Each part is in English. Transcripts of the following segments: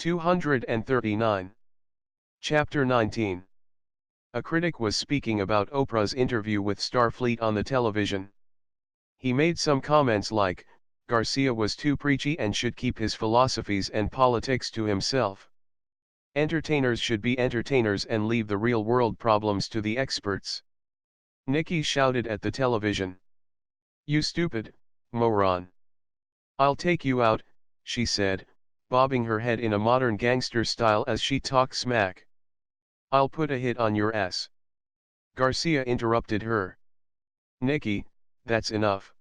239. Chapter 19. A critic was speaking about Oprah's interview with Starfleet on the television. He made some comments like, Garcia was too preachy and should keep his philosophies and politics to himself. Entertainers should be entertainers and leave the real-world problems to the experts. Nikki shouted at the television. You stupid moron. I'll take you out, she said, bobbing her head in a modern gangster style as she talked smack. I'll put a hit on your ass. Garcia interrupted her. Nikki, that's enough.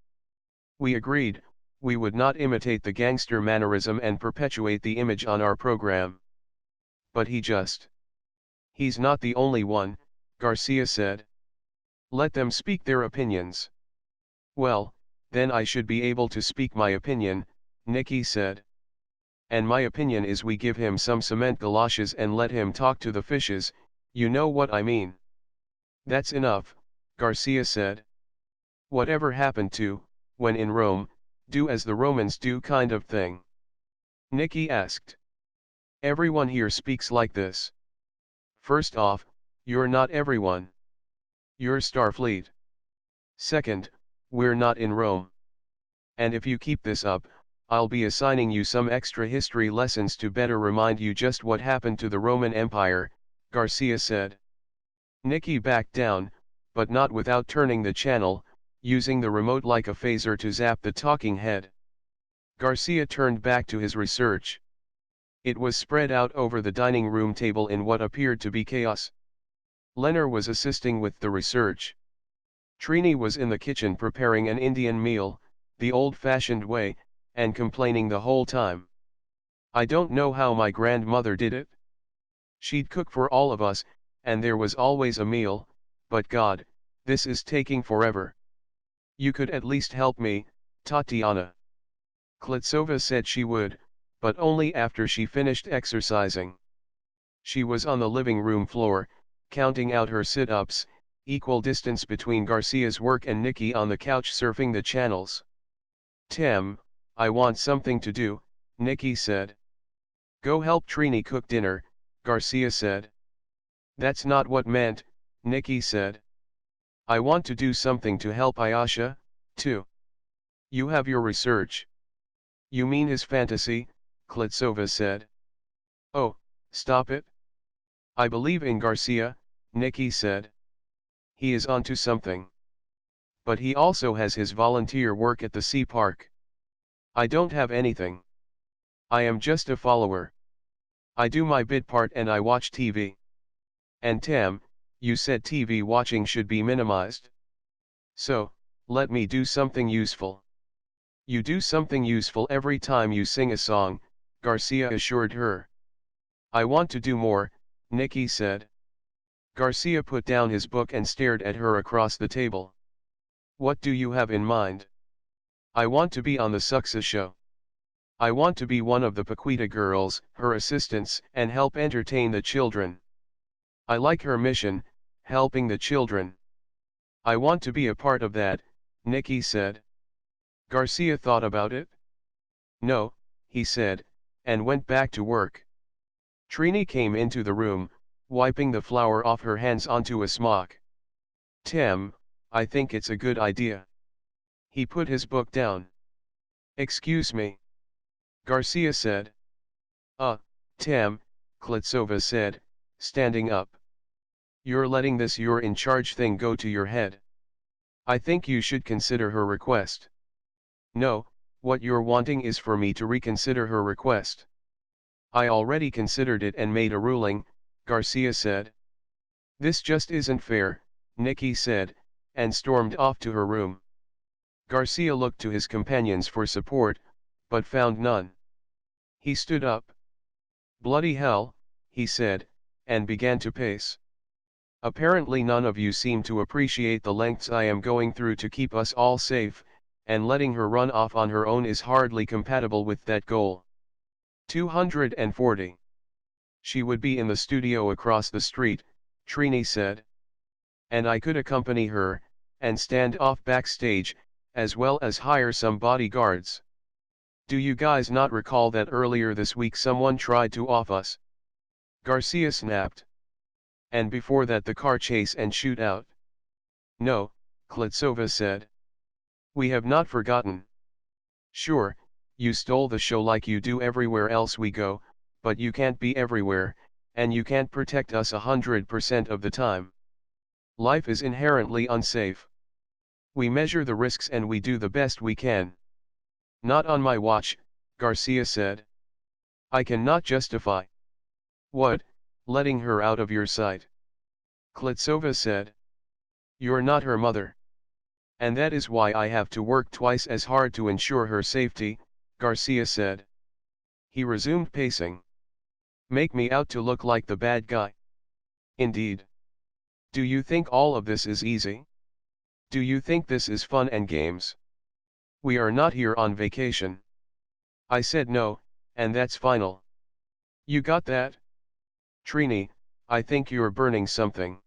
We agreed, we would not imitate the gangster mannerism and perpetuate the image on our program. But He's not the only one, Garcia said. Let them speak their opinions. Well, then I should be able to speak my opinion, Nikki said. And my opinion is we give him some cement galoshes and let him talk to the fishes, you know what I mean. That's enough, Garcia said. Whatever happened to, when in Rome, do as the Romans do kind of thing? Nikki asked. Everyone here speaks like this. First off, you're not everyone. You're Starfleet. Second, we're not in Rome. And if you keep this up, I'll be assigning you some extra history lessons to better remind you just what happened to the Roman Empire, Garcia said. Nikki backed down, but not without turning the channel, using the remote like a phaser to zap the talking head. Garcia turned back to his research. It was spread out over the dining room table in what appeared to be chaos. Leonard was assisting with the research. Trini was in the kitchen preparing an Indian meal, the old-fashioned way, and complaining the whole time. I don't know how my grandmother did it. She'd cook for all of us, and there was always a meal, but God, this is taking forever. You could at least help me, Tatiana. Klitsova said she would, but only after she finished exercising. She was on the living room floor, counting out her sit-ups, equal distance between Garcia's work and Nikki on the couch surfing the channels. Tim, I want something to do, Nikki said. Go help Trini cook dinner, Garcia said. That's not what meant, Nikki said. I want to do something to help Ayasha, too. You have your research. You mean his fantasy, Klitsova said. Oh, stop it. I believe in Garcia, Nikki said. He is onto something. But he also has his volunteer work at the sea park. I don't have anything. I am just a follower. I do my bit part and I watch TV. And Tam, you said TV watching should be minimized. So, let me do something useful. You do something useful every time you sing a song, Garcia assured her. I want to do more, Nikki said. Garcia put down his book and stared at her across the table. What do you have in mind? I want to be on the Success show. I want to be one of the Paquita girls, her assistants, and help entertain the children. I like her mission, helping the children. I want to be a part of that, Nikki said. Garcia thought about it. No, he said, and went back to work. Trini came into the room, wiping the flour off her hands onto a smock. Tim, I think it's a good idea. He put his book down. Excuse me. Garcia said. Tim, Klitsova said, standing up. You're letting this you're in charge thing go to your head. I think you should consider her request. No, what you're wanting is for me to reconsider her request. I already considered it and made a ruling, Garcia said. This just isn't fair, Nikki said, and stormed off to her room. Garcia looked to his companions for support, but found none. He stood up. Bloody hell, he said, and began to pace. Apparently none of you seem to appreciate the lengths I am going through to keep us all safe, and letting her run off on her own is hardly compatible with that goal. 240. She would be in the studio across the street, Trini said. And I could accompany her, and stand off backstage, as well as hire some bodyguards. Do you guys not recall that earlier this week someone tried to off us? Garcia snapped. And before that the car chase and shootout. No, Klitsova said. We have not forgotten. Sure, you stole the show like you do everywhere else we go, but you can't be everywhere, and you can't protect us 100% of the time. Life is inherently unsafe. We measure the risks and we do the best we can. Not on my watch, Garcia said. I cannot justify. What, letting her out of your sight? Klitsova said. You're not her mother. And that is why I have to work twice as hard to ensure her safety, Garcia said. He resumed pacing. Make me out to look like the bad guy. Indeed. Do you think all of this is easy? Do you think this is fun and games? We are not here on vacation. I said no, and that's final. You got that? Trini, I think you're burning something.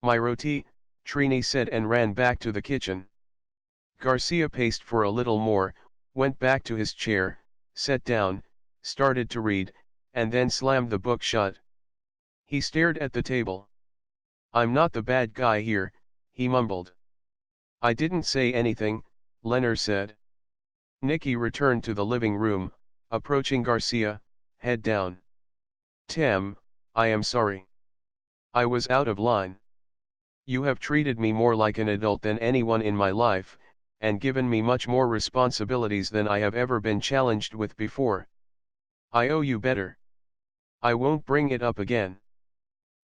My roti, Trini said and ran back to the kitchen. Garcia paced for a little more, went back to his chair, sat down, started to read, and then slammed the book shut. He stared at the table. I'm not the bad guy here, he mumbled. I didn't say anything, Leonard said. Nikki returned to the living room, approaching Garcia, head down. Tim, I am sorry. I was out of line. You have treated me more like an adult than anyone in my life, and given me much more responsibilities than I have ever been challenged with before. I owe you better. I won't bring it up again.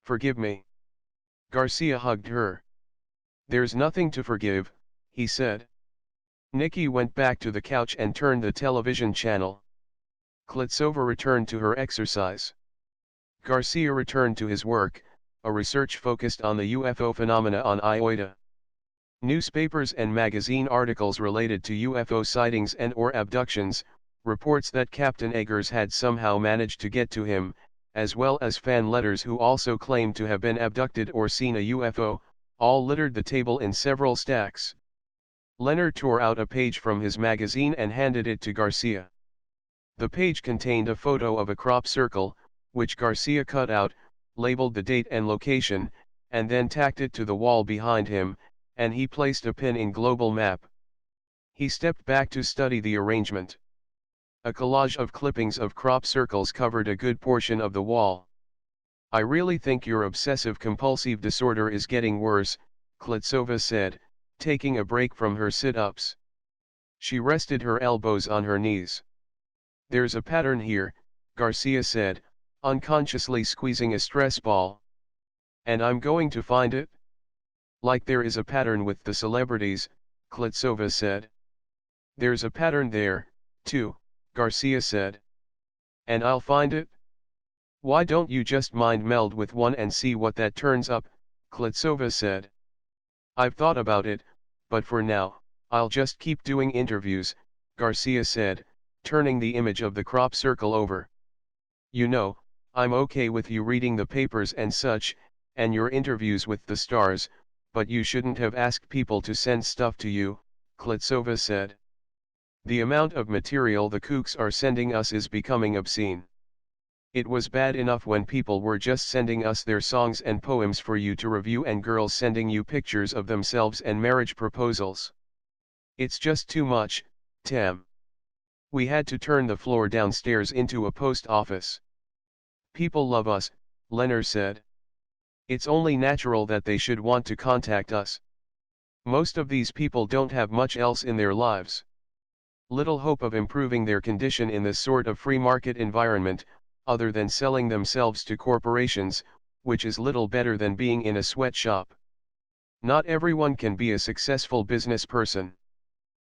Forgive me. Garcia hugged her. There's nothing to forgive, he said. Nikki went back to the couch and turned the television channel. Klitsova returned to her exercise. Garcia returned to his work, a research focused on the UFO phenomena on Iota. Newspapers and magazine articles related to UFO sightings and/or abductions, reports that Captain Eggers had somehow managed to get to him, as well as fan letters who also claimed to have been abducted or seen a UFO, all littered the table in several stacks. Leonard tore out a page from his magazine and handed it to Garcia. The page contained a photo of a crop circle, which Garcia cut out, labeled the date and location, and then tacked it to the wall behind him, and he placed a pin in global map. He stepped back to study the arrangement. A collage of clippings of crop circles covered a good portion of the wall. I really think your obsessive-compulsive disorder is getting worse, Klitsova said, taking a break from her sit-ups. She rested her elbows on her knees. There's a pattern here, Garcia said, unconsciously squeezing a stress ball. And I'm going to find it? Like there is a pattern with the celebrities, Klitsova said. There's a pattern there, too, Garcia said. And I'll find it? Why don't you just mind meld with one and see what that turns up, Klitsova said. I've thought about it, but for now, I'll just keep doing interviews, Garcia said, turning the image of the crop circle over. You know, I'm okay with you reading the papers and such, and your interviews with the stars, but you shouldn't have asked people to send stuff to you, Klitsova said. The amount of material the kooks are sending us is becoming obscene. It was bad enough when people were just sending us their songs and poems for you to review and girls sending you pictures of themselves and marriage proposals. It's just too much, Tim. We had to turn the floor downstairs into a post office. People love us, Leonard said. It's only natural that they should want to contact us. Most of these people don't have much else in their lives. Little hope of improving their condition in this sort of free market environment, other than selling themselves to corporations, which is little better than being in a sweatshop. Not everyone can be a successful business person.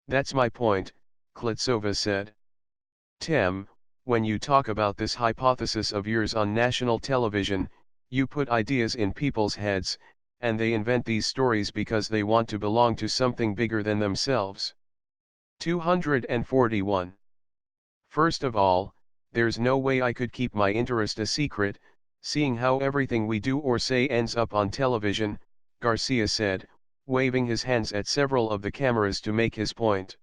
That's my point, Klitsova said. Tim, when you talk about this hypothesis of yours on national television, you put ideas in people's heads, and they invent these stories because they want to belong to something bigger than themselves. 241. First of all, there's no way I could keep my interest a secret, seeing how everything we do or say ends up on television, Garcia said, waving his hands at several of the cameras to make his point.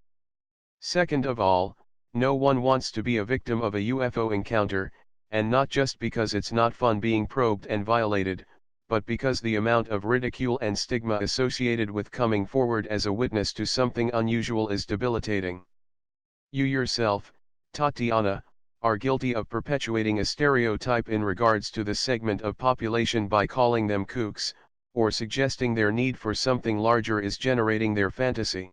Second of all, No one wants to be a victim of a UFO encounter, and not just because it's not fun being probed and violated, but because the amount of ridicule and stigma associated with coming forward as a witness to something unusual is debilitating. You yourself, Tatiana, are guilty of perpetuating a stereotype in regards to the segment of population by calling them kooks, or suggesting their need for something larger is generating their fantasy.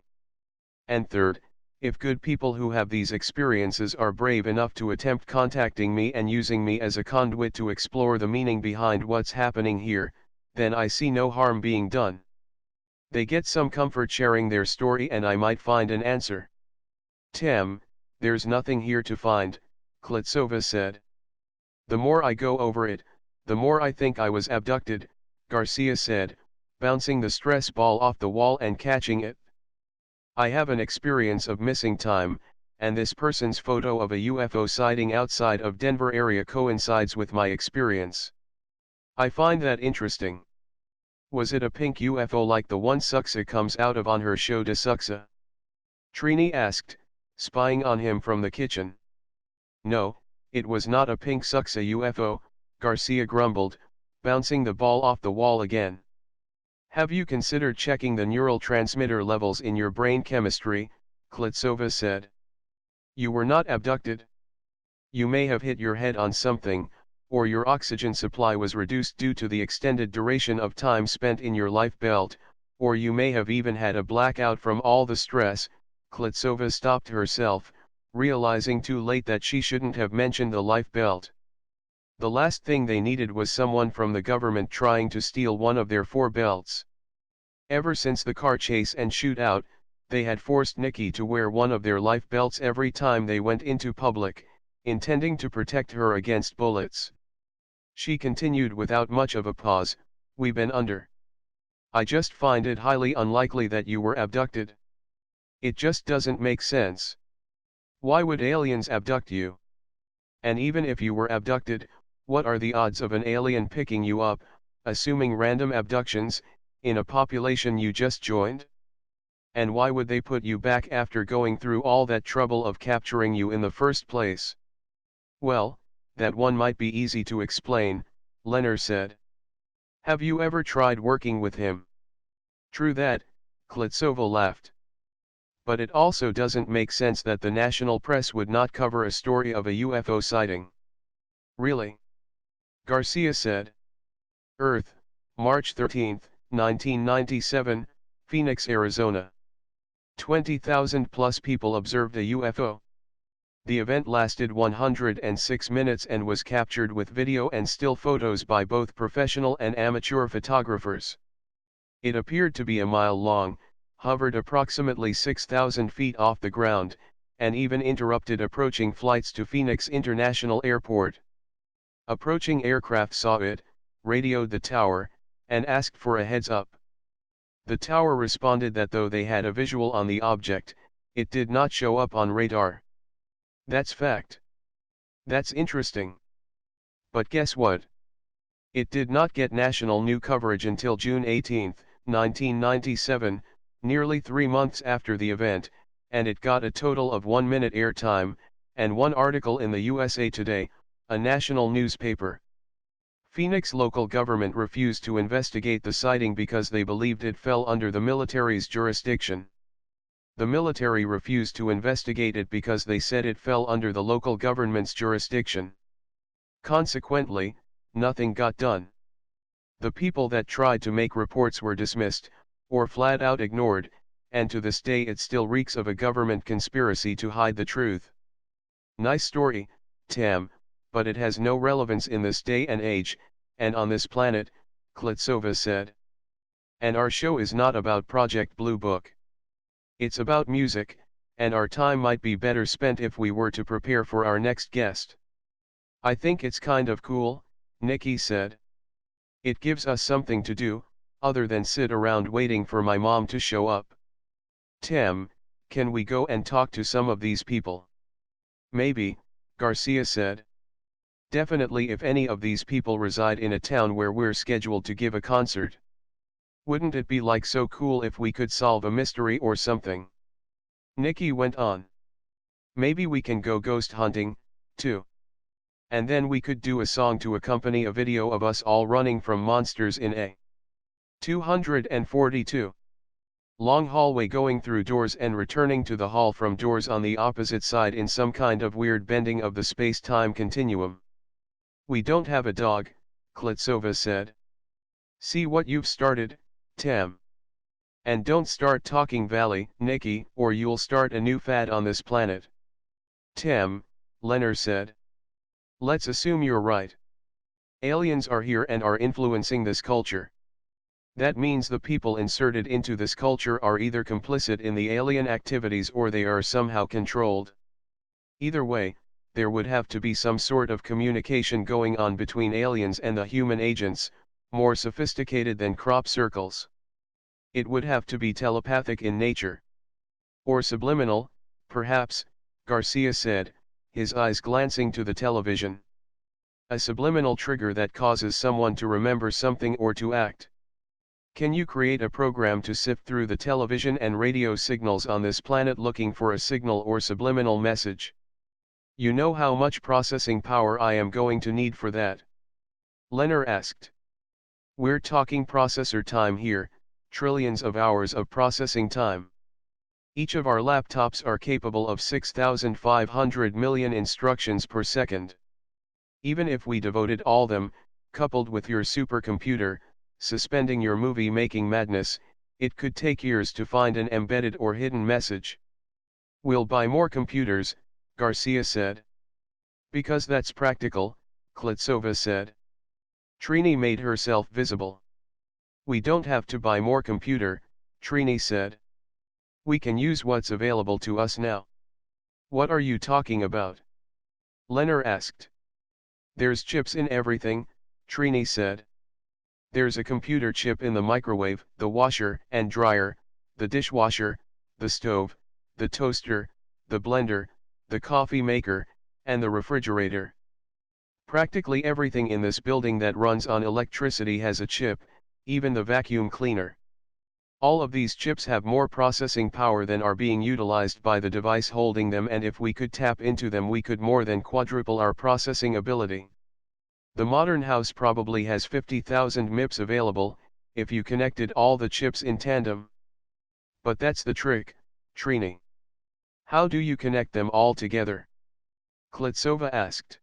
And third, if good people who have these experiences are brave enough to attempt contacting me and using me as a conduit to explore the meaning behind what's happening here, then I see no harm being done. They get some comfort sharing their story and I might find an answer. Tem, there's nothing here to find, Klitsova said. The more I go over it, the more I think I was abducted, Garcia said, bouncing the stress ball off the wall and catching it. I have an experience of missing time, and this person's photo of a UFO sighting outside of Denver area coincides with my experience. I find that interesting. Was it a pink UFO like the one Suxa comes out of on her show De Suxa? Trini asked, spying on him from the kitchen. No, it was not a pink Suxa UFO, Garcia grumbled, bouncing the ball off the wall again. Have you considered checking the neural transmitter levels in your brain chemistry, Klitsova said. You were not abducted. You may have hit your head on something, or your oxygen supply was reduced due to the extended duration of time spent in your life belt, or you may have even had a blackout from all the stress. Klitsova stopped herself, realizing too late that she shouldn't have mentioned the life belt. The last thing they needed was someone from the government trying to steal one of their 4 belts. Ever since the car chase and shootout, they had forced Nikki to wear one of their life belts every time they went into public, intending to protect her against bullets. She continued without much of a pause, "We've been under. I just find it highly unlikely that you were abducted. It just doesn't make sense. Why would aliens abduct you? And even if you were abducted, what are the odds of an alien picking you up, assuming random abductions, in a population you just joined? And why would they put you back after going through all that trouble of capturing you in the first place?" Well, that one might be easy to explain, Leonard said. Have you ever tried working with him? True that, Klitsova laughed. But it also doesn't make sense that the national press would not cover a story of a UFO sighting. Really? Garcia said. Earth, March 13, 1997, Phoenix, Arizona. 20,000 plus people observed a UFO. The event lasted 106 minutes and was captured with video and still photos by both professional and amateur photographers. It appeared to be a mile long, hovered approximately 6,000 feet off the ground, and even interrupted approaching flights to Phoenix International Airport. Approaching aircraft saw it, radioed the tower, and asked for a heads up. The tower responded that though they had a visual on the object, it did not show up on radar. That's fact. That's interesting. But guess what? It did not get national news coverage until June 18, 1997, nearly 3 months after the event, and it got a total of 1 minute airtime, and one article in the USA Today, a national newspaper. Phoenix local government refused to investigate the sighting because they believed it fell under the military's jurisdiction. The military refused to investigate it because they said it fell under the local government's jurisdiction. Consequently, nothing got done. The people that tried to make reports were dismissed, or flat out ignored, and to this day it still reeks of a government conspiracy to hide the truth. Nice story, Tam, but it has no relevance in this day and age, and on this planet, Klitsova said. And our show is not about Project Blue Book. It's about music, and our time might be better spent if we were to prepare for our next guest. I think it's kind of cool, Nikki said. It gives us something to do, other than sit around waiting for my mom to show up. Tam, can we go and talk to some of these people? Maybe, Garcia said. Definitely if any of these people reside in a town where we're scheduled to give a concert. Wouldn't it be like so cool if we could solve a mystery or something? Nikki went on. Maybe we can go ghost hunting, too. And then we could do a song to accompany a video of us all running from monsters in a 242. Long hallway going through doors and returning to the hall from doors on the opposite side in some kind of weird bending of the space-time continuum. We don't have a dog, Klitsova said. See what you've started, Tam. And don't start talking Valley, Nikki, or you'll start a new fad on this planet. Tam, Leonard said. Let's assume you're right. Aliens are here and are influencing this culture. That means the people inserted into this culture are either complicit in the alien activities or they are somehow controlled. Either way, there would have to be some sort of communication going on between aliens and the human agents, more sophisticated than crop circles. It would have to be telepathic in nature. Or subliminal, perhaps, Garcia said, his eyes glancing to the television. A subliminal trigger that causes someone to remember something or to act. Can you create a program to sift through the television and radio signals on this planet looking for a signal or subliminal message? You know how much processing power I am going to need for that? Leonard asked. We're talking processor time here, trillions of hours of processing time. Each of our laptops are capable of 6,500 million instructions per second. Even if we devoted all them, coupled with your supercomputer, suspending your movie-making madness, it could take years to find an embedded or hidden message. We'll buy more computers, Garcia said. Because that's practical, Klitsova said. Trini made herself visible. We don't have to buy more computer, Trini said. We can use what's available to us now. What are you talking about? Leonard asked. There's chips in everything, Trini said. There's a computer chip in the microwave, the washer and dryer, the dishwasher, the stove, the toaster, the blender, the coffee maker, and the refrigerator. Practically everything in this building that runs on electricity has a chip, even the vacuum cleaner. All of these chips have more processing power than are being utilized by the device holding them, and if we could tap into them we could more than quadruple our processing ability. The modern house probably has 50,000 MIPS available, if you connected all the chips in tandem. But that's the trick, Trini. How do you connect them all together? Klitsova asked.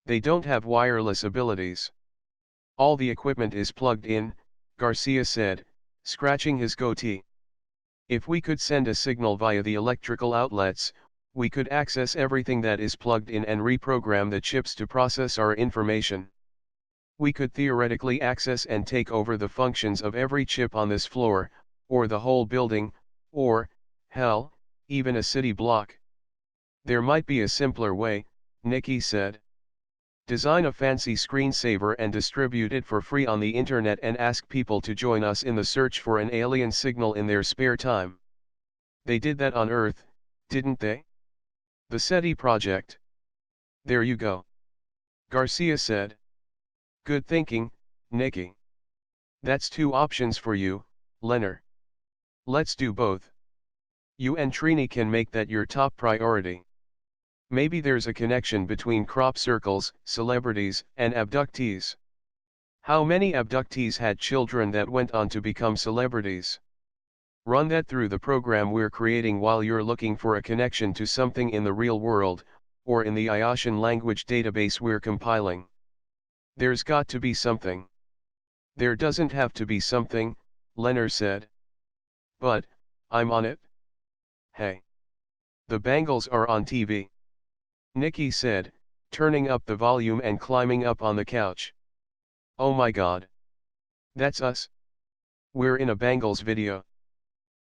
They don't have wireless abilities. All the equipment is plugged in, Garcia said, scratching his goatee. If we could send a signal via the electrical outlets, we could access everything that is plugged in and reprogram the chips to process our information. We could theoretically access and take over the functions of every chip on this floor, or the whole building, or, hell, even a city block. There might be a simpler way, Nikki said. Design a fancy screensaver and distribute it for free on the internet and ask people to join us in the search for an alien signal in their spare time. They did that on Earth, didn't they? The SETI project. There you go. Garcia said. Good thinking, Nikki. That's two options for you, Leonard. Let's do both. You and Trini can make that your top priority. Maybe there's a connection between crop circles, celebrities, and abductees. How many abductees had children that went on to become celebrities? Run that through the program we're creating while you're looking for a connection to something in the real world, or in the Iotian language database we're compiling. There's got to be something. There doesn't have to be something, Leonard said. But, I'm on it. Hey. The Bangles are on TV. Nikki said, turning up the volume and climbing up on the couch. Oh my god. That's us. We're in a Bangles video.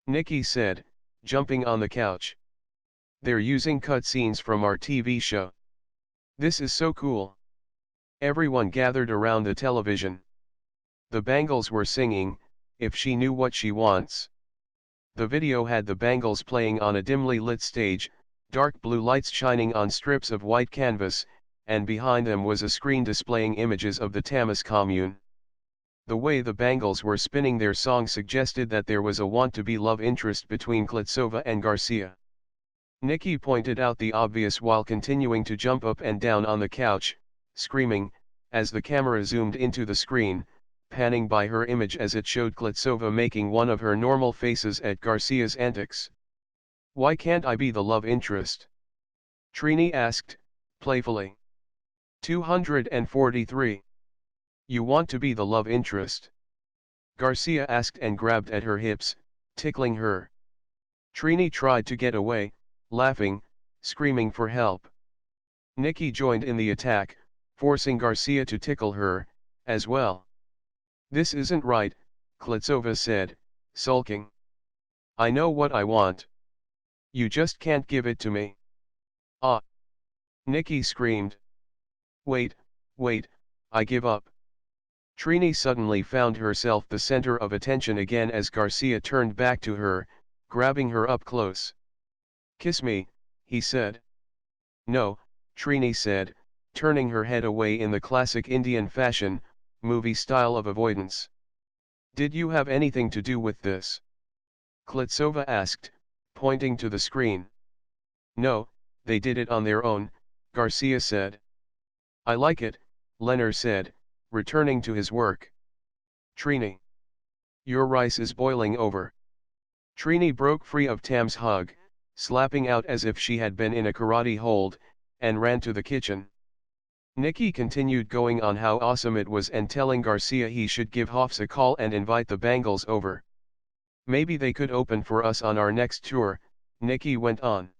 Nikki said, jumping on the couch. They're using cutscenes from our TV show. This is so cool. Everyone gathered around the television. The Bangles were singing, If She Knew What She Wants. The video had the Bangles playing on a dimly lit stage, dark blue lights shining on strips of white canvas, and behind them was a screen displaying images of the Tamas commune. The way the Bangles were spinning their song suggested that there was a want-to-be love interest between Klitsova and Garcia. Nikki pointed out the obvious while continuing to jump up and down on the couch, screaming, as the camera zoomed into the screen, panning by her image as it showed Klitsova making one of her normal faces at Garcia's antics. "Why can't I be the love interest?" Trini asked, playfully. 243. "You want to be the love interest?" Garcia asked and grabbed at her hips, tickling her. Trini tried to get away, laughing, screaming for help. Nikki joined in the attack, forcing Garcia to tickle her, as well. "This isn't right," Klitsova said, sulking. "I know what I want. You just can't give it to me." "Ah!" Nikki screamed. Wait, I give up." Trini suddenly found herself the center of attention again as Garcia turned back to her, grabbing her up close. "Kiss me," he said. "No," Trini said, turning her head away in the classic Indian fashion, movie style of avoidance. "Did you have anything to do with this?" Klitsova asked, pointing to the screen. "No, they did it on their own," Garcia said. "I like it," Leonard said, returning to his work. "Trini, your rice is boiling over." Trini broke free of Tam's hug, slapping out as if she had been in a karate hold, and ran to the kitchen. Nikki continued going on how awesome it was and telling Garcia he should give Hoffs a call and invite the Bangles over. "Maybe they could open for us on our next tour," Nikki went on.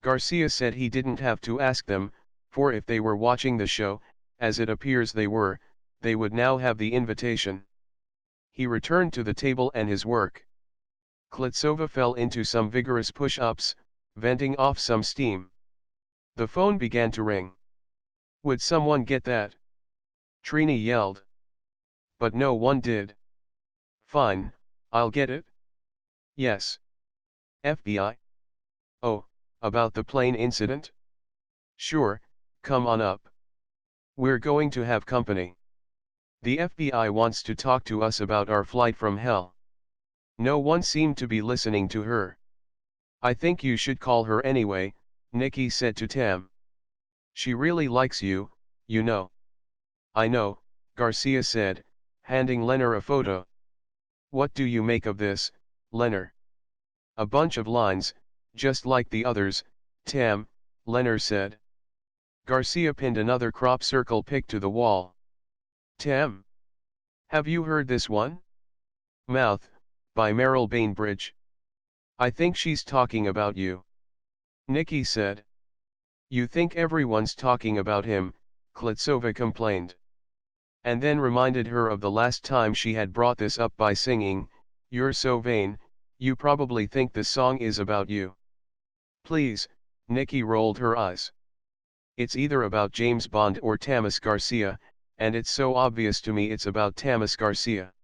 Garcia said he didn't have to ask them, for if they were watching the show, as it appears they were, they would now have the invitation. He returned to the table and his work. Klitsova fell into some vigorous push-ups, venting off some steam. The phone began to ring. "Would someone get that?" Trini yelled. But no one did. "Fine, I'll get it." "Yes." "FBI?" "Oh, about the plane incident?" "Sure, come on up. We're going to have company. The FBI wants to talk to us about our flight from hell." No one seemed to be listening to her. "I think you should call her anyway," Nikki said to Tam. "She really likes you, you know." "I know," Garcia said, handing Leonard a photo. "What do you make of this, Leonard?" "A bunch of lines, just like the others, Tam," Leonard said. Garcia pinned another crop circle pic to the wall. "Tam, have you heard this one? Mouth, by Meryl Bainbridge. I think she's talking about you." Nikki said. "You think everyone's talking about him," Klitsova complained. And then reminded her of the last time she had brought this up by singing, "You're so vain, you probably think the song is about you." "Please," Nikki rolled her eyes. "It's either about James Bond or Tamas Garcia, and it's so obvious to me it's about Tamas Garcia."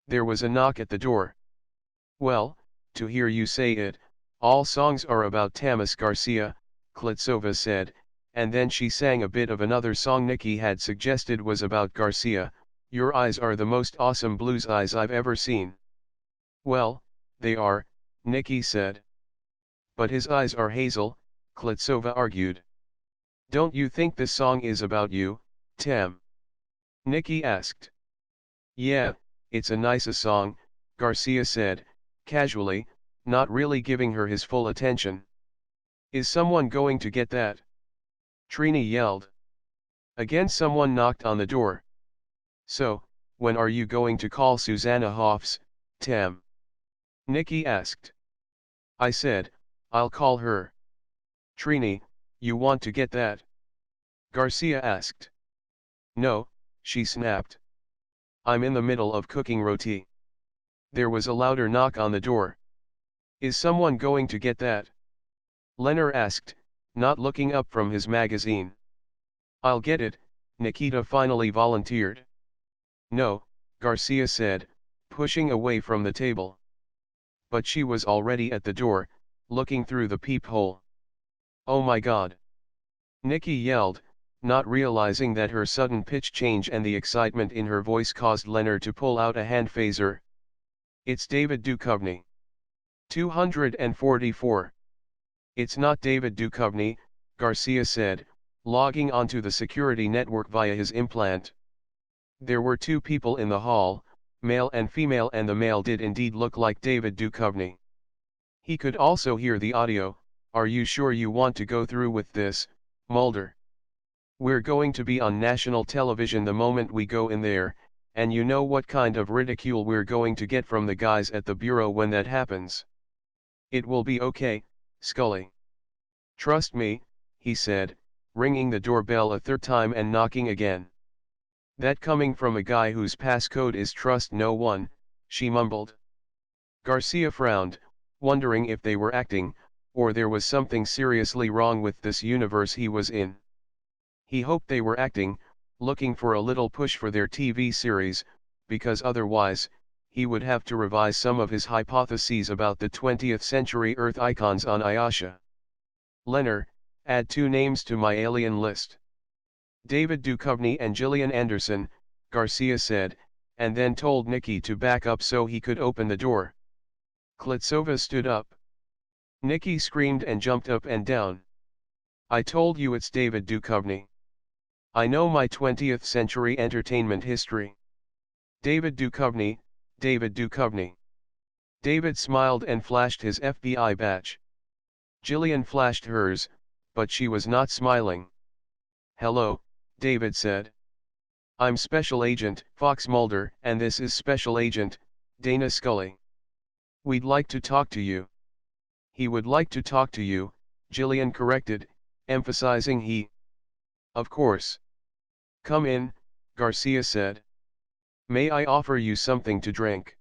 There was a knock at the door. "Well, to hear you say it, all songs are about Tamas Garcia," Klitsova said, and then she sang a bit of another song Nikki had suggested was about Garcia, "Your eyes are the most awesome blues eyes I've ever seen." "Well, they are," Nikki said. "But his eyes are hazel," Klitsova argued. "Don't you think this song is about you, Tam?" Nikki asked. "Yeah, it's a nice song," Garcia said, casually, not really giving her his full attention. "Is someone going to get that?" Trini yelled. Again someone knocked on the door. "So, when are you going to call Susanna Hoffs, Tam?" Nikki asked. "I said, I'll call her." "Trini, you want to get that?" Garcia asked. "No," she snapped. "I'm in the middle of cooking roti." There was a louder knock on the door. "Is someone going to get that?" Leonard asked, not looking up from his magazine. "I'll get it," Nikita finally volunteered. "No," Garcia said, pushing away from the table. But she was already at the door, looking through the peephole. "Oh my God!" Nikki yelled, not realizing that her sudden pitch change and the excitement in her voice caused Leonard to pull out a hand phaser. "It's David Duchovny." 244. It's not David Duchovny, Garcia said, logging onto the security network via his implant. There were two people in the hall, male and female, and the male did indeed look like David Duchovny. He could also hear the audio. Are you sure you want to go through with this, Mulder? We're going to be on national television the moment we go in there, and you know what kind of ridicule we're going to get from the guys at the bureau when that happens. It will be okay, Scully. Trust me, he said, ringing the doorbell a third time and knocking again. That coming from a guy whose passcode is trust no one, she mumbled. Garcia frowned, wondering if they were acting, or there was something seriously wrong with this universe he was in. He hoped they were acting, looking for a little push for their TV series, because otherwise, he would have to revise some of his hypotheses about the 20th century Earth icons on Iotia. Leonard, add 2 names to my alien list. David Duchovny and Gillian Anderson, Garcia said, and then told Nikki to back up so he could open the door. Klitsova stood up. Nikki screamed and jumped up and down. I told you it's David Duchovny. I know my 20th century entertainment history. David Duchovny, David Duchovny. David smiled and flashed his FBI badge. Gillian flashed hers, but she was not smiling. Hello, David said. I'm Special Agent Fox Mulder, and this is Special Agent Dana Scully. We'd like to talk to you. He would like to talk to you, Gillian corrected, emphasizing he. Of course. Come in, Garcia said. May I offer you something to drink?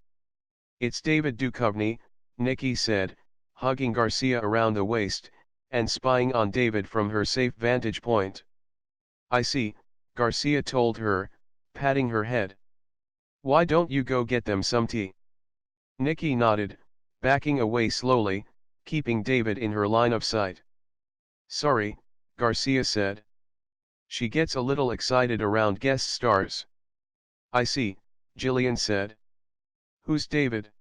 It's David Duchovny, Nikki said, hugging Garcia around the waist, and spying on David from her safe vantage point. I see, Garcia told her, patting her head. Why don't you go get them some tea? Nikki nodded, backing away slowly, keeping David in her line of sight. Sorry, Garcia said. She gets a little excited around guest stars. I see, Gillian said. Who's David?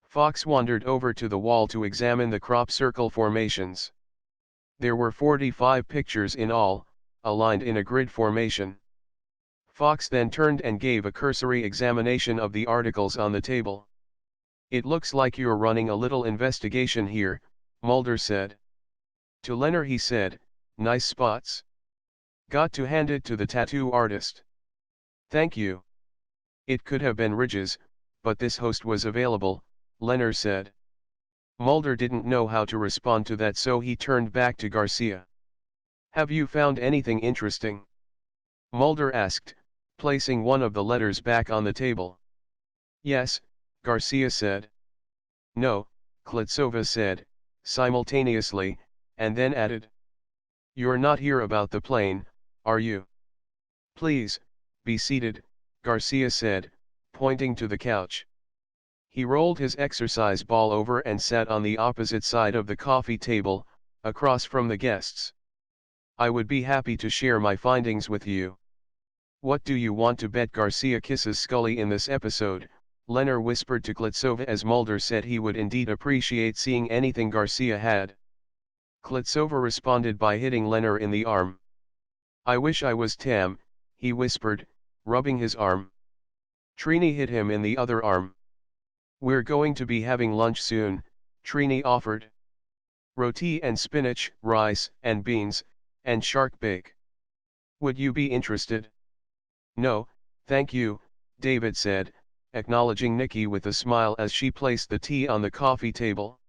Fox wandered over to the wall to examine the crop circle formations. There were 45 pictures in all, aligned in a grid formation. Fox then turned and gave a cursory examination of the articles on the table. It looks like you're running a little investigation here, Mulder said. To Leonard he said, nice spots. Got to hand it to the tattoo artist. Thank you. It could have been Ridge's, but this host was available, Leonard said. Mulder didn't know how to respond to that, so he turned back to Garcia. Have you found anything interesting? Mulder asked, placing one of the letters back on the table. Yes, Garcia said. No, Klitsova said, simultaneously, and then added. You're not here about the plane, are you? Please, be seated, Garcia said, pointing to the couch. He rolled his exercise ball over and sat on the opposite side of the coffee table, across from the guests. I would be happy to share my findings with you. What do you want to bet Garcia kisses Scully in this episode? Leonard whispered to Klitsova as Mulder said he would indeed appreciate seeing anything Garcia had. Klitsova responded by hitting Leonard in the arm. I wish I was Tam, he whispered, rubbing his arm. Trini hit him in the other arm. We're going to be having lunch soon, Trini offered. Roti and spinach, rice and beans, and shark bake. Would you be interested? No, thank you, David said, acknowledging Nikki with a smile as she placed the tea on the coffee table.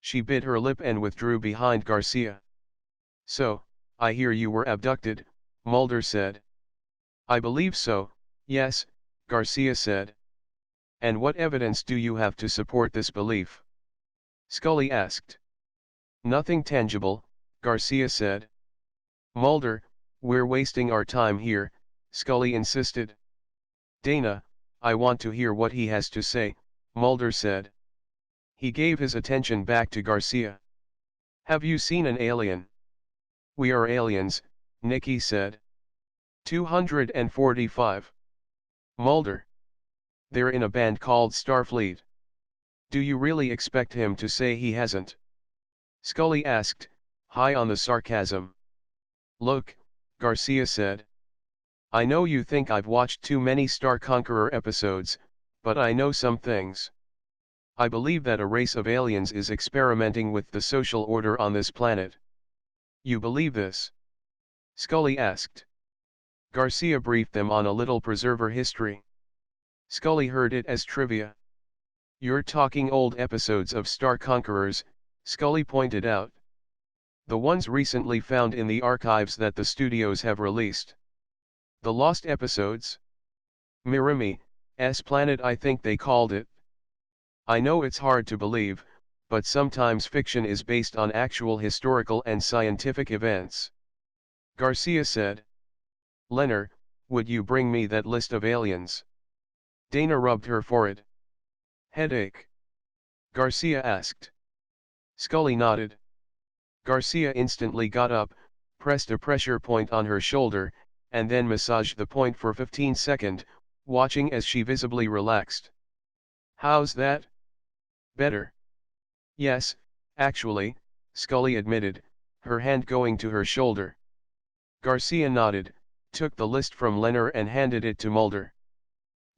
She bit her lip and withdrew behind Garcia. So, I hear you were abducted, Mulder said. I believe so, yes, Garcia said. And what evidence do you have to support this belief? Scully asked. Nothing tangible, Garcia said. Mulder, we're wasting our time here, Scully insisted. Dana, I want to hear what he has to say, Mulder said. He gave his attention back to Garcia. Have you seen an alien? We are aliens, Nikki said. 245. Mulder. They're in a band called Starfleet. Do you really expect him to say he hasn't? Scully asked, high on the sarcasm. Look, Garcia said. I know you think I've watched too many Star Conqueror episodes, but I know some things. I believe that a race of aliens is experimenting with the social order on this planet. You believe this? Scully asked. Garcia briefed them on a little preserver history. Scully heard it as trivia. You're talking old episodes of Star Conquerors, Scully pointed out. The ones recently found in the archives that the studios have released. The lost episodes? Miramee, planet I think they called it. I know it's hard to believe, but sometimes fiction is based on actual historical and scientific events. Garcia said. Leonard, would you bring me that list of aliens? Dana rubbed her forehead. Headache? Garcia asked. Scully nodded. Garcia instantly got up, pressed a pressure point on her shoulder, and then massaged the point for 15 seconds, watching as she visibly relaxed. How's that? Better. Yes, actually, Scully admitted, her hand going to her shoulder. Garcia nodded, took the list from Leonard and handed it to Mulder.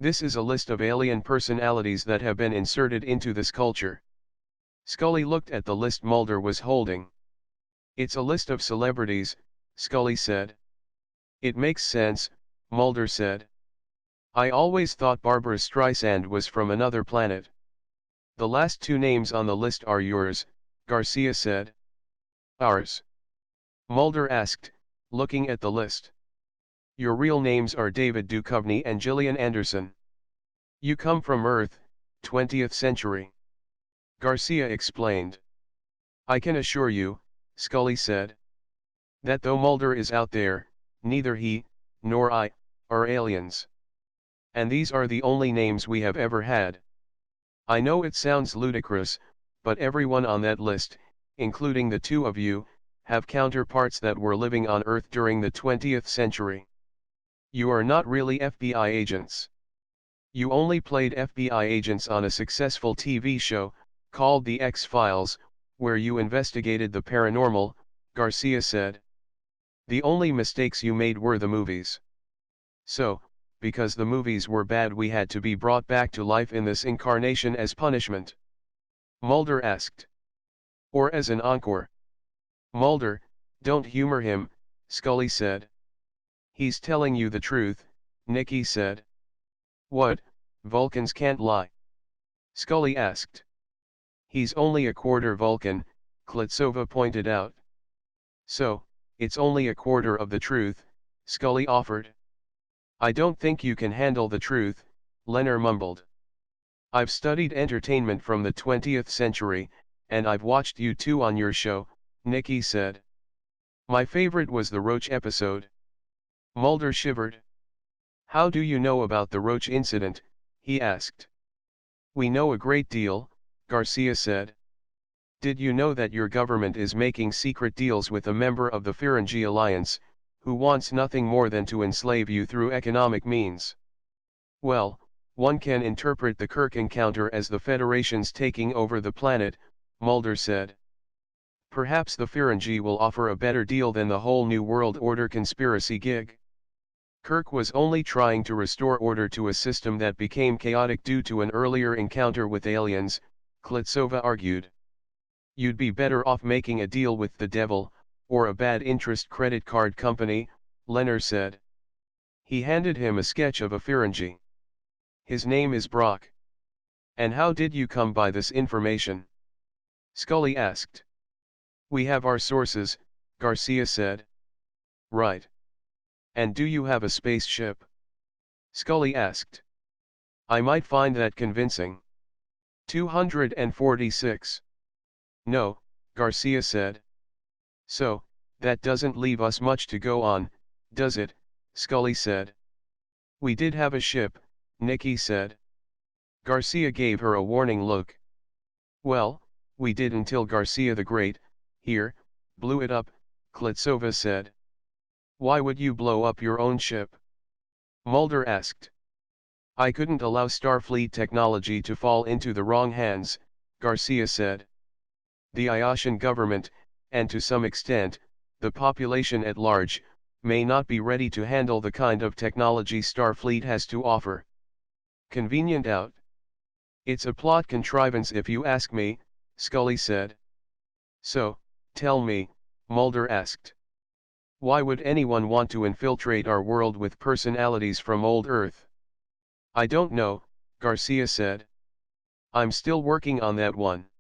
This is a list of alien personalities that have been inserted into this culture. Scully looked at the list Mulder was holding. It's a list of celebrities, Scully said. It makes sense, Mulder said. I always thought Barbra Streisand was from another planet. The last two names on the list are yours, Garcia said. Ours? Mulder asked, looking at the list. Your real names are David Duchovny and Gillian Anderson. You come from Earth, 20th century. Garcia explained. I can assure you, Scully said, that though Mulder is out there, neither he, nor I, are aliens. And these are the only names we have ever had. I know it sounds ludicrous, but everyone on that list, including the two of you, have counterparts that were living on Earth during the 20th century. You are not really FBI agents. You only played FBI agents on a successful TV show, called The X-Files, where you investigated the paranormal, Garcia said. The only mistakes you made were the movies. So, because the movies were bad, we had to be brought back to life in this incarnation as punishment. Mulder asked. Or as an encore. Mulder, don't humor him, Scully said. He's telling you the truth, Nikki said. What, Vulcans can't lie? Scully asked. He's only a quarter Vulcan, Klitsova pointed out. So, it's only a quarter of the truth, Scully offered. I don't think you can handle the truth, Leonard mumbled. I've studied entertainment from the 20th century, and I've watched you two on your show, Nikki said. My favorite was the Roach episode. Mulder shivered. How do you know about the Roach incident? He asked. We know a great deal, Garcia said. Did you know that your government is making secret deals with a member of the Ferengi Alliance, who wants nothing more than to enslave you through economic means? Well, one can interpret the Kirk encounter as the Federation's taking over the planet, Mulder said. Perhaps the Ferengi will offer a better deal than the whole New World Order conspiracy gig. Kirk was only trying to restore order to a system that became chaotic due to an earlier encounter with aliens, Klitsova argued. You'd be better off making a deal with the devil, or a bad interest credit card company, Leonard said. He handed him a sketch of a Ferengi. His name is Brock. And how did you come by this information? Scully asked. We have our sources, Garcia said. Right. And do you have a spaceship? Scully asked. I might find that convincing. 246. No, Garcia said. So, that doesn't leave us much to go on, does it? Scully said. We did have a ship, Nikki said. Garcia gave her a warning look. Well, we did until Garcia the Great, here, blew it up, Klitsova said. Why would you blow up your own ship? Mulder asked. I couldn't allow Starfleet technology to fall into the wrong hands, Garcia said. The Iotian government, and to some extent, the population at large, may not be ready to handle the kind of technology Starfleet has to offer. Convenient out. It's a plot contrivance if you ask me, Scully said. So, tell me, Mulder asked. Why would anyone want to infiltrate our world with personalities from old Earth? I don't know, Garcia said. I'm still working on that one.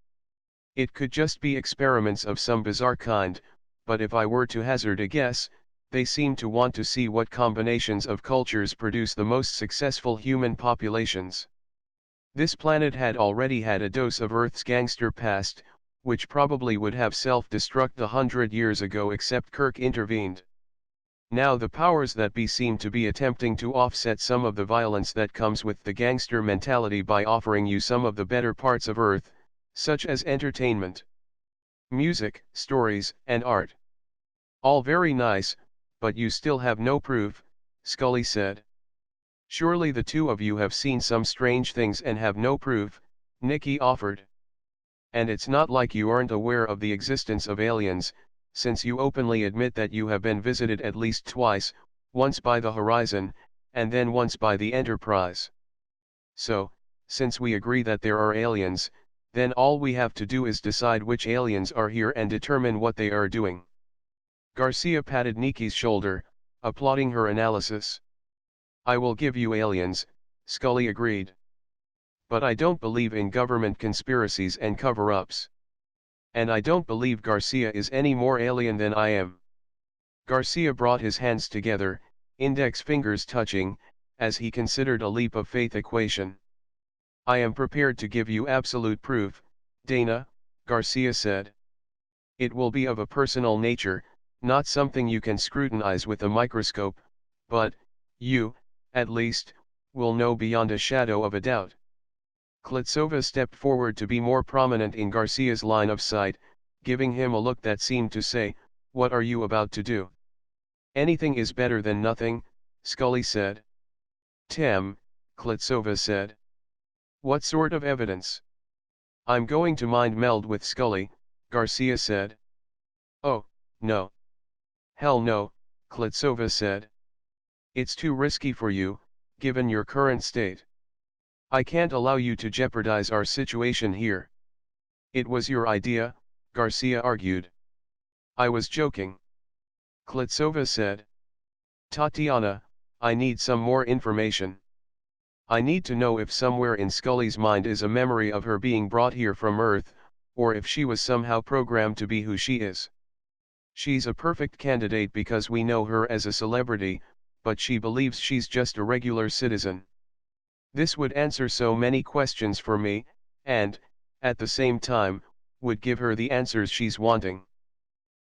It could just be experiments of some bizarre kind, but if I were to hazard a guess, they seem to want to see what combinations of cultures produce the most successful human populations. This planet had already had a dose of Earth's gangster past, which probably would have self-destruct 100 years ago except Kirk intervened. Now the powers that be seem to be attempting to offset some of the violence that comes with the gangster mentality by offering you some of the better parts of Earth, such as entertainment, music, stories, and art. All very nice, but you still have no proof, Scully said. Surely the two of you have seen some strange things and have no proof, Nikki offered. And it's not like you aren't aware of the existence of aliens, since you openly admit that you have been visited at least twice, once by the Horizon, and then once by the Enterprise. So, since we agree that there are aliens, then all we have to do is decide which aliens are here and determine what they are doing. Garcia patted Nikki's shoulder, applauding her analysis. I will give you aliens, Scully agreed. But I don't believe in government conspiracies and cover-ups. And I don't believe Garcia is any more alien than I am. Garcia brought his hands together, index fingers touching, as he considered a leap of faith equation. I am prepared to give you absolute proof, Dana, Garcia said. It will be of a personal nature, not something you can scrutinize with a microscope, but, you, at least, will know beyond a shadow of a doubt. Klitsova stepped forward to be more prominent in Garcia's line of sight, giving him a look that seemed to say, what are you about to do? Anything is better than nothing, Scully said. Tem, Klitsova said. What sort of evidence? I'm going to mind meld with Scully, Garcia said. Oh, no. Hell no, Klitsova said. It's too risky for you, given your current state. I can't allow you to jeopardize our situation here. It was your idea, Garcia argued. I was joking. Klitsova said. Tatiana, I need some more information. I need to know if somewhere in Scully's mind is a memory of her being brought here from Earth, or if she was somehow programmed to be who she is. She's a perfect candidate because we know her as a celebrity, but she believes she's just a regular citizen. This would answer so many questions for me, and, at the same time, would give her the answers she's wanting.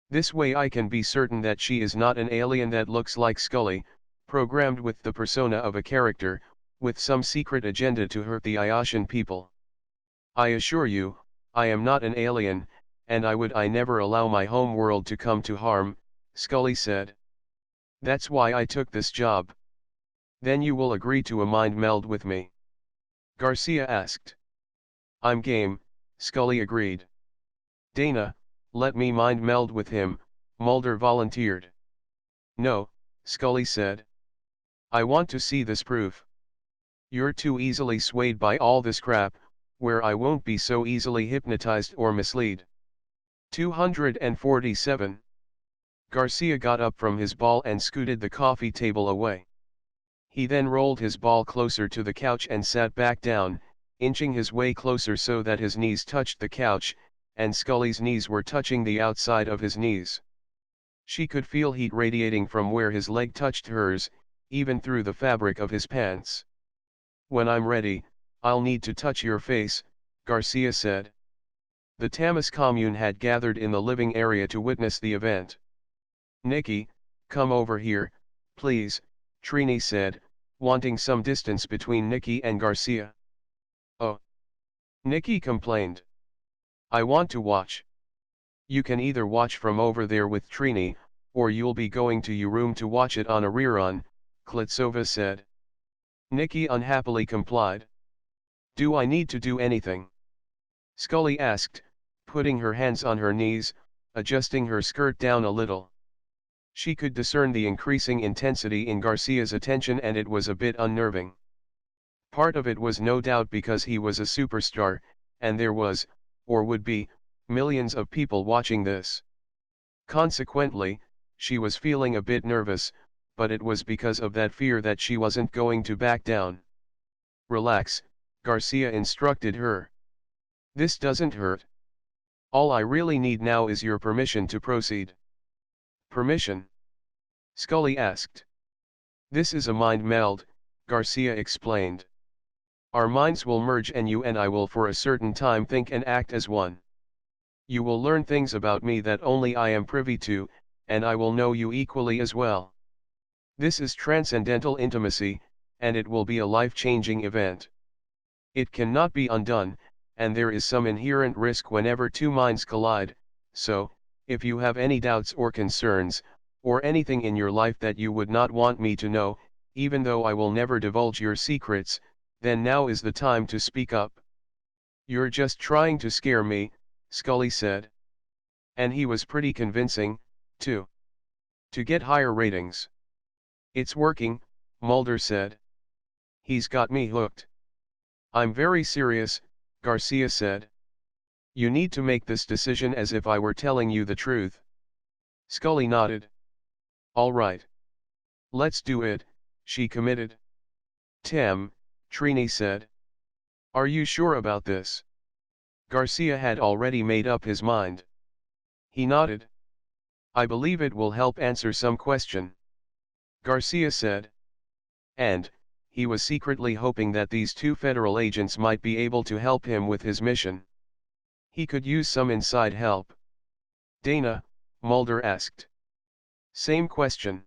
This way I can be certain that she is not an alien that looks like Scully, programmed with the persona of a character, with some secret agenda to hurt the Iotian people. I assure you, I am not an alien, and I never allow my home world to come to harm, Scully said. That's why I took this job. Then you will agree to a mind meld with me? Garcia asked. I'm game, Scully agreed. Dana, let me mind meld with him, Mulder volunteered. No, Scully said. I want to see this proof. You're too easily swayed by all this crap, where I won't be so easily hypnotized or misled. 247. Garcia got up from his ball and scooted the coffee table away. He then rolled his ball closer to the couch and sat back down, inching his way closer so that his knees touched the couch, and Scully's knees were touching the outside of his knees. She could feel heat radiating from where his leg touched hers, even through the fabric of his pants. When I'm ready, I'll need to touch your face, Garcia said. The Tamas commune had gathered in the living area to witness the event. Nikki, come over here, please, Trini said, wanting some distance between Nikki and Garcia. Oh. Nikki complained. I want to watch. You can either watch from over there with Trini, or you'll be going to your room to watch it on a rerun, Klitsova said. Nikki unhappily complied. Do I need to do anything? Scully asked, putting her hands on her knees, adjusting her skirt down a little. She could discern the increasing intensity in Garcia's attention, and it was a bit unnerving. Part of it was no doubt because he was a superstar, and there was, or would be, millions of people watching this. Consequently, she was feeling a bit nervous, but it was because of that fear that she wasn't going to back down. "Relax," Garcia instructed her. "This doesn't hurt. All I really need now is your permission to proceed." "Permission?" Scully asked. "This is a mind meld," Garcia explained. "Our minds will merge and you and I will for a certain time think and act as one. You will learn things about me that only I am privy to, and I will know you equally as well. This is transcendental intimacy, and it will be a life-changing event. It cannot be undone, and there is some inherent risk whenever two minds collide, so, if you have any doubts or concerns, or anything in your life that you would not want me to know, even though I will never divulge your secrets, then now is the time to speak up." "You're just trying to scare me," Scully said. And he was pretty convincing, too. To get higher ratings. "It's working," Mulder said. "He's got me hooked." "I'm very serious," Garcia said. "You need to make this decision as if I were telling you the truth." Scully nodded. "All right. Let's do it," she committed. "Tim," Trini said. "Are you sure about this?" Garcia had already made up his mind. He nodded. "I believe it will help answer some question," Garcia said. And, he was secretly hoping that these two federal agents might be able to help him with his mission. He could use some inside help. "Dana?" Mulder asked. "Same question."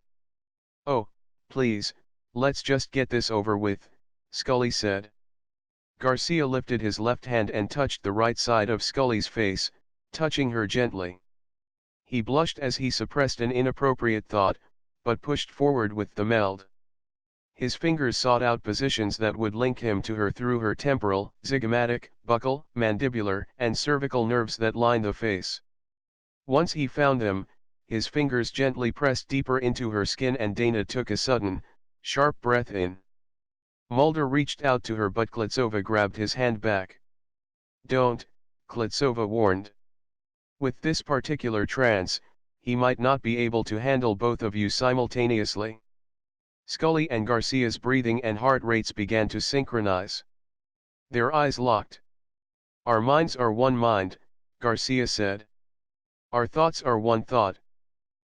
"Oh, please, let's just get this over with," Scully said. Garcia lifted his left hand and touched the right side of Scully's face, touching her gently. He blushed as he suppressed an inappropriate thought, but pushed forward with the meld. His fingers sought out positions that would link him to her through her temporal, zygomatic, buccal, mandibular, and cervical nerves that line the face. Once he found them, his fingers gently pressed deeper into her skin and Dana took a sudden, sharp breath in. Mulder reached out to her but Klitsova grabbed his hand back. "Don't," Klitsova warned. "With this particular trance, he might not be able to handle both of you simultaneously." Scully and Garcia's breathing and heart rates began to synchronize. Their eyes locked. "Our minds are one mind," Garcia said. "Our thoughts are one thought.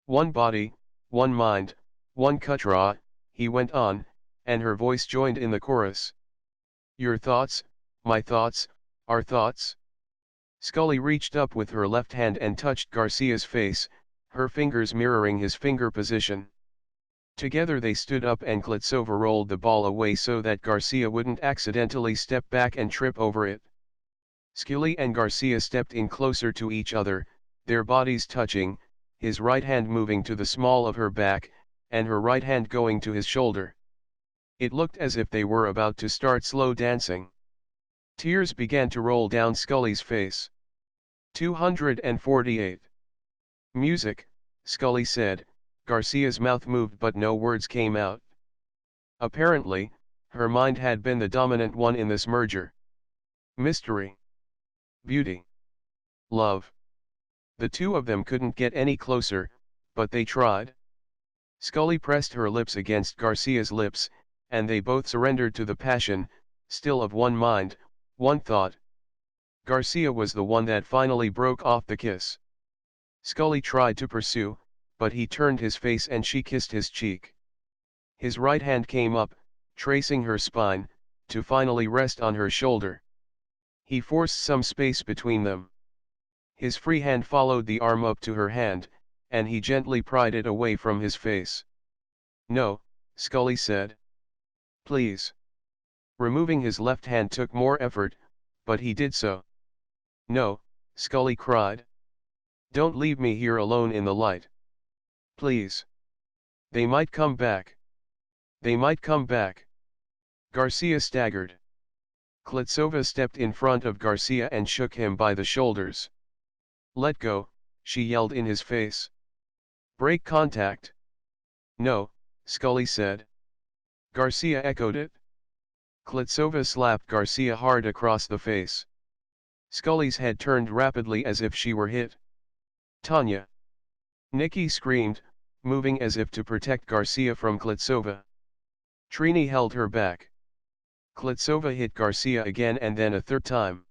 One body, one mind, one Kutra," he went on, and her voice joined in the chorus. "Your thoughts, my thoughts, our thoughts." Scully reached up with her left hand and touched Garcia's face, her fingers mirroring his finger position. Together they stood up and Klitsova rolled the ball away so that Garcia wouldn't accidentally step back and trip over it. Scully and Garcia stepped in closer to each other, their bodies touching, his right hand moving to the small of her back, and her right hand going to his shoulder. It looked as if they were about to start slow dancing. Tears began to roll down Scully's face. 248. "Music," Scully said. Garcia's mouth moved but no words came out. Apparently, her mind had been the dominant one in this merger. Mystery. Beauty. Love. The two of them couldn't get any closer, but they tried. Scully pressed her lips against Garcia's lips, and they both surrendered to the passion, still of one mind, one thought. Garcia was the one that finally broke off the kiss. Scully tried to pursue, but he turned his face and she kissed his cheek. His right hand came up, tracing her spine, to finally rest on her shoulder. He forced some space between them. His free hand followed the arm up to her hand, and he gently pried it away from his face. "No," Scully said. "Please." Removing his left hand took more effort, but he did so. "No," Scully cried. "Don't leave me here alone in the light. Please. They might come back. They might come back." Garcia staggered. Klitsova stepped in front of Garcia and shook him by the shoulders. Let go, she yelled in his face. Break contact. No, Scully said. Garcia echoed it. Klitsova slapped Garcia hard across the face. Scully's head turned rapidly as if she were hit. Tanya! Nikki screamed, moving as if to protect Garcia from Klitsova. Trini held her back. Klitsova hit Garcia again and then a third time.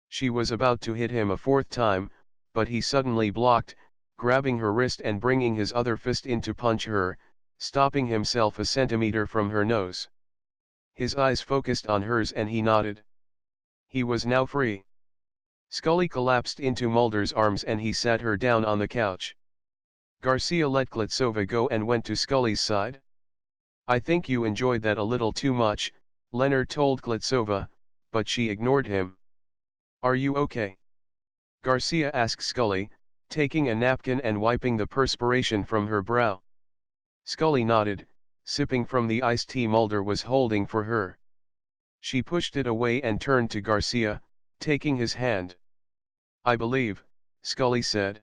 She was about to hit him a fourth time, but he suddenly blocked, grabbing her wrist and bringing his other fist in to punch her, stopping himself a centimeter from her nose. His eyes focused on hers and he nodded. He was now free. Scully collapsed into Mulder's arms and he sat her down on the couch. Garcia let Klitsova go and went to Scully's side. I think you enjoyed that a little too much, Leonard told Klitsova, but she ignored him. Are you okay? Garcia asked Scully, taking a napkin and wiping the perspiration from her brow. Scully nodded, sipping from the iced tea Mulder was holding for her. She pushed it away and turned to Garcia, taking his hand. I believe, Scully said.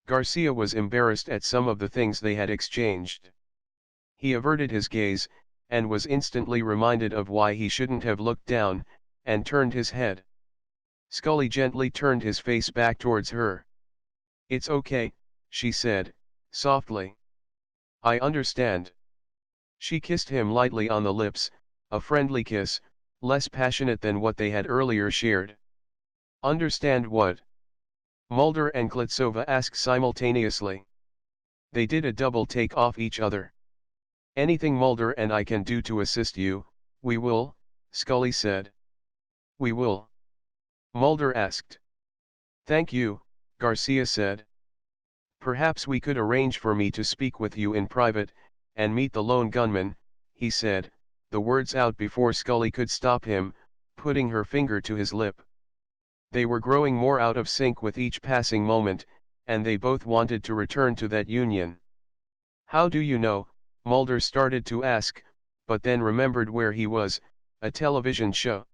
Garcia was embarrassed at some of the things they had exchanged. He averted his gaze, and was instantly reminded of why he shouldn't have looked down, and turned his head. Scully gently turned his face back towards her. It's okay, she said, softly. I understand. She kissed him lightly on the lips, a friendly kiss, less passionate than what they had earlier shared. Understand what? Mulder and Klitsova asked simultaneously. They did a double take off each other. Anything Mulder and I can do to assist you, we will, Scully said. We will. Mulder asked. Thank you, Garcia said. Perhaps we could arrange for me to speak with you in private, and meet the lone gunman, he said, the words out before Scully could stop him, putting her finger to his lip. They were growing more out of sync with each passing moment, and they both wanted to return to that union. How do you know? Mulder started to ask, but then remembered where he was, a television show.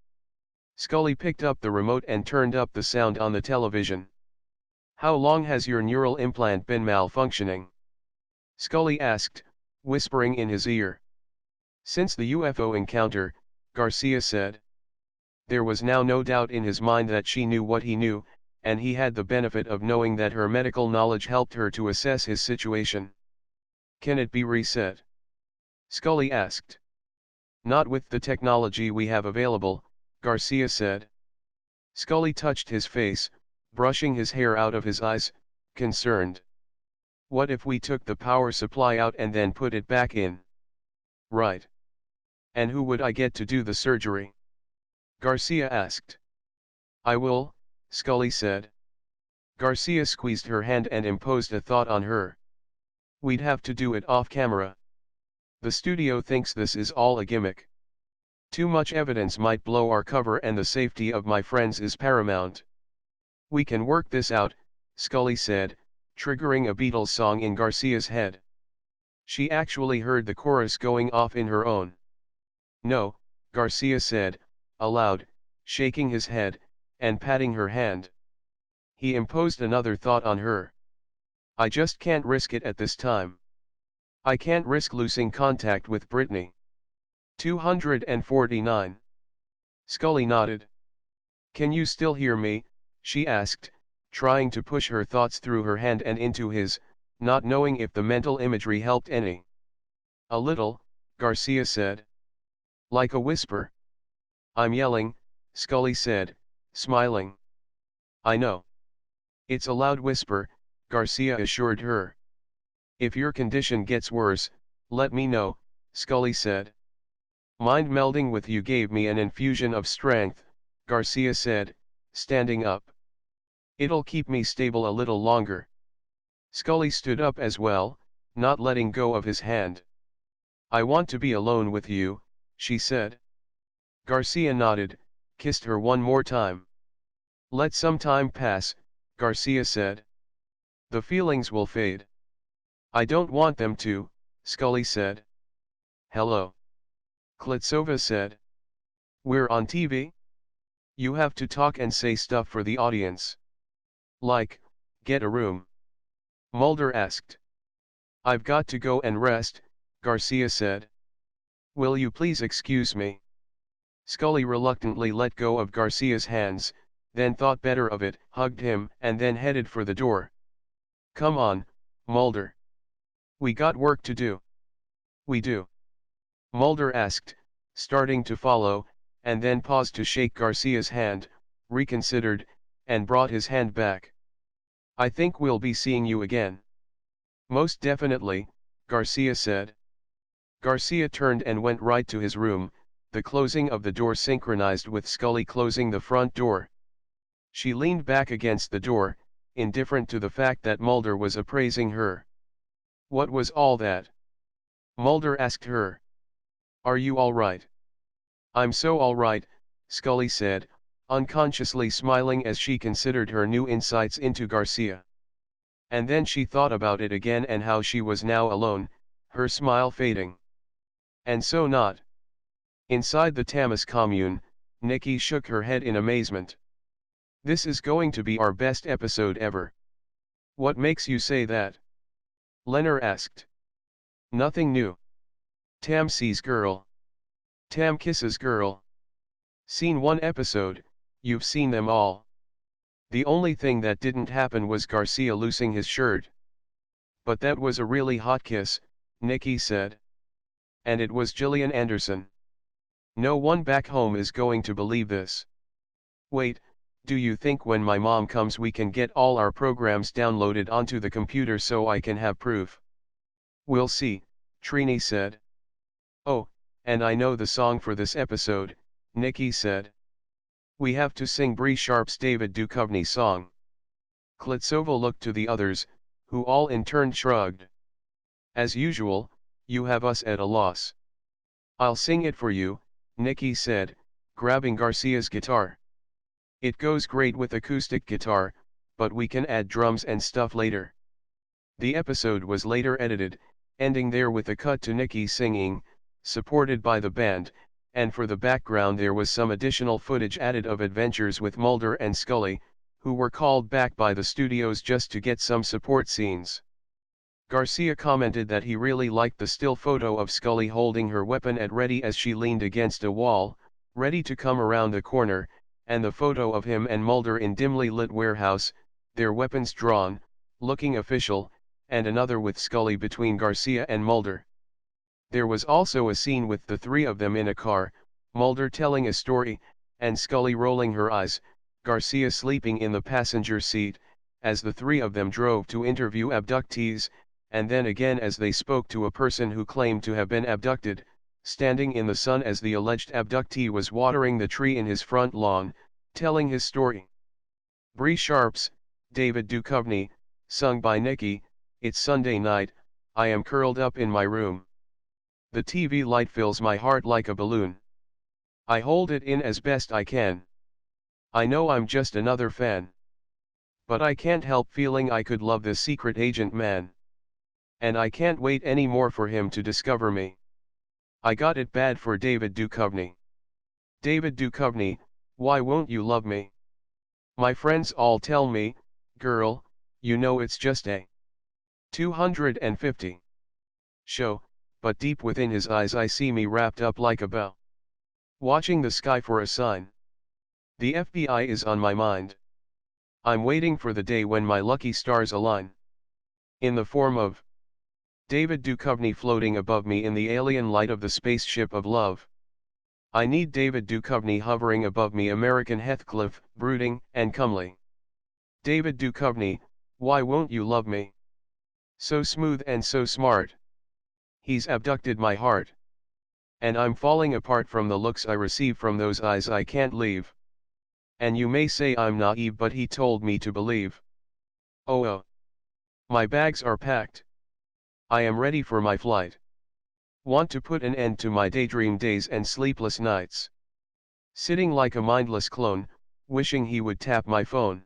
Scully picked up the remote and turned up the sound on the television. How long has your neural implant been malfunctioning? Scully asked, whispering in his ear. Since the UFO encounter, Garcia said. There was now no doubt in his mind that she knew what he knew, and he had the benefit of knowing that her medical knowledge helped her to assess his situation. Can it be reset? Scully asked. Not with the technology we have available, Garcia said. Scully touched his face, brushing his hair out of his eyes, concerned. What if we took the power supply out and then put it back in? Right. And who would I get to do the surgery? Garcia asked. I will, Scully said. Garcia squeezed her hand and imposed a thought on her. We'd have to do it off camera. The studio thinks this is all a gimmick. Too much evidence might blow our cover and the safety of my friends is paramount. We can work this out, Scully said, triggering a Beatles song in Garcia's head. She actually heard the chorus going off in her own. No, Garcia said, aloud, shaking his head, and patting her hand. He imposed another thought on her. I just can't risk it at this time. I can't risk losing contact with Brittany. 249. Scully nodded. Can you still hear me? She asked, trying to push her thoughts through her hand and into his, not knowing if the mental imagery helped any. A little, Garcia said. Like a whisper. I'm yelling, Scully said, smiling. I know. It's a loud whisper, Garcia assured her. If your condition gets worse, let me know, Scully said. Mind melding with you gave me an infusion of strength, Garcia said, standing up. It'll keep me stable a little longer. Scully stood up as well, not letting go of his hand. I want to be alone with you, she said. Garcia nodded, kissed her one more time. Let some time pass, Garcia said. The feelings will fade. I don't want them to, Scully said. Hello. Klitsova said. We're on TV? You have to talk and say stuff for the audience. Like, get a room? Mulder asked. I've got to go and rest, Garcia said. Will you please excuse me? Scully reluctantly let go of Garcia's hands, then thought better of it, hugged him, and then headed for the door. Come on, Mulder. We got work to do. We do. Mulder asked, starting to follow, and then paused to shake Garcia's hand, reconsidered, and brought his hand back. I think we'll be seeing you again. Most definitely, Garcia said. Garcia turned and went right to his room, the closing of the door synchronized with Scully closing the front door. She leaned back against the door, indifferent to the fact that Mulder was appraising her. What was all that? Mulder asked her. Are you all right? I'm so all right, Scully said, unconsciously smiling as she considered her new insights into Garcia. And then she thought about it again and how she was now alone, her smile fading. And so not. Inside the Tamas commune, Nikki shook her head in amazement. This is going to be our best episode ever. What makes you say that? Leonard asked. Nothing new. Tam sees girl. Tam kisses girl. Seen one episode, you've seen them all. The only thing that didn't happen was Garcia loosing his shirt. But that was a really hot kiss, Nikki said. And it was Gillian Anderson. No one back home is going to believe this. Wait, do you think when my mom comes we can get all our programs downloaded onto the computer so I can have proof? We'll see, Trini said. Oh, and I know the song for this episode, Nikki said. We have to sing Bree Sharp's David Duchovny song. Klitsova looked to the others, who all in turn shrugged. As usual, you have us at a loss. I'll sing it for you, Nikki said, grabbing Garcia's guitar. It goes great with acoustic guitar, but we can add drums and stuff later. The episode was later edited, ending there with a cut to Nikki singing, supported by the band, and for the background there was some additional footage added of adventures with Mulder and Scully, who were called back by the studios just to get some support scenes. Garcia commented that he really liked the still photo of Scully holding her weapon at ready as she leaned against a wall, ready to come around the corner, and the photo of him and Mulder in dimly lit warehouse, their weapons drawn, looking official, and another with Scully between Garcia and Mulder. There was also a scene with the three of them in a car, Mulder telling a story, and Scully rolling her eyes, Garcia sleeping in the passenger seat, as the three of them drove to interview abductees, and then again as they spoke to a person who claimed to have been abducted, standing in the sun as the alleged abductee was watering the tree in his front lawn, telling his story. Bree Sharp's David Duchovny, sung by Nikki. It's Sunday night, I am curled up in my room. The TV light fills my heart like a balloon. I hold it in as best I can. I know I'm just another fan. But I can't help feeling I could love this secret agent man. And I can't wait any more for him to discover me. I got it bad for David Duchovny. David Duchovny, why won't you love me? My friends all tell me, girl, you know it's just a 250 show, but deep within his eyes I see me wrapped up like a bow, watching the sky for a sign. The FBI is on my mind. I'm waiting for the day when my lucky stars align. In the form of David Duchovny floating above me in the alien light of the spaceship of love. I need David Duchovny hovering above me, American Heathcliff, brooding and comely. David Duchovny, why won't you love me? So smooth and so smart. He's abducted my heart. And I'm falling apart from the looks I receive from those eyes I can't leave. And you may say I'm naive, but he told me to believe. Oh. My bags are packed. I am ready for my flight. Want to put an end to my daydream days and sleepless nights. Sitting like a mindless clone, wishing he would tap my phone.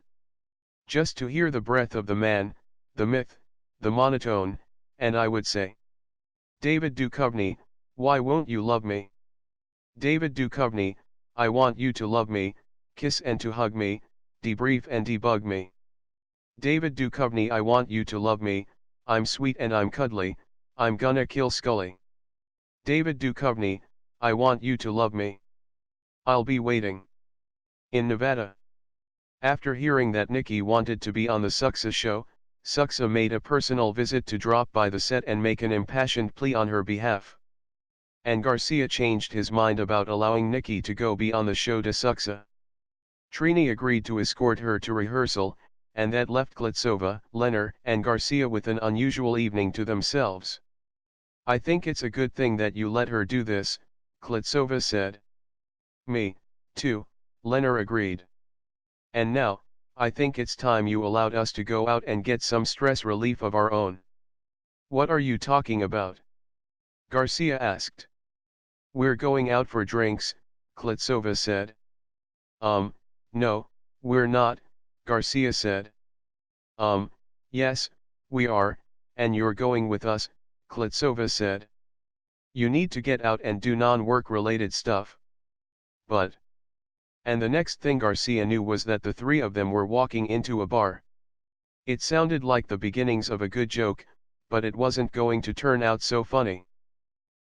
Just to hear the breath of the man, the myth, the monotone, and I would say, David Duchovny, why won't you love me? David Duchovny, I want you to love me, kiss and to hug me, debrief and debug me. David Duchovny, I want you to love me, I'm sweet and I'm cuddly, I'm gonna kill Scully. David Duchovny, I want you to love me. I'll be waiting. In Nevada. After hearing that Nikki wanted to be on the Suxa show, Suxa made a personal visit to drop by the set and make an impassioned plea on her behalf. And Garcia changed his mind about allowing Nikki to go be on the show de Suxa. Trini agreed to escort her to rehearsal, and that left Klitsova, Leonard, and Garcia with an unusual evening to themselves. I think it's a good thing that you let her do this, Klitsova said. Me, too, Leonard agreed. And now, I think it's time you allowed us to go out and get some stress relief of our own. What are you talking about? Garcia asked. We're going out for drinks, Klitsova said. No, we're not, Garcia said. Yes, we are, and you're going with us, Klitsova said. You need to get out and do non-work related stuff. But. And the next thing Garcia knew was that the three of them were walking into a bar. It sounded like the beginnings of a good joke, but it wasn't going to turn out so funny.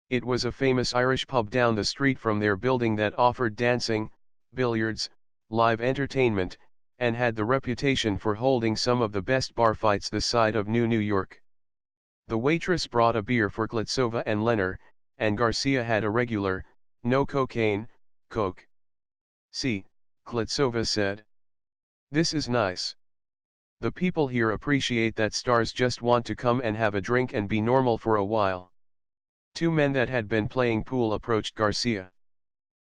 It was a famous Irish pub down the street from their building that offered dancing, billiards, live entertainment, and had the reputation for holding some of the best bar fights this side of New York. The waitress brought a beer for Klitsova and Leonard, and Garcia had a regular, no cocaine, Coke. See, Klitsova said. This is nice. The people here appreciate that stars just want to come and have a drink and be normal for a while. Two men that had been playing pool approached Garcia.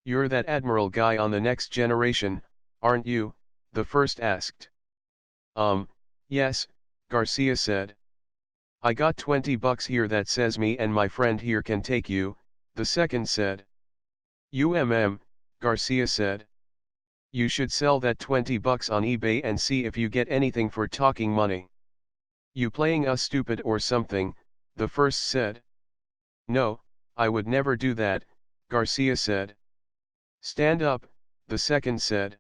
You're that Admiral guy on the Next Generation, aren't you? The first asked. Yes, Garcia said. I got $20 here that says me and my friend here can take you, the second said. Garcia said. You should sell that $20 on eBay and see if you get anything for talking money. You playing us stupid or something, the first said. No, I would never do that, Garcia said. Stand up, the second said.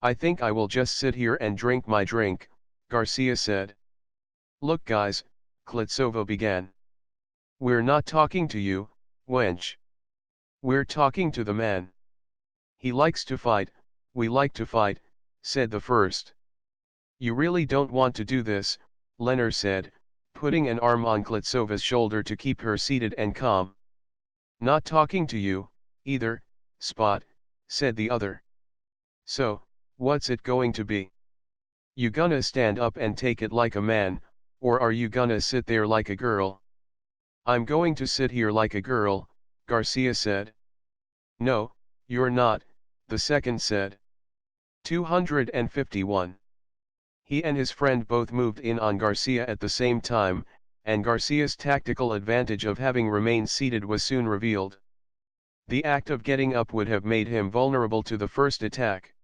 I think I will just sit here and drink my drink, Garcia said. Look guys, Klitsova began. We're not talking to you, wench. We're talking to the man. He likes to fight, we like to fight, said the first. You really don't want to do this, Leonard said, putting an arm on Klitsova's shoulder to keep her seated and calm. Not talking to you, either, Spot, said the other. So, what's it going to be? You gonna stand up and take it like a man, or are you gonna sit there like a girl? I'm going to sit here like a girl, Garcia said. No, you're not, the second said. 251. He and his friend both moved in on Garcia at the same time, and Garcia's tactical advantage of having remained seated was soon revealed. The act of getting up would have made him vulnerable to the first attack.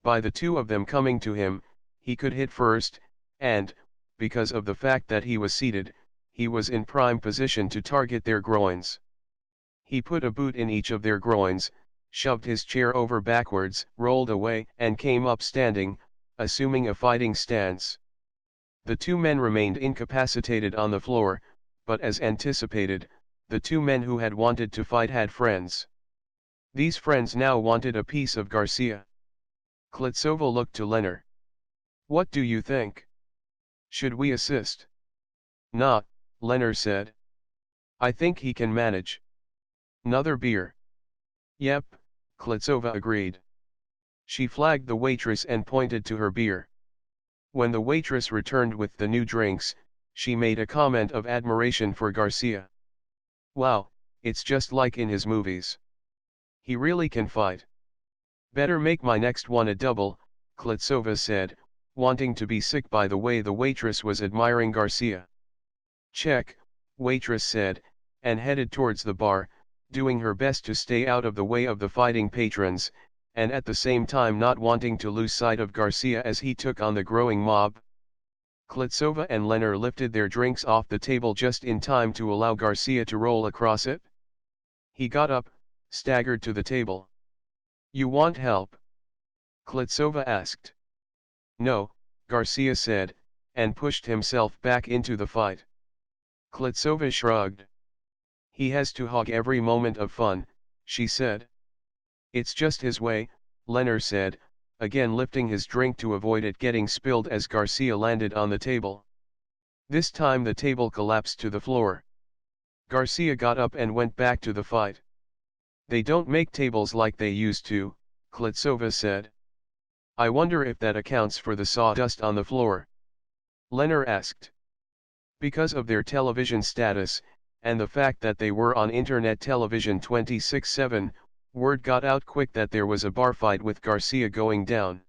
By the two of them coming to him, he could hit first, and, because of the fact that he was seated, he was in prime position to target their groins. He put a boot in each of their groins, shoved his chair over backwards, rolled away, and came up standing, assuming a fighting stance. The two men remained incapacitated on the floor, but as anticipated, the two men who had wanted to fight had friends. These friends now wanted a piece of Garcia. Klitsova looked to Leonard. What do you think? Should we assist? Nah, Leonard said. I think he can manage. Another beer. Yep, Klitsova agreed. She flagged the waitress and pointed to her beer. When the waitress returned with the new drinks, she made a comment of admiration for Garcia. Wow, it's just like in his movies. He really can fight. Better make my next one a double, Klitsova said, wanting to be sick by the way the waitress was admiring Garcia. Check, waitress said, and headed towards the bar, doing her best to stay out of the way of the fighting patrons, and at the same time not wanting to lose sight of Garcia as he took on the growing mob. Klitsova and Leonard lifted their drinks off the table just in time to allow Garcia to roll across it. He got up, staggered to the table. You want help? Klitsova asked. No, Garcia said, and pushed himself back into the fight. Klitsova shrugged. He has to hog every moment of fun, she said. It's just his way, Leonard said, again lifting his drink to avoid it getting spilled as Garcia landed on the table. This time the table collapsed to the floor. Garcia got up and went back to the fight. They don't make tables like they used to, Klitsova said. I wonder if that accounts for the sawdust on the floor. Leonard asked. Because of their television status, and the fact that they were on internet television 24/7, word got out quick that there was a bar fight with Garcia going down.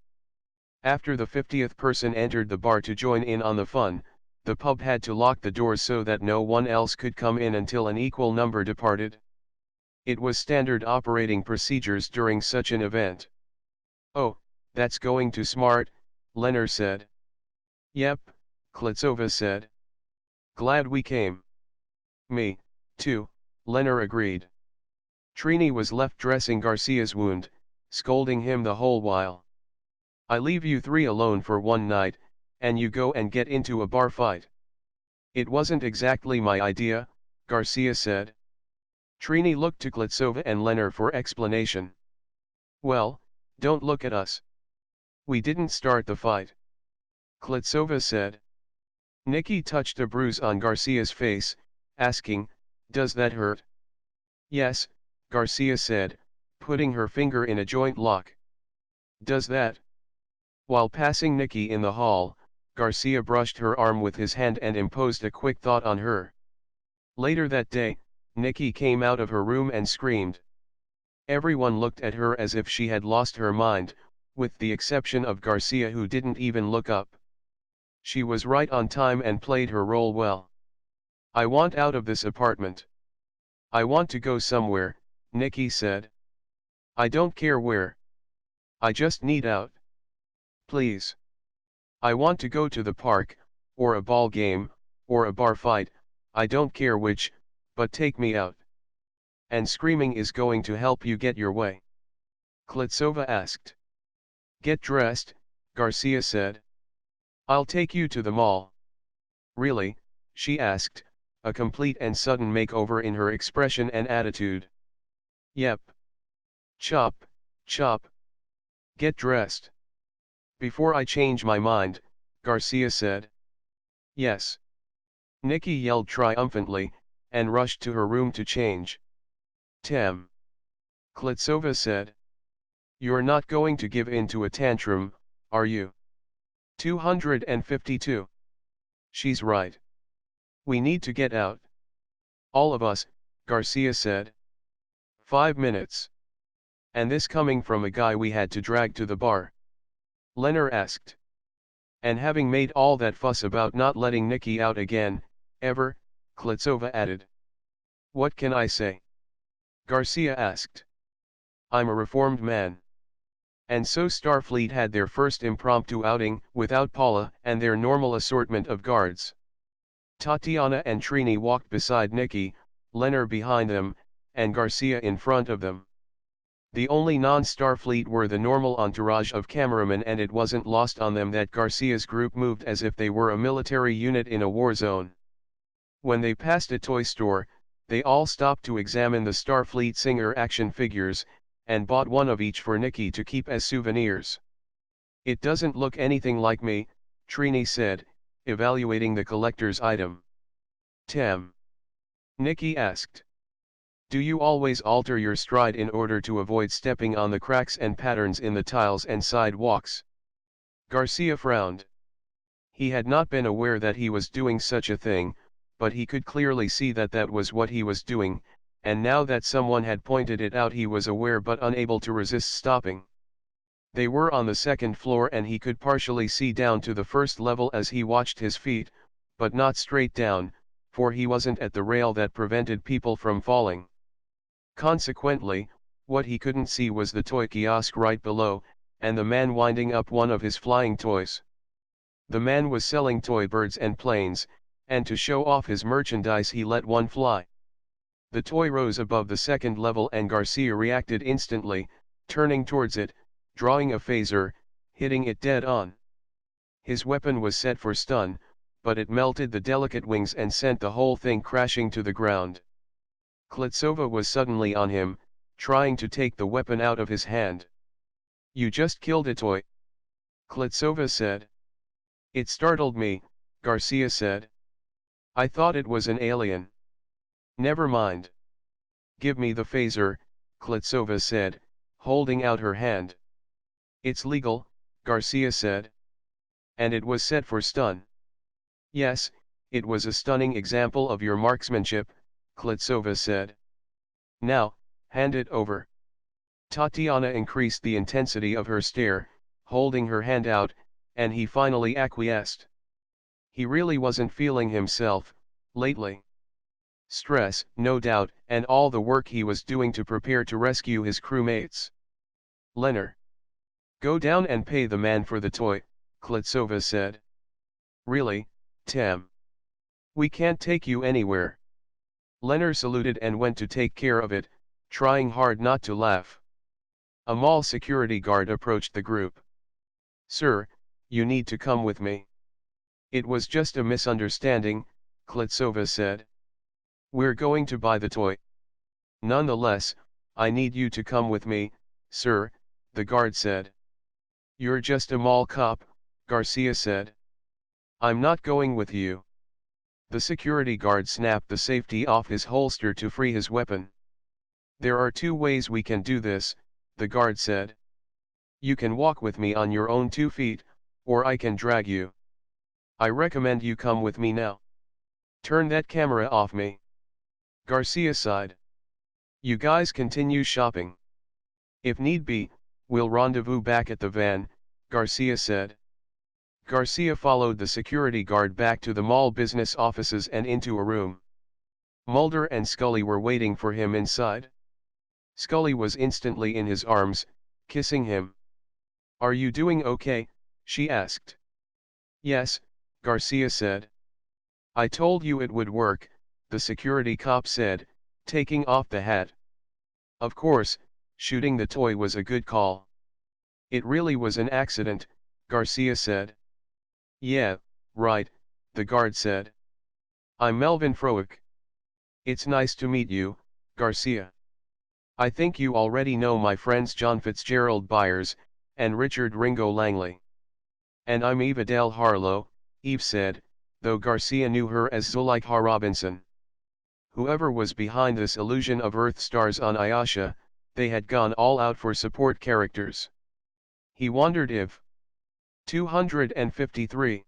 After the 50th person entered the bar to join in on the fun, the pub had to lock the doors so that no one else could come in until an equal number departed. It was standard operating procedures during such an event. Oh, that's going too smart, Leonard said. Yep, Klitsova said. Glad we came. Me, too, Leonard agreed. Trini was left dressing Garcia's wound, scolding him the whole while. I leave you three alone for one night, and you go and get into a bar fight. It wasn't exactly my idea, Garcia said. Trini looked to Klitsova and Leonard for explanation. Well, don't look at us. We didn't start the fight. Klitsova said. Nikki touched a bruise on Garcia's face, asking, does that hurt? Yes, Garcia said, putting her finger in a joint lock. Does that? While passing Nikki in the hall, Garcia brushed her arm with his hand and imposed a quick thought on her. Later that day, Nikki came out of her room and screamed. Everyone looked at her as if she had lost her mind, with the exception of Garcia who didn't even look up. She was right on time and played her role well. I want out of this apartment. I want to go somewhere, Nikki said. I don't care where. I just need out. Please. I want to go to the park, or a ball game, or a bar fight, I don't care which, but take me out. And screaming is going to help you get your way? Klitsova asked. Get dressed, Garcia said. I'll take you to the mall. Really, she asked, a complete and sudden makeover in her expression and attitude. Yep. Chop, chop. Get dressed. Before I change my mind, Garcia said. Yes. Nikki yelled triumphantly, and rushed to her room to change. Tem. Klitsova said. You're not going to give in to a tantrum, are you? 252. She's right. We need to get out. All of us, Garcia said. 5 minutes. And this coming from a guy we had to drag to the bar? Leonard asked. And having made all that fuss about not letting Nikki out again, ever, Klitsova added. What can I say? Garcia asked. I'm a reformed man. And so Starfleet had their first impromptu outing, without Paula and their normal assortment of guards. Tatiana and Trini walked beside Nikki, Leonard behind them, and Garcia in front of them. The only non-Starfleet were the normal entourage of cameramen, and it wasn't lost on them that Garcia's group moved as if they were a military unit in a war zone. When they passed a toy store, they all stopped to examine the Starfleet Singer action figures, and bought one of each for Nikki to keep as souvenirs. It doesn't look anything like me, Trini said, evaluating the collector's item. Tem. Nikki asked. Do you always alter your stride in order to avoid stepping on the cracks and patterns in the tiles and sidewalks? Garcia frowned. He had not been aware that he was doing such a thing, but he could clearly see that that was what he was doing, and now that someone had pointed it out he was aware but unable to resist stopping. They were on the second floor and he could partially see down to the first level as he watched his feet, but not straight down, for he wasn't at the rail that prevented people from falling. Consequently, what he couldn't see was the toy kiosk right below, and the man winding up one of his flying toys. The man was selling toy birds and planes, and to show off his merchandise he let one fly. The toy rose above the second level and Garcia reacted instantly, turning towards it, drawing a phaser, hitting it dead on. His weapon was set for stun, but it melted the delicate wings and sent the whole thing crashing to the ground. Klitsova was suddenly on him, trying to take the weapon out of his hand. "You just killed a toy," Klitsova said. "It startled me," Garcia said. "I thought it was an alien." "Never mind. Give me the phaser," Klitsova said, holding out her hand. "It's legal," Garcia said. "And it was set for stun." "Yes, it was a stunning example of your marksmanship," Klitsova said. "Now, hand it over." Tatiana increased the intensity of her stare, holding her hand out, and he finally acquiesced. He really wasn't feeling himself, lately. Stress, no doubt, and all the work he was doing to prepare to rescue his crewmates. "Leonard, go down and pay the man for the toy," Klitsova said. "Really, Tam? We can't take you anywhere." Leonard saluted and went to take care of it, trying hard not to laugh. A mall security guard approached the group. "Sir, you need to come with me." "It was just a misunderstanding," Klitsova said. "We're going to buy the toy." "Nonetheless, I need you to come with me, sir," the guard said. "You're just a mall cop," Garcia said. "I'm not going with you." The security guard snapped the safety off his holster to free his weapon. "There are two ways we can do this," the guard said. "You can walk with me on your own 2 feet, or I can drag you. I recommend you come with me now." "Turn that camera off me," Garcia sighed. "You guys continue shopping. If need be, we'll rendezvous back at the van," Garcia said. Garcia followed the security guard back to the mall business offices and into a room. Mulder and Scully were waiting for him inside. Scully was instantly in his arms, kissing him. "Are you doing okay?" she asked. "Yes," Garcia said. "I told you it would work," the security cop said, taking off the hat. "Of course, shooting the toy was a good call." "It really was an accident," Garcia said. "Yeah, right," the guard said. "I'm Melvin Frowick." "It's nice to meet you, Garcia. I think you already know my friends John Fitzgerald Byers, and Richard Ringo Langley." "And I'm Eva Del Harlow," Eve said, though Garcia knew her as Zuleika Robinson. Whoever was behind this illusion of Earth stars on Iotia, they had gone all out for support characters. He wondered if 253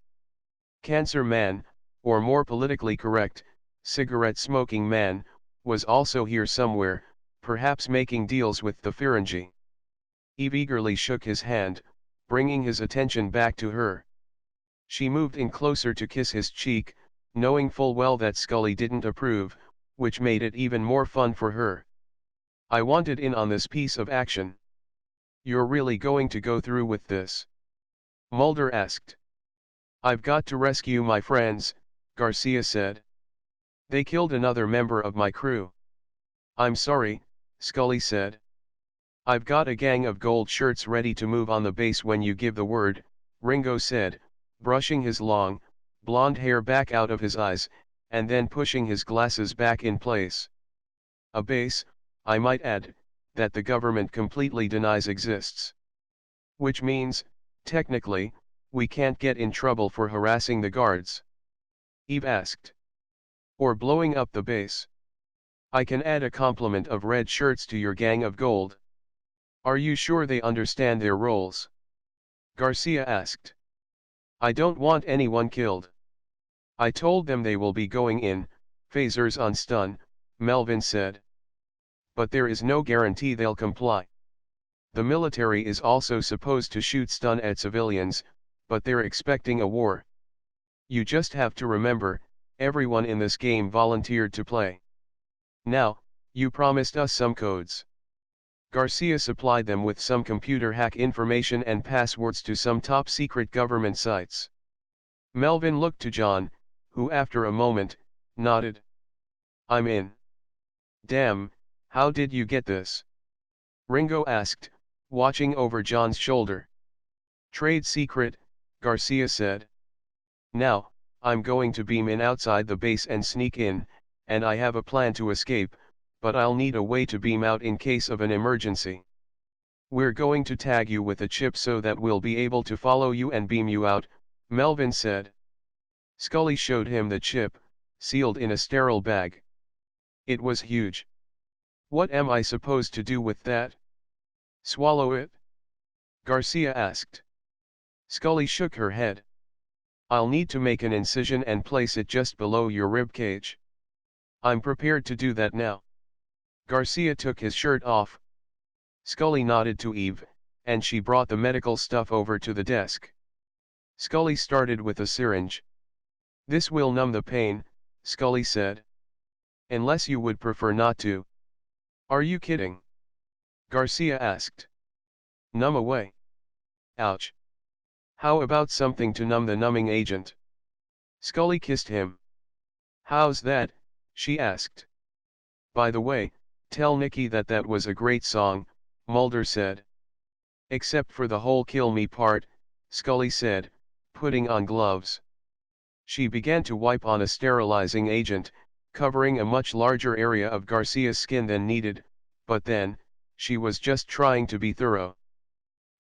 Cancer Man, or more politically correct, cigarette-smoking man, was also here somewhere, perhaps making deals with the Ferengi. Eve eagerly shook his hand, bringing his attention back to her. She moved in closer to kiss his cheek, knowing full well that Scully didn't approve, which made it even more fun for her. "I wanted in on this piece of action." "You're really going to go through with this?" Mulder asked. "I've got to rescue my friends," Garcia said. "They killed another member of my crew." "I'm sorry," Scully said. "I've got a gang of gold shirts ready to move on the base when you give the word," Ringo said, brushing his long, blonde hair back out of his eyes, and then pushing his glasses back in place. "A base, I might add, that the government completely denies exists. Which means, technically, we can't get in trouble for harassing the guards?" Eve asked. "Or blowing up the base. I can add a complement of red shirts to your gang of gold." "Are you sure they understand their roles?" Garcia asked. "I don't want anyone killed." "I told them they will be going in, phasers on stun," Melvin said. "But there is no guarantee they'll comply. The military is also supposed to shoot stun at civilians, but they're expecting a war. You just have to remember, everyone in this game volunteered to play. Now, you promised us some codes." Garcia supplied them with some computer hack information and passwords to some top-secret government sites. Melvin looked to John, who after a moment, nodded. "I'm in." "Damn, how did you get this?" Ringo asked, watching over John's shoulder. "Trade secret," Garcia said. Now, I'm going to beam in outside the base and sneak in, and I have a plan to escape, but I'll need a way to beam out in case of an emergency. We're going to tag you with a chip so that we'll be able to follow you and beam you out, Melvin said. Scully showed him the chip, sealed in a sterile bag. It was huge. What am I supposed to do with that? Swallow it? Garcia asked. Scully shook her head. I'll need to make an incision and place it just below your ribcage. I'm prepared to do that now. Garcia took his shirt off. Scully nodded to Eve, and she brought the medical stuff over to the desk. Scully started with a syringe. This will numb the pain, Scully said. Unless you would prefer not to. Are you kidding? Garcia asked. Numb away. Ouch. How about something to numb the numbing agent? Scully kissed him. How's that? She asked. By the way, tell Nikki that that was a great song, Mulder said. Except for the whole kill me part, Scully said, putting on gloves. She began to wipe on a sterilizing agent, covering a much larger area of Garcia's skin than needed, but then, she was just trying to be thorough.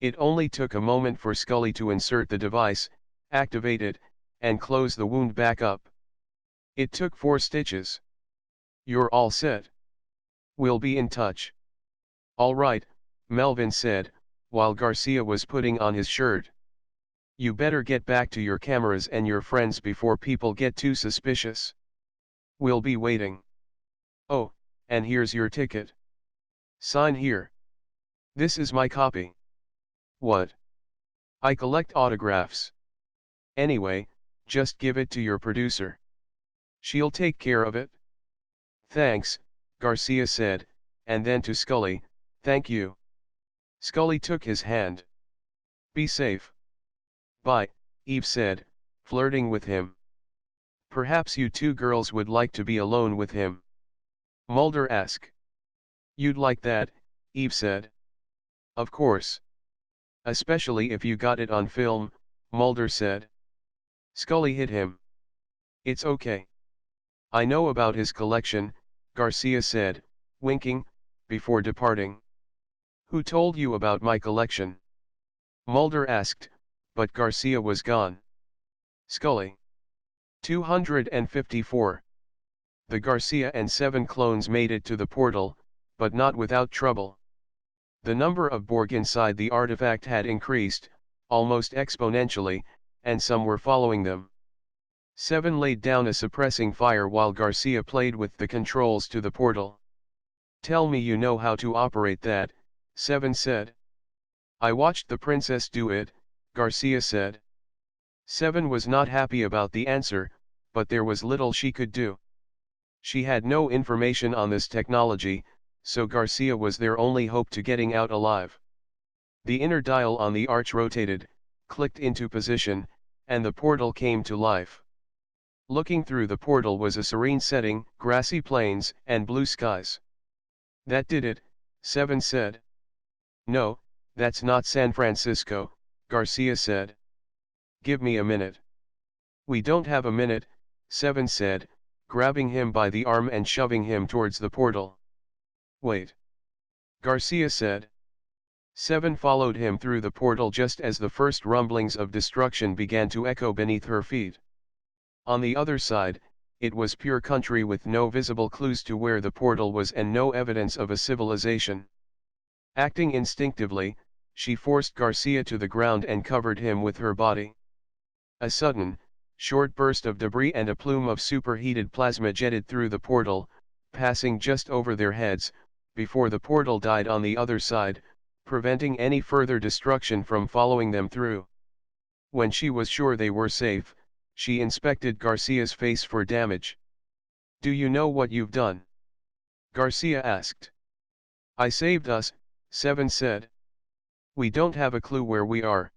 It only took a moment for Scully to insert the device, activate it, and close the wound back up. It took 4 stitches. You're all set. We'll be in touch. All right, Melvin said, while Garcia was putting on his shirt. You better get back to your cameras and your friends before people get too suspicious. We'll be waiting. Oh, and here's your ticket. Sign here. This is my copy. What? I collect autographs. Anyway, just give it to your producer. She'll take care of it. Thanks, Garcia said, and then to Scully, thank you. Scully took his hand. Be safe. Bye, Eve said, flirting with him. Perhaps you 2 girls would like to be alone with him. Mulder asked. You'd like that, Eve said. Of course. Especially if you got it on film, Mulder said. Scully hit him. It's okay. I know about his collection, Garcia said, winking, before departing. Who told you about my collection? Mulder asked, but Garcia was gone. Scully. 254. The Garcia and 7 clones made it to the portal, but not without trouble. The number of Borg inside the artifact had increased, almost exponentially, and some were following them. 7 laid down a suppressing fire while Garcia played with the controls to the portal. Tell me you know how to operate that, 7 said. I watched the princess do it, Garcia said. 7 was not happy about the answer, but there was little she could do. She had no information on this technology, so Garcia was their only hope to getting out alive. The inner dial on the arch rotated, clicked into position, and the portal came to life. Looking through the portal was a serene setting, grassy plains, and blue skies. That did it, 7 said. No, that's not San Francisco, Garcia said. Give me a minute. We don't have a minute, 7 said, grabbing him by the arm and shoving him towards the portal. Wait. Garcia said. 7 followed him through the portal just as the first rumblings of destruction began to echo beneath her feet. On the other side, it was pure country with no visible clues to where the portal was and no evidence of a civilization. Acting instinctively, she forced Garcia to the ground and covered him with her body. A sudden, short burst of debris and a plume of superheated plasma jetted through the portal, passing just over their heads, before the portal died on the other side, preventing any further destruction from following them through. When she was sure they were safe, she inspected Garcia's face for damage. Do you know what you've done? Garcia asked. I saved us, 7 said. We don't have a clue where we are.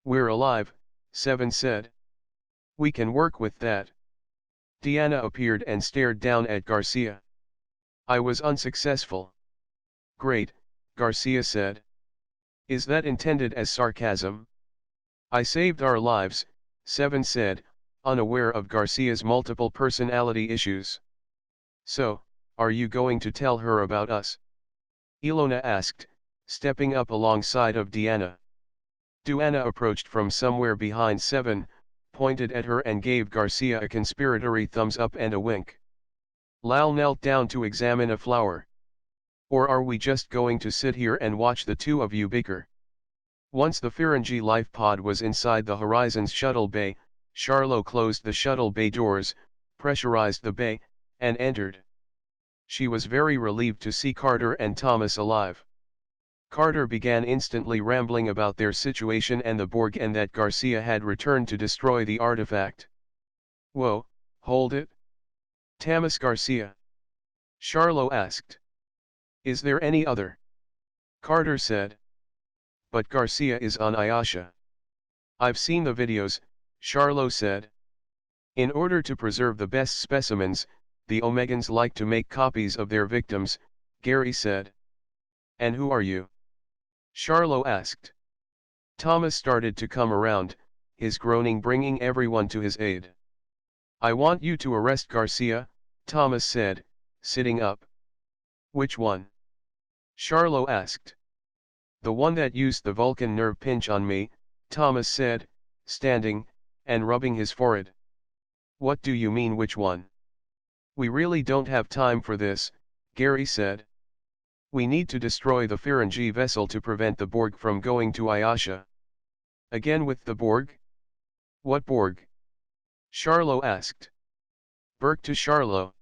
We're alive, 7 said. We can work with that. Deanna appeared and stared down at Garcia. I was unsuccessful. Great, Garcia said. Is that intended as sarcasm? I saved our lives, Seven said, unaware of Garcia's multiple personality issues. So, are you going to tell her about us? Ilona asked, stepping up alongside of Deanna. Duana approached from somewhere behind Seven, pointed at her and gave Garcia a conspiratory thumbs up and a wink. Lal knelt down to examine a flower. Or are we just going to sit here and watch the two of you bicker? Once the Ferengi life pod was inside the Horizon's shuttle bay, Charlo closed the shuttle bay doors, pressurized the bay, and entered. She was very relieved to see Carter and Thomas alive. Carter began instantly rambling about their situation and the Borg and that Garcia had returned to destroy the artifact. Whoa, hold it. Thomas Garcia? Charlo asked. Is there any other? Carter said. But Garcia is on Ayasha. I've seen the videos, Charlo said. In order to preserve the best specimens, the Omegans like to make copies of their victims, Gary said. And who are you? Charlo asked. Thomas started to come around, his groaning bringing everyone to his aid. I want you to arrest Garcia, Thomas said, sitting up. Which one? Charlo asked. The one that used the Vulcan nerve pinch on me, Thomas said, standing, and rubbing his forehead. What do you mean which one? We really don't have time for this, Gary said. We need to destroy the Ferengi vessel to prevent the Borg from going to Ayasha. Again with the Borg? What Borg? Charlo asked. Burke to Charlo.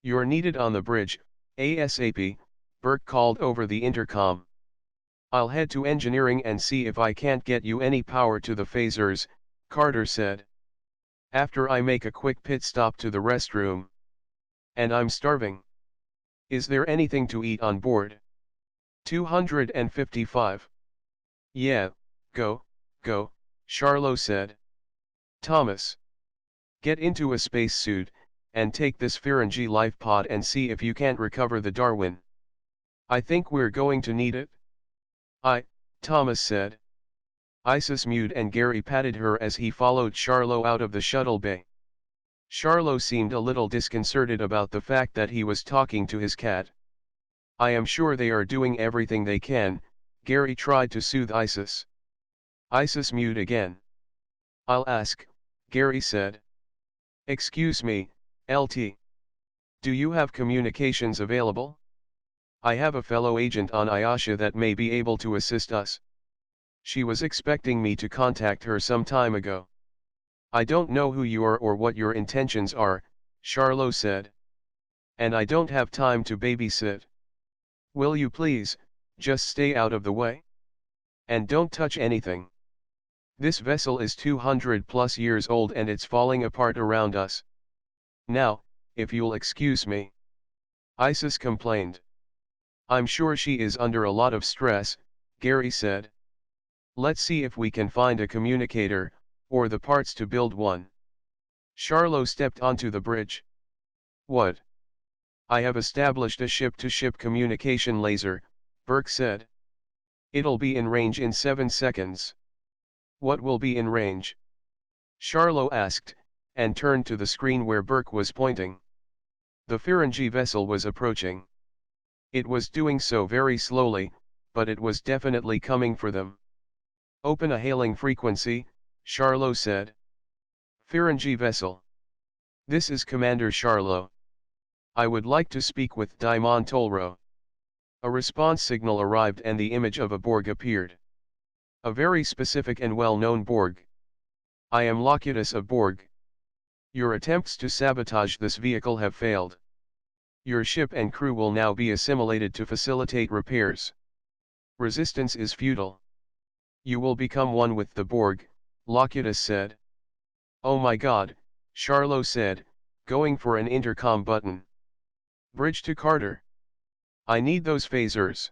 You're needed on the bridge, ASAP, Burke called over the intercom. I'll head to engineering and see if I can't get you any power to the phasers, Carter said. After I make a quick pit stop to the restroom. And I'm starving. Is there anything to eat on board? 255. Yeah, go, Charlo said. Thomas. Get into a spacesuit, and take this Ferengi life pod and see if you can't recover the Darwin. I think we're going to need it. Thomas said. Isis mewed and Gary patted her as he followed Charlo out of the shuttle bay. Charlo seemed a little disconcerted about the fact that he was talking to his cat. I am sure they are doing everything they can, Gary tried to soothe Isis. Isis mewed again. I'll ask, Gary said. Excuse me, LT. Do you have communications available? I have a fellow agent on Ayasha that may be able to assist us. She was expecting me to contact her some time ago. I don't know who you are or what your intentions are, Charlo said. And I don't have time to babysit. Will you please, just stay out of the way? And don't touch anything. This vessel is 200 plus years old and it's falling apart around us. Now, if you'll excuse me. Isis complained. I'm sure she is under a lot of stress, Gary said. Let's see if we can find a communicator, or the parts to build one. Charlo stepped onto the bridge. What? I have established a ship-to-ship communication laser, Burke said. It'll be in range in 7 seconds. What will be in range? Charlo asked, and turned to the screen where Burke was pointing. The Ferengi vessel was approaching. It was doing so very slowly, but it was definitely coming for them. Open a hailing frequency, Charlo said. Ferengi vessel. This is Commander Charlo. I would like to speak with Daimon Tolro. A response signal arrived and the image of a Borg appeared. A very specific and well-known Borg. I am Locutus of Borg. Your attempts to sabotage this vehicle have failed. Your ship and crew will now be assimilated to facilitate repairs. Resistance is futile. You will become one with the Borg, Locutus said. Oh my god, Charlo said, going for an intercom button. Bridge to Carter. I need those phasers.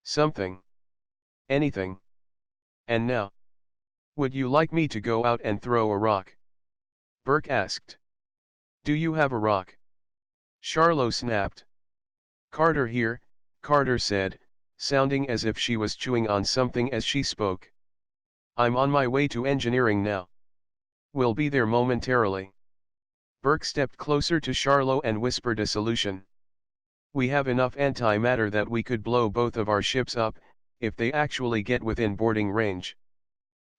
Something. Anything. And now. Would you like me to go out and throw a rock? Burke asked. Do you have a rock? Charlo snapped. Carter here, Carter said, sounding as if she was chewing on something as she spoke. I'm on my way to engineering now. We'll be there momentarily. Burke stepped closer to Charlot and whispered a solution. We have enough antimatter that we could blow both of our ships up, if they actually get within boarding range.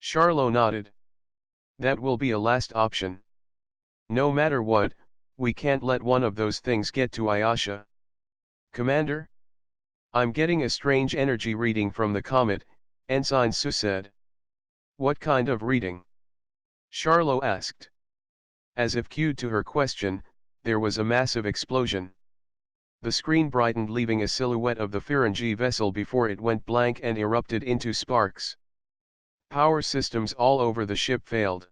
Charlot nodded. That will be a last option. No matter what, we can't let one of those things get to Iotia. Commander? I'm getting a strange energy reading from the comet, Ensign Su said. What kind of reading? Charlot asked. As if cued to her question, there was a massive explosion. The screen brightened, leaving a silhouette of the Ferengi vessel before it went blank and erupted into sparks. Power systems all over the ship failed.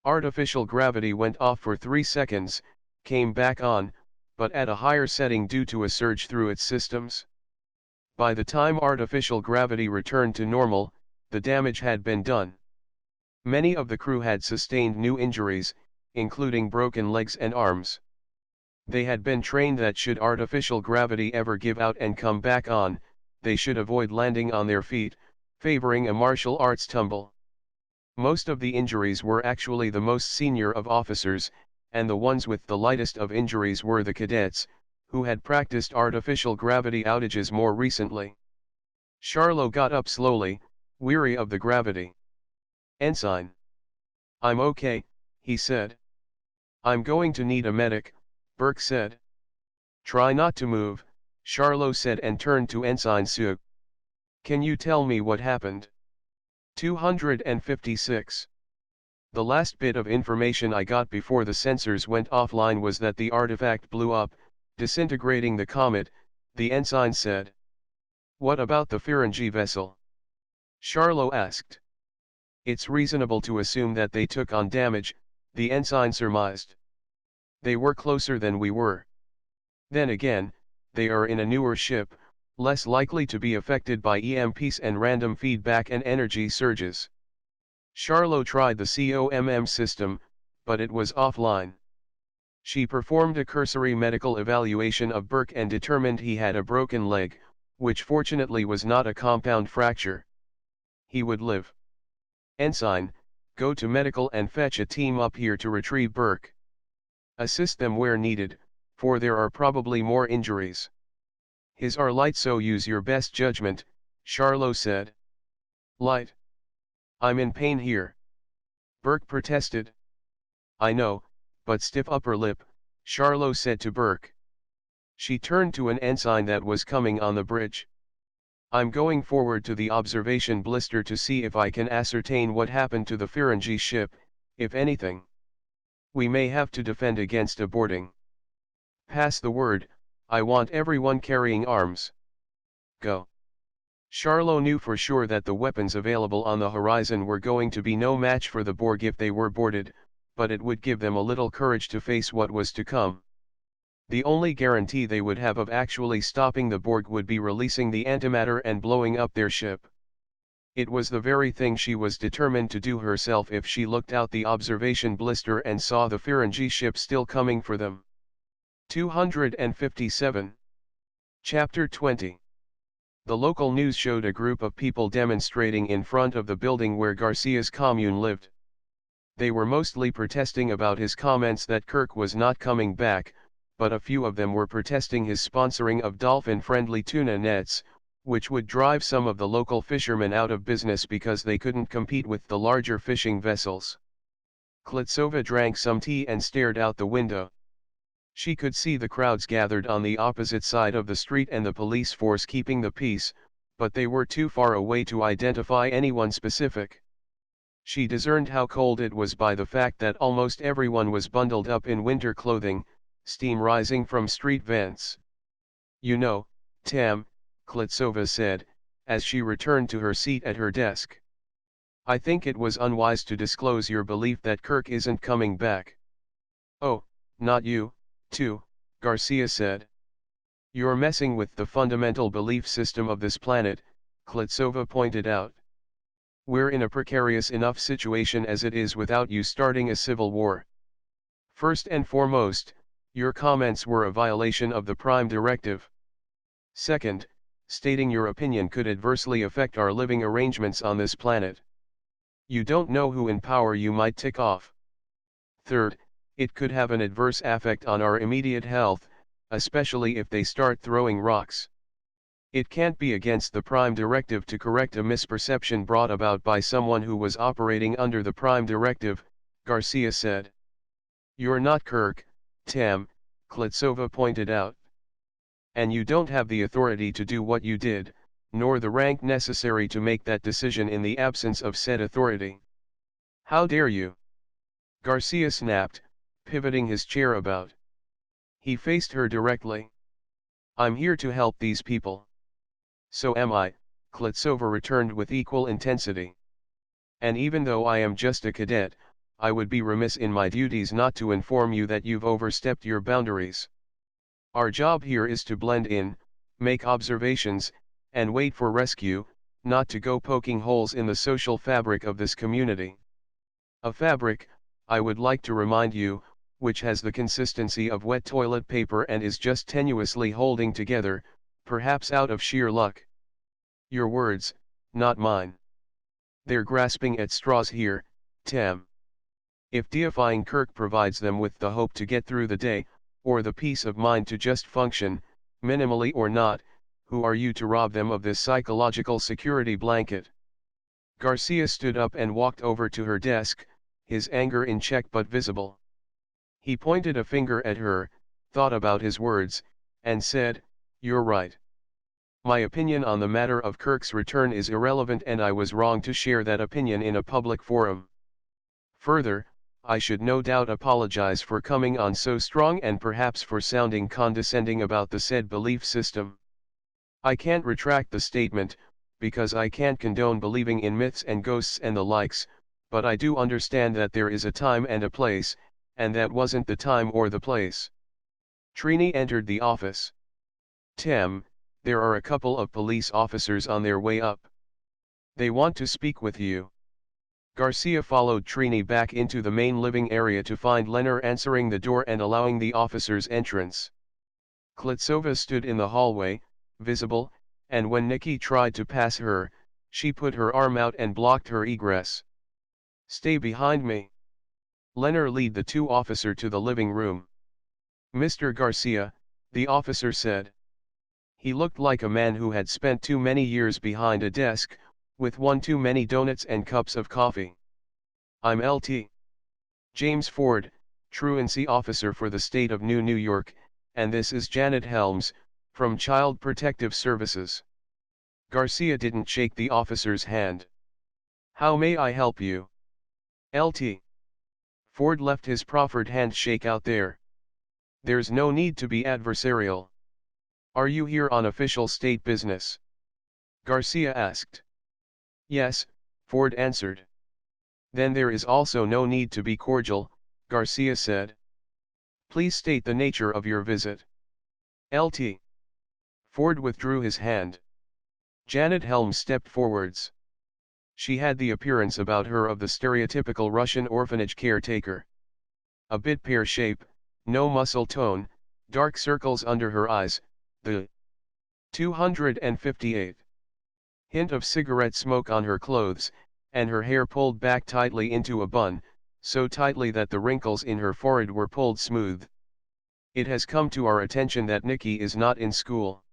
Artificial gravity went off for 3 seconds, came back on, but at a higher setting due to a surge through its systems. By the time artificial gravity returned to normal, the damage had been done. Many of the crew had sustained new injuries, including broken legs and arms. They had been trained that should artificial gravity ever give out and come back on, they should avoid landing on their feet, favoring a martial arts tumble. Most of the injuries were actually the most senior of officers, and the ones with the lightest of injuries were the cadets, who had practiced artificial gravity outages more recently. Charlot got up slowly, weary of the gravity. Ensign. I'm okay, he said. I'm going to need a medic, Burke said. Try not to move, Charlot said and turned to Ensign Su. Can you tell me what happened? 256. The last bit of information I got before the sensors went offline was that the artifact blew up, disintegrating the comet, the ensign said. What about the Ferengi vessel? Charlot asked. It's reasonable to assume that they took on damage, the ensign surmised. They were closer than we were. Then again, they are in a newer ship, less likely to be affected by EMPs and random feedback and energy surges. Charlot tried the COMM system, but it was offline. She performed a cursory medical evaluation of Burke and determined he had a broken leg, which fortunately was not a compound fracture. He would live. Ensign, go to medical and fetch a team up here to retrieve Burke. Assist them where needed, for there are probably more injuries. His are light, so use your best judgment, Charlot said. Light? I'm in pain here. Burke protested. I know, but stiff upper lip, Charlot said to Burke. She turned to an ensign that was coming on the bridge. I'm going forward to the observation blister to see if I can ascertain what happened to the Ferengi ship, if anything. We may have to defend against a boarding. Pass the word, I want everyone carrying arms. Go. Charlot knew for sure that the weapons available on the horizon were going to be no match for the Borg if they were boarded, but it would give them a little courage to face what was to come. The only guarantee they would have of actually stopping the Borg would be releasing the antimatter and blowing up their ship. It was the very thing she was determined to do herself if she looked out the observation blister and saw the Ferengi ship still coming for them. 257. Chapter 20. The local news showed a group of people demonstrating in front of the building where Garcia's commune lived. They were mostly protesting about his comments that Kirk was not coming back, but a few of them were protesting his sponsoring of dolphin-friendly tuna nets, which would drive some of the local fishermen out of business because they couldn't compete with the larger fishing vessels. Klitsova drank some tea and stared out the window. She could see the crowds gathered on the opposite side of the street and the police force keeping the peace, but they were too far away to identify anyone specific. She discerned how cold it was by the fact that almost everyone was bundled up in winter clothing, steam rising from street vents. You know, Tam, Klitsova said, as she returned to her seat at her desk. I think it was unwise to disclose your belief that Kirk isn't coming back. Oh, not you, too, Garcia said. You're messing with the fundamental belief system of this planet, Klitsova pointed out. We're in a precarious enough situation as it is without you starting a civil war. First and foremost, your comments were a violation of the Prime Directive. Second, stating your opinion could adversely affect our living arrangements on this planet. You don't know who in power you might tick off. Third, it could have an adverse effect on our immediate health, especially if they start throwing rocks. It can't be against the Prime Directive to correct a misperception brought about by someone who was operating under the Prime Directive, Garcia said. You're not Kirk, Tam, Klitsova pointed out. And you don't have the authority to do what you did, nor the rank necessary to make that decision in the absence of said authority. How dare you? Garcia snapped, pivoting his chair about. He faced her directly. I'm here to help these people. So am I, Klitsova returned with equal intensity. And even though I am just a cadet, I would be remiss in my duties not to inform you that you've overstepped your boundaries. Our job here is to blend in, make observations, and wait for rescue, not to go poking holes in the social fabric of this community. A fabric, I would like to remind you, which has the consistency of wet toilet paper and is just tenuously holding together, perhaps out of sheer luck. Your words, not mine. They're grasping at straws here, Tam. If deifying Kirk provides them with the hope to get through the day, or the peace of mind to just function, minimally or not, who are you to rob them of this psychological security blanket? Garcia stood up and walked over to her desk, his anger in check but visible. He pointed a finger at her, thought about his words, and said, You're right. My opinion on the matter of Kirk's return is irrelevant and I was wrong to share that opinion in a public forum. Further, I should no doubt apologize for coming on so strong and perhaps for sounding condescending about the said belief system. I can't retract the statement, because I can't condone believing in myths and ghosts and the likes, but I do understand that there is a time and a place, and that wasn't the time or the place. Trini entered the office. Tam, there are a couple of police officers on their way up. They want to speak with you. Garcia followed Trini back into the main living area to find Leonard answering the door and allowing the officers entrance. Klitsova stood in the hallway, visible, and when Nikki tried to pass her, she put her arm out and blocked her egress. Stay behind me. Leonard led the two officers to the living room. Mr. Garcia, the officer said. He looked like a man who had spent too many years behind a desk, with one too many donuts and cups of coffee. I'm Lt. James Ford, truancy officer for the state of New York, and this is Janet Helms, from Child Protective Services. Garcia didn't shake the officer's hand. How may I help you? Lt. Ford left his proffered handshake out there. There's no need to be adversarial. Are you here on official state business? Garcia asked. Yes, Ford answered. Then there is also no need to be cordial, Garcia said. Please state the nature of your visit. Lt. Ford withdrew his hand. Janet Helms stepped forwards. She had the appearance about her of the stereotypical Russian orphanage caretaker. A bit pear-shape, no muscle tone, dark circles under her eyes, the 258 hint of cigarette smoke on her clothes, and her hair pulled back tightly into a bun, so tightly that the wrinkles in her forehead were pulled smooth. It has come to our attention that Nikki is not in school.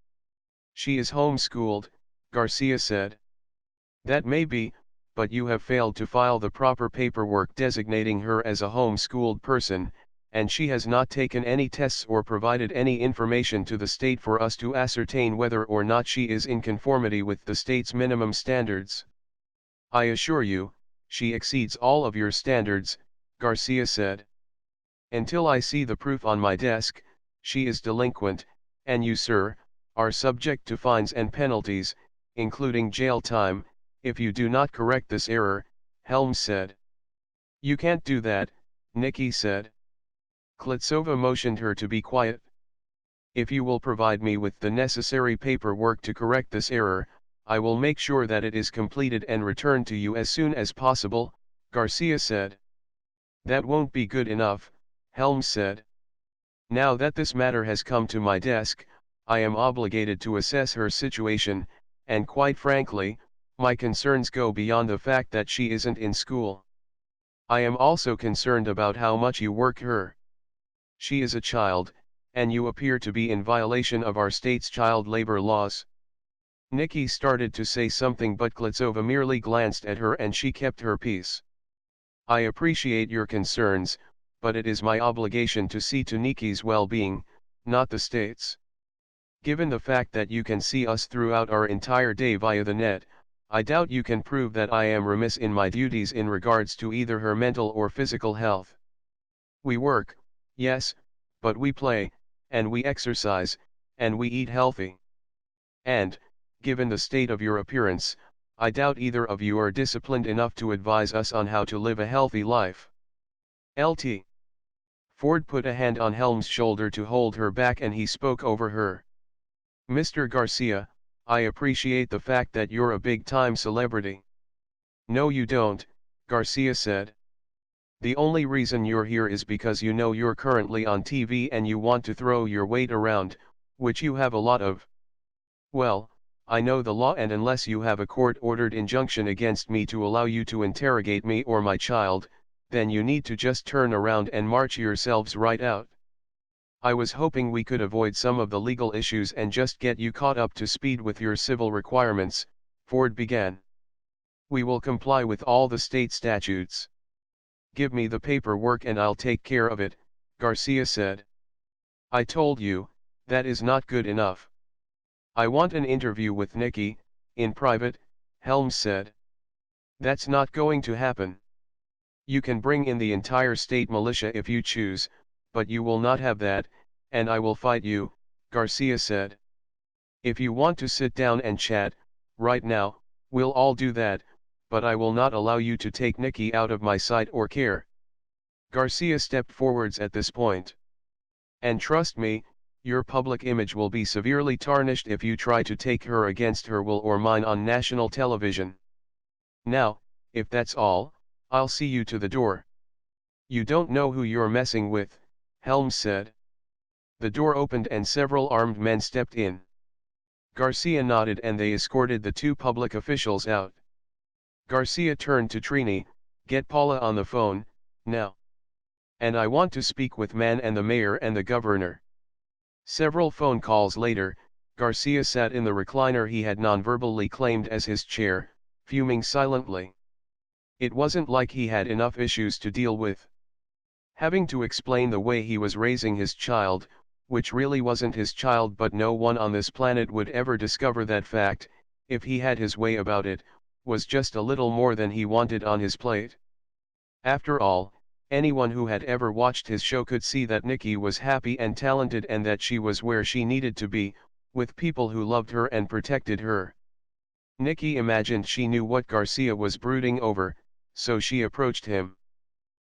She is homeschooled, Garcia said. That may be, but you have failed to file the proper paperwork designating her as a homeschooled person, and she has not taken any tests or provided any information to the state for us to ascertain whether or not she is in conformity with the state's minimum standards. I assure you, she exceeds all of your standards, Garcia said. Until I see the proof on my desk, she is delinquent, and you, sir, are subject to fines and penalties, including jail time, if you do not correct this error, Helms said. You can't do that, Nikki said. Klitsova motioned her to be quiet. If you will provide me with the necessary paperwork to correct this error, I will make sure that it is completed and returned to you as soon as possible, Garcia said. That won't be good enough, Helms said. Now that this matter has come to my desk, I am obligated to assess her situation, and quite frankly, My concerns go beyond the fact that she isn't in school. I am also concerned about how much you work her. She is a child, and you appear to be in violation of our state's child labor laws. Nikki started to say something, but Klitsova merely glanced at her and she kept her peace. I appreciate your concerns, but it is my obligation to see to Nikki's well-being, not the state's. Given the fact that you can see us throughout our entire day via the net, I doubt you can prove that I am remiss in my duties in regards to either her mental or physical health. We work, yes, but we play, and we exercise, and we eat healthy. And, given the state of your appearance, I doubt either of you are disciplined enough to advise us on how to live a healthy life. Lt. Ford put a hand on Helm's shoulder to hold her back and he spoke over her. Mr. Garcia, I appreciate the fact that you're a big-time celebrity. No you don't, Garcia said. The only reason you're here is because you know you're currently on TV and you want to throw your weight around, which you have a lot of. Well, I know the law, and unless you have a court-ordered injunction against me to allow you to interrogate me or my child, then you need to just turn around and march yourselves right out. I was hoping we could avoid some of the legal issues and just get you caught up to speed with your civil requirements, Ford began. We will comply with all the state statutes. Give me the paperwork and I'll take care of it, Garcia said. I told you, that is not good enough. I want an interview with Nikki, in private, Helms said. That's not going to happen. You can bring in the entire state militia if you choose, but you will not have that, and I will fight you, Garcia said. If you want to sit down and chat, right now, we'll all do that, but I will not allow you to take Nikki out of my sight or care. Garcia stepped forwards at this point. And trust me, your public image will be severely tarnished if you try to take her against her will or mine on national television. Now, if that's all, I'll see you to the door. You don't know who you're messing with, Helms said. The door opened and several armed men stepped in. Garcia nodded and they escorted the two public officials out. Garcia turned to Trini, get Paula on the phone, now. And I want to speak with Man and the mayor and the governor. Several phone calls later, Garcia sat in the recliner he had non-verbally claimed as his chair, fuming silently. It wasn't like he had enough issues to deal with. Having to explain the way he was raising his child, which really wasn't his child, but no one on this planet would ever discover that fact, if he had his way about it, was just a little more than he wanted on his plate. After all, anyone who had ever watched his show could see that Nikki was happy and talented and that she was where she needed to be, with people who loved her and protected her. Nikki imagined she knew what Garcia was brooding over, so she approached him.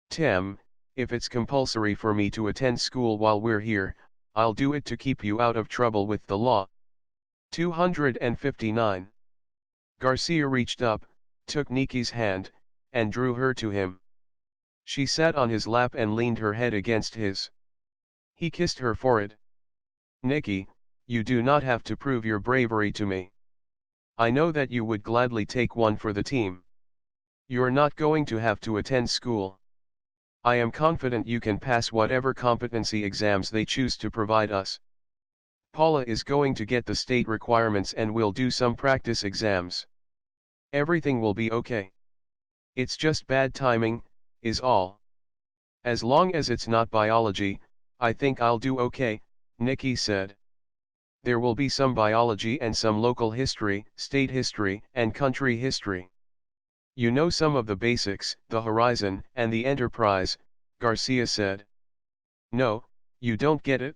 Tim, if it's compulsory for me to attend school while we're here, I'll do it to keep you out of trouble with the law. 259. Garcia reached up, took Nikki's hand, and drew her to him. She sat on his lap and leaned her head against his. He kissed her forehead. Nikki, you do not have to prove your bravery to me. I know that you would gladly take one for the team. You're not going to have to attend school. I am confident you can pass whatever competency exams they choose to provide us. Paula is going to get the state requirements and we'll do some practice exams. Everything will be okay. It's just bad timing, is all. As long as it's not biology, I think I'll do okay, Nikki said. There will be some biology and some local history, state history, and country history. You know some of the basics, the Horizon, and the Enterprise, Garcia said. No, you don't get it?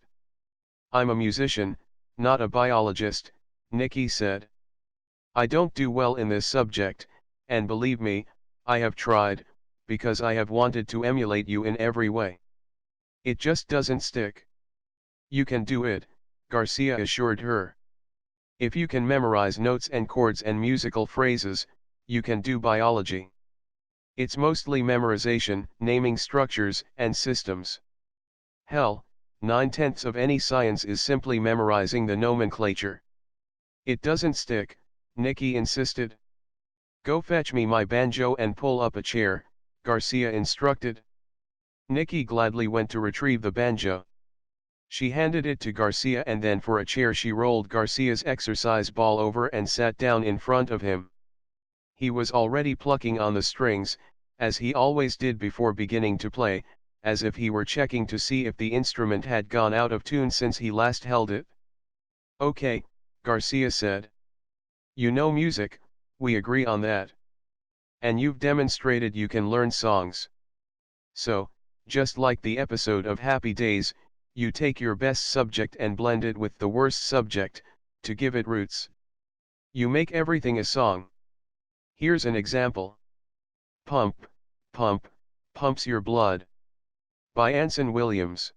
I'm a musician, not a biologist, Nikki said. I don't do well in this subject, and believe me, I have tried, because I have wanted to emulate you in every way. It just doesn't stick. You can do it, Garcia assured her. If you can memorize notes and chords and musical phrases, you can do biology. It's mostly memorization, naming structures and systems. Hell, 9/10 of any science is simply memorizing the nomenclature. It doesn't stick, Nikki insisted. Go fetch me my banjo and pull up a chair, Garcia instructed. Nikki gladly went to retrieve the banjo. She handed it to Garcia and then for a chair she rolled Garcia's exercise ball over and sat down in front of him. He was already plucking on the strings, as he always did before beginning to play, as if he were checking to see if the instrument had gone out of tune since he last held it. Okay, Garcia said. You know music, we agree on that. And you've demonstrated you can learn songs. So, just like the episode of Happy Days, you take your best subject and blend it with the worst subject, to give it roots. You make everything a song. Here's an example. Pump, pump, pumps your blood. By Anson Williams.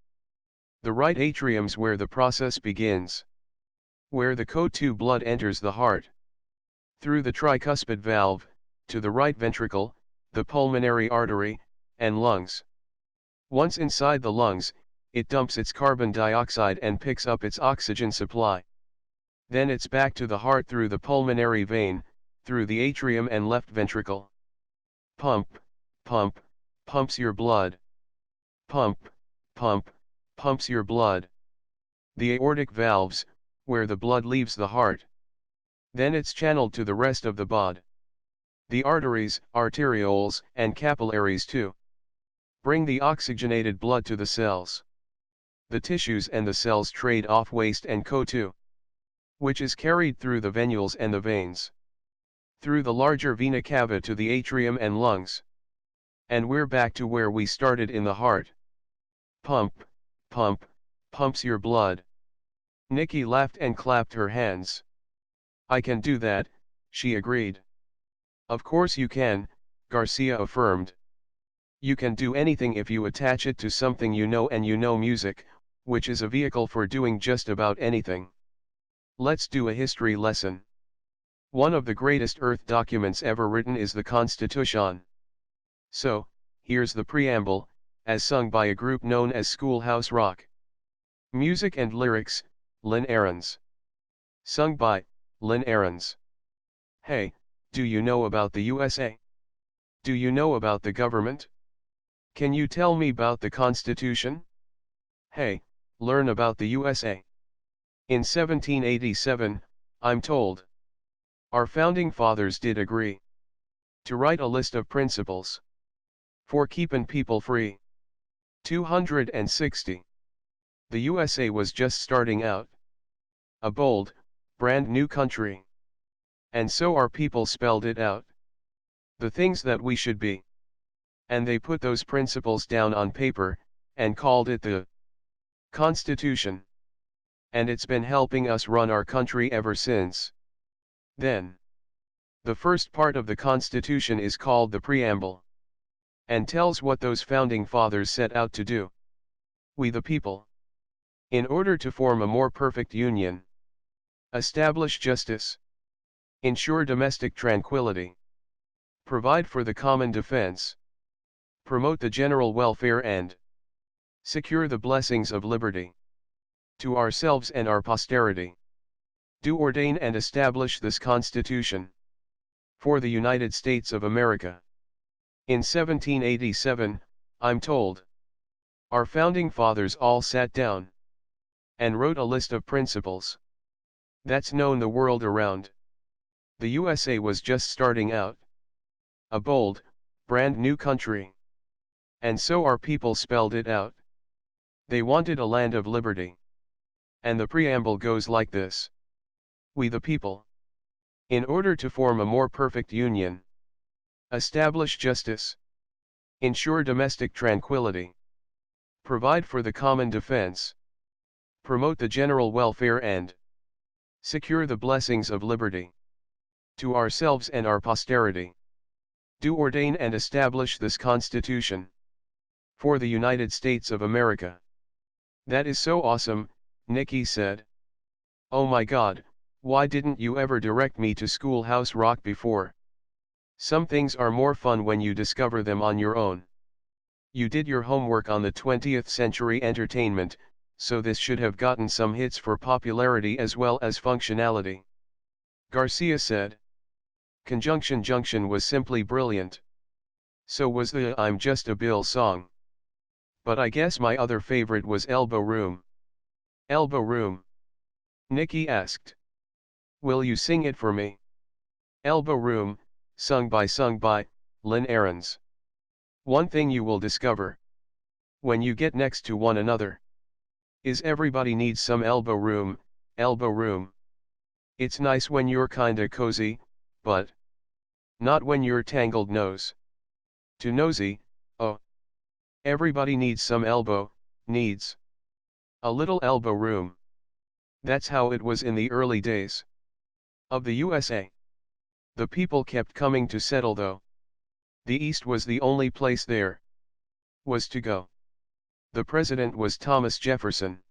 The right atrium's where the process begins. Where the CO2 blood enters the heart. Through the tricuspid valve, to the right ventricle, the pulmonary artery, and lungs. Once inside the lungs, it dumps its carbon dioxide and picks up its oxygen supply. Then it's back to the heart through the pulmonary vein, through the atrium and left ventricle. Pump, pump, pumps your blood. Pump, pump, pumps your blood. The aortic valves, where the blood leaves the heart. Then it's channeled to the rest of the body. The arteries, arterioles, and capillaries too. Bring the oxygenated blood to the cells. The tissues and the cells trade off waste and CO2, which is carried through the venules and the veins. Through the larger vena cava to the atrium and lungs. And we're back to where we started in the heart. Pump, pump, pumps your blood. Nikki laughed and clapped her hands. I can do that, she agreed. Of course you can, Garcia affirmed. You can do anything if you attach it to something you know, and you know music, which is a vehicle for doing just about anything. Let's do a history lesson. One of the greatest Earth documents ever written is the Constitution. So, here's the preamble, as sung by a group known as Schoolhouse Rock. Music and lyrics, Lynn Ahrens. Sung by Lynn Ahrens. Hey, do you know about the USA? Do you know about the government? Can you tell me about the Constitution? Hey, learn about the USA. In 1787, I'm told. Our founding fathers did agree to write a list of principles for keepin' people free. 260. The USA was just starting out. A bold, brand new country. And so our people spelled it out. The things that we should be. And they put those principles down on paper, and called it the Constitution. And it's been helping us run our country ever since. Then, the first part of the Constitution is called the Preamble. And tells what those founding fathers set out to do. We the people. In order to form a more perfect union. Establish justice. Ensure domestic tranquility. Provide for the common defense. Promote the general welfare and secure the blessings of liberty. To ourselves and our posterity. Do ordain and establish this Constitution. For the United States of America. In 1787, I'm told. Our founding fathers all sat down. And wrote a list of principles. That's known the world around. The USA was just starting out. A bold, brand new country. And so our people spelled it out. They wanted a land of liberty. And the preamble goes like this. We the people. In order to form a more perfect union. Establish justice. Ensure domestic tranquility. Provide for the common defense. Promote the general welfare and secure the blessings of liberty. To ourselves and our posterity. Do ordain and establish this Constitution. For the United States of America. That is so awesome, Nikki said. Oh my God, why didn't you ever direct me to Schoolhouse Rock before? Some things are more fun when you discover them on your own. You did your homework on the 20th century entertainment, so this should have gotten some hits for popularity as well as functionality. Garcia said. Conjunction junction was simply brilliant. So was the I'm Just a Bill song. But I guess my other favorite was Elbow Room. Elbow Room? Nikki asked. Will you sing it for me? Elbow Room, sung by Lynn Ahrens. One thing you will discover when you get next to one another is everybody needs some elbow room, elbow room. It's nice when you're kinda cozy, but not when you're tangled nose to nosy. Oh, everybody needs some needs a little elbow room. That's how it was in the early days of the USA. The people kept coming to settle though. The East was the only place there was to go. The president was Thomas Jefferson.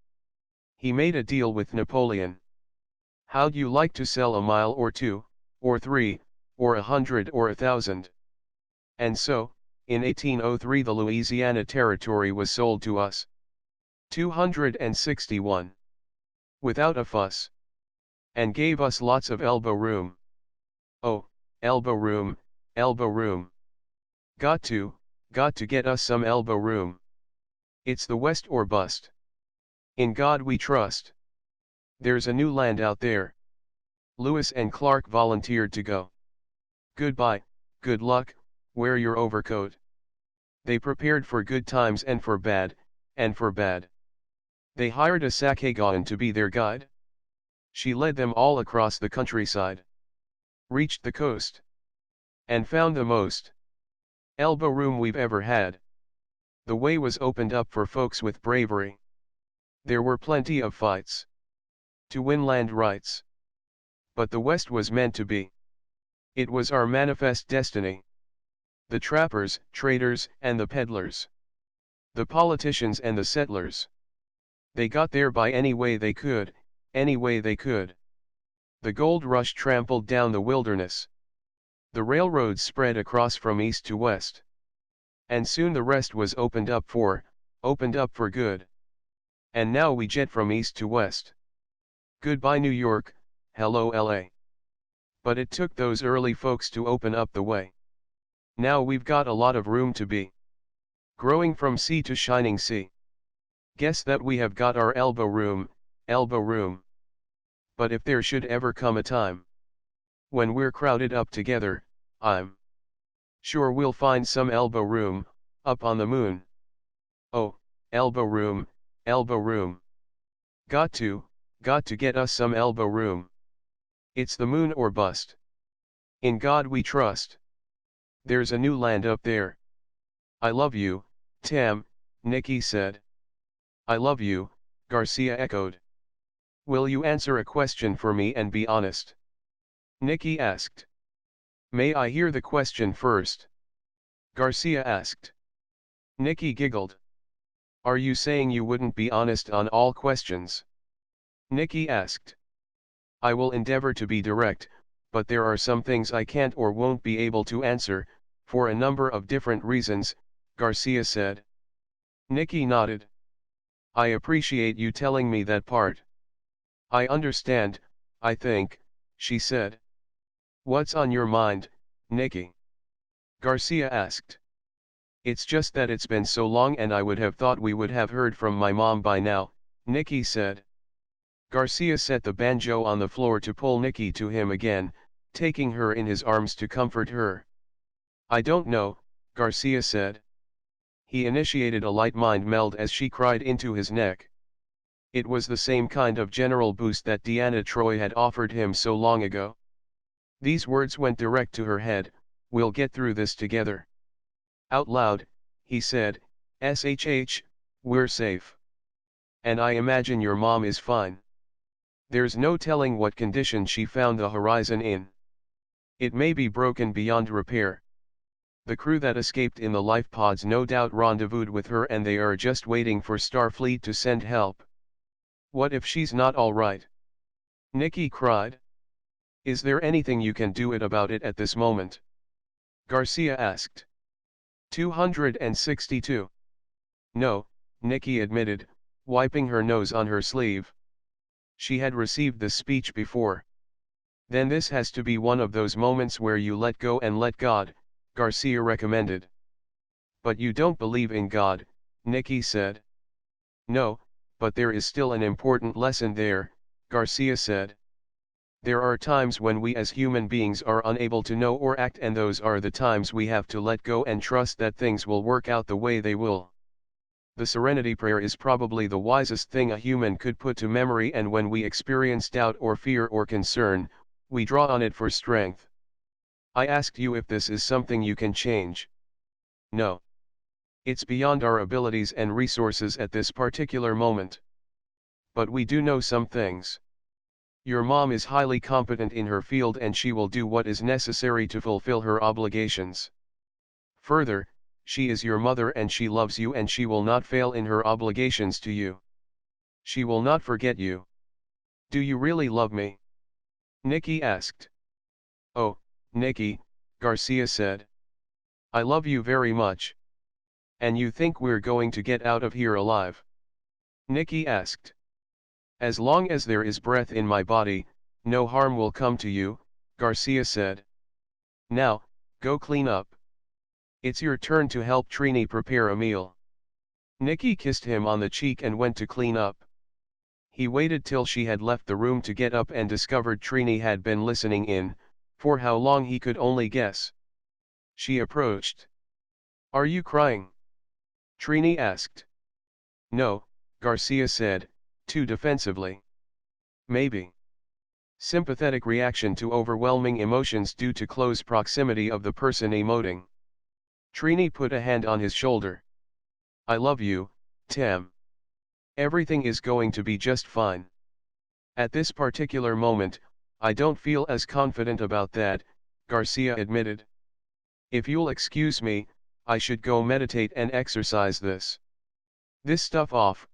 He made a deal with Napoleon. How'd you like to sell a mile or two, or 3, or 100 or 1,000? And so, in 1803 the Louisiana Territory was sold to us. 261. Without a fuss. And gave us lots of elbow room. Oh, elbow room, elbow room. Got to get us some elbow room. It's the West or bust. In God we trust. There's a new land out there. Lewis and Clark volunteered to go. Goodbye, good luck, wear your overcoat. They prepared for good times and for bad, They hired a Sakegawan to be their guide. She led them all across the countryside. Reached the coast. And found the most elbow room we've ever had. The way was opened up for folks with bravery. There were plenty of fights to win land rights. But the West was meant to be. It was our manifest destiny. The trappers, traders, and the peddlers. The politicians and the settlers. They got there by any way they could, any way they could. The gold rush trampled down the wilderness. The railroads spread across from east to west. And soon the rest was opened up for good. And now we jet from east to west. Goodbye New York, hello LA. But it took those early folks to open up the way. Now we've got a lot of room to be growing from sea to shining sea. Guess that we have got our elbow room, elbow room. But if there should ever come a time when we're crowded up together, I'm sure we'll find some elbow room, up on the moon. Oh, elbow room, elbow room. Got to get us some elbow room. It's the moon or bust. In God we trust. There's a new land up there. I love you, Tam, Nikki said. I love you, Garcia echoed. Will you answer a question for me and be honest? Nikki asked. May I hear the question first? Garcia asked. Nikki giggled. Are you saying you wouldn't be honest on all questions? Nikki asked. I will endeavor to be direct, but there are some things I can't or won't be able to answer, for a number of different reasons, Garcia said. Nikki nodded. I appreciate you telling me that part. I understand, I think, she said. What's on your mind, Nikki? Garcia asked. It's just that it's been so long and I would have thought we would have heard from my mom by now, Nikki said. Garcia set the banjo on the floor to pull Nikki to him again, taking her in his arms to comfort her. I don't know, Garcia said. He initiated a light mind meld as she cried into his neck. It was the same kind of general boost that Deanna Troi had offered him so long ago. These words went direct to her head, we'll get through this together. Out loud, he said, SHH, we're safe. And I imagine your mom is fine. There's no telling what condition she found the horizon in. It may be broken beyond repair. The crew that escaped in the life pods no doubt rendezvoused with her and they are just waiting for Starfleet to send help. What if she's not all right? Nikki cried. Is there anything you can do about it at this moment? Garcia asked. 262. No, Nikki admitted, wiping her nose on her sleeve. She had received this speech before. Then this has to be one of those moments where you let go and let God, Garcia recommended. But you don't believe in God, Nikki said. No, but there is still an important lesson there, Garcia said. There are times when we as human beings are unable to know or act, and those are the times we have to let go and trust that things will work out the way they will. The serenity prayer is probably the wisest thing a human could put to memory, and when we experience doubt or fear or concern, we draw on it for strength. I asked you if this is something you can change. No. It's beyond our abilities and resources at this particular moment. But we do know some things. Your mom is highly competent in her field and she will do what is necessary to fulfill her obligations. Further, she is your mother and she loves you and she will not fail in her obligations to you. She will not forget you. Do you really love me? Nikki asked. Oh, Nikki, Garcia said. I love you very much. And you think we're going to get out of here alive? Nikki asked. As long as there is breath in my body, no harm will come to you, Garcia said. Now, go clean up. It's your turn to help Trini prepare a meal. Nikki kissed him on the cheek and went to clean up. He waited till she had left the room to get up and discovered Trini had been listening in, for how long he could only guess. She approached. Are you crying? Trini asked. No, Garcia said, too defensively. Maybe. Sympathetic reaction to overwhelming emotions due to close proximity of the person emoting. Trini put a hand on his shoulder. I love you, Tim. Everything is going to be just fine. At this particular moment, I don't feel as confident about that, Garcia admitted. If you'll excuse me, I should go meditate and exercise this stuff off.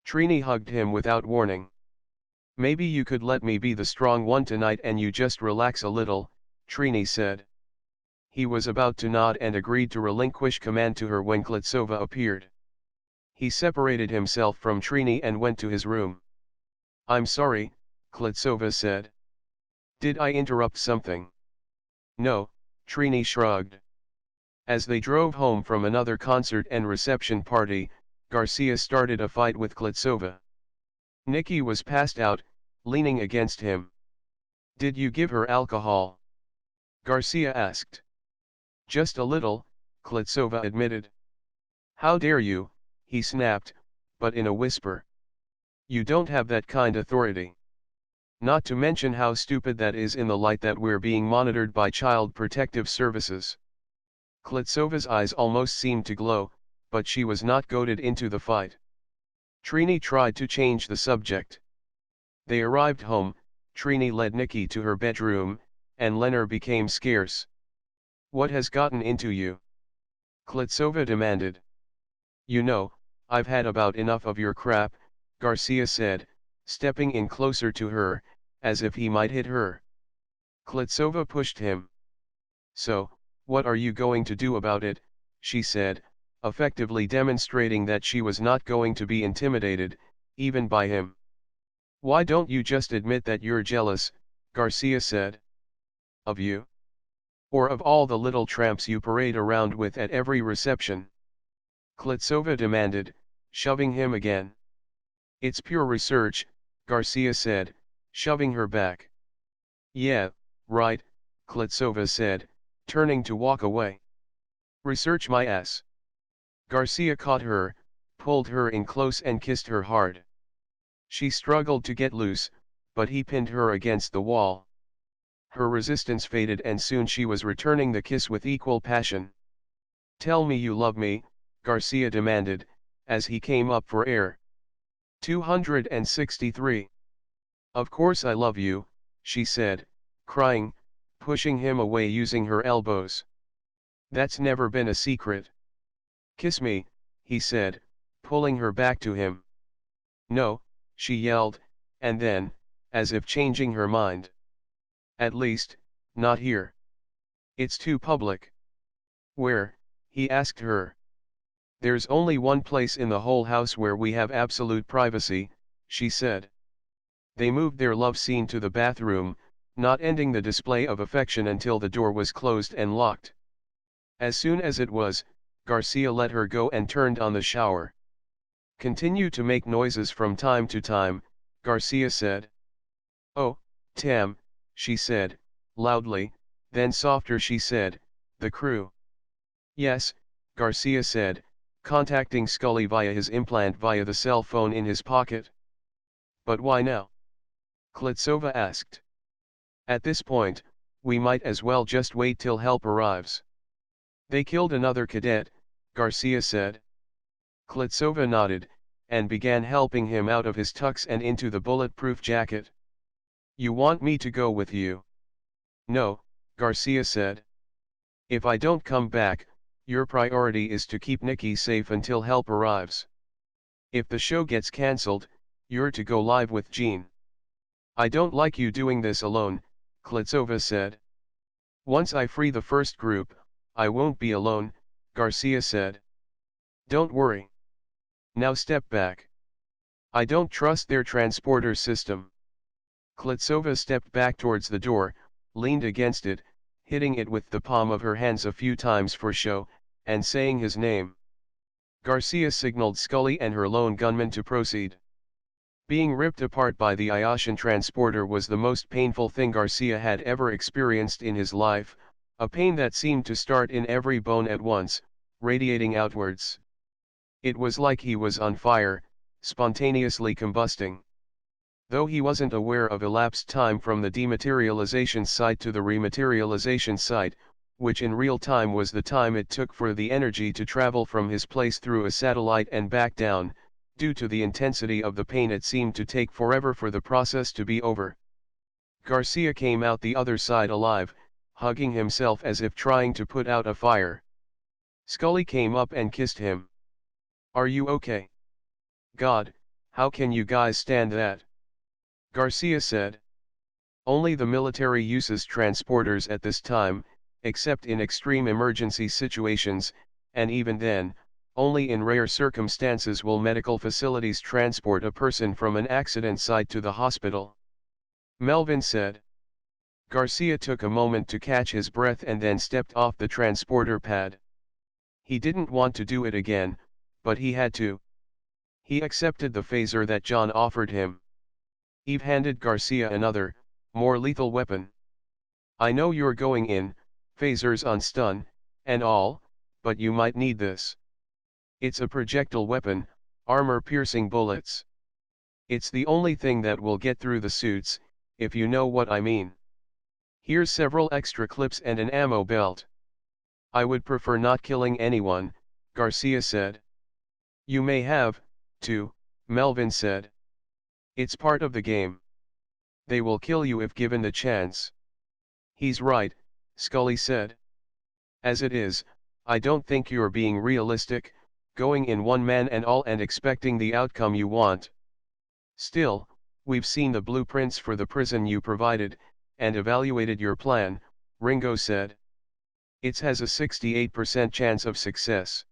Trini hugged him without warning. Maybe you could let me be the strong one tonight and you just relax a little, Trini said. He was about to nod and agreed to relinquish command to her when Klitsova appeared. He separated himself from Trini and went to his room. I'm sorry, Klitsova said. Did I interrupt something? No, Trini shrugged. As they drove home from another concert and reception party, Garcia started a fight with Klitsova. Nikki was passed out, leaning against him. Did you give her alcohol? Garcia asked. Just a little, Klitsova admitted. How dare you, he snapped, but in a whisper. You don't have that kind authority. Not to mention how stupid that is in the light that we're being monitored by Child Protective Services. Klitsova's eyes almost seemed to glow, but she was not goaded into the fight. Trini tried to change the subject. They arrived home, Trini led Nikki to her bedroom, and Leonard became scarce. What has gotten into you? Klitsova demanded. You know, I've had about enough of your crap, Garcia said, stepping in closer to her, as if he might hit her. Klitsova pushed him. So, what are you going to do about it, she said, effectively demonstrating that she was not going to be intimidated, even by him. Why don't you just admit that you're jealous, Garcia said. Of you? Or of all the little tramps you parade around with at every reception? Klitsova demanded, shoving him again. It's pure research, Garcia said, shoving her back. Yeah, right, Klitsova said, turning to walk away. Research my ass. Garcia caught her, pulled her in close and kissed her hard. She struggled to get loose, but he pinned her against the wall. Her resistance faded and soon she was returning the kiss with equal passion. Tell me you love me, Garcia demanded, as he came up for air. 263. Of course I love you, she said, crying, pushing him away using her elbows. That's never been a secret. Kiss me, he said, pulling her back to him. No, she yelled, and then, as if changing her mind. At least, not here. It's too public. Where? He asked her. There's only one place in the whole house where we have absolute privacy, she said. They moved their love scene to the bathroom, not ending the display of affection until the door was closed and locked. As soon as it was, Garcia let her go and turned on the shower. "Continue to make noises from time to time," Garcia said. "Oh, Tam," she said, loudly, then softer she said, "the crew." "Yes," Garcia said, contacting Scully via his implant via the cell phone in his pocket. "But why now?" Klitsova asked. "At this point, we might as well just wait till help arrives." "They killed another cadet," Garcia said. Klitsova nodded, and began helping him out of his tux and into the bulletproof jacket. "You want me to go with you?" "No," Garcia said. "If I don't come back, your priority is to keep Nikki safe until help arrives. If the show gets cancelled, you're to go live with Jean." "I don't like you doing this alone," Klitsova said. "Once I free the first group, I won't be alone," Garcia said. "Don't worry. Now step back. I don't trust their transporter system." Klitsova stepped back towards the door, leaned against it, hitting it with the palm of her hands a few times for show, and saying his name. Garcia signaled Scully and her lone gunman to proceed. Being ripped apart by the Iotian transporter was the most painful thing Garcia had ever experienced in his life, a pain that seemed to start in every bone at once, radiating outwards. It was like he was on fire, spontaneously combusting. Though he wasn't aware of elapsed time from the dematerialization site to the rematerialization site, which in real time was the time it took for the energy to travel from his place through a satellite and back down, due to the intensity of the pain it seemed to take forever for the process to be over. Garcia came out the other side alive, hugging himself as if trying to put out a fire. Scully came up and kissed him. "Are you okay?" "God, how can you guys stand that?" Garcia said. "Only the military uses transporters at this time, except in extreme emergency situations, and even then, only in rare circumstances will medical facilities transport a person from an accident site to the hospital," Melvin said. Garcia took a moment to catch his breath and then stepped off the transporter pad. He didn't want to do it again, but he had to. He accepted the phaser that John offered him. Eve handed Garcia another, more lethal weapon. "I know you're going in, phasers on stun, and all, but you might need this. It's a projectile weapon, armor-piercing bullets. It's the only thing that will get through the suits, if you know what I mean. Here's several extra clips and an ammo belt." "I would prefer not killing anyone," Garcia said. "You may have, to," Melvin said. "It's part of the game. They will kill you if given the chance." "He's right," Scully said. "As it is, I don't think you're being realistic, going in one man and all and expecting the outcome you want. Still, we've seen the blueprints for the prison you provided, and evaluated your plan," Ringo said. "It has a 68% chance of success."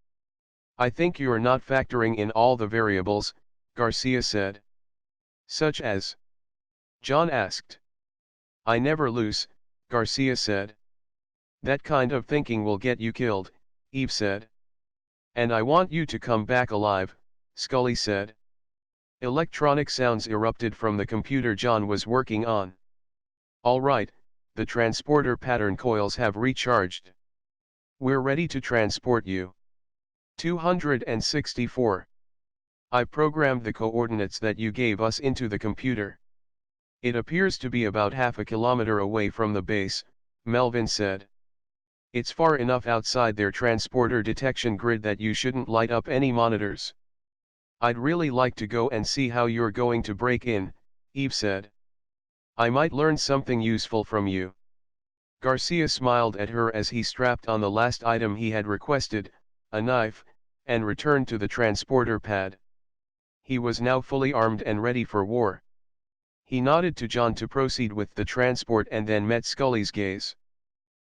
"I think you're not factoring in all the variables," Garcia said. "Such as?" John asked. "I never lose," Garcia said. "That kind of thinking will get you killed," Eve said. "And I want you to come back alive," Scully said. Electronic sounds erupted from the computer John was working on. "All right, the transporter pattern coils have recharged. We're ready to transport you." 264. "I programmed the coordinates that you gave us into the computer. It appears to be about half a kilometer away from the base," Melvin said. "It's far enough outside their transporter detection grid that you shouldn't light up any monitors." "I'd really like to go and see how you're going to break in," Eve said. "I might learn something useful from you." Garcia smiled at her as he strapped on the last item he had requested, a knife, and returned to the transporter pad. He was now fully armed and ready for war. He nodded to John to proceed with the transport and then met Scully's gaze.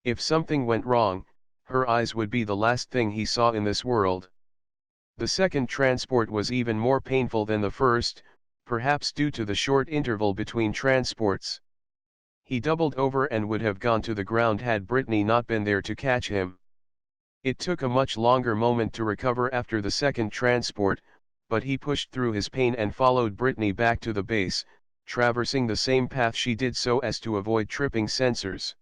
If something went wrong, her eyes would be the last thing he saw in this world. The second transport was even more painful than the first, perhaps due to the short interval between transports. He doubled over and would have gone to the ground had Brittany not been there to catch him. It took a much longer moment to recover after the second transport, but he pushed through his pain and followed Brittany back to the base, traversing the same path she did so as to avoid tripping sensors.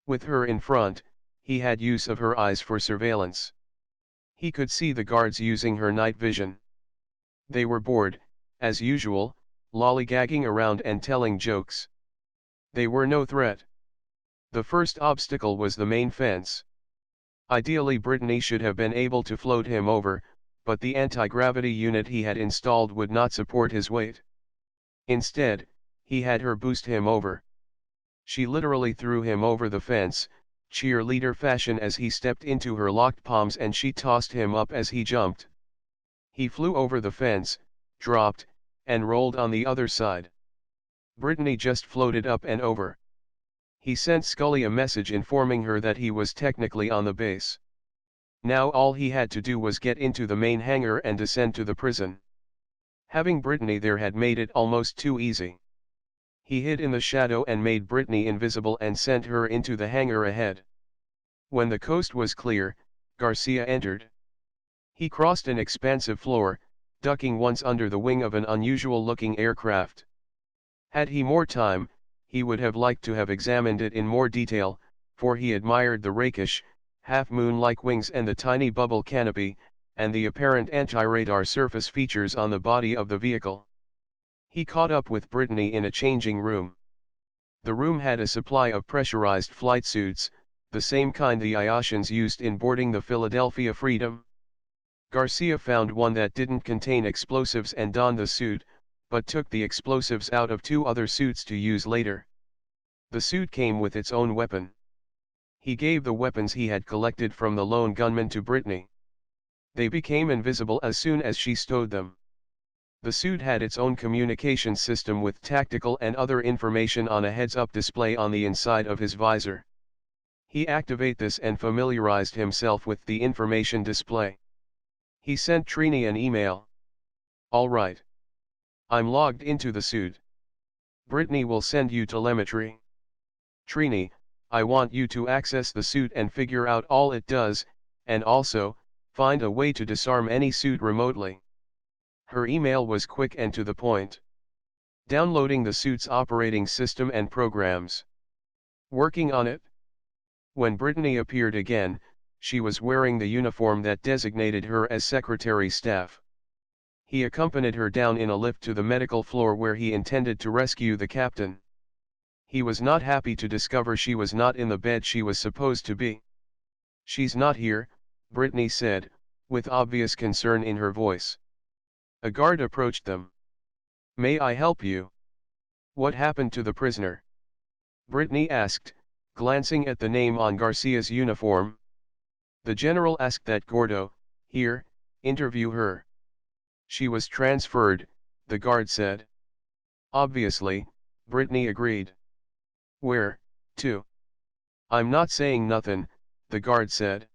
With her in front, he had use of her eyes for surveillance. He could see the guards using her night vision. They were bored, as usual, lollygagging around and telling jokes. They were no threat. The first obstacle was the main fence. Ideally Brittany should have been able to float him over, but the anti-gravity unit he had installed would not support his weight. Instead, he had her boost him over. She literally threw him over the fence, cheerleader fashion, as he stepped into her locked palms, and she tossed him up as he jumped. He flew over the fence, dropped, and rolled on the other side. Brittany just floated up and over. He sent Scully a message informing her that he was technically on the base. Now all he had to do was get into the main hangar and descend to the prison. Having Brittany there had made it almost too easy. He hid in the shadow and made Brittany invisible and sent her into the hangar ahead. When the coast was clear, Garcia entered. He crossed an expansive floor, ducking once under the wing of an unusual-looking aircraft. Had he more time, he would have liked to have examined it in more detail, for he admired the rakish, half-moon-like wings and the tiny bubble canopy, and the apparent anti-radar surface features on the body of the vehicle. He caught up with Brittany in a changing room. The room had a supply of pressurized flight suits, the same kind the Iotians used in boarding the Philadelphia Freedom. Garcia found one that didn't contain explosives and donned the suit, but took the explosives out of two other suits to use later. The suit came with its own weapon. He gave the weapons he had collected from the lone gunman to Brittany. They became invisible as soon as she stowed them. The suit had its own communication system with tactical and other information on a heads-up display on the inside of his visor. He activated this and familiarized himself with the information display. He sent Trini an email. "All right. I'm logged into the suit. Brittany will send you telemetry. Trini, I want you to access the suit and figure out all it does, and also, find a way to disarm any suit remotely." Her email was quick and to the point. Downloading the suit's operating system and programs. Working on it. When Brittany appeared again, she was wearing the uniform that designated her as secretary staff. He accompanied her down in a lift to the medical floor where he intended to rescue the captain. He was not happy to discover she was not in the bed she was supposed to be. "She's not here," Brittany said, with obvious concern in her voice. A guard approached them. "May I help you? What happened to the prisoner?" Brittany asked, glancing at the name on Garcia's uniform. "The general asked that Gordo, here, interview her." "She was transferred," the guard said. "Obviously," Brittany agreed. "Where to?" "I'm not saying nothin'," the guard said.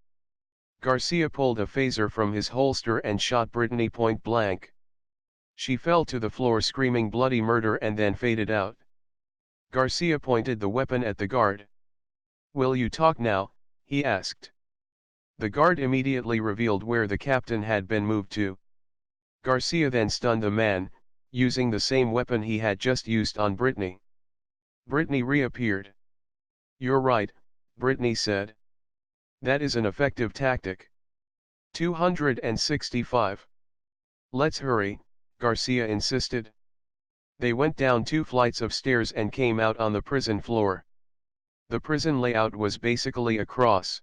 Garcia pulled a phaser from his holster and shot Brittany point blank. She fell to the floor screaming bloody murder and then faded out. Garcia pointed the weapon at the guard. "Will you talk now?" he asked. The guard immediately revealed where the captain had been moved to. Garcia then stunned the man, using the same weapon he had just used on Brittany. Brittany reappeared. "You're right," Brittany said. "That is an effective tactic." 265. "Let's hurry," Garcia insisted. They went down 2 flights of stairs and came out on the prison floor. The prison layout was basically a cross.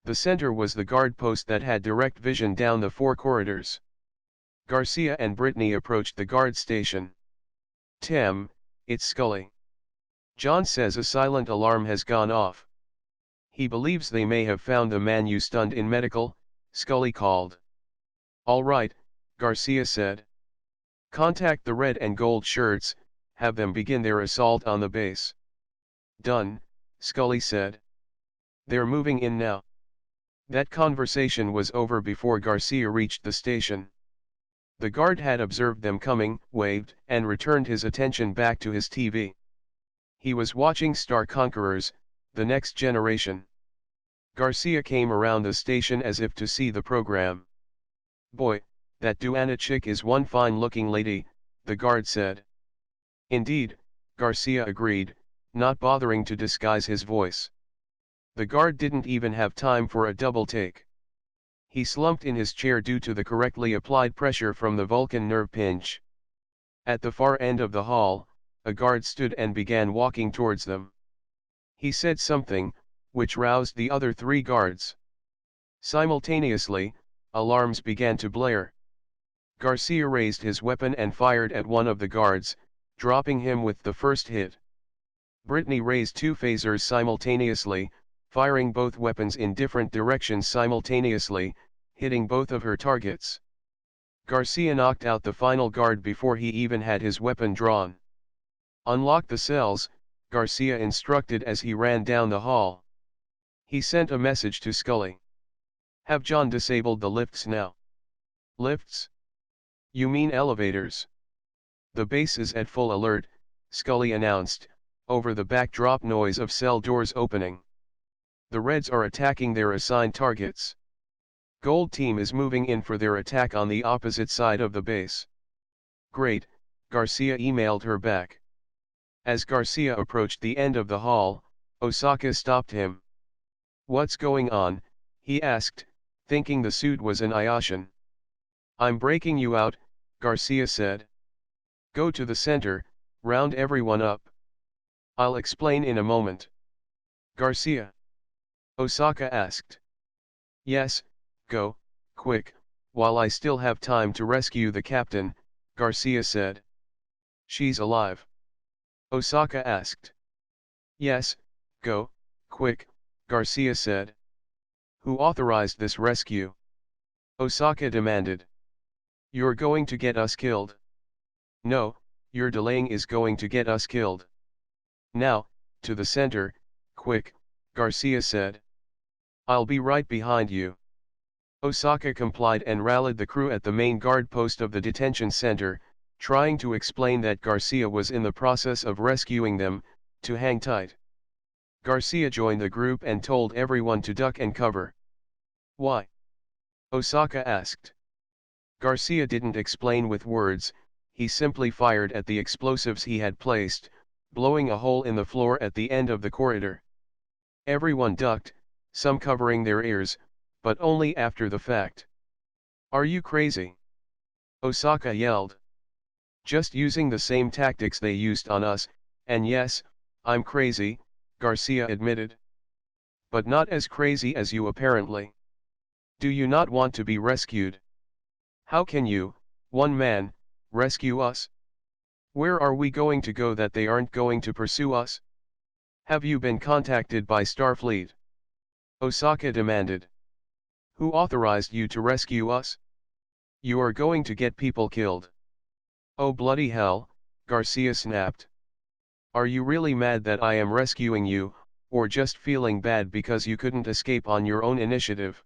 The center was the guard post that had direct vision down the 4 corridors. Garcia and Brittany approached the guard station. "Tim, it's Scully. John says a silent alarm has gone off. He believes they may have found the man you stunned in medical," Scully called. "All right," Garcia said. "Contact the red and gold shirts, have them begin their assault on the base." "Done," Scully said. "They're moving in now." That conversation was over before Garcia reached the station. The guard had observed them coming, waved, and returned his attention back to his TV. He was watching Star Conquerors, The Next Generation. Garcia came around the station as if to see the program. "Boy, that Duana chick is one fine-looking lady," the guard said. "Indeed," Garcia agreed, not bothering to disguise his voice. The guard didn't even have time for a double take. He slumped in his chair due to the correctly applied pressure from the Vulcan nerve pinch. At the far end of the hall, a guard stood and began walking towards them. He said something, which roused the other 3 guards. Simultaneously, alarms began to blare. Garcia raised his weapon and fired at one of the guards, dropping him with the first hit. Brittany raised 2 phasers simultaneously, firing both weapons in different directions simultaneously, hitting both of her targets. Garcia knocked out the final guard before he even had his weapon drawn. "Unlock the cells," Garcia instructed as he ran down the hall. He sent a message to Scully. "Have John disabled the lifts now." "Lifts? You mean elevators?" "The base is at full alert," Scully announced, over the backdrop noise of cell doors opening. "The Reds are attacking their assigned targets. Gold Team is moving in for their attack on the opposite side of the base." "Great," Garcia emailed her back. As Garcia approached the end of the hall, Osaka stopped him. "What's going on?" he asked, thinking the suit was an Iotian. "I'm breaking you out," Garcia said. "Go to the center, round everyone up." "I'll explain in a moment." "Garcia?" Osaka asked. "Yes, go, quick, while I still have time to rescue the captain," Garcia said. "She's alive?" Osaka asked. "Yes, go, quick," Garcia said. "Who authorized this rescue?" Osaka demanded. "You're going to get us killed." "No, your delaying is going to get us killed." "Now, to the center, quick," Garcia said. "I'll be right behind you." Osaka complied and rallied the crew at the main guard post of the detention center, trying to explain that Garcia was in the process of rescuing them, to hang tight. Garcia joined the group and told everyone to duck and cover. "Why?" Osaka asked. Garcia didn't explain with words, he simply fired at the explosives he had placed, blowing a hole in the floor at the end of the corridor. Everyone ducked, some covering their ears, but only after the fact. "Are you crazy?" Osaka yelled. "Just using the same tactics they used on us, and yes, I'm crazy," Garcia admitted. "But not as crazy as you apparently. Do you not want to be rescued? How can you, one man, rescue us? Where are we going to go that they aren't going to pursue us? Have you been contacted by Starfleet?" Osaka demanded. "Who authorized you to rescue us? You are going to get people killed." "Oh bloody hell," Garcia snapped. "Are you really mad that I am rescuing you, or just feeling bad because you couldn't escape on your own initiative?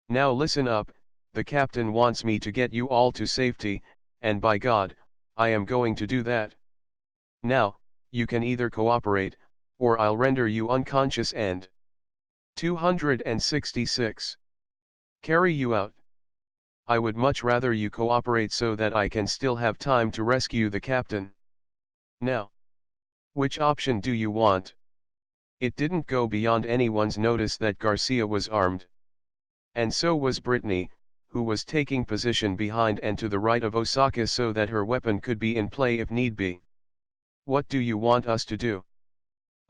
Now listen up, the captain wants me to get you all to safety, and by God, I am going to do that. Now, you can either cooperate, or I'll render you unconscious and 266. Carry you out. I would much rather you cooperate so that I can still have time to rescue the captain. Now, which option do you want?" It didn't go beyond anyone's notice that Garcia was armed. And so was Brittany, who was taking position behind and to the right of Osaka so that her weapon could be in play if need be. "What do you want us to do?"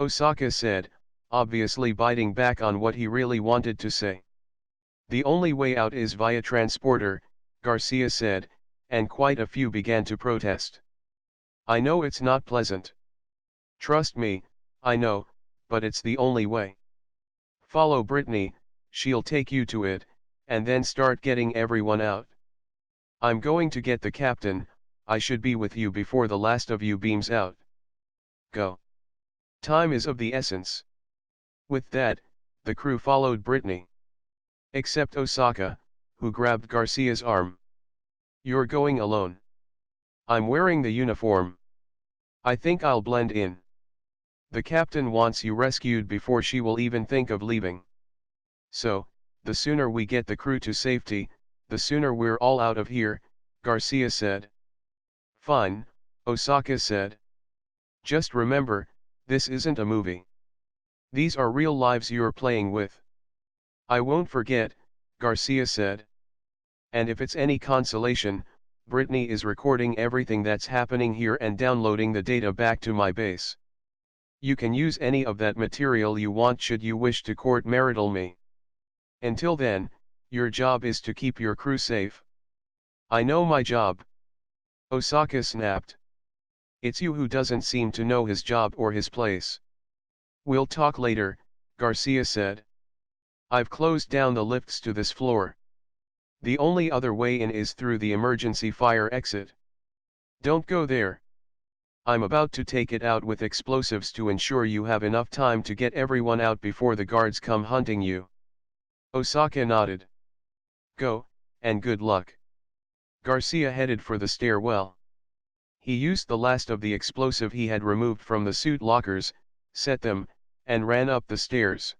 Osaka said, obviously biting back on what he really wanted to say. "The only way out is via transporter," Garcia said, and quite a few began to protest. "I know it's not pleasant. Trust me, I know, but it's the only way. Follow Brittany, she'll take you to it, and then start getting everyone out. I'm going to get the captain, I should be with you before the last of you beams out. Go. Time is of the essence." With that, the crew followed Brittany. Except Osaka, who grabbed Garcia's arm. "You're going alone." "I'm wearing the uniform. I think I'll blend in." The captain wants you rescued before she will even think of leaving. So, the sooner we get the crew to safety, the sooner we're all out of here, Garcia said. Fine, Osaka said. Just remember, this isn't a movie. These are real lives you're playing with. I won't forget, Garcia said. And if it's any consolation, Brittany is recording everything that's happening here and downloading the data back to my base. You can use any of that material you want should you wish to court marital me. Until then, your job is to keep your crew safe. I know my job. Osaka snapped. It's you who doesn't seem to know his job or his place. We'll talk later, Garcia said. I've closed down the lifts to this floor. The only other way in is through the emergency fire exit. Don't go there. I'm about to take it out with explosives to ensure you have enough time to get everyone out before the guards come hunting you. Osaka nodded. Go, and good luck. Garcia headed for the stairwell. He used the last of the explosive he had removed from the suit lockers, set them, and ran up the stairs.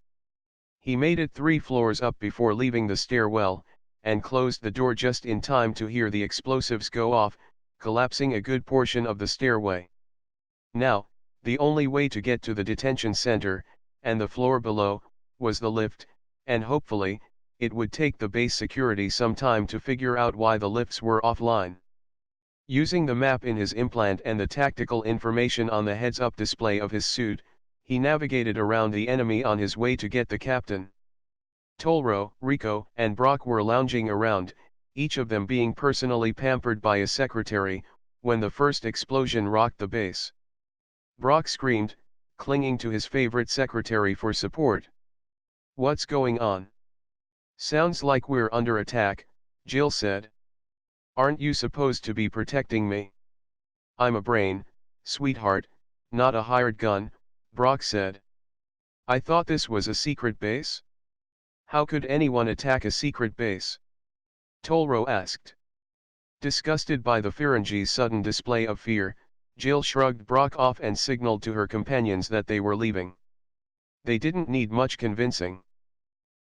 He made it 3 floors up before leaving the stairwell, and closed the door just in time to hear the explosives go off, collapsing a good portion of the stairway. Now, the only way to get to the detention center, and the floor below, was the lift, and hopefully, it would take the base security some time to figure out why the lifts were offline. Using the map in his implant and the tactical information on the heads-up display of his suit, he navigated around the enemy on his way to get the captain. Tolro, Rico, and Brock were lounging around, each of them being personally pampered by a secretary, when the first explosion rocked the base. Brock screamed, clinging to his favorite secretary for support. What's going on? Sounds like we're under attack, Jill said. Aren't you supposed to be protecting me? I'm a brain, sweetheart, not a hired gun, Brock said. I thought this was a secret base? How could anyone attack a secret base? Tolro asked. Disgusted by the Ferengi's sudden display of fear, Jill shrugged Brock off and signaled to her companions that they were leaving. They didn't need much convincing.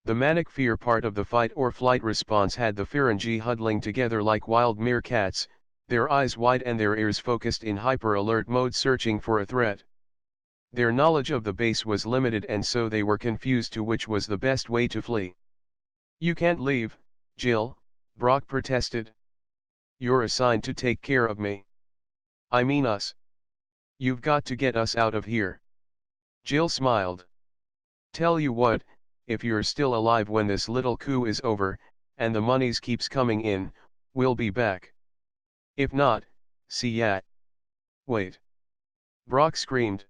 The manic fear part of the fight or flight response had the Ferengi huddling together like wild meerkats, their eyes wide and their ears focused in hyper-alert mode searching for a threat. Their knowledge of the base was limited and so they were confused to which was the best way to flee. You can't leave, Jill, Brock protested. You're assigned to take care of me. I mean us. You've got to get us out of here. Jill smiled. Tell you what, if you're still alive when this little coup is over, and the monies keeps coming in, we'll be back. If not, see ya. Wait. Brock screamed.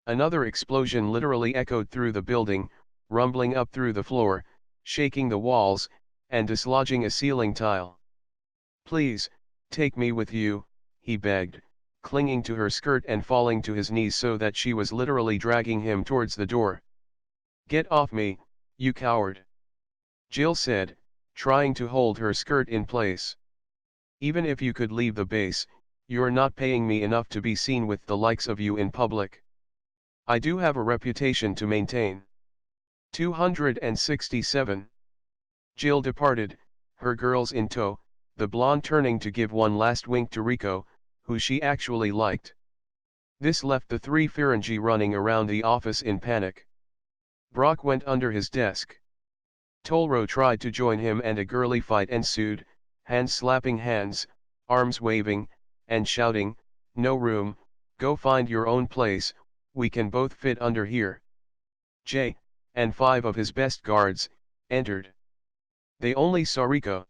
Another explosion literally echoed through the building, rumbling up through the floor, shaking the walls, and dislodging a ceiling tile. Please, take me with you, he begged, clinging to her skirt and falling to his knees so that she was literally dragging him towards the door. Get off me, you coward. Jill said, trying to hold her skirt in place. Even if you could leave the base, you're not paying me enough to be seen with the likes of you in public. I do have a reputation to maintain. 267. Jill departed, her girls in tow, the blonde turning to give one last wink to Rico, who she actually liked. This left the 3 Ferengi running around the office in panic. Brock went under his desk. Tolro tried to join him and a girly fight ensued, hands slapping hands, arms waving, and shouting, "No room, go find your own place, we can both fit under here." Jay, and 5 of his best guards, entered. They only saw Rico.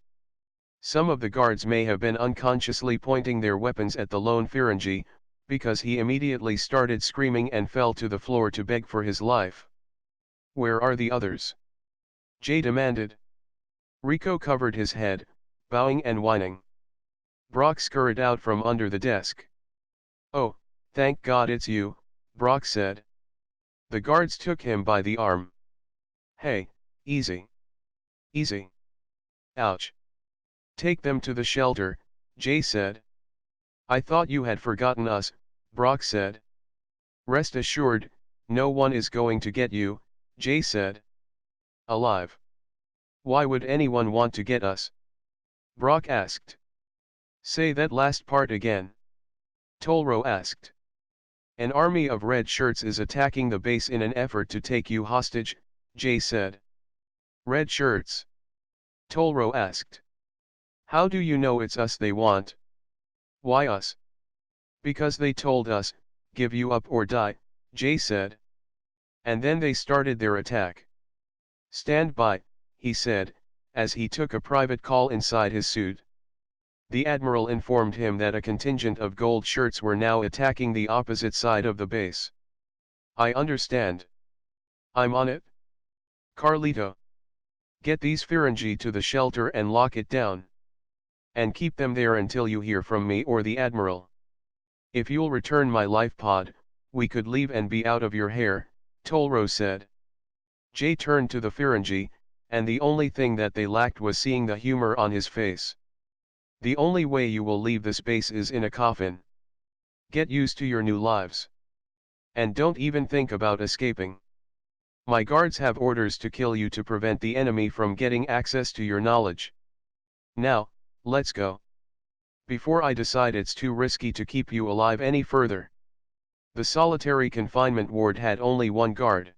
Some of the guards may have been unconsciously pointing their weapons at the lone Ferengi, because he immediately started screaming and fell to the floor to beg for his life. Where are the others? Jay demanded. Rico covered his head, bowing and whining. Brock scurried out from under the desk. Oh, thank God it's you, Brock said. The guards took him by the arm. Hey, easy. Easy. Ouch. Take them to the shelter, Jay said. I thought you had forgotten us, Brock said. Rest assured, no one is going to get you, Jay said. Alive. Why would anyone want to get us? Brock asked. Say that last part again. Tolro asked. An army of red shirts is attacking the base in an effort to take you hostage, Jay said. Red shirts? Tolro asked. How do you know it's us they want? Why us? Because they told us, give you up or die, Jay said. And then they started their attack. Stand by, he said, as he took a private call inside his suit. The admiral informed him that a contingent of gold shirts were now attacking the opposite side of the base. I understand. I'm on it. Carlito. Get these Ferengi to the shelter and lock it down. And keep them there until you hear from me or the admiral. If you'll return my life pod, we could leave and be out of your hair, Tolro said. Jay turned to the Ferengi, and the only thing that they lacked was seeing the humor on his face. The only way you will leave this base is in a coffin. Get used to your new lives. And don't even think about escaping. My guards have orders to kill you to prevent the enemy from getting access to your knowledge. Now, let's go. Before I decide it's too risky to keep you alive any further. The solitary confinement ward had only one guard.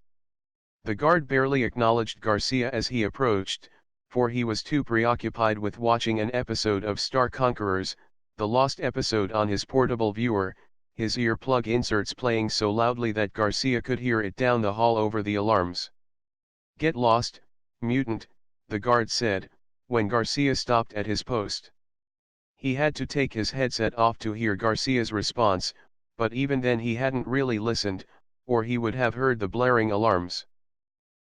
The guard barely acknowledged Garcia as he approached, for he was too preoccupied with watching an episode of Star Conquerors, the lost episode on his portable viewer, his earplug inserts playing so loudly that Garcia could hear it down the hall over the alarms. Get lost, mutant, the guard said, when Garcia stopped at his post. He had to take his headset off to hear Garcia's response, but even then he hadn't really listened, or he would have heard the blaring alarms.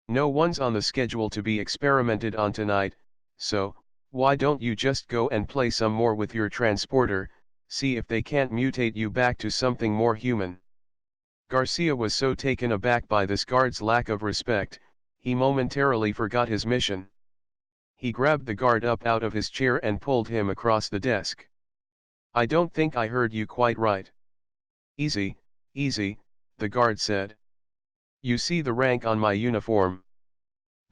No one's on the schedule to be experimented on tonight, so, why don't you just go and play some more with your transporter, see if they can't mutate you back to something more human. Garcia was so taken aback by this guard's lack of respect, he momentarily forgot his mission. He grabbed the guard up out of his chair and pulled him across the desk. I don't think I heard you quite right. Easy, easy, the guard said. You see the rank on my uniform?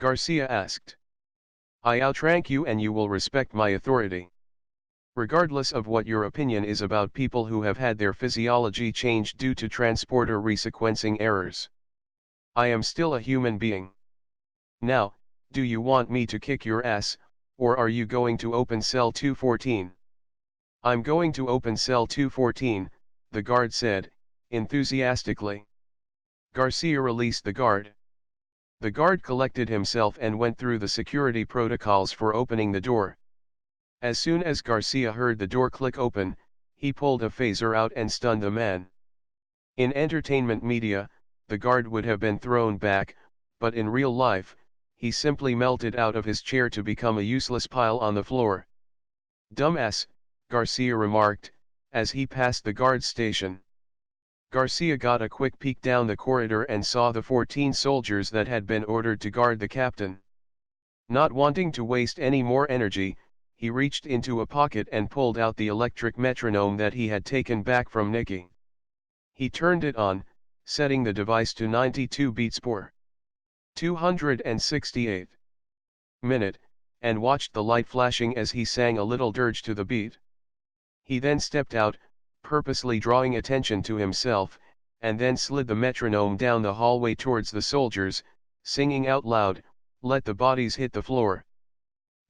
Garcia asked. I outrank you and you will respect my authority. Regardless of what your opinion is about people who have had their physiology changed due to transporter resequencing errors. I am still a human being. Now, do you want me to kick your ass, or are you going to open cell 214? I'm going to open cell 214, the guard said, enthusiastically. Garcia released the guard. The guard collected himself and went through the security protocols for opening the door. As soon as Garcia heard the door click open, he pulled a phaser out and stunned the man. In entertainment media, the guard would have been thrown back, but in real life, he simply melted out of his chair to become a useless pile on the floor. Dumbass, Garcia remarked, as he passed the guard's station. Garcia got a quick peek down the corridor and saw the 14 soldiers that had been ordered to guard the captain. Not wanting to waste any more energy, he reached into a pocket and pulled out the electric metronome that he had taken back from Nikki. He turned it on, setting the device to 92 beats per 268 minute, and watched the light flashing as he sang a little dirge to the beat. He then stepped out, purposely drawing attention to himself, and then slid the metronome down the hallway towards the soldiers, singing out loud, "Let the bodies hit the floor."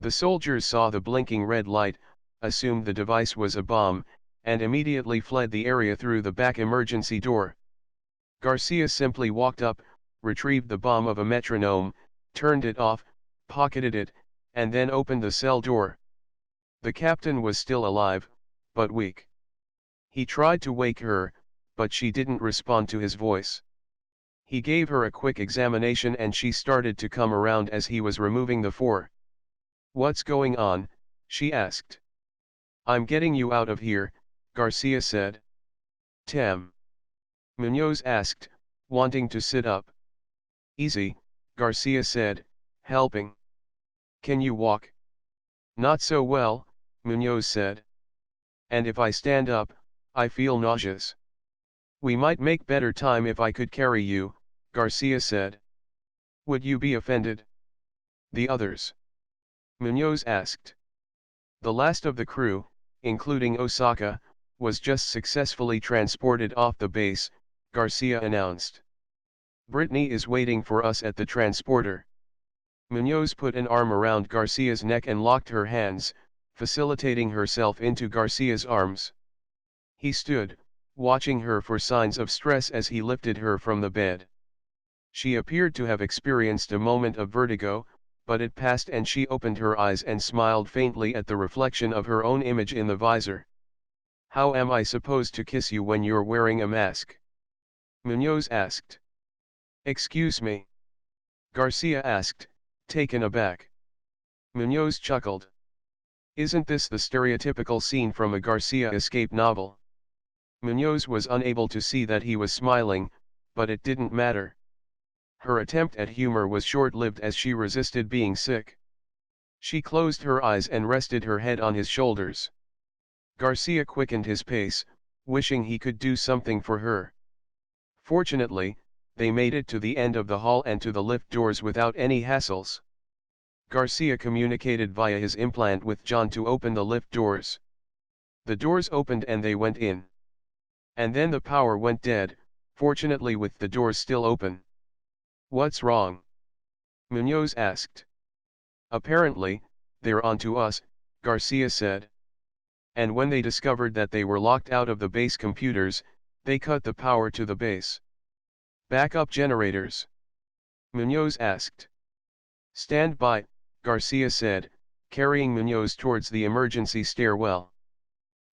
The soldiers saw the blinking red light, assumed the device was a bomb, and immediately fled the area through the back emergency door. Garcia simply walked up, retrieved the bomb of a metronome, turned it off, pocketed it, and then opened the cell door. The captain was still alive, but weak. He tried to wake her, but she didn't respond to his voice. He gave her a quick examination and she started to come around as he was removing the four. "What's going on?" she asked. "I'm getting you out of here," Garcia said. "Tem?" Munoz asked, wanting to sit up. "Easy," Garcia said, helping. "Can you walk?" "Not so well," Munoz said. "And if I stand up, I feel nauseous." We might make better time if I could carry you, Garcia said. Would you be offended? The others. Munoz asked. The last of the crew, including Osaka, was just successfully transported off the base, Garcia announced. Brittany is waiting for us at the transporter. Munoz put an arm around Garcia's neck and locked her hands, facilitating herself into Garcia's arms. He stood, watching her for signs of stress as he lifted her from the bed. She appeared to have experienced a moment of vertigo, but it passed and she opened her eyes and smiled faintly at the reflection of her own image in the visor. How am I supposed to kiss you when you're wearing a mask? Munoz asked. Excuse me? Garcia asked, taken aback. Munoz chuckled. Isn't this the stereotypical scene from a Garcia escape novel? Munoz was unable to see that he was smiling, but it didn't matter. Her attempt at humor was short-lived as she resisted being sick. She closed her eyes and rested her head on his shoulders. Garcia quickened his pace, wishing he could do something for her. Fortunately, they made it to the end of the hall and to the lift doors without any hassles. Garcia communicated via his implant with John to open the lift doors. The doors opened and they went in. And then the power went dead, fortunately with the doors still open. What's wrong? Munoz asked. Apparently, they're onto us, Garcia said. And when they discovered that they were locked out of the base computers, they cut the power to the base. Backup generators? Munoz asked. Stand by, Garcia said, carrying Munoz towards the emergency stairwell.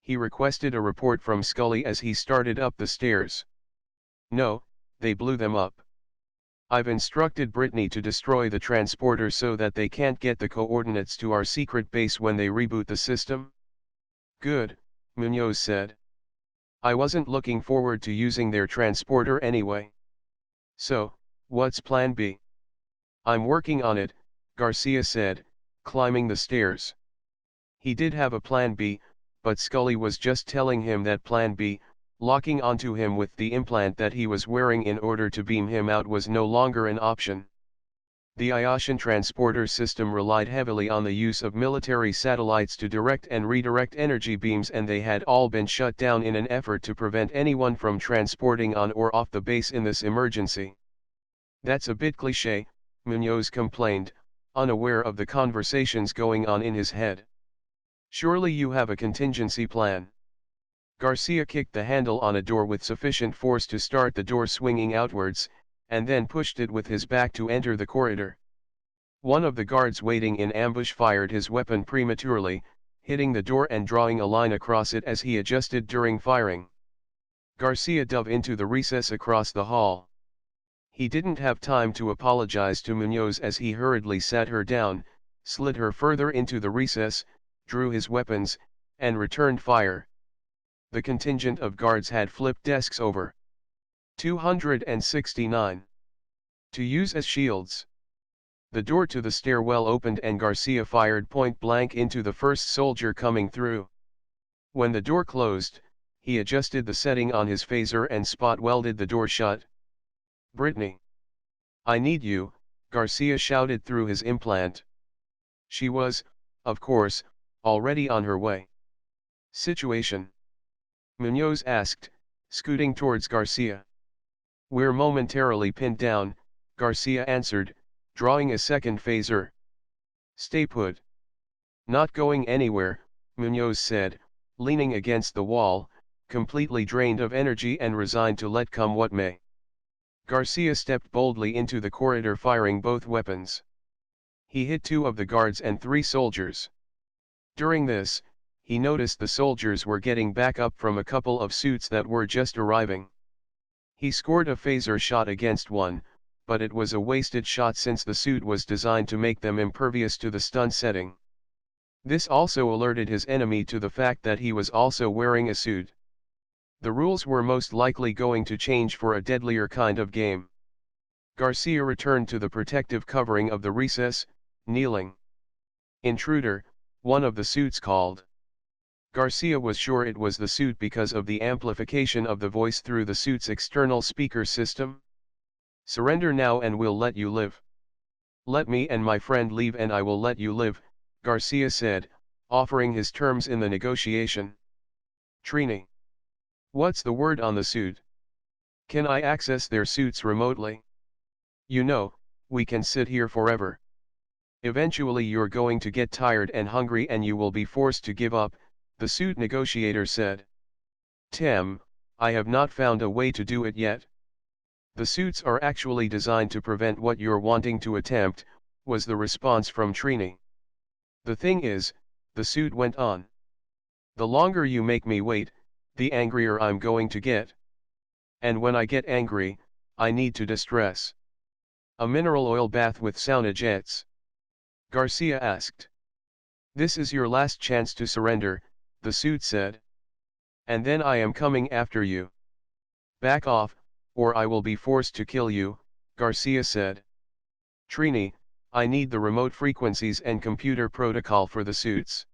He requested a report from Scully as he started up the stairs. No, they blew them up. I've instructed Brittany to destroy the transporter so that they can't get the coordinates to our secret base when they reboot the system. Good, Munoz said. I wasn't looking forward to using their transporter anyway. So, what's plan B? I'm working on it, Garcia said, climbing the stairs. He did have a plan B, but Scully was just telling him that plan B, locking onto him with the implant that he was wearing in order to beam him out, was no longer an option. The Iotian transporter system relied heavily on the use of military satellites to direct and redirect energy beams, and they had all been shut down in an effort to prevent anyone from transporting on or off the base in this emergency. That's a bit cliché, Munoz complained, unaware of the conversations going on in his head. Surely you have a contingency plan. Garcia kicked the handle on a door with sufficient force to start the door swinging outwards, and then pushed it with his back to enter the corridor. One of the guards waiting in ambush fired his weapon prematurely, hitting the door and drawing a line across it as he adjusted during firing. Garcia dove into the recess across the hall. He didn't have time to apologize to Munoz as he hurriedly sat her down, slid her further into the recess, drew his weapons, and returned fire. The contingent of guards had flipped desks over. 269. To use as shields. The door to the stairwell opened and Garcia fired point blank into the first soldier coming through. When the door closed, he adjusted the setting on his phaser and spot welded the door shut. Brittany. I need you, Garcia shouted through his implant. She was, of course, already on her way. Situation? Munoz asked, scooting towards Garcia. We're momentarily pinned down, Garcia answered, drawing a second phaser. Stay put. Not going anywhere, Munoz said, leaning against the wall, completely drained of energy and resigned to let come what may. Garcia stepped boldly into the corridor firing both weapons. He hit 2 of the guards and 3 soldiers. During this, he noticed the soldiers were getting back up from a couple of suits that were just arriving. He scored a phaser shot against one, but it was a wasted shot since the suit was designed to make them impervious to the stun setting. This also alerted his enemy to the fact that he was also wearing a suit. The rules were most likely going to change for a deadlier kind of game. Garcia returned to the protective covering of the recess, kneeling. Intruder, one of the suits called. Garcia was sure it was the suit because of the amplification of the voice through the suit's external speaker system. "Surrender now and we'll let you live." "Let me and my friend leave and I will let you live," Garcia said, offering his terms in the negotiation. "Trini. What's the word on the suit? Can I access their suits remotely? You know, we can sit here forever. Eventually you're going to get tired and hungry and you will be forced to give up," the suit negotiator said. "Tim, I have not found a way to do it yet." "The suits are actually designed to prevent what you're wanting to attempt," was the response from Trini. "The thing is," the suit went on, "the longer you make me wait, the angrier I'm going to get. And when I get angry, I need to distress." "A mineral oil bath with sauna jets?" Garcia asked. "This is your last chance to surrender," the suit said. "And then I am coming after you. Back off, or I will be forced to kill you," Garcia said. "Trini, I need the remote frequencies and computer protocol for the suits."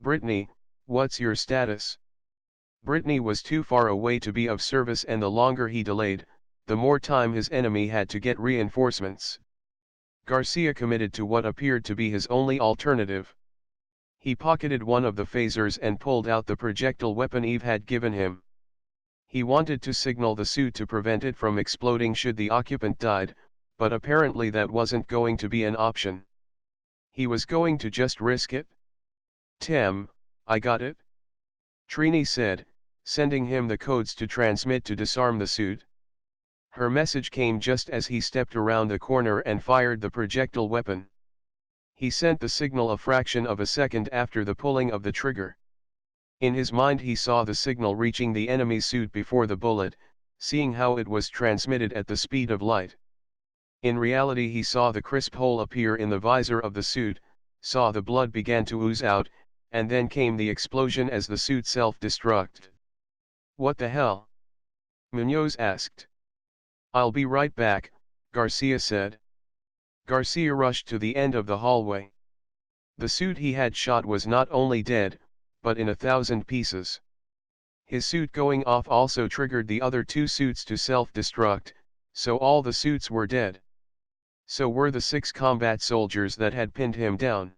"Brittany, what's your status?" Brittany was too far away to be of service and the longer he delayed, the more time his enemy had to get reinforcements. Garcia committed to what appeared to be his only alternative. He pocketed one of the phasers and pulled out the projectile weapon Eve had given him. He wanted to signal the suit to prevent it from exploding should the occupant died, but apparently that wasn't going to be an option. He was going to just risk it. "Tim, I got it," Trini said, sending him the codes to transmit to disarm the suit. Her message came just as he stepped around the corner and fired the projectile weapon. He sent the signal a fraction of a second after the pulling of the trigger. In his mind he saw the signal reaching the enemy's suit before the bullet, seeing how it was transmitted at the speed of light. In reality he saw the crisp hole appear in the visor of the suit, saw the blood began to ooze out, and then came the explosion as the suit self-destructed. "What the hell?" Munoz asked. "I'll be right back," Garcia said. Garcia rushed to the end of the hallway. The suit he had shot was not only dead, but in 1,000 pieces. His suit going off also triggered the other two suits to self-destruct, so all the suits were dead. So were the 6 combat soldiers that had pinned him down.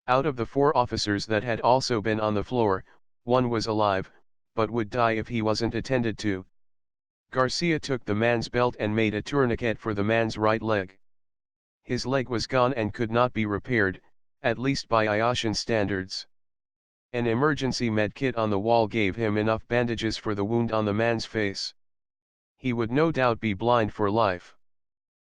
Out of the 4 officers that had also been on the floor, 1 was alive, but would die if he wasn't attended to. Garcia took the man's belt and made a tourniquet for the man's right leg. His leg was gone and could not be repaired, at least by Iotian standards. An emergency med kit on the wall gave him enough bandages for the wound on the man's face. He would no doubt be blind for life.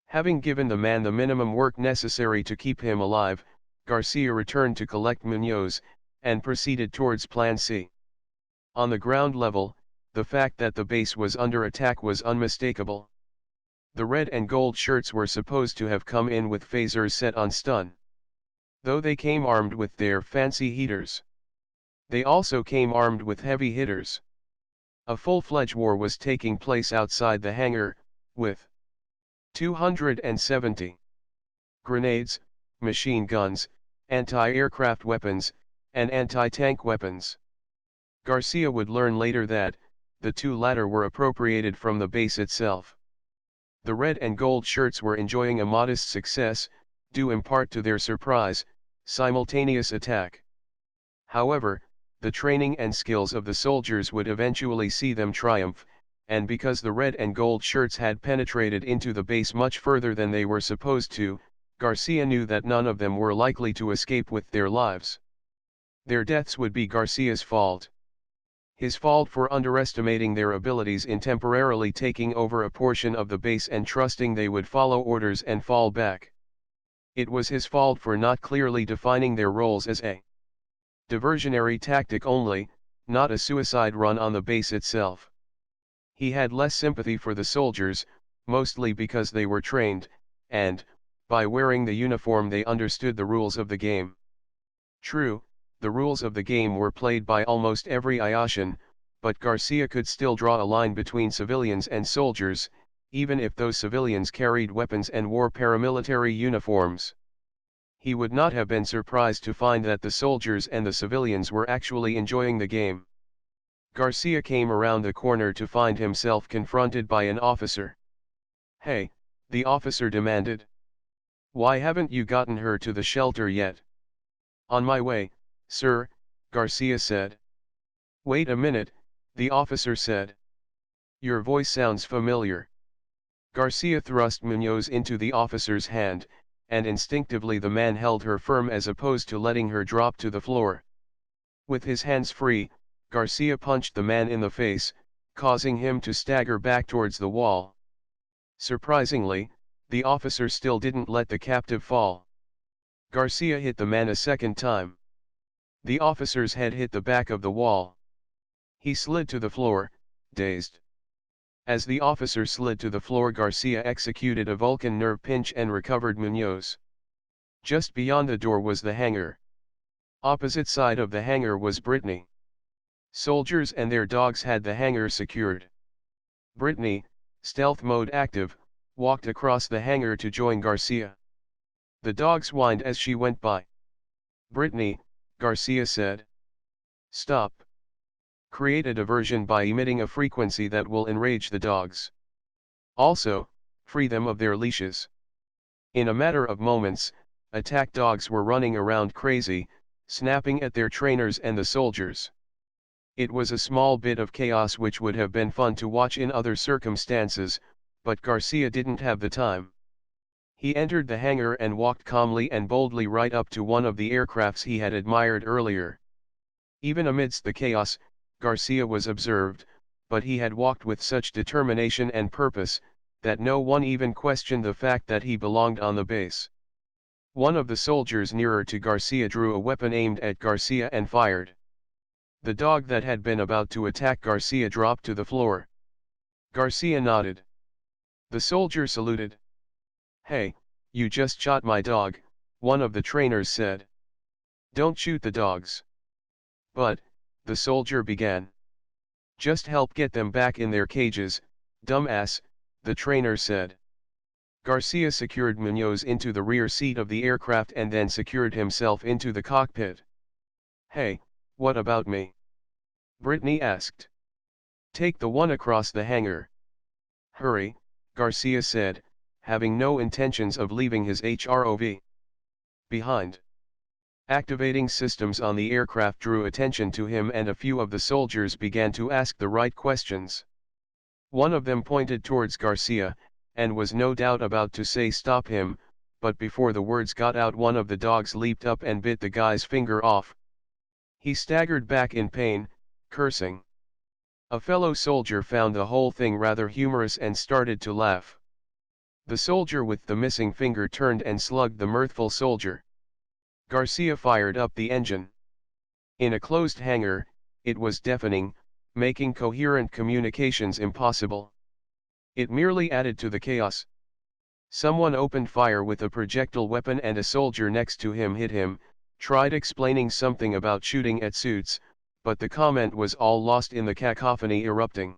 Having given the man the minimum work necessary to keep him alive, Garcia returned to collect Munoz, and proceeded towards Plan C. On the ground level, the fact that the base was under attack was unmistakable. The red and gold shirts were supposed to have come in with phasers set on stun. Though they came armed with their fancy heaters. They also came armed with heavy hitters. A full-fledged war was taking place outside the hangar, with 270 grenades, machine guns, anti-aircraft weapons, and anti-tank weapons. Garcia would learn later that, the 2 latter were appropriated from the base itself. The red and gold shirts were enjoying a modest success, due in part to their surprise, simultaneous attack. However, the training and skills of the soldiers would eventually see them triumph, and because the red and gold shirts had penetrated into the base much further than they were supposed to, Garcia knew that none of them were likely to escape with their lives. Their deaths would be Garcia's fault. His fault for underestimating their abilities in temporarily taking over a portion of the base and trusting they would follow orders and fall back. It was his fault for not clearly defining their roles as a diversionary tactic only, not a suicide run on the base itself. He had less sympathy for the soldiers, mostly because they were trained, and, by wearing the uniform they understood the rules of the game. True, the rules of the game were played by almost every Iotian, but Garcia could still draw a line between civilians and soldiers, even if those civilians carried weapons and wore paramilitary uniforms. He would not have been surprised to find that the soldiers and the civilians were actually enjoying the game. Garcia came around the corner to find himself confronted by an officer. "Hey," the officer demanded. "Why haven't you gotten her to the shelter yet?" "On my way, sir," Garcia said. "Wait a minute," the officer said. "Your voice sounds familiar." Garcia thrust Munoz into the officer's hand, and instinctively the man held her firm as opposed to letting her drop to the floor. With his hands free, Garcia punched the man in the face, causing him to stagger back towards the wall. Surprisingly, the officer still didn't let the captive fall. Garcia hit the man a second time. The officer's head hit the back of the wall. He slid to the floor, dazed. As the officer slid to the floor, Garcia executed a Vulcan nerve pinch and recovered Munoz. Just beyond the door was the hangar. Opposite side of the hangar was Brittany. Soldiers and their dogs had the hangar secured. Brittany, stealth mode active, walked across the hangar to join Garcia. The dogs whined as she went by. "Brittany," Garcia said. "Stop. Create a diversion by emitting a frequency that will enrage the dogs. Also, free them of their leashes." In a matter of moments, attack dogs were running around crazy, snapping at their trainers and the soldiers. It was a small bit of chaos which would have been fun to watch in other circumstances, but Garcia didn't have the time. He entered the hangar and walked calmly and boldly right up to one of the aircrafts he had admired earlier. Even amidst the chaos, Garcia was observed, but he had walked with such determination and purpose, that no one even questioned the fact that he belonged on the base. One of the soldiers nearer to Garcia drew a weapon aimed at Garcia and fired. The dog that had been about to attack Garcia dropped to the floor. Garcia nodded. The soldier saluted. "Hey, you just shot my dog," one of the trainers said. "Don't shoot the dogs." "But," the soldier began. "Just help get them back in their cages, dumbass," the trainer said. Garcia secured Munoz into the rear seat of the aircraft and then secured himself into the cockpit. "Hey, what about me?" Brittany asked. "Take the one across the hangar." "Hurry," Garcia said, having no intentions of leaving his HROV behind. Activating systems on the aircraft drew attention to him, and a few of the soldiers began to ask the right questions. One of them pointed towards Garcia, and was no doubt about to say stop him, but before the words got out, one of the dogs leaped up and bit the guy's finger off. He staggered back in pain, cursing. A fellow soldier found the whole thing rather humorous and started to laugh. The soldier with the missing finger turned and slugged the mirthful soldier. Garcia fired up the engine. In a closed hangar, it was deafening, making coherent communications impossible. It merely added to the chaos. Someone opened fire with a projectile weapon and a soldier next to him hit him, tried explaining something about shooting at suits, but the comment was all lost in the cacophony erupting.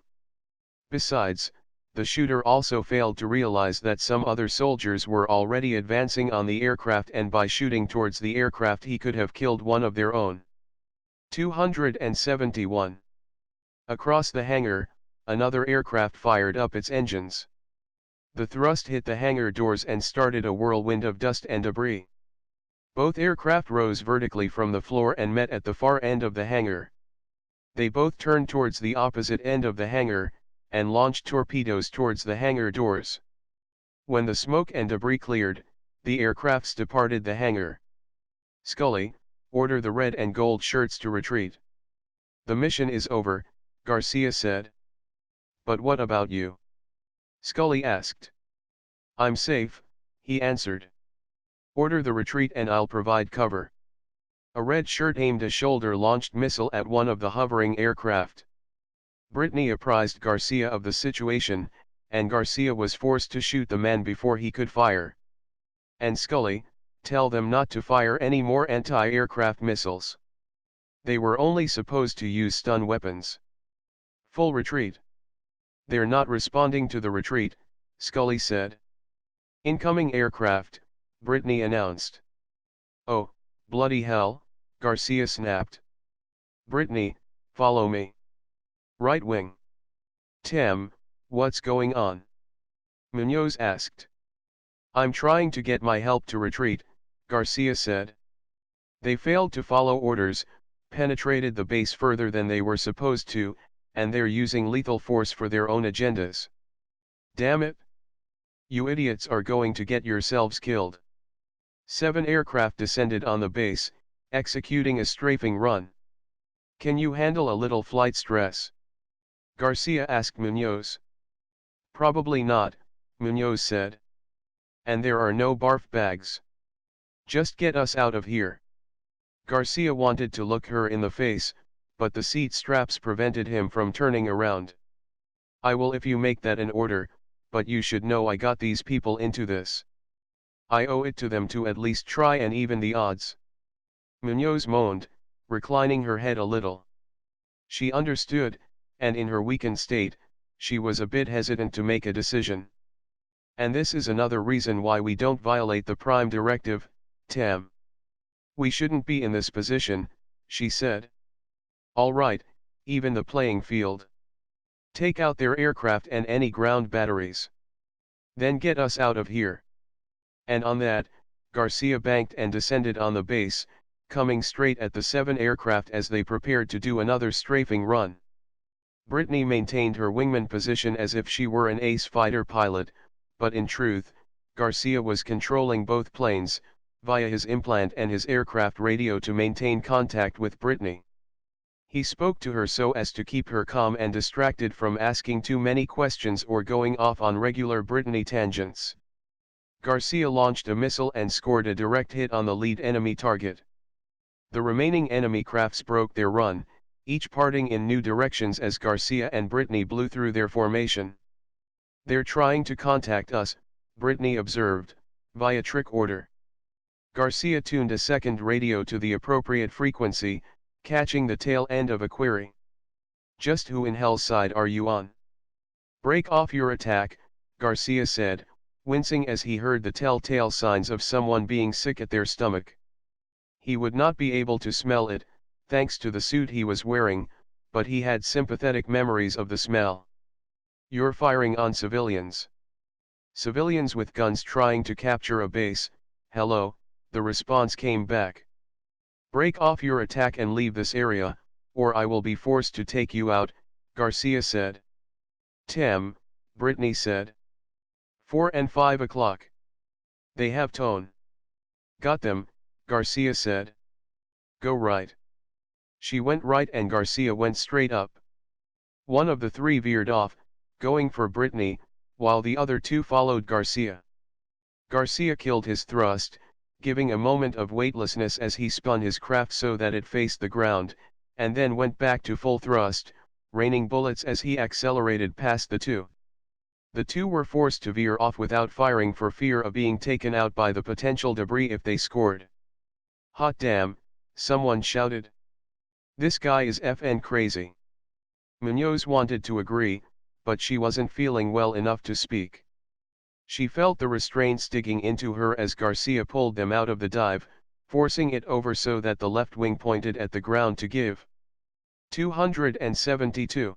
Besides, the shooter also failed to realize that some other soldiers were already advancing on the aircraft, and by shooting towards the aircraft he could have killed one of their own. 271. Across the hangar, another aircraft fired up its engines. The thrust hit the hangar doors and started a whirlwind of dust and debris. Both aircraft rose vertically from the floor and met at the far end of the hangar. They both turned towards the opposite end of the hangar, and launched torpedoes towards the hangar doors. When the smoke and debris cleared, the aircrafts departed the hangar. "Scully, order the red and gold shirts to retreat." "The mission is over," Garcia said. "But what about you?" Scully asked. "I'm safe," he answered. "Order the retreat and I'll provide cover." A red shirt aimed a shoulder-launched missile at one of the hovering aircraft. Brittany apprised Garcia of the situation, and Garcia was forced to shoot the man before he could fire. "And Scully, tell them not to fire any more anti-aircraft missiles. They were only supposed to use stun weapons." "Full retreat." "They're not responding to the retreat," Scully said. "Incoming aircraft," Brittany announced. Oh, bloody hell, Garcia snapped. Brittany, follow me. Right wing. Tim, what's going on? Munoz asked. I'm trying to get my help to retreat, Garcia said. They failed to follow orders, penetrated the base further than they were supposed to, and they're using lethal force for their own agendas. Damn it! You idiots are going to get yourselves killed. 7 aircraft descended on the base, executing a strafing run. Can you handle a little flight stress? Garcia asked Munoz. Probably not, Munoz said. And there are no barf bags. Just get us out of here. Garcia wanted to look her in the face, but the seat straps prevented him from turning around. I will if you make that an order, but you should know I got these people into this. I owe it to them to at least try and even the odds. Munoz moaned, reclining her head a little. She understood, and in her weakened state, she was a bit hesitant to make a decision. And this is another reason why we don't violate the Prime Directive, Tam. We shouldn't be in this position, she said. All right, even the playing field. Take out their aircraft and any ground batteries. Then get us out of here. And on that, Garcia banked and descended on the base, coming straight at the 7 aircraft as they prepared to do another strafing run. Brittany maintained her wingman position as if she were an ace fighter pilot, but in truth, Garcia was controlling both planes, via his implant and his aircraft radio to maintain contact with Brittany. He spoke to her so as to keep her calm and distracted from asking too many questions or going off on regular Brittany tangents. Garcia launched a missile and scored a direct hit on the lead enemy target. The remaining enemy crafts broke their run, each parting in new directions as Garcia and Brittany blew through their formation. They're trying to contact us, Brittany observed, via trick order. Garcia tuned a second radio to the appropriate frequency, catching the tail end of a query. Just who in hell's side are you on? Break off your attack, Garcia said, wincing as he heard the telltale signs of someone being sick at their stomach. He would not be able to smell it, thanks to the suit he was wearing, but he had sympathetic memories of the smell. You're firing on civilians. Civilians with guns trying to capture a base, hello, the response came back. Break off your attack and leave this area, or I will be forced to take you out, Garcia said. Tim, Brittany said. 4 and 5 o'clock. They have tone. Got them, Garcia said. Go right. She went right and Garcia went straight up. One of the 3 veered off, going for Brittany, while the other 2 followed Garcia. Garcia killed his thrust, giving a moment of weightlessness as he spun his craft so that it faced the ground, and then went back to full thrust, raining bullets as he accelerated past the 2. The 2 were forced to veer off without firing for fear of being taken out by the potential debris if they scored. Hot damn, someone shouted. This guy is effing crazy. Munoz wanted to agree, but she wasn't feeling well enough to speak. She felt the restraints digging into her as Garcia pulled them out of the dive, forcing it over so that the left wing pointed at the ground to give 272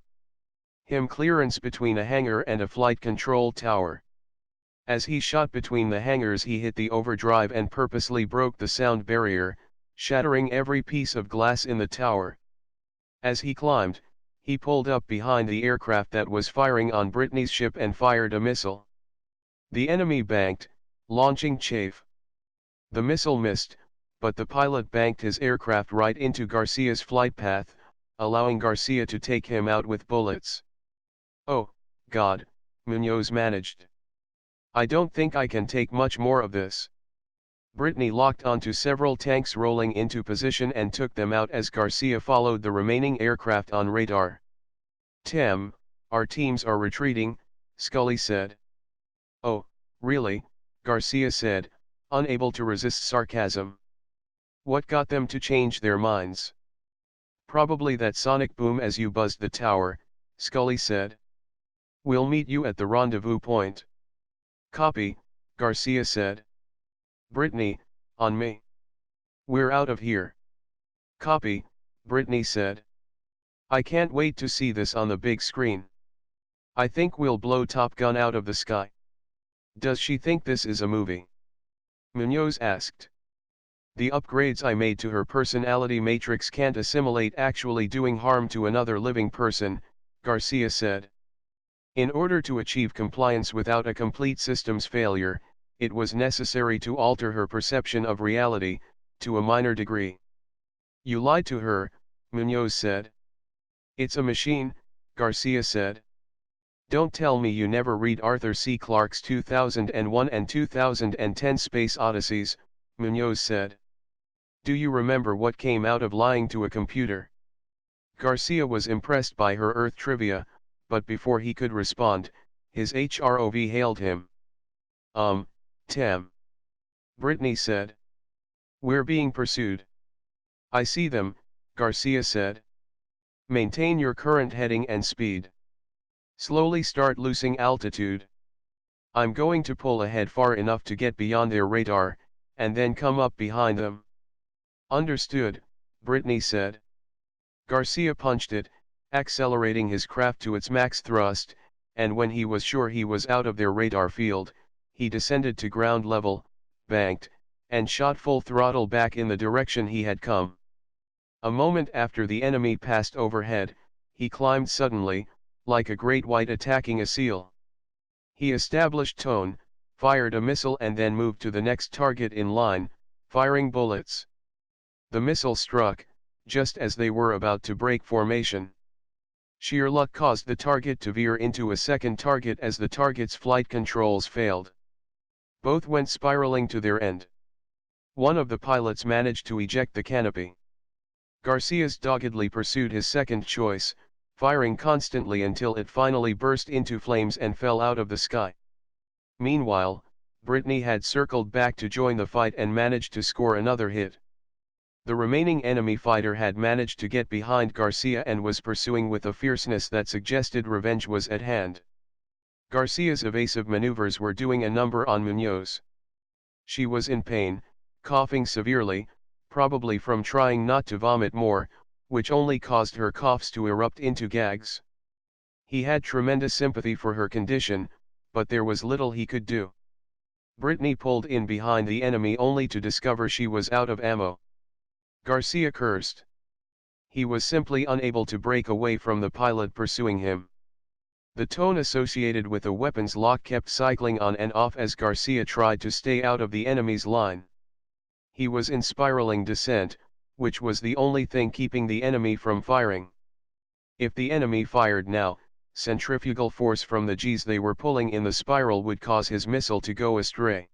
him clearance between a hangar and a flight control tower. As he shot between the hangars he hit the overdrive and purposely broke the sound barrier, shattering every piece of glass in the tower. As he climbed, he pulled up behind the aircraft that was firing on Brittany's ship and fired a missile. The enemy banked, launching chaff. The missile missed, but the pilot banked his aircraft right into Garcia's flight path, allowing Garcia to take him out with bullets. Oh, God, Munoz managed. I don't think I can take much more of this. Brittany locked onto several tanks rolling into position and took them out as Garcia followed the remaining aircraft on radar. Tim, our teams are retreating, Scully said. Oh, really, Garcia said, unable to resist sarcasm. What got them to change their minds? Probably that sonic boom as you buzzed the tower, Scully said. We'll meet you at the rendezvous point. Copy, Garcia said. Brittany, on me. We're out of here. Copy, Brittany said. I can't wait to see this on the big screen. I think we'll blow Top Gun out of the sky. Does she think this is a movie? Munoz asked. The upgrades I made to her personality matrix can't assimilate actually doing harm to another living person, Garcia said. In order to achieve compliance without a complete systems failure, it was necessary to alter her perception of reality, to a minor degree. You lied to her, Munoz said. It's a machine, Garcia said. Don't tell me you never read Arthur C. Clarke's 2001 and 2010 Space Odysseys, Munoz said. Do you remember what came out of lying to a computer? Garcia was impressed by her Earth trivia, but before he could respond, his HROV hailed him. Tim. Brittany said. We're being pursued. I see them, Garcia said. Maintain your current heading and speed. Slowly start losing altitude. I'm going to pull ahead far enough to get beyond their radar, and then come up behind them. Understood, Brittany said. Garcia punched it, accelerating his craft to its max thrust, and when he was sure he was out of their radar field, he descended to ground level, banked, and shot full throttle back in the direction he had come. A moment after the enemy passed overhead, he climbed suddenly, like a great white attacking a seal. He established tone, fired a missile and then moved to the next target in line, firing bullets. The missile struck, just as they were about to break formation. Sheer luck caused the target to veer into a second target as the target's flight controls failed. Both went spiraling to their end. One of the pilots managed to eject the canopy. Garcias doggedly pursued his second choice, firing constantly until it finally burst into flames and fell out of the sky. Meanwhile, Brittany had circled back to join the fight and managed to score another hit. The remaining enemy fighter had managed to get behind Garcia and was pursuing with a fierceness that suggested revenge was at hand. Garcia's evasive maneuvers were doing a number on Munoz. She was in pain, coughing severely, probably from trying not to vomit more, which only caused her coughs to erupt into gags. He had tremendous sympathy for her condition, but there was little he could do. Brittany pulled in behind the enemy only to discover she was out of ammo. Garcia cursed. He was simply unable to break away from the pilot pursuing him. The tone associated with a weapons lock kept cycling on and off as Garcia tried to stay out of the enemy's line. He was in spiraling descent, which was the only thing keeping the enemy from firing. If the enemy fired now, centrifugal force from the Gs they were pulling in the spiral would cause his missile to go astray.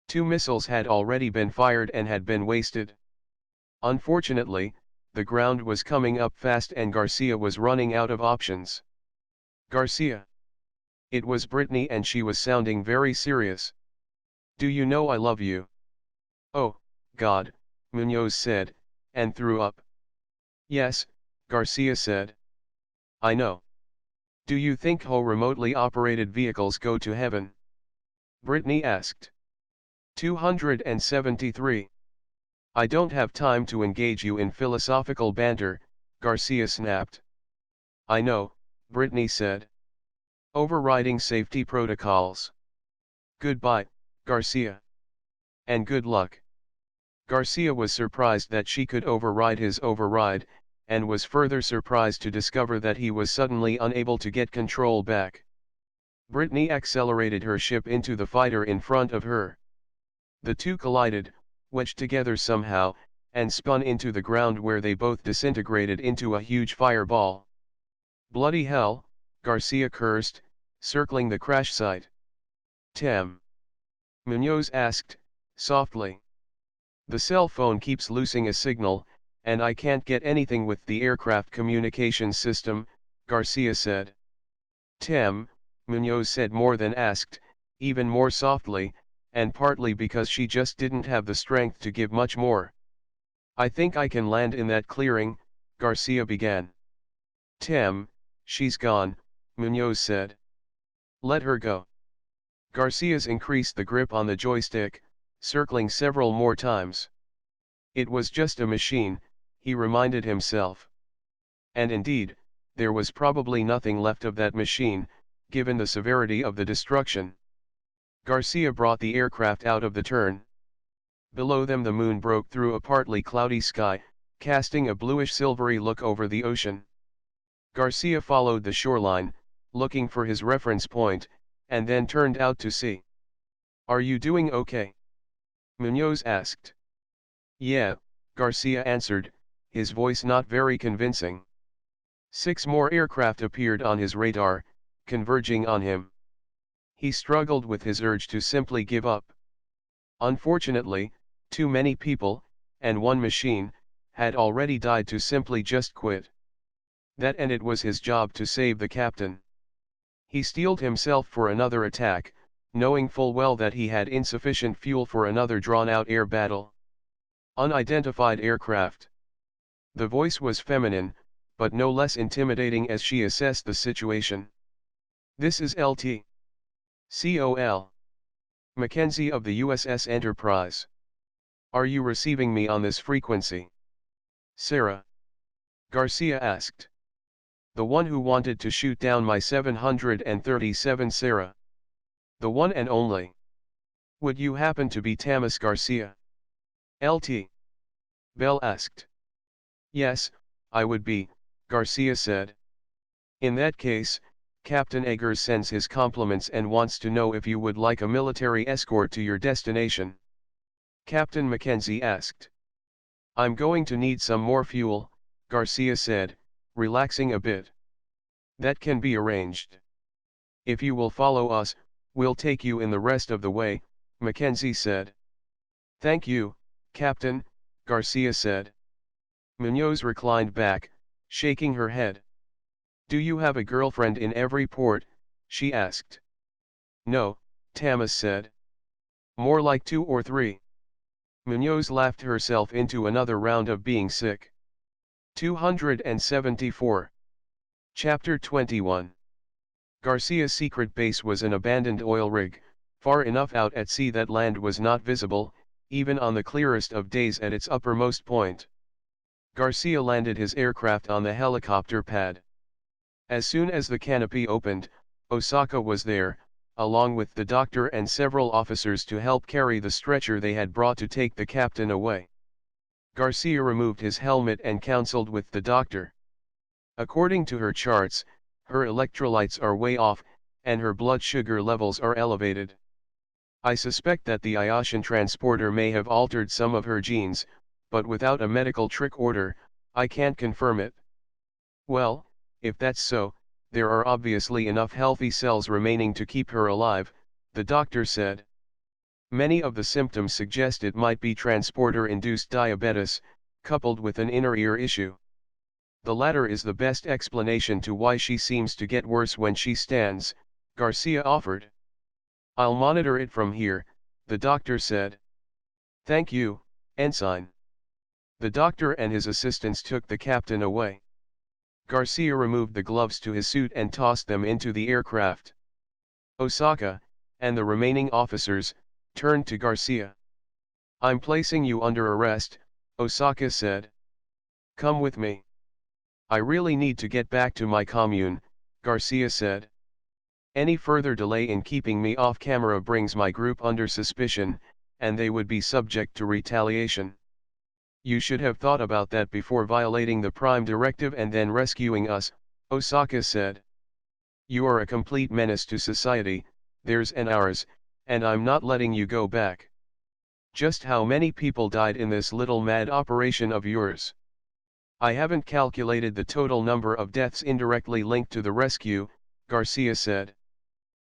2 missiles had already been fired and had been wasted. Unfortunately, the ground was coming up fast and Garcia was running out of options. Garcia. It was Brittany and she was sounding very serious. Do you know I love you? Oh, God, Munoz said, and threw up. Yes, Garcia said. I know. Do you think how remotely operated vehicles go to heaven? Brittany asked. 273. I don't have time to engage you in philosophical banter, Garcia snapped. I know, Brittany said. Overriding safety protocols. Goodbye, Garcia. And good luck. Garcia was surprised that she could override his override, and was further surprised to discover that he was suddenly unable to get control back. Brittany accelerated her ship into the fighter in front of her. The two collided, wedged together somehow, and spun into the ground where they both disintegrated into a huge fireball. Bloody hell, Garcia cursed, circling the crash site. Tim. Munoz asked, softly. The cell phone keeps losing a signal, and I can't get anything with the aircraft communications system, Garcia said. Tim, Munoz said more than asked, even more softly, and partly because she just didn't have the strength to give much more. I think I can land in that clearing, Garcia began. Tim, she's gone, Munoz said. Let her go. Garcia's increased the grip on the joystick, circling several more times. It was just a machine, he reminded himself. And indeed, there was probably nothing left of that machine, given the severity of the destruction. Garcia brought the aircraft out of the turn. Below them the moon broke through a partly cloudy sky, casting a bluish-silvery look over the ocean. Garcia followed the shoreline, looking for his reference point, and then turned out to sea. "Are you doing okay?" Munoz asked. "Yeah," Garcia answered, his voice not very convincing. 6 more aircraft appeared on his radar, converging on him. He struggled with his urge to simply give up. Unfortunately, too many people, and one machine, had already died to simply just quit. That and it was his job to save the captain. He steeled himself for another attack, knowing full well that he had insufficient fuel for another drawn-out air battle. Unidentified aircraft. The voice was feminine, but no less intimidating as she assessed the situation. "This is LT. Col. Mackenzie of the USS Enterprise. Are you receiving me on this frequency?" "Sarah?" Garcia asked. "The one who wanted to shoot down my 737 Sarah. The one and only. Would you happen to be Tamas Garcia?" "LT?" Bell asked. "Yes, I would be," Garcia said. "In that case, Captain Eggers sends his compliments and wants to know if you would like a military escort to your destination." Captain Mackenzie asked. "I'm going to need some more fuel," Garcia said, relaxing a bit. "That can be arranged. If you will follow us, we'll take you in the rest of the way," Mackenzie said. "Thank you, Captain," Garcia said. Munoz reclined back, shaking her head. "Do you have a girlfriend in every port?" she asked. "No," Tamas said. "More like 2 or 3. Munoz laughed herself into another round of being sick. 274. Chapter 21. Garcia's secret base was an abandoned oil rig, far enough out at sea that land was not visible, even on the clearest of days at its uppermost point. Garcia landed his aircraft on the helicopter pad. As soon as the canopy opened, Osaka was there, along with the doctor and several officers to help carry the stretcher they had brought to take the captain away. Garcia removed his helmet and counseled with the doctor. According to her charts, her electrolytes are way off, and her blood sugar levels are elevated. I suspect that the Iotian transporter may have altered some of her genes, but without a medical trick order, I can't confirm it. Well, if that's so, there are obviously enough healthy cells remaining to keep her alive, the doctor said. Many of the symptoms suggest it might be transporter-induced diabetes, coupled with an inner ear issue. The latter is the best explanation to why she seems to get worse when she stands, Garcia offered. I'll monitor it from here, the doctor said. Thank you, Ensign. The doctor and his assistants took the captain away. Garcia removed the gloves to his suit and tossed them into the aircraft. Osaka, and the remaining officers, turned to Garcia. I'm placing you under arrest, Osaka said. Come with me. I really need to get back to my commune, Garcia said. Any further delay in keeping me off camera brings my group under suspicion, and they would be subject to retaliation. You should have thought about that before violating the Prime Directive and then rescuing us, Osaka said. You are a complete menace to society, theirs and ours, and I'm not letting you go back. Just how many people died in this little mad operation of yours? I haven't calculated the total number of deaths indirectly linked to the rescue, Garcia said.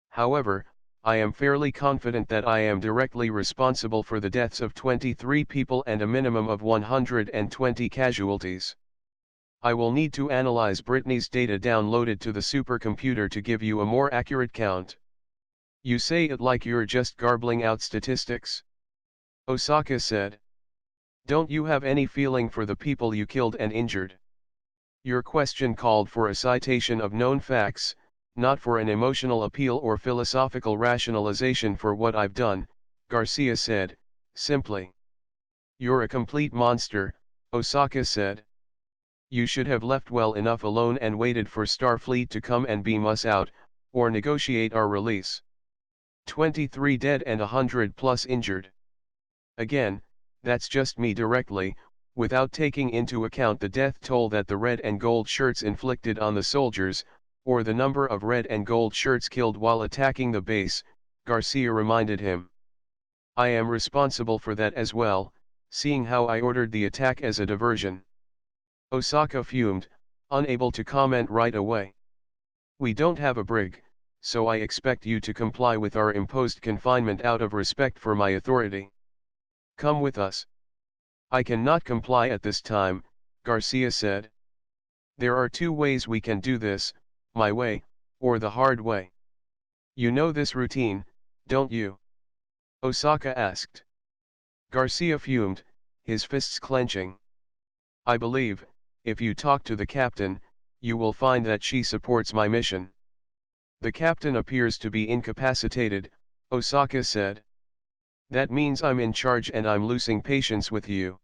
However, I am fairly confident that I am directly responsible for the deaths of 23 people and a minimum of 120 casualties. I will need to analyze Brittany's data downloaded to the supercomputer to give you a more accurate count. You say it like you're just garbling out statistics? Osaka said. Don't you have any feeling for the people you killed and injured? Your question called for a citation of known facts, not for an emotional appeal or philosophical rationalization for what I've done, Garcia said, simply. You're a complete monster, Osaka said. You should have left well enough alone and waited for Starfleet to come and beam us out, or negotiate our release. 23 dead and 100 plus injured. Again, that's just me directly, without taking into account the death toll that the red and gold shirts inflicted on the soldiers, or the number of red and gold shirts killed while attacking the base, Garcia reminded him. I am responsible for that as well, seeing how I ordered the attack as a diversion. Osaka fumed, unable to comment right away. We don't have a brig, so I expect you to comply with our imposed confinement out of respect for my authority. Come with us. I cannot comply at this time, Garcia said. There are two ways we can do this, my way, or the hard way. You know this routine, don't you? Osaka asked. Garcia fumed, his fists clenching. I believe, if you talk to the captain, you will find that she supports my mission. The captain appears to be incapacitated, Osaka said. That means I'm in charge and I'm losing patience with you.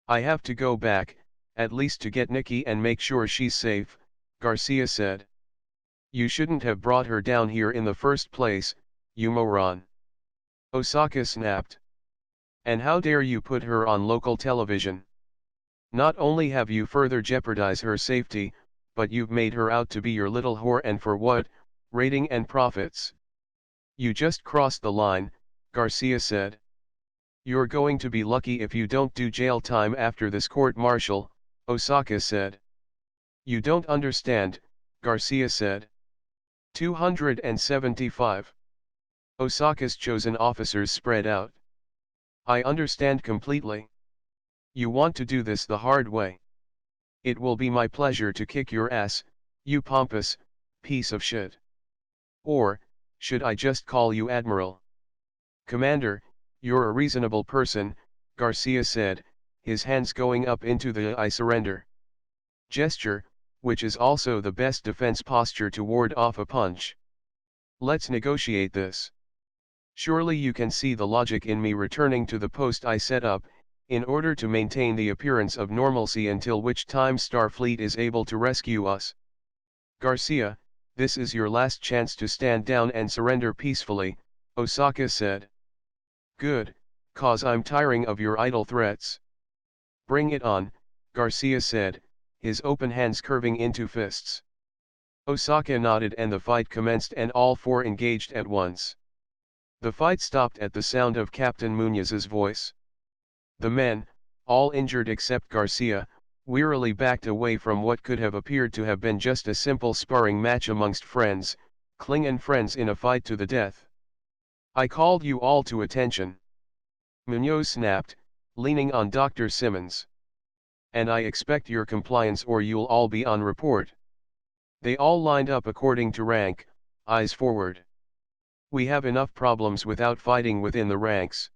I have to go back, at least to get Nikki and make sure she's safe, Garcia said. You shouldn't have brought her down here in the first place, you moron. Osaka snapped. And how dare you put her on local television? Not only have you further jeopardized her safety, but you've made her out to be your little whore, and for what? Rating and profits. You just crossed the line, Garcia said. You're going to be lucky if you don't do jail time after this court-martial, Osaka said. You don't understand, Garcia said. 275. Osaka's chosen officers spread out. I understand completely. You want to do this the hard way. It will be my pleasure to kick your ass, you pompous piece of shit. Or, should I just call you Admiral? Commander, you're a reasonable person, Garcia said, his hands going up into the I surrender gesture, which is also the best defense posture to ward off a punch. Let's negotiate this. Surely you can see the logic in me returning to the post I set up, in order to maintain the appearance of normalcy until which time Starfleet is able to rescue us. Garcia, this is your last chance to stand down and surrender peacefully, Osaka said. Good, cause I'm tiring of your idle threats. Bring it on, Garcia said, his open hands curving into fists. Osaka nodded and the fight commenced and all four engaged at once. The fight stopped at the sound of Captain Munoz's voice. The men, all injured except Garcia, wearily backed away from what could have appeared to have been just a simple sparring match amongst friends, Klingon friends in a fight to the death. I called you all to attention. Munoz snapped, leaning on Dr. Simmons. And I expect your compliance or you'll all be on report. They all lined up according to rank, eyes forward. We have enough problems without fighting within the ranks.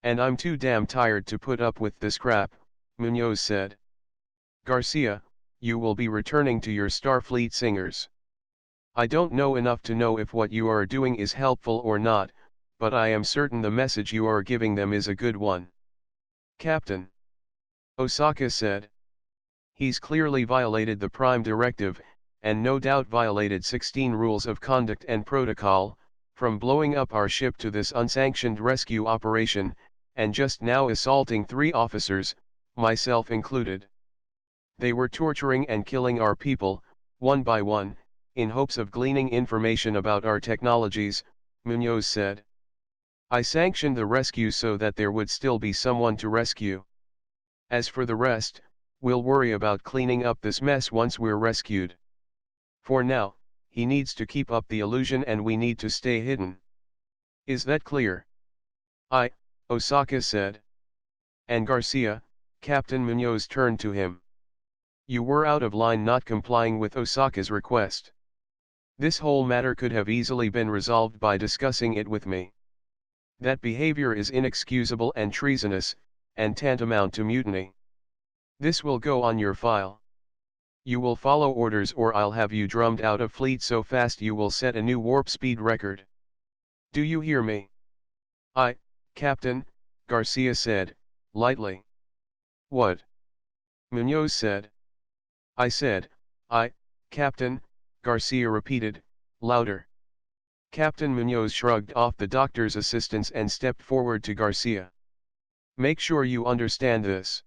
And I'm too damn tired to put up with this crap, Munoz said. Garcia, you will be returning to your Starfleet singers. I don't know enough to know if what you are doing is helpful or not, but I am certain the message you are giving them is a good one. Captain. Osaka said. He's clearly violated the Prime Directive, and no doubt violated 16 rules of conduct and protocol, from blowing up our ship to this unsanctioned rescue operation, and just now assaulting 3 officers, myself included. They were torturing and killing our people, one by one, in hopes of gleaning information about our technologies, Munoz said. I sanctioned the rescue so that there would still be someone to rescue. As for the rest, we'll worry about cleaning up this mess once we're rescued. For now, he needs to keep up the illusion and we need to stay hidden. Is that clear? Osaka said. And Garcia, Captain Munoz turned to him. You were out of line not complying with Osaka's request. This whole matter could have easily been resolved by discussing it with me. That behavior is inexcusable and treasonous, and tantamount to mutiny. This will go on your file. You will follow orders or I'll have you drummed out of fleet so fast you will set a new warp speed record. Do you hear me? Captain, Garcia said, lightly. What? Munoz said. I said, Captain, Garcia repeated, louder. Captain Munoz shrugged off the doctor's assistants and stepped forward to Garcia. Make sure you understand this.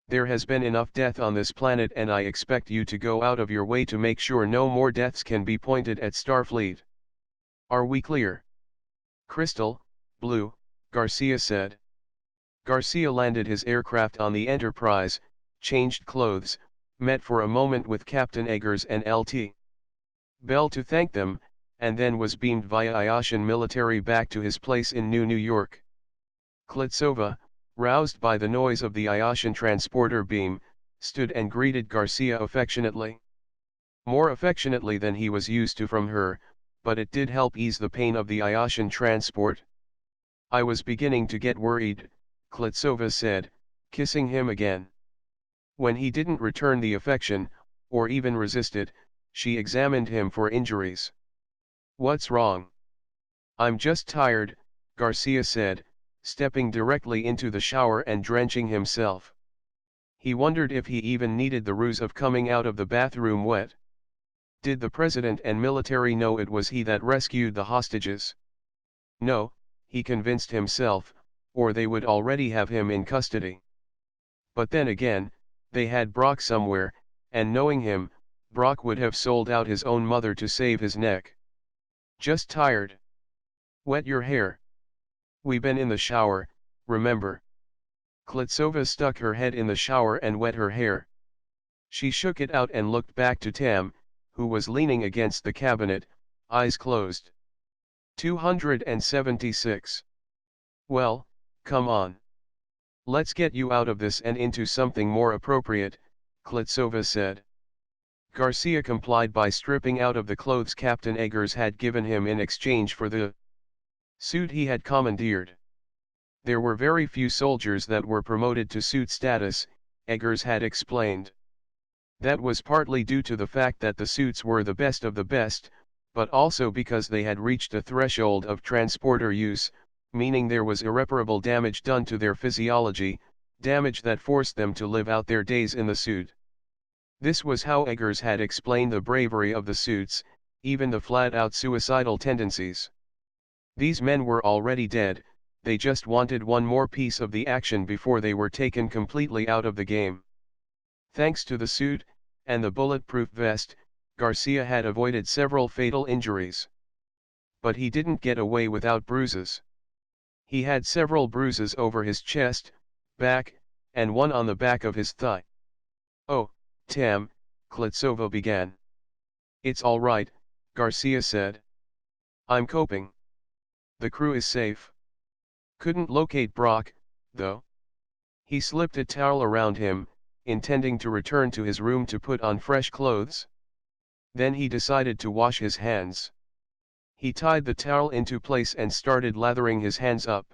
There has been enough death on this planet and I expect you to go out of your way to make sure no more deaths can be pointed at Starfleet. Are we clear? Crystal, blue, Garcia said. Garcia landed his aircraft on the Enterprise, changed clothes, met for a moment with Captain Eggers and Lt. Bell to thank them, and then was beamed via Iotian military back to his place in New York. Klitsova, roused by the noise of the Iotian transporter beam, stood and greeted Garcia affectionately. More affectionately than he was used to from her, but it did help ease the pain of the Iotian transport. I was beginning to get worried, Klitsova said, kissing him again. When he didn't return the affection, or even resist it, she examined him for injuries. What's wrong? I'm just tired, Garcia said, stepping directly into the shower and drenching himself. He wondered if he even needed the ruse of coming out of the bathroom wet. Did the president and military know it was he that rescued the hostages? No, he convinced himself, or they would already have him in custody. But then again, they had Brock somewhere, and knowing him, Brock would have sold out his own mother to save his neck. Just tired. Wet your hair. We been in the shower, remember? Klitsova stuck her head in the shower and wet her hair. She shook it out and looked back to Tam, who was leaning against the cabinet, eyes closed. 276. Well, come on. Let's get you out of this and into something more appropriate, Klitsova said. Garcia complied by stripping out of the clothes Captain Eggers had given him in exchange for the suit he had commandeered. There were very few soldiers that were promoted to suit status, Eggers had explained. That was partly due to the fact that the suits were the best of the best, but also because they had reached a threshold of transporter use, meaning there was irreparable damage done to their physiology, damage that forced them to live out their days in the suit. This was how Eggers had explained the bravery of the suits, even the flat-out suicidal tendencies. These men were already dead, they just wanted one more piece of the action before they were taken completely out of the game. Thanks to the suit, and the bulletproof vest, Garcia had avoided several fatal injuries. But he didn't get away without bruises. He had several bruises over his chest, back, and one on the back of his thigh. Oh, Tam, Klitsova began. It's all right, Garcia said. I'm coping. The crew is safe. Couldn't locate Brock, though. He slipped a towel around him, intending to return to his room to put on fresh clothes. Then he decided to wash his hands. He tied the towel into place and started lathering his hands up.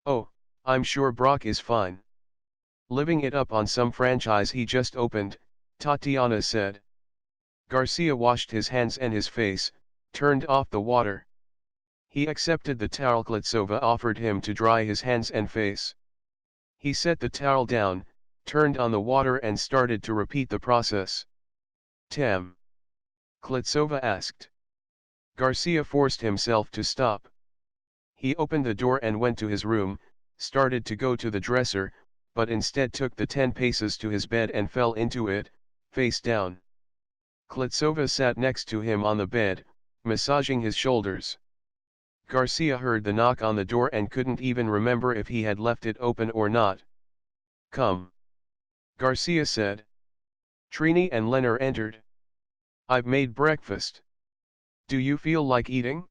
Oh, I'm sure Brock is fine. Living it up on some franchise he just opened, Tatiana said. Garcia washed his hands and his face, turned off the water. He accepted the towel Klitsova offered him to dry his hands and face. He set the towel down, turned on the water and started to repeat the process. Tam? Klitsova asked. Garcia forced himself to stop. He opened the door and went to his room, started to go to the dresser, but instead took the 10 paces to his bed and fell into it, face down. Klitsova sat next to him on the bed, massaging his shoulders. Garcia heard the knock on the door and couldn't even remember if he had left it open or not. Come. Garcia said. Trini and Leonard entered. I've made breakfast. Do you feel like eating?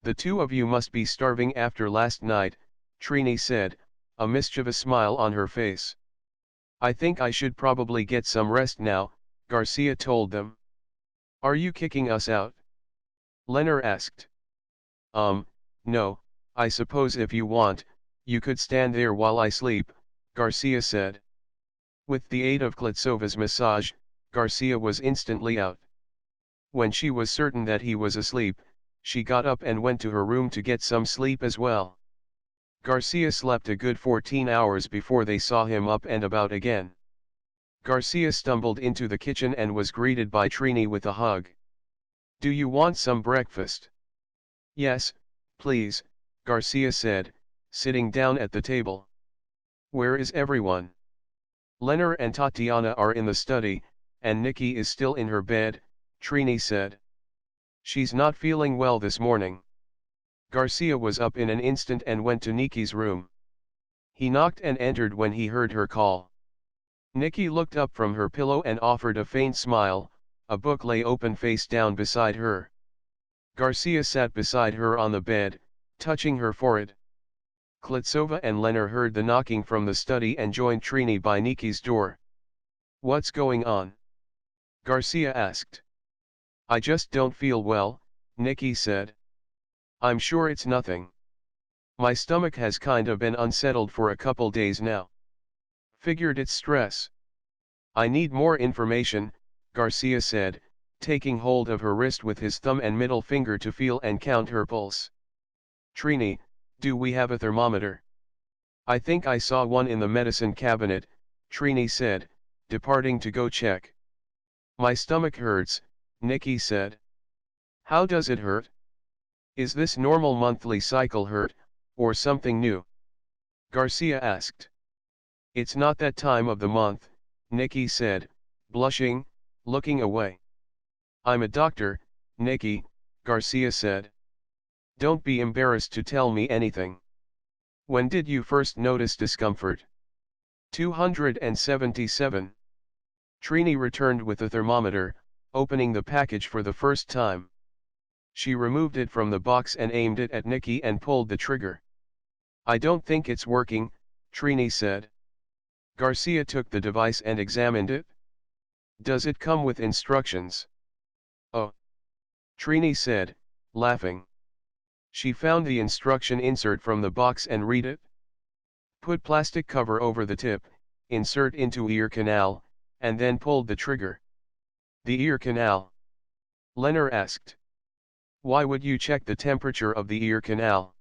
The two of you must be starving after last night, Trini said, a mischievous smile on her face. I think I should probably get some rest now, Garcia told them. Are you kicking us out? Leonard asked. No, I suppose if you want, you could stand there while I sleep, Garcia said. With the aid of Klitsova's massage, Garcia was instantly out. When she was certain that he was asleep, she got up and went to her room to get some sleep as well. Garcia slept a good 14 hours before they saw him up and about again. Garcia stumbled into the kitchen and was greeted by Trini with a hug. "Do you want some breakfast?" "Yes, please," Garcia said, sitting down at the table. "Where is everyone?" "Lenner and Tatiana are in the study, and Nikki is still in her bed," Trini said. "She's not feeling well this morning." Garcia was up in an instant and went to Nikki's room. He knocked and entered when he heard her call. Nikki looked up from her pillow and offered a faint smile. A book lay open face down beside her. Garcia sat beside her on the bed, touching her forehead. Klitsova and Lenner heard the knocking from the study and joined Trini by Nikki's door. "What's going on?" Garcia asked. "I just don't feel well," Nikki said. "I'm sure it's nothing. My stomach has kinda been unsettled for a couple days now. Figured it's stress." "I need more information," Garcia said, taking hold of her wrist with his thumb and middle finger to feel and count her pulse. "Trini, do we have a thermometer?" "I think I saw one in the medicine cabinet," Trini said, departing to go check. "My stomach hurts," Nikki said. "How does it hurt? Is this normal monthly cycle hurt, or something new?" Garcia asked. "It's not that time of the month," Nikki said, blushing, looking away. "I'm a doctor, Nikki," Garcia said. "Don't be embarrassed to tell me anything. When did you first notice discomfort?" 277. Trini returned with the thermometer, opening the package for the first time. She removed it from the box and aimed it at Nikki and pulled the trigger. "I don't think it's working," Trini said. Garcia took the device and examined it. "Does it come with instructions?" "Oh," Trini said, laughing. She found the instruction insert from the box and read it. "Put plastic cover over the tip, insert into ear canal, and then pulled the trigger." "The ear canal?" Lenner asked. "Why would you check the temperature of the ear canal?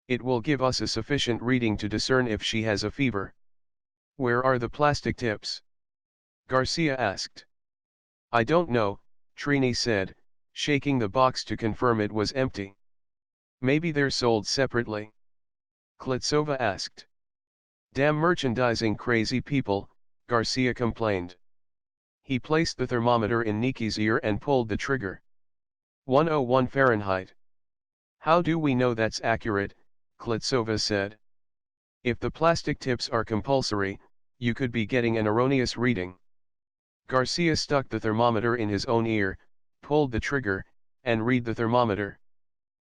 It will give us a sufficient reading to discern if she has a fever." "Where are the plastic tips?" Garcia asked. "I don't know," Trini said, shaking the box to confirm it was empty. "Maybe they're sold separately?" Klitsova asked. "Damn merchandising crazy people," Garcia complained. He placed the thermometer in Nikki's ear and pulled the trigger. 101 Fahrenheit. "How do we know that's accurate?" Klitsova said. "If the plastic tips are compulsory, you could be getting an erroneous reading." Garcia stuck the thermometer in his own ear, pulled the trigger, and read the thermometer.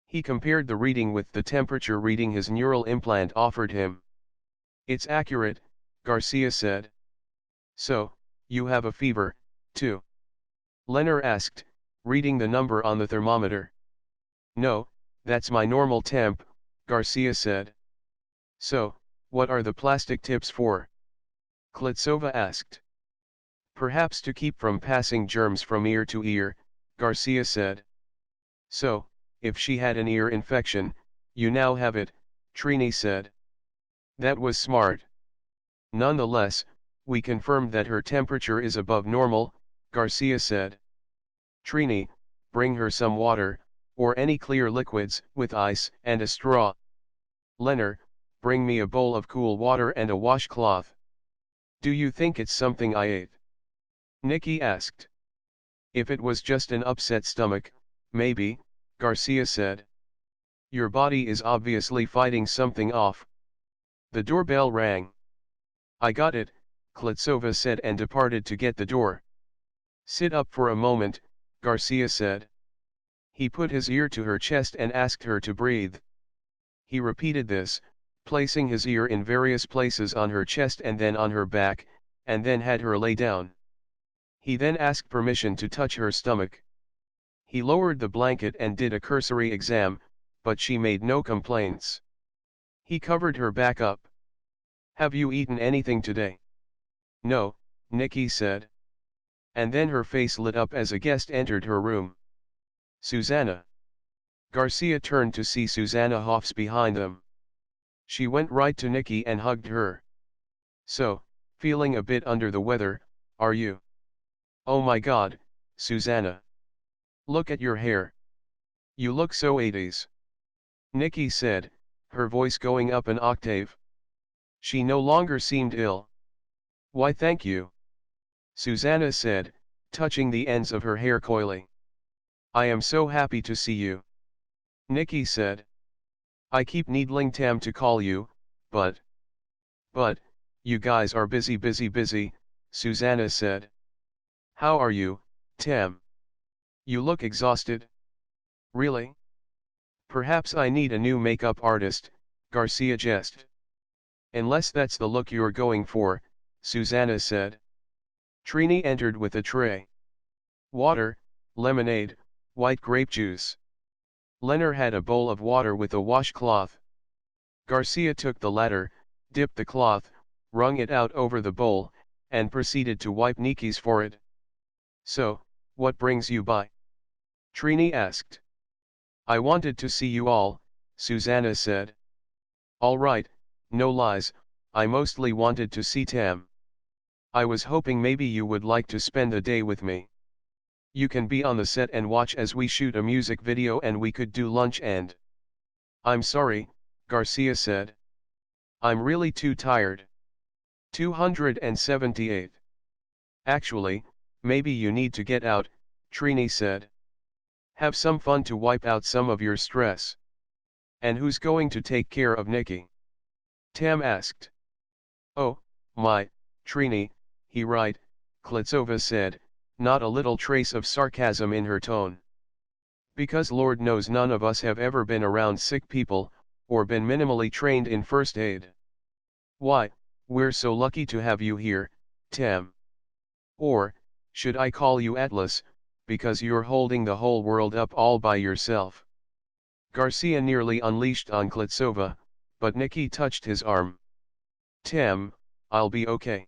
He compared the reading with the temperature reading his neural implant offered him. "It's accurate," Garcia said. "So, you have a fever, too?" Lenner asked, reading the number on the thermometer. "No, that's my normal temp," Garcia said. "So, what are the plastic tips for?" Klitsova asked. "Perhaps to keep from passing germs from ear to ear," Garcia said. "So, if she had an ear infection, you now have it," Trini said. "That was smart. Nonetheless, we confirmed that her temperature is above normal," Garcia said. "Trini, bring her some water, or any clear liquids, with ice and a straw. Lenner, bring me a bowl of cool water and a washcloth." "Do you think it's something I ate?" Nikki asked. "If it was just an upset stomach, maybe," Garcia said. "Your body is obviously fighting something off." The doorbell rang. "I got it," Klitsova said and departed to get the door. "Sit up for a moment," Garcia said. He put his ear to her chest and asked her to breathe. He repeated this, placing his ear in various places on her chest and then on her back, and then had her lay down. He then asked permission to touch her stomach. He lowered the blanket and did a cursory exam, but she made no complaints. He covered her back up. "Have you eaten anything today?" "No," Nikki said. And then her face lit up as a guest entered her room. "Susanna." Garcia turned to see Susanna Hoffs behind them. She went right to Nikki and hugged her. So, feeling a bit under the weather, are you? Oh my God, Susanna. Look at your hair. You look so 80s. Nikki said, her voice going up an octave. She no longer seemed ill. Why thank you. Susanna said, touching the ends of her hair coyly. I am so happy to see you. Nikki said. I keep needling Tam to call you, but, you guys are busy, Susanna said. How are you, Tam? You look exhausted. Really? Perhaps I need a new makeup artist, Garcia jested. Unless that's the look you're going for, Susanna said. Trini entered with a tray. Water, lemonade, white grape juice. Leonard had a bowl of water with a washcloth. Garcia took the latter, dipped the cloth, wrung it out over the bowl, and proceeded to wipe Nikki's forehead. So, what brings you by? Trini asked. I wanted to see you all, Susanna said. All right, no lies, I mostly wanted to see Tam. I was hoping maybe you would like to spend the day with me. You can be on the set and watch as we shoot a music video and we could do lunch and... I'm sorry, Garcia said. I'm really too tired. 278. Actually, maybe you need to get out, Trini said. Have some fun to wipe out some of your stress. And who's going to take care of Nikki? Tam asked. Oh, my, Trini, he right, Klitsova said, not a little trace of sarcasm in her tone. Because Lord knows none of us have ever been around sick people, or been minimally trained in first aid. Why, we're so lucky to have you here, Tam. Or, should I call you Atlas, because you're holding the whole world up all by yourself. Garcia nearly unleashed on Klitsova, but Nikki touched his arm. Tam, I'll be okay.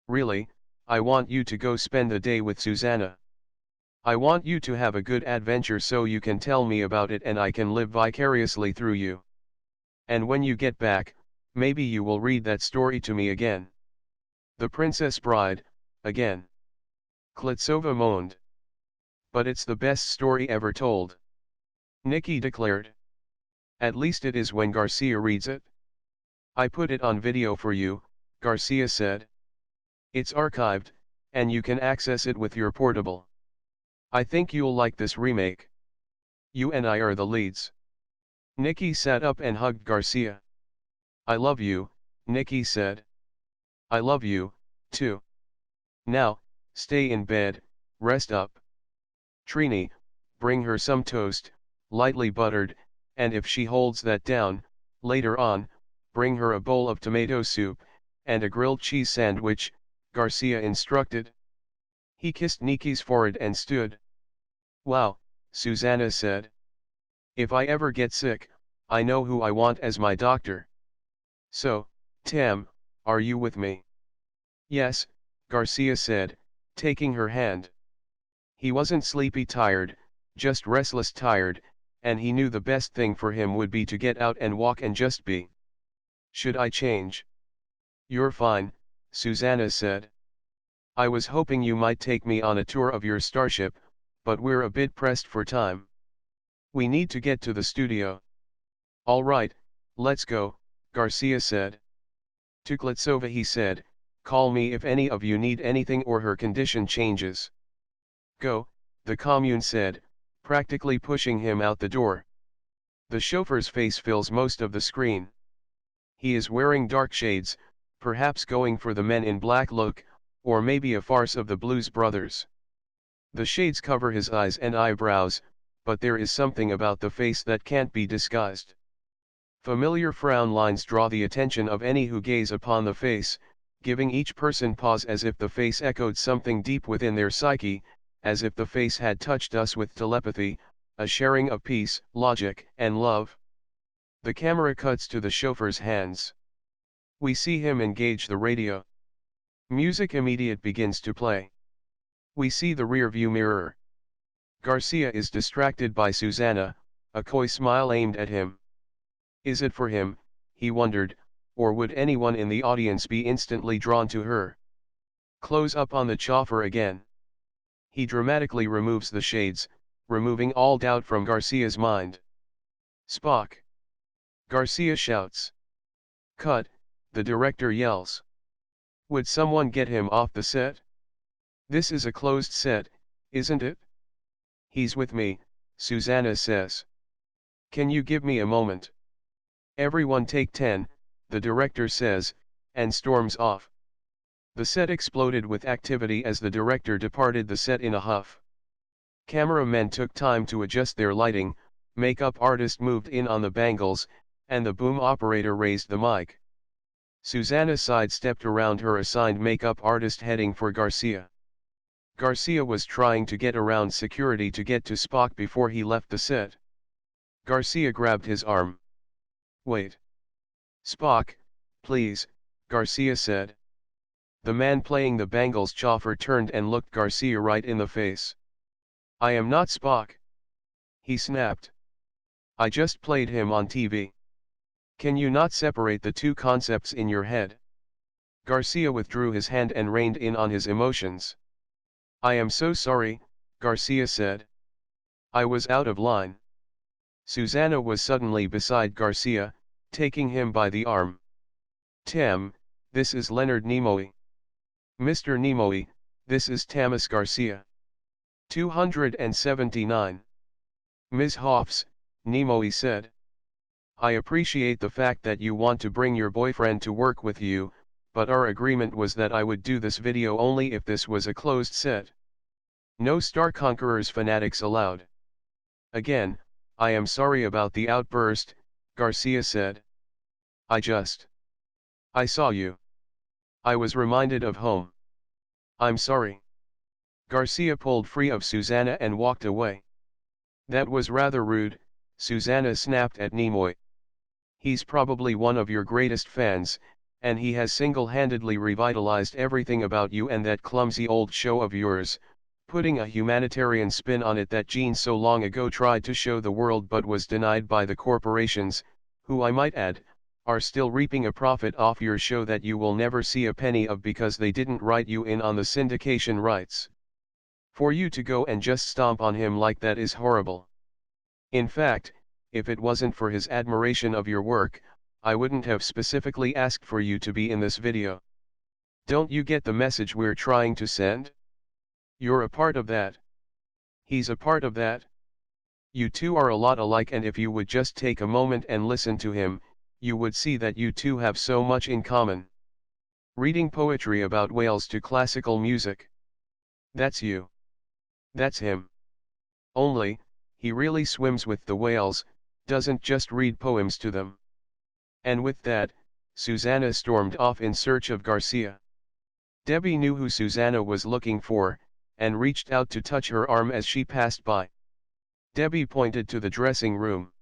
Really, I want you to go spend the day with Susanna. I want you to have a good adventure so you can tell me about it and I can live vicariously through you. And when you get back, maybe you will read that story to me again. The Princess Bride, again. Klitsova moaned. But it's the best story ever told. Nikki declared. At least it is when Garcia reads it. I put it on video for you, Garcia said. It's archived, and you can access it with your portable. I think you'll like this remake. You and I are the leads. Nikki sat up and hugged Garcia. I love you, Nikki said. I love you, too. Now, stay in bed, rest up. Trini, bring her some toast, lightly buttered, and if she holds that down, later on, bring her a bowl of tomato soup, and a grilled cheese sandwich, Garcia instructed. He kissed Nikki's forehead and stood. Wow, Susanna said. If I ever get sick, I know who I want as my doctor. So, Tam, are you with me? Yes, Garcia said, taking her hand. He wasn't sleepy tired, just restless tired, and he knew the best thing for him would be to get out and walk and just be. Should I change? You're fine, Susanna said. I was hoping you might take me on a tour of your starship, but we're a bit pressed for time. We need to get to the studio. All right, let's go, Garcia said. To Klitsova he said, call me if any of you need anything or her condition changes. Go, the commune said, practically pushing him out the door. The chauffeur's face fills most of the screen. He is wearing dark shades, perhaps going for the Men in Black look, or maybe a farce of the Blues Brothers. The shades cover his eyes and eyebrows, but there is something about the face that can't be disguised. Familiar frown lines draw the attention of any who gaze upon the face, giving each person pause as if the face echoed something deep within their psyche, as if the face had touched us with telepathy, a sharing of peace, logic, and love. The camera cuts to the chauffeur's hands. We see him engage the radio. Music immediate begins to play. We see the rear-view mirror. Garcia is distracted by Susanna, a coy smile aimed at him. Is it for him, he wondered, or would anyone in the audience be instantly drawn to her? Close up on the chauffeur again. He dramatically removes the shades, removing all doubt from Garcia's mind. Spock! Garcia shouts. Cut, the director yells. Would someone get him off the set? This is a closed set, isn't it? He's with me, Susanna says. Can you give me a moment? Everyone take 10, the director says, and storms off. The set exploded with activity as the director departed the set in a huff. Cameramen took time to adjust their lighting, makeup artist moved in on the bangles, and the boom operator raised the mic. Susanna sidestepped around her assigned makeup artist heading for Garcia. Garcia was trying to get around security to get to Spock before he left the set. Garcia grabbed his arm. Wait. Spock, please, Garcia said. The man playing the bangles chauffeur turned and looked Garcia right in the face. I am not Spock. He snapped. I just played him on TV. Can you not separate the two concepts in your head? Garcia withdrew his hand and reined in on his emotions. I am so sorry, Garcia said. I was out of line. Susanna was suddenly beside Garcia, taking him by the arm. Tam, this is Leonard Nimoy. Mr. Nimoy, this is Tamas Garcia. 279. Ms. Hoffs, Nimoy said. I appreciate the fact that you want to bring your boyfriend to work with you, but our agreement was that I would do this video only if this was a closed set. No Star Conquerors fanatics allowed. Again, I am sorry about the outburst, Garcia said. I saw you. I was reminded of home. I'm sorry. Garcia pulled free of Susanna and walked away. That was rather rude, Susanna snapped at Nimoy. He's probably one of your greatest fans, and he has single-handedly revitalized everything about you and that clumsy old show of yours, putting a humanitarian spin on it that Gene so long ago tried to show the world but was denied by the corporations, who I might add, are still reaping a profit off your show that you will never see a penny of because they didn't write you in on the syndication rights. For you to go and just stomp on him like that is horrible. In fact, if it wasn't for his admiration of your work, I wouldn't have specifically asked for you to be in this video. Don't you get the message we're trying to send? You're a part of that. He's a part of that. You two are a lot alike, and if you would just take a moment and listen to him, you would see that you two have so much in common. Reading poetry about whales to classical music. That's you. That's him. Only, he really swims with the whales, doesn't just read poems to them. And with that, Susanna stormed off in search of Garcia. Debbie knew who Susanna was looking for, and reached out to touch her arm as she passed by. Debbie pointed to the dressing room.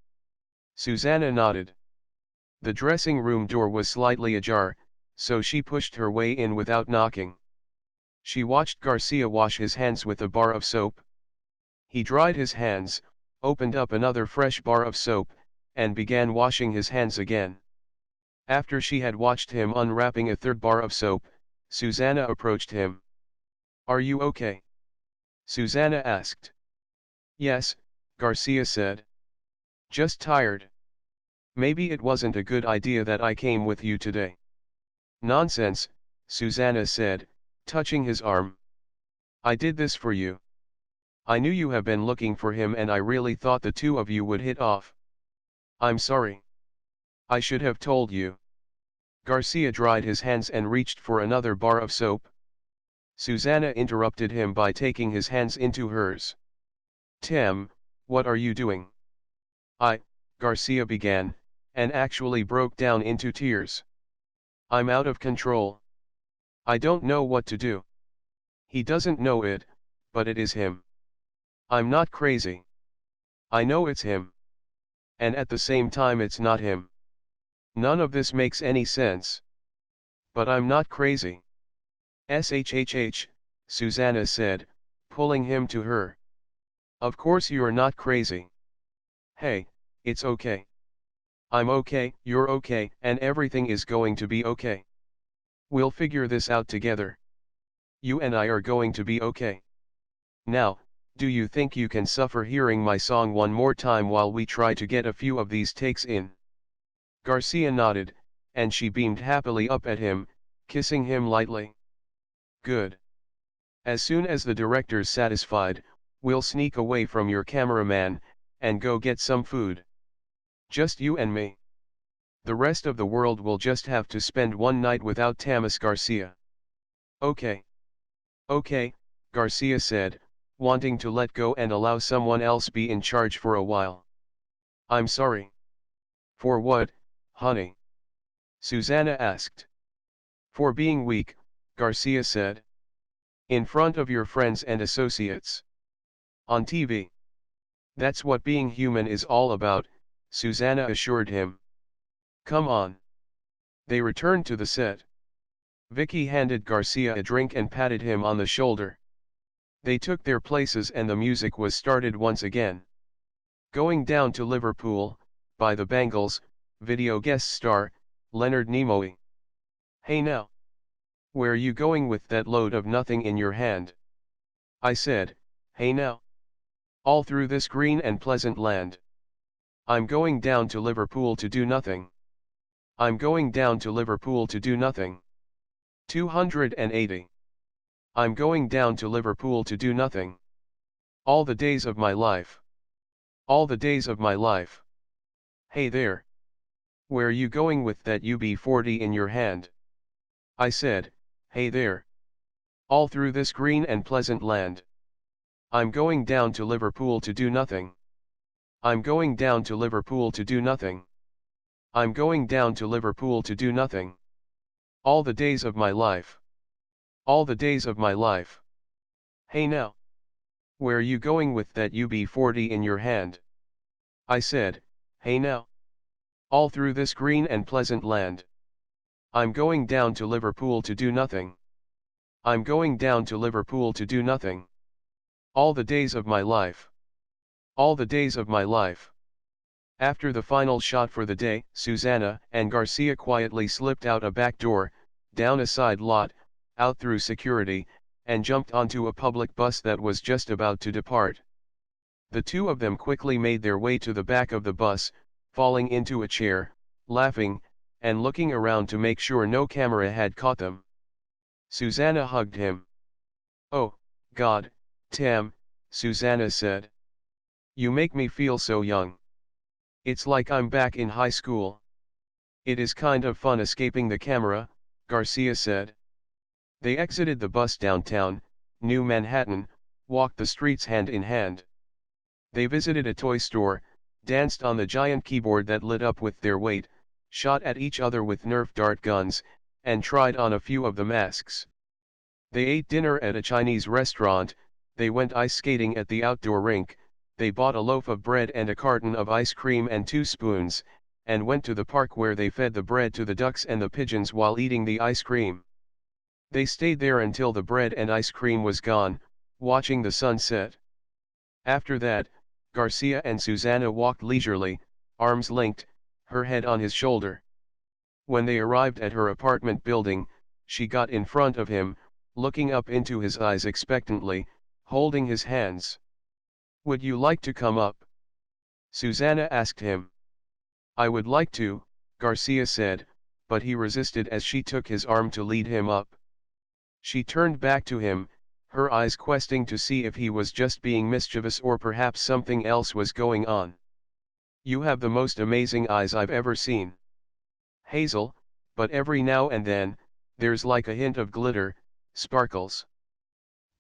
Susanna nodded. The dressing room door was slightly ajar, so she pushed her way in without knocking. She watched Garcia wash his hands with a bar of soap. He dried his hands, opened up another fresh bar of soap, and began washing his hands again. After she had watched him unwrapping a third bar of soap, Susanna approached him. Are you okay? Susanna asked. Yes, Garcia said. Just tired. Maybe it wasn't a good idea that I came with you today. Nonsense, Susanna said, touching his arm. I did this for you. I knew you have been looking for him and I really thought the two of you would hit off. I'm sorry. I should have told you. Garcia dried his hands and reached for another bar of soap. Susanna interrupted him by taking his hands into hers. Tim, what are you doing? Garcia began, and actually broke down into tears. I'm out of control. I don't know what to do. He doesn't know it, but it is him. I'm not crazy. I know it's him. And at the same time it's not him. None of this makes any sense. But I'm not crazy. SHHH, Susanna said, pulling him to her. Of course you're not crazy. Hey, it's okay. I'm okay, you're okay, and everything is going to be okay. We'll figure this out together. You and I are going to be okay. Now, do you think you can suffer hearing my song one more time while we try to get a few of these takes in? Garcia nodded, and she beamed happily up at him, kissing him lightly. Good. As soon as the director's satisfied, we'll sneak away from your cameraman, and go get some food. Just you and me. The rest of the world will just have to spend one night without Tamas Garcia. Okay. Okay, Garcia said, wanting to let go and allow someone else be in charge for a while. I'm sorry. For what, honey? Susanna asked. For being weak, Garcia said. In front of your friends and associates. On TV. That's what being human is all about, Susanna assured him. Come on. They returned to the set. Vicky handed Garcia a drink and patted him on the shoulder. They took their places and the music was started once again. Going Down to Liverpool, by the Bangles, video guest star, Leonard Nimoy. Hey now. Where you going with that load of nothing in your hand? I said, hey now. All through this green and pleasant land. I'm going down to Liverpool to do nothing. I'm going down to Liverpool to do nothing. 280. I'm going down to Liverpool to do nothing. All the days of my life. All the days of my life. Hey there. Where you going with that UB40 in your hand? I said, hey there. All through this green and pleasant land. I'm going down to Liverpool to do nothing. I'm going down to Liverpool to do nothing. I'm going down to Liverpool to do nothing. All the days of my life. All the days of my life. Hey now. Where you going with that UB40 in your hand? I said, hey now. All through this green and pleasant land. I'm going down to Liverpool to do nothing. I'm going down to Liverpool to do nothing. All the days of my life. All the days of my life. After the final shot for the day, Susanna and Garcia quietly slipped out a back door, down a side lot, out through security, and jumped onto a public bus that was just about to depart. The two of them quickly made their way to the back of the bus, falling into a chair, laughing, and looking around to make sure no camera had caught them. Susanna hugged him. Oh, God, Tam, Susanna said. You make me feel so young. It's like I'm back in high school. It is kind of fun escaping the camera, Garcia said. They exited the bus downtown, New Manhattan, walked the streets hand in hand. They visited a toy store, danced on the giant keyboard that lit up with their weight, shot at each other with Nerf dart guns, and tried on a few of the masks. They ate dinner at a Chinese restaurant, they went ice skating at the outdoor rink, they bought a loaf of bread and a carton of ice cream and 2 spoons, and went to the park where they fed the bread to the ducks and the pigeons while eating the ice cream. They stayed there until the bread and ice cream was gone, watching the sun set. After that, Garcia and Susanna walked leisurely, arms linked, her head on his shoulder. When they arrived at her apartment building, she got in front of him, looking up into his eyes expectantly, holding his hands. Would you like to come up? Susanna asked him. I would like to, Garcia said, but he resisted as she took his arm to lead him up. She turned back to him, her eyes questing to see if he was just being mischievous or perhaps something else was going on. You have the most amazing eyes I've ever seen. Hazel, but every now and then, there's like a hint of glitter, sparkles.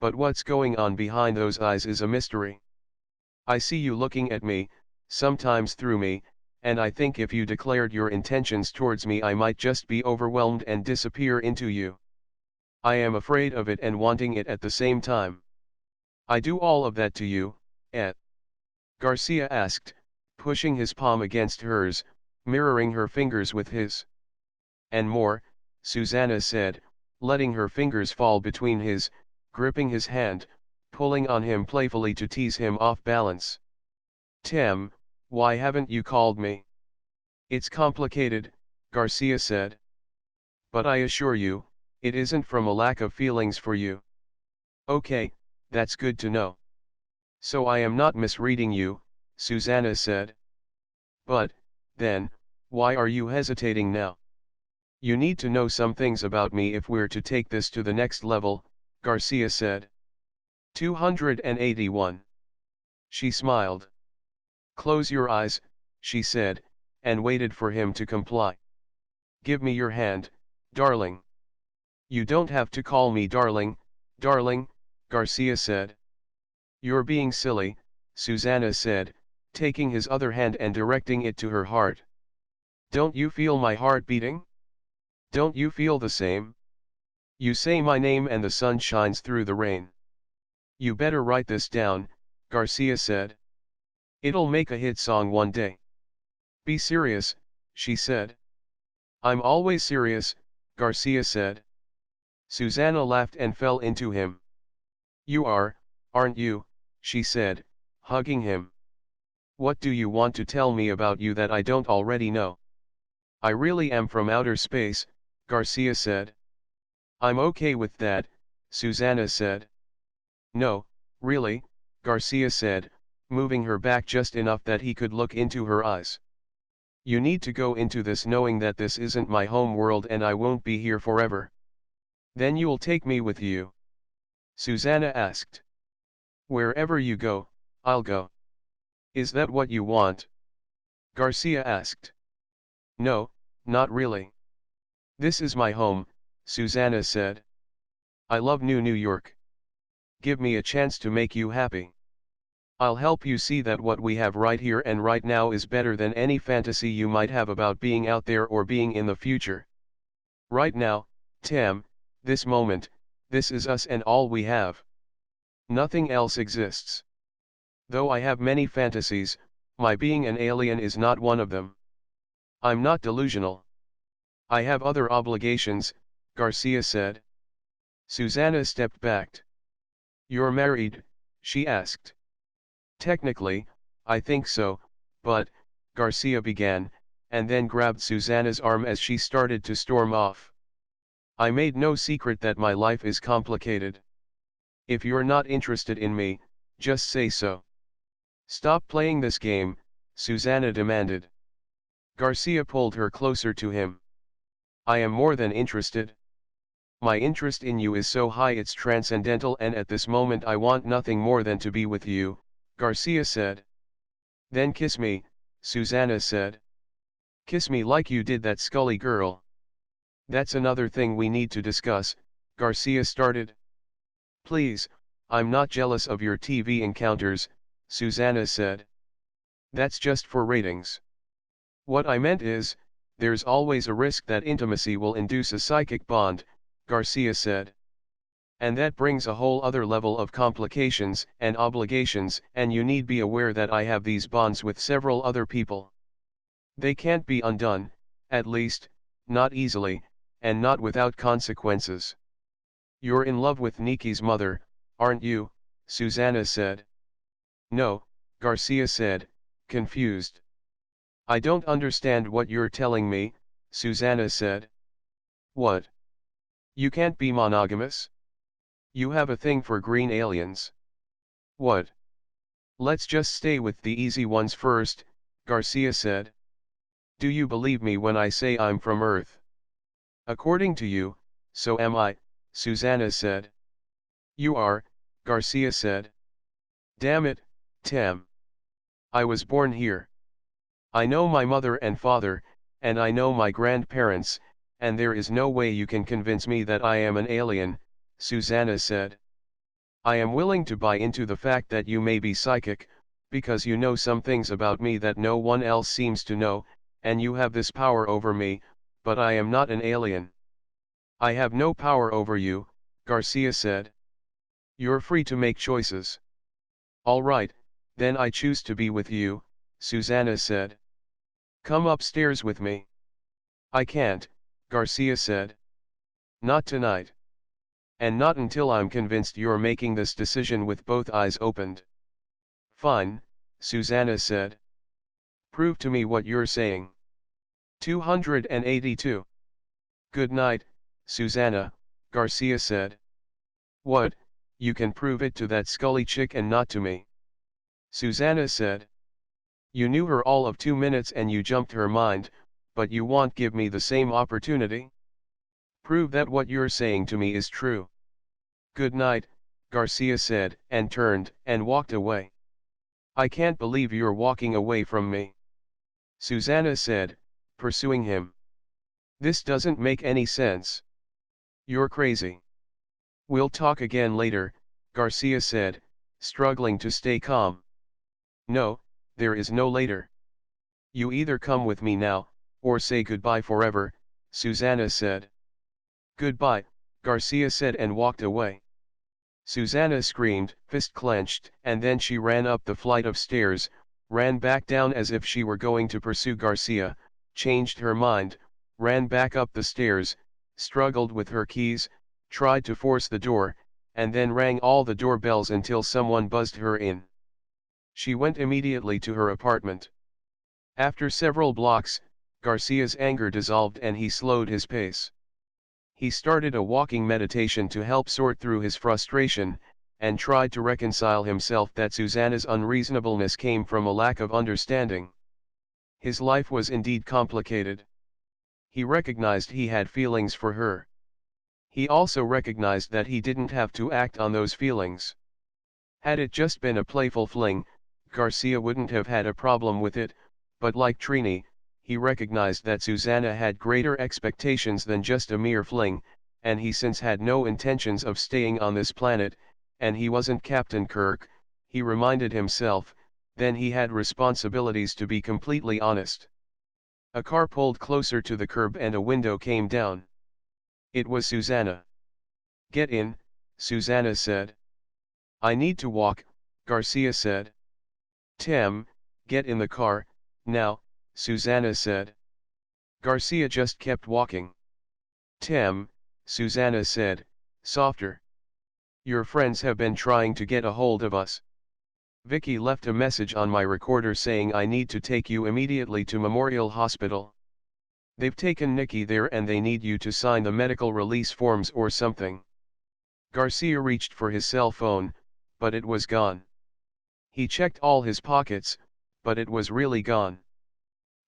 But what's going on behind those eyes is a mystery. I see you looking at me, sometimes through me, and I think if you declared your intentions towards me I might just be overwhelmed and disappear into you. I am afraid of it and wanting it at the same time. I do all of that to you, eh? Garcia asked, pushing his palm against hers, mirroring her fingers with his. And more, Susanna said, letting her fingers fall between his, gripping his hand, pulling on him playfully to tease him off balance. Tim, why haven't you called me? It's complicated, Garcia said. But I assure you, it isn't from a lack of feelings for you. Okay, that's good to know. So I am not misreading you, Susanna said. But, then, why are you hesitating now? You need to know some things about me if we're to take this to the next level, Garcia said. 281. She smiled. Close your eyes, she said, and waited for him to comply. Give me your hand, darling. You don't have to call me darling, Garcia said. You're being silly, Susanna said, taking his other hand and directing it to her heart. Don't you feel my heart beating? Don't you feel the same? You say my name and the sun shines through the rain. You better write this down, Garcia said. It'll make a hit song one day. Be serious, she said. I'm always serious, Garcia said. Susanna laughed and fell into him. You are, aren't you, she said, hugging him. What do you want to tell me about you that I don't already know? I really am from outer space, Garcia said. I'm okay with that, Susanna said. No, really, Garcia said, moving her back just enough that he could look into her eyes. You need to go into this knowing that this isn't my home world and I won't be here forever. Then you'll take me with you? Susanna asked. Wherever you go, I'll go. Is that what you want? Garcia asked. No, not really. This is my home, Susanna said. I love New York. Give me a chance to make you happy. I'll help you see that what we have right here and right now is better than any fantasy you might have about being out there or being in the future. Right now, Tam, this moment, this is us and all we have. Nothing else exists. Though I have many fantasies, my being an alien is not one of them. I'm not delusional. I have other obligations, Garcia said. Susanna stepped back. You're married? She asked. Technically, I think so, but, Garcia began, and then grabbed Susanna's arm as she started to storm off. I made no secret that my life is complicated. If you're not interested in me, just say so. Stop playing this game, Susanna demanded. Garcia pulled her closer to him. I am more than interested. My interest in you is so high it's transcendental and at this moment I want nothing more than to be with you, Garcia said. Then kiss me, Susanna said. Kiss me like you did that Scully girl. That's another thing we need to discuss, Garcia started. Please, I'm not jealous of your TV encounters, Susanna said. That's just for ratings. What I meant is, there's always a risk that intimacy will induce a psychic bond, Garcia said. And that brings a whole other level of complications and obligations, and you need be aware that I have these bonds with several other people. They can't be undone, at least, not easily, and not without consequences. You're in love with Niki's mother, aren't you? Susanna said. No, Garcia said, confused. I don't understand what you're telling me, Susanna said. What? You can't be monogamous? You have a thing for green aliens. What? Let's just stay with the easy ones first, Garcia said. Do you believe me when I say I'm from Earth? According to you, so am I, Susanna said. You are, Garcia said. Damn it, Tam. I was born here. I know my mother and father, and I know my grandparents, and there is no way you can convince me that I am an alien, Susanna said. I am willing to buy into the fact that you may be psychic, because you know some things about me that no one else seems to know, and you have this power over me, but I am not an alien. I have no power over you, Garcia said. You're free to make choices. All right, then I choose to be with you, Susanna said. Come upstairs with me. I can't, Garcia said. Not tonight. And not until I'm convinced you're making this decision with both eyes opened. Fine, Susanna said. Prove to me what you're saying. 282. Good night, Susanna, Garcia said. What, you can prove it to that Scully chick and not to me? Susanna said. You knew her all of 2 minutes and you jumped her mind, but you won't give me the same opportunity? Prove that what you're saying to me is true. Good night, Garcia said, and turned and walked away. I can't believe you're walking away from me, Susanna said, pursuing him. This doesn't make any sense. You're crazy. We'll talk again later, Garcia said, struggling to stay calm. No, there is no later. You either come with me now, or say goodbye forever, Susanna said. Goodbye, Garcia said and walked away. Susanna screamed, fist clenched, and then she ran up the flight of stairs, ran back down as if she were going to pursue Garcia, changed her mind, ran back up the stairs, struggled with her keys, tried to force the door, and then rang all the doorbells until someone buzzed her in. She went immediately to her apartment. After several blocks, Garcia's anger dissolved and he slowed his pace. He started a walking meditation to help sort through his frustration, and tried to reconcile himself that Susanna's unreasonableness came from a lack of understanding. His life was indeed complicated. He recognized he had feelings for her. He also recognized that he didn't have to act on those feelings. Had it just been a playful fling, Garcia wouldn't have had a problem with it, but like Trini, he recognized that Susanna had greater expectations than just a mere fling, and he since had no intentions of staying on this planet, and he wasn't Captain Kirk, he reminded himself, then he had responsibilities to be completely honest. A car pulled closer to the curb and a window came down. It was Susanna. Get in, Susanna said. I need to walk, Garcia said. Tim, get in the car, now, Susanna said. Garcia just kept walking. Tim, Susanna said, softer. Your friends have been trying to get a hold of us. Vicky left a message on my recorder saying I need to take you immediately to Memorial Hospital. They've taken Nikki there and they need you to sign the medical release forms or something. Garcia reached for his cell phone, but it was gone. He checked all his pockets, but it was really gone.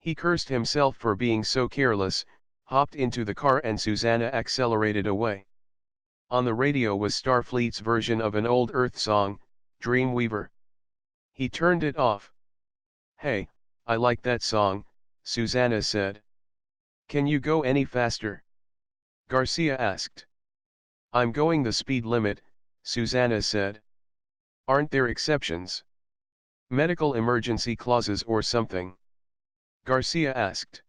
He cursed himself for being so careless, hopped into the car and Susanna accelerated away. On the radio was Starfleet's version of an old Earth song, Dreamweaver. He turned it off. Hey, I like that song, Susanna said. Can you go any faster? Garcia asked. I'm going the speed limit, Susanna said. Aren't there exceptions? Medical emergency clauses or something? Garcia asked.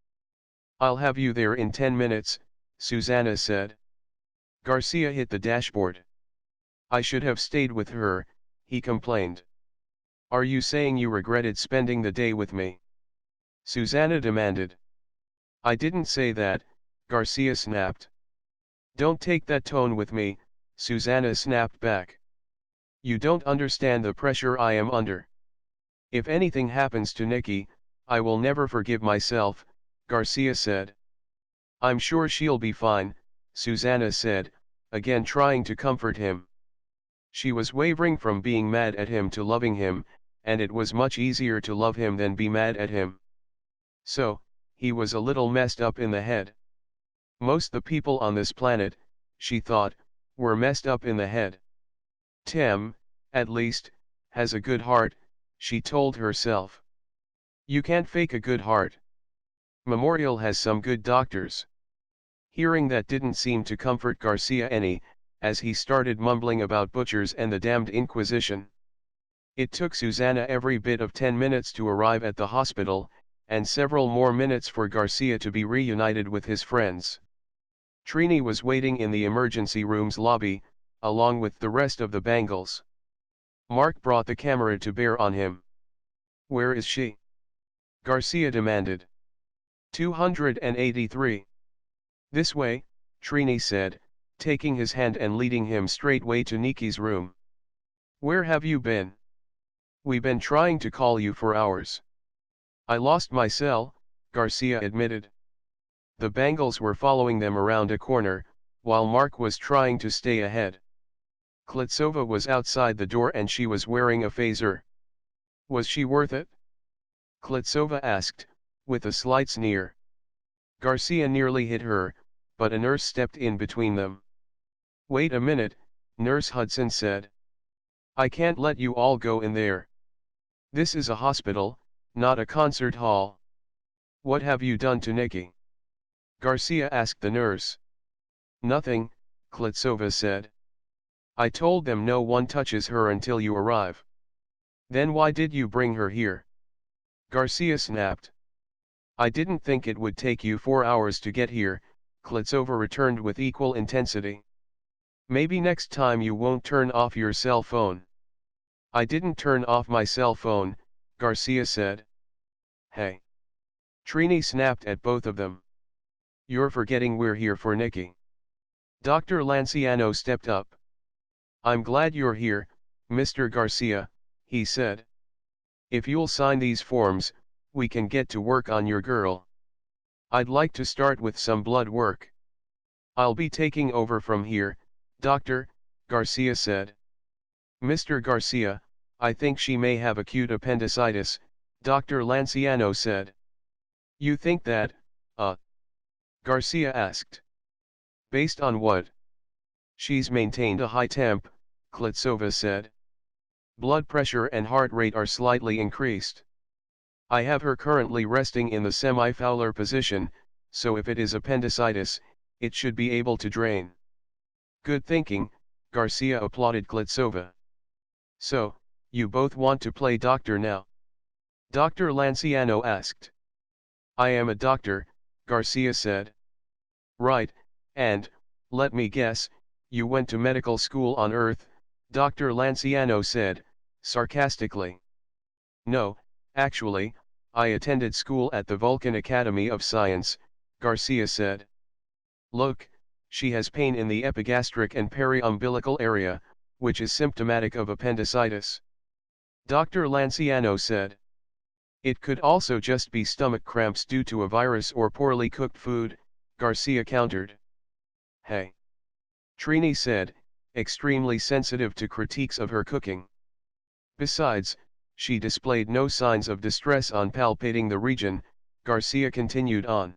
I'll have you there in 10 minutes, Susanna said. Garcia hit the dashboard. I should have stayed with her, he complained. Are you saying you regretted spending the day with me? Susanna demanded. I didn't say that, Garcia snapped. Don't take that tone with me, Susanna snapped back. You don't understand the pressure I am under. If anything happens to Nikki, I will never forgive myself, Garcia said. I'm sure she'll be fine, Susanna said, again trying to comfort him. She was wavering from being mad at him to loving him, and it was much easier to love him than be mad at him. So, he was a little messed up in the head. Most the people on this planet, she thought, were messed up in the head. Tim, at least, has a good heart, she told herself. You can't fake a good heart. Memorial has some good doctors. Hearing that didn't seem to comfort Garcia any, as he started mumbling about butchers and the damned Inquisition. It took Susanna every bit of 10 minutes to arrive at the hospital, and several more minutes for Garcia to be reunited with his friends. Trini was waiting in the emergency room's lobby, along with the rest of the Bangles. Mark brought the camera to bear on him. Where is she? Garcia demanded. 283. This way, Trini said, taking his hand and leading him straightway to Nikki's room. Where have you been? We've been trying to call you for hours. I lost my cell, Garcia admitted. The Bengals were following them around a corner, while Mark was trying to stay ahead. Klitsova was outside the door and she was wearing a phaser. Was she worth it? Klitsova asked, with a slight sneer. Garcia nearly hit her, but a nurse stepped in between them. Wait a minute, Nurse Hudson said. I can't let you all go in there. This is a hospital, not a concert hall. What have you done to Nikki? Garcia asked the nurse. Nothing, Klitsova said. I told them no one touches her until you arrive. Then why did you bring her here? Garcia snapped. I didn't think it would take you 4 hours to get here, Klitsova returned with equal intensity. Maybe next time you won't turn off your cell phone. I didn't turn off my cell phone, Garcia said. Hey. Trini snapped at both of them. You're forgetting we're here for Nikki. Dr. Lanciano stepped up. I'm glad you're here, Mr. Garcia, he said. If you'll sign these forms, we can get to work on your girl. I'd like to start with some blood work. I'll be taking over from here, Doctor, Garcia said. Mr. Garcia, I think she may have acute appendicitis, Dr. Lanciano said. You think that, Garcia asked. Based on what? She's maintained a high temp, Klitsova said. Blood pressure and heart rate are slightly increased. I have her currently resting in the semi-Fowler position, so if it is appendicitis, it should be able to drain. Good thinking, Garcia applauded Klitsova. So, you both want to play doctor now? Dr. Lanciano asked. I am a doctor, Garcia said. Right, and, let me guess, you went to medical school on Earth, Dr. Lanciano said, sarcastically. No, actually, I attended school at the Vulcan Academy of Science, Garcia said. Look, she has pain in the epigastric and periumbilical area, which is symptomatic of appendicitis. Dr. Lanciano said. It could also just be stomach cramps due to a virus or poorly cooked food, Garcia countered. Hey. Trini said, extremely sensitive to critiques of her cooking. Besides, she displayed no signs of distress on palpating the region, Garcia continued on.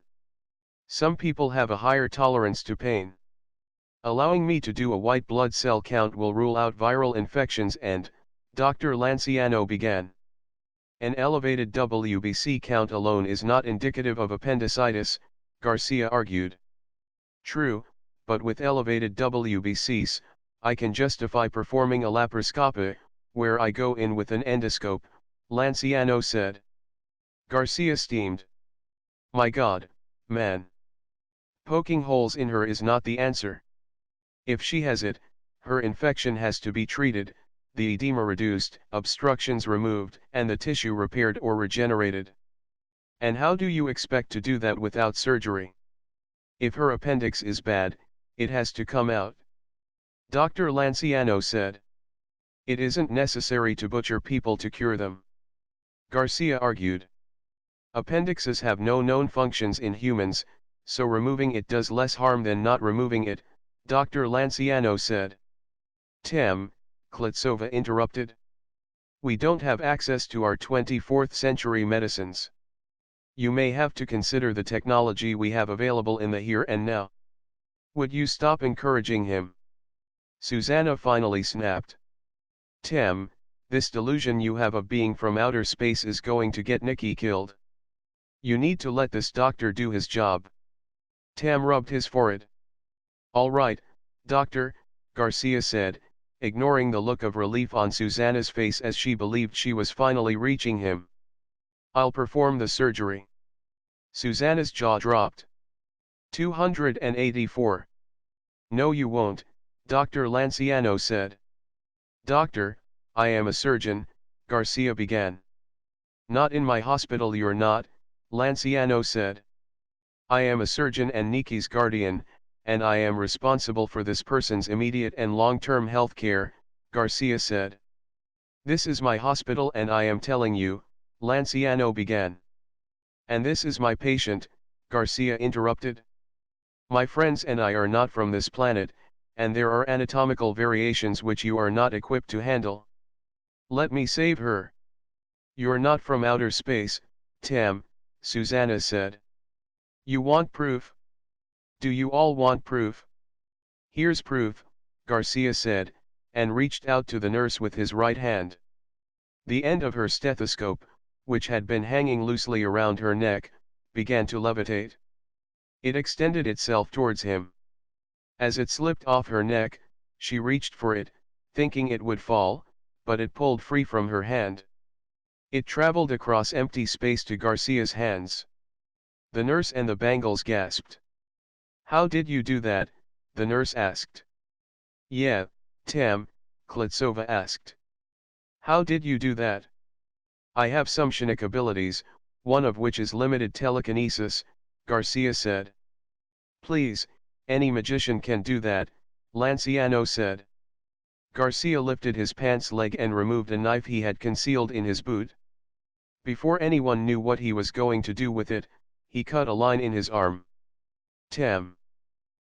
Some people have a higher tolerance to pain. Allowing me to do a white blood cell count will rule out viral infections and, Dr. Lanciano began. An elevated WBC count alone is not indicative of appendicitis, Garcia argued. True, but with elevated WBCs, I can justify performing a laparoscopy, where I go in with an endoscope, Lanciano said. Garcia steamed. My God, man. Poking holes in her is not the answer. If she has it, her infection has to be treated, the edema reduced, obstructions removed, and the tissue repaired or regenerated. And how do you expect to do that without surgery? If her appendix is bad, it has to come out. Dr. Lanciano said. It isn't necessary to butcher people to cure them. Garcia argued. Appendixes have no known functions in humans, so removing it does less harm than not removing it, Dr. Lanciano said. Tim, Klitsova interrupted. We don't have access to our 24th century medicines. You may have to consider the technology we have available in the here and now. Would you stop encouraging him? Susanna finally snapped. Tim, this delusion you have of being from outer space is going to get Nikki killed. You need to let this doctor do his job. Tam rubbed his forehead. All right, doctor, Garcia said, ignoring the look of relief on Susanna's face as she believed she was finally reaching him. I'll perform the surgery. Susanna's jaw dropped. 284. No you won't, Dr. Lanciano said. Doctor, I am a surgeon, Garcia began. Not in my hospital you're not, Lanciano said. I am a surgeon and Nikki's guardian, and I am responsible for this person's immediate and long-term health care, Garcia said. This is my hospital and I am telling you, Lanciano began. And this is my patient, Garcia interrupted. My friends and I are not from this planet, and there are anatomical variations which you are not equipped to handle. Let me save her. You're not from outer space, Tam, Susanna said. You want proof? Do you all want proof? Here's proof, Garcia said, and reached out to the nurse with his right hand. The end of her stethoscope, which had been hanging loosely around her neck, began to levitate. It extended itself towards him. As it slipped off her neck, she reached for it, thinking it would fall, but it pulled free from her hand. It traveled across empty space to Garcia's hands. The nurse and the bangles gasped. How did you do that? The nurse asked. Yeah, Tam, Klitsova asked. How did you do that? I have some psionic abilities, one of which is limited telekinesis, Garcia said. Please, any magician can do that, Lanciano said. Garcia lifted his pants leg and removed a knife he had concealed in his boot. Before anyone knew what he was going to do with it, he cut a line in his arm. Tam!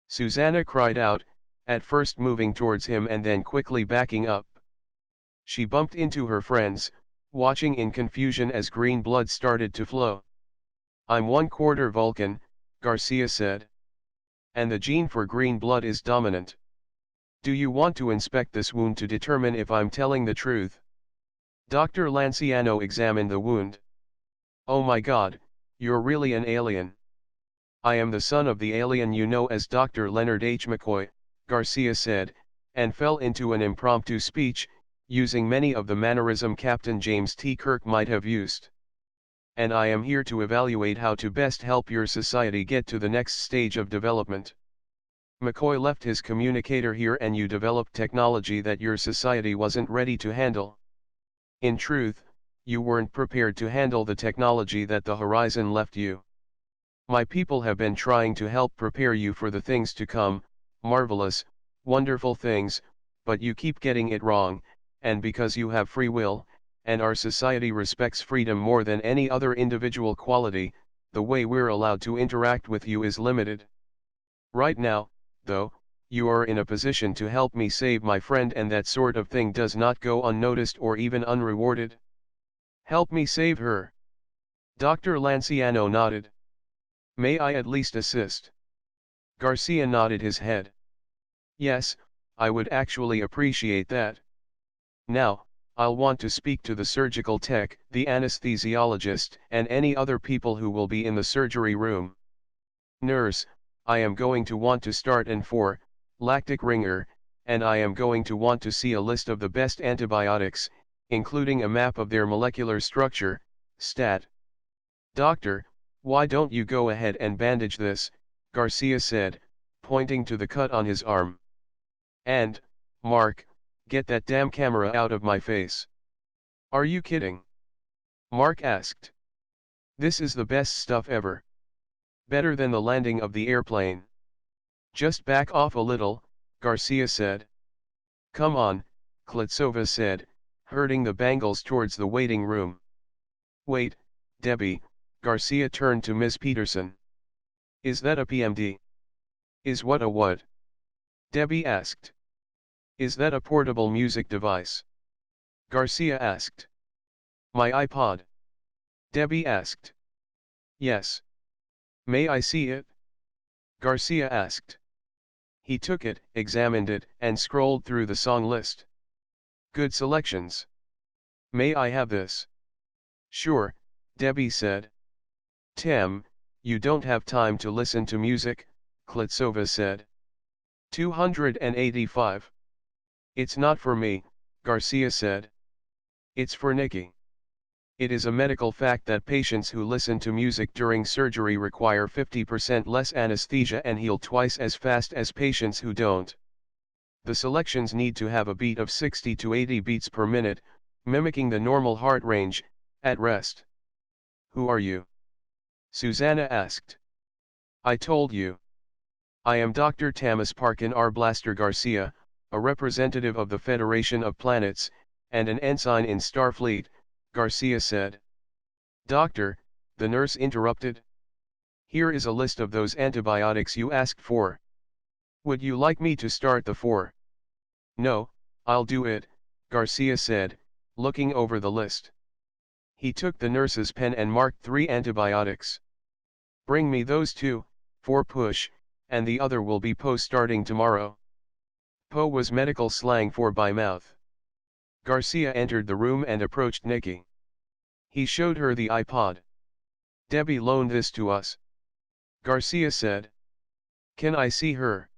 Susanna cried out, at first moving towards him and then quickly backing up. She bumped into her friends, watching in confusion as green blood started to flow. I'm 1/4 Vulcan, Garcia said. And the gene for green blood is dominant. Do you want to inspect this wound to determine if I'm telling the truth? Dr. Lanciano examined the wound. Oh my God, you're really an alien. I am the son of the alien you know as Dr. Leonard H. McCoy, Garcia said, and fell into an impromptu speech, using many of the mannerism Captain James T. Kirk might have used. And I am here to evaluate how to best help your society get to the next stage of development. McCoy left his communicator here and you developed technology that your society wasn't ready to handle. In truth, you weren't prepared to handle the technology that the Horizon left you. My people have been trying to help prepare you for the things to come, marvelous, wonderful things, but you keep getting it wrong, and because you have free will, and our society respects freedom more than any other individual quality, the way we're allowed to interact with you is limited. Right now, though, you are in a position to help me save my friend and that sort of thing does not go unnoticed or even unrewarded. Help me save her. Dr. Lanciano nodded. May I at least assist? Garcia nodded his head. Yes, I would actually appreciate that. Now, I'll want to speak to the surgical tech, the anesthesiologist, and any other people who will be in the surgery room. Nurse, I am going to want to start an 4-lactic ringer, and I am going to want to see a list of the best antibiotics, including a map of their molecular structure, stat. Doctor, why don't you go ahead and bandage this, Garcia said, pointing to the cut on his arm. And, Mark, get that damn camera out of my face. Are you kidding? Mark asked. This is the best stuff ever. Better than the landing of the airplane. Just back off a little, Garcia said. Come on, Klitsova said, herding the bangles towards the waiting room. Wait, Debbie, Garcia turned to Miss Peterson. Is that a PMD? Is what a what? Debbie asked. Is that a portable music device? Garcia asked. My iPod. Debbie asked. Yes. May I see it? Garcia asked. He took it, examined it, and scrolled through the song list. Good selections. May I have this? Sure, Debbie said. Tam, you don't have time to listen to music, Klitsova said. 285. It's not for me, Garcia said. It's for Nikki. It is a medical fact that patients who listen to music during surgery require 50% less anesthesia and heal twice as fast as patients who don't. The selections need to have a beat of 60 to 80 beats per minute, mimicking the normal heart range, at rest. Who are you? Susanna asked. I told you. I am Dr. Tamas Parkin R. Blaster Garcia, a representative of the Federation of Planets, and an ensign in Starfleet, Garcia said. Doctor, the nurse interrupted. Here is a list of those antibiotics you asked for. Would you like me to start the 4? No, I'll do it, Garcia said, looking over the list. He took the nurse's pen and marked 3 antibiotics. Bring me those 2, 4 push, and the other will be PO starting tomorrow. PO was medical slang for by mouth. Garcia entered the room and approached Nikki. He showed her the iPod. Debbie loaned this to us. Garcia said. Can I see her?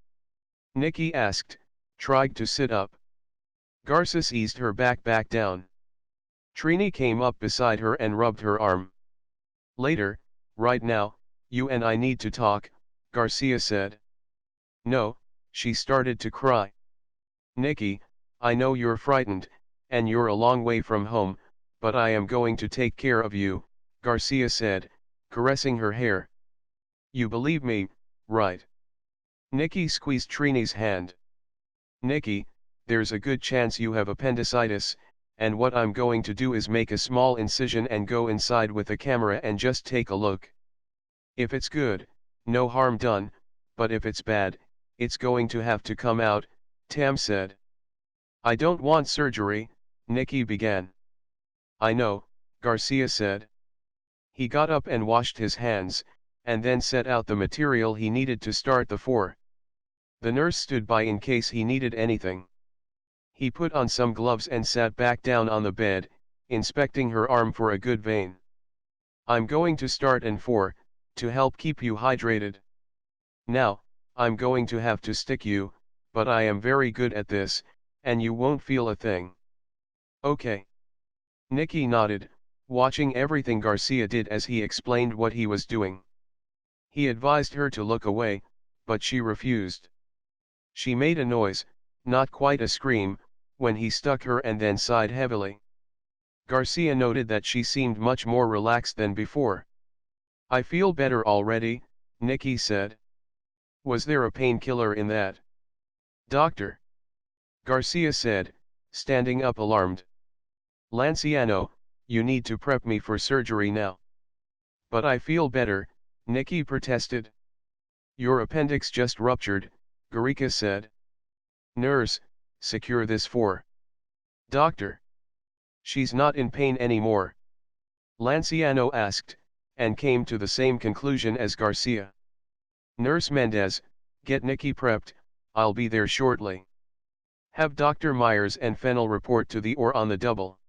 Nikki asked, tried to sit up. Garcia eased her back down. Trini came up beside her and rubbed her arm. Later, right now, you and I need to talk, Garcia said. No, she started to cry. Nikki, I know you're frightened, and you're a long way from home, but I am going to take care of you, Garcia said, caressing her hair. You believe me, right? Nikki squeezed Trini's hand. Nikki, there's a good chance you have appendicitis, and what I'm going to do is make a small incision and go inside with a camera and just take a look. If it's good, no harm done, but if it's bad, it's going to have to come out, Tam said. I don't want surgery, Nikki began. I know, Garcia said. He got up and washed his hands, and then set out the material he needed to start the 4. The nurse stood by in case he needed anything. He put on some gloves and sat back down on the bed, inspecting her arm for a good vein. I'm going to start an 4, to help keep you hydrated. Now, I'm going to have to stick you, but I am very good at this, and you won't feel a thing. Okay. Nikki nodded, watching everything Garcia did as he explained what he was doing. He advised her to look away, but she refused. She made a noise, not quite a scream, when he stuck her and then sighed heavily. Garcia noted that she seemed much more relaxed than before. I feel better already, Nikki said. Was there a painkiller in that? Doctor? Garcia said, standing up alarmed. Lanciano, you need to prep me for surgery now. But I feel better, Nikki protested. Your appendix just ruptured, Garika said. Nurse, secure this 4. Doctor. She's not in pain anymore. Lanciano asked, and came to the same conclusion as Garcia. Nurse Mendez, get Nikki prepped, I'll be there shortly. Have Dr. Myers and Fennel report to the OR on the double.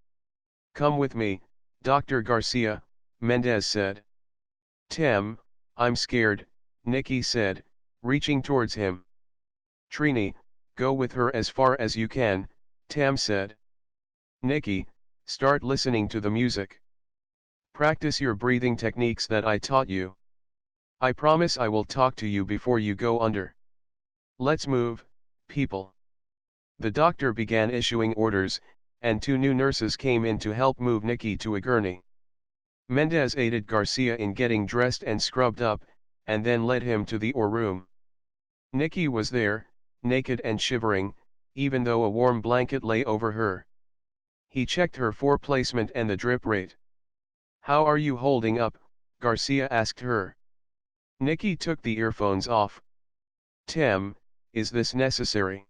Come with me, Dr. Garcia, Mendez said. Tim, I'm scared, Nikki said, reaching towards him. Trini, go with her as far as you can, Tam said. Nikki, start listening to the music. Practice your breathing techniques that I taught you. I promise I will talk to you before you go under. Let's move, people. The doctor began issuing orders, and 2 new nurses came in to help move Nikki to a gurney. Mendez aided Garcia in getting dressed and scrubbed up, and then led him to the OR room. Nikki was there, naked and shivering, even though a warm blanket lay over her. He checked her 4 placement and the drip rate. How are you holding up? Garcia asked her. Nikki took the earphones off. Tim, is this necessary?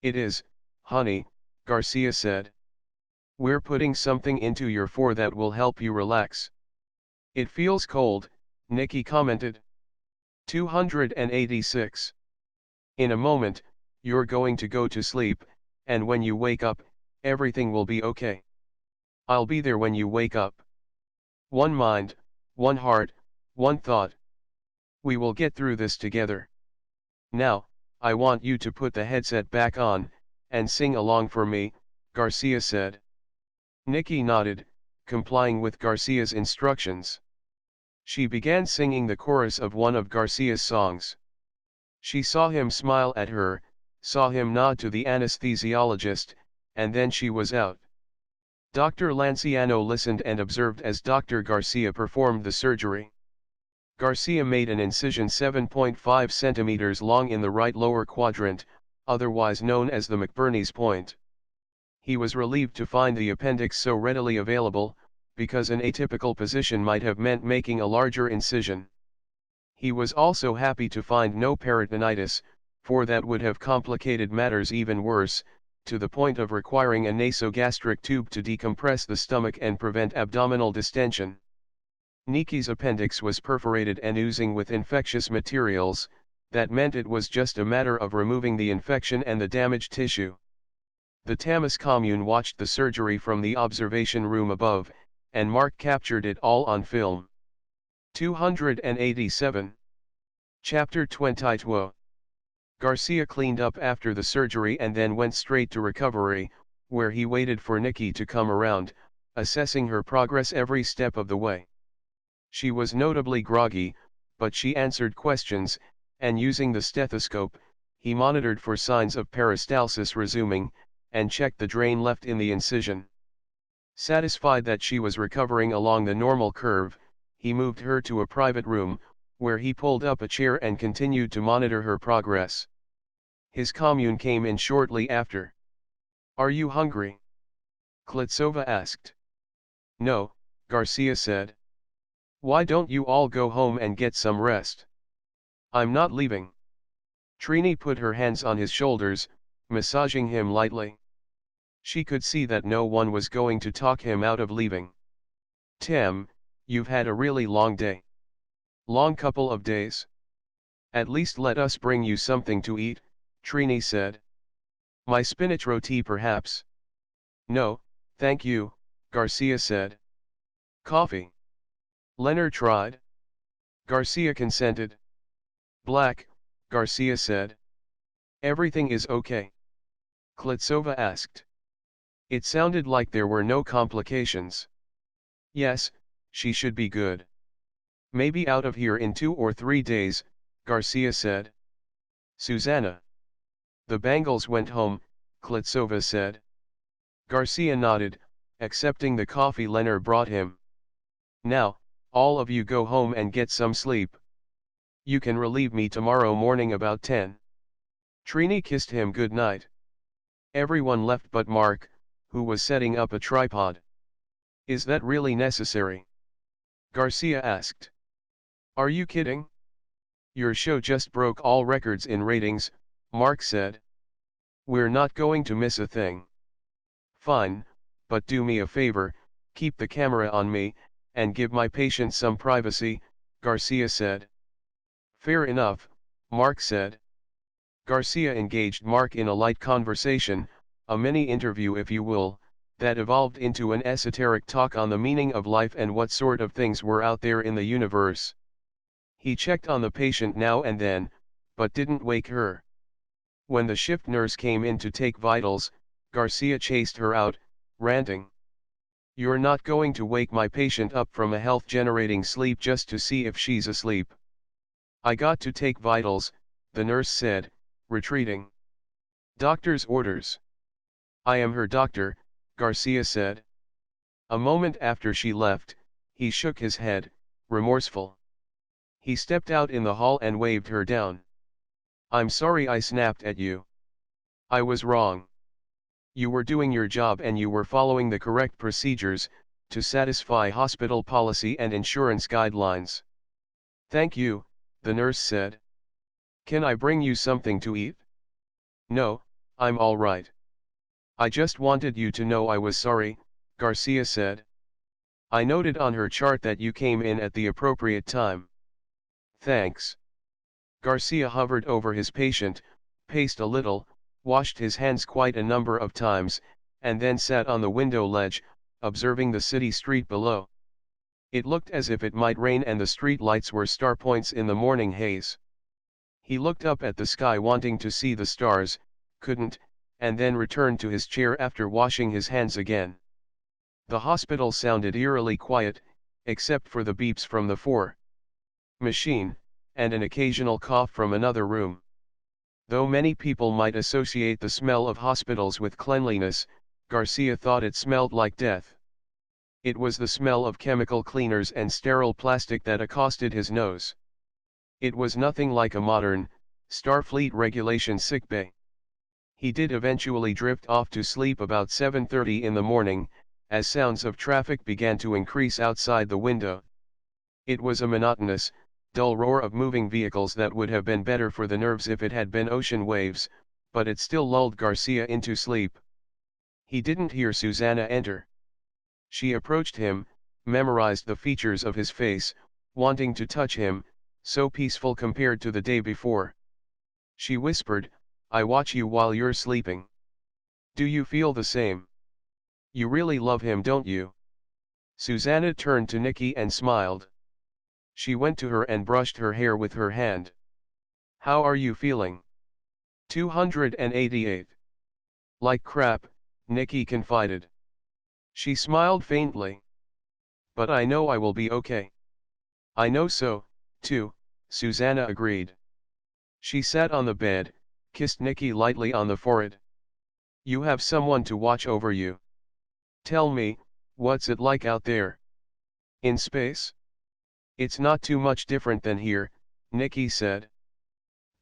It is, honey, Garcia said. We're putting something into your 4 that will help you relax. It feels cold, Nikki commented. 286. In a moment, you're going to go to sleep, and when you wake up, everything will be okay. I'll be there when you wake up. One mind, one heart, one thought. We will get through this together. Now, I want you to put the headset back on, and sing along for me, Garcia said. Nikki nodded, complying with Garcia's instructions. She began singing the chorus of one of Garcia's songs. She saw him smile at her, saw him nod to the anesthesiologist, and then she was out. Dr. Lanciano listened and observed as Dr. Garcia performed the surgery. Garcia made an incision 7.5 centimeters long in the right lower quadrant, otherwise known as the McBurney's point. He was relieved to find the appendix so readily available, because an atypical position might have meant making a larger incision. He was also happy to find no peritonitis, for that would have complicated matters even worse, to the point of requiring a nasogastric tube to decompress the stomach and prevent abdominal distension. Niki's appendix was perforated and oozing with infectious materials. That meant it was just a matter of removing the infection and the damaged tissue. The Tamas commune watched the surgery from the observation room above, and Mark captured it all on film. 287. Chapter 22. Garcia cleaned up after the surgery and then went straight to recovery, where he waited for Niki to come around, assessing her progress every step of the way. She was notably groggy, but she answered questions, and using the stethoscope, he monitored for signs of peristalsis resuming, and checked the drain left in the incision. Satisfied that she was recovering along the normal curve, he moved her to a private room, where he pulled up a chair and continued to monitor her progress. His commune came in shortly after. "Are you hungry?" Klitsova asked. "No," Garcia said. "Why don't you all go home and get some rest?" "I'm not leaving." Trini put her hands on his shoulders, massaging him lightly. She could see that no one was going to talk him out of leaving. "Tim, you've had a really long day. Long couple of days. At least let us bring you something to eat," Trini said. "My spinach roti perhaps." "No, thank you," Garcia said. "Coffee?" Leonard tried. Garcia consented. "Black," Garcia said. "Everything is okay?" Klitsova asked. It sounded like there were no complications. "Yes, she should be good. Maybe out of here in 2 or 3 days," Garcia said. "Susanna." "The Bangles went home," Klitsova said. Garcia nodded, accepting the coffee Leonard brought him. "Now, all of you go home and get some sleep. You can relieve me tomorrow morning about 10. Trini kissed him good night. Everyone left but Mark, who was setting up a tripod. "Is that really necessary?" Garcia asked. "Are you kidding? Your show just broke all records in ratings," Mark said. "We're not going to miss a thing." "Fine, but do me a favor, keep the camera on me, and give my patient some privacy," Garcia said. "Fair enough," Mark said. Garcia engaged Mark in a light conversation, a mini-interview if you will, that evolved into an esoteric talk on the meaning of life and what sort of things were out there in the universe. He checked on the patient now and then, but didn't wake her. When the shift nurse came in to take vitals, Garcia chased her out, ranting. "You're not going to wake my patient up from a health-generating sleep just to see if she's asleep." "I got to take vitals," the nurse said, retreating. "Doctor's orders." "I am her doctor," Garcia said. A moment after she left, he shook his head, remorseful. He stepped out in the hall and waved her down. "I'm sorry I snapped at you. I was wrong. You were doing your job and you were following the correct procedures, to satisfy hospital policy and insurance guidelines." "Thank you," the nurse said. "Can I bring you something to eat?" "No, I'm all right. I just wanted you to know I was sorry," Garcia said. "I noted on her chart that you came in at the appropriate time." "Thanks." Garcia hovered over his patient, paced a little, washed his hands quite a number of times, and then sat on the window ledge, observing the city street below. It looked as if it might rain and the street lights were star points in the morning haze. He looked up at the sky wanting to see the stars, couldn't, and then returned to his chair after washing his hands again. The hospital sounded eerily quiet, except for the beeps from the 4 machine, and an occasional cough from another room. Though many people might associate the smell of hospitals with cleanliness, Garcia thought it smelled like death. It was the smell of chemical cleaners and sterile plastic that accosted his nose. It was nothing like a modern, Starfleet regulation sickbay. He did eventually drift off to sleep about 7:30 in the morning, as sounds of traffic began to increase outside the window. It was a monotonous, dull roar of moving vehicles that would have been better for the nerves if it had been ocean waves, but it still lulled Garcia into sleep. He didn't hear Susanna enter. She approached him, memorized the features of his face, wanting to touch him, so peaceful compared to the day before. She whispered, "I watch you while you're sleeping. Do you feel the same? You really love him, don't you?" Susanna turned to Nikki and smiled. She went to her and brushed her hair with her hand. "How are you feeling?" 288. "Like crap," Nikki confided. She smiled faintly. "But I know I will be okay." "I know so, too," Susanna agreed. She sat on the bed, kissed Nikki lightly on the forehead. "You have someone to watch over you. Tell me, what's it like out there? In space?" "It's not too much different than here," Nikki said.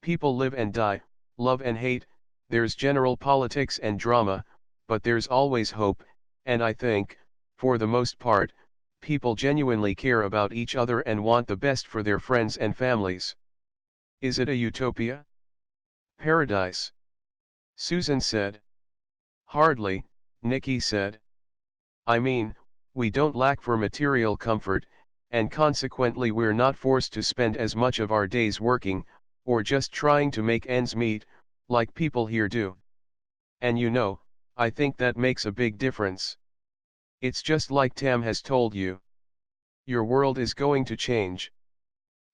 "People live and die, love and hate, there's general politics and drama, but there's always hope, and I think, for the most part, people genuinely care about each other and want the best for their friends and families." "Is it a utopia? Paradise?" Susan said. "Hardly," Nikki said. "I mean, we don't lack for material comfort, and consequently we're not forced to spend as much of our days working, or just trying to make ends meet, like people here do. And you know, I think that makes a big difference. It's just like Tam has told you. Your world is going to change.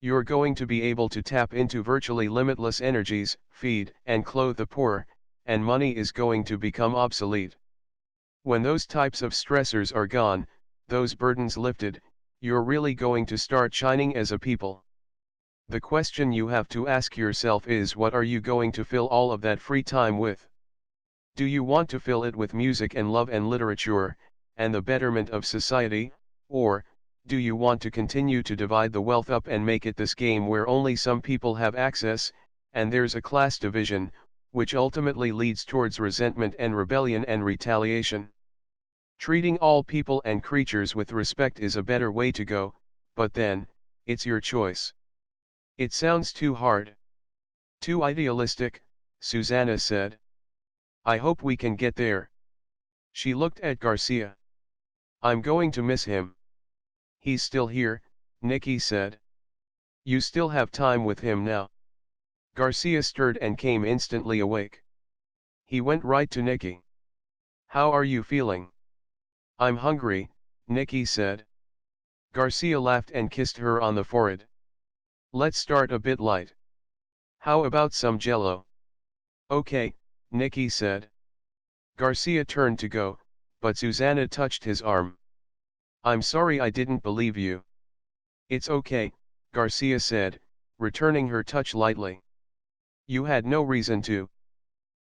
You're going to be able to tap into virtually limitless energies, feed and clothe the poor, and money is going to become obsolete. When those types of stressors are gone, those burdens lifted, you're really going to start shining as a people. The question you have to ask yourself is, what are you going to fill all of that free time with? Do you want to fill it with music and love and literature, and the betterment of society, or do you want to continue to divide the wealth up and make it this game where only some people have access, and there's a class division, which ultimately leads towards resentment and rebellion and retaliation? Treating all people and creatures with respect is a better way to go, but then, it's your choice. It sounds too hard. Too idealistic, Susanna said. I hope we can get there. She looked at Garcia. I'm going to miss him. He's still here, Nikki said. You still have time with him now. Garcia stirred and came instantly awake. He went right to Nikki. How are you feeling? I'm hungry, Nikki said. Garcia laughed and kissed her on the forehead. Let's start a bit light. How about some jello? Okay, Nikki said. Garcia turned to go, but Susanna touched his arm. I'm sorry I didn't believe you. It's okay, Garcia said, returning her touch lightly. You had no reason to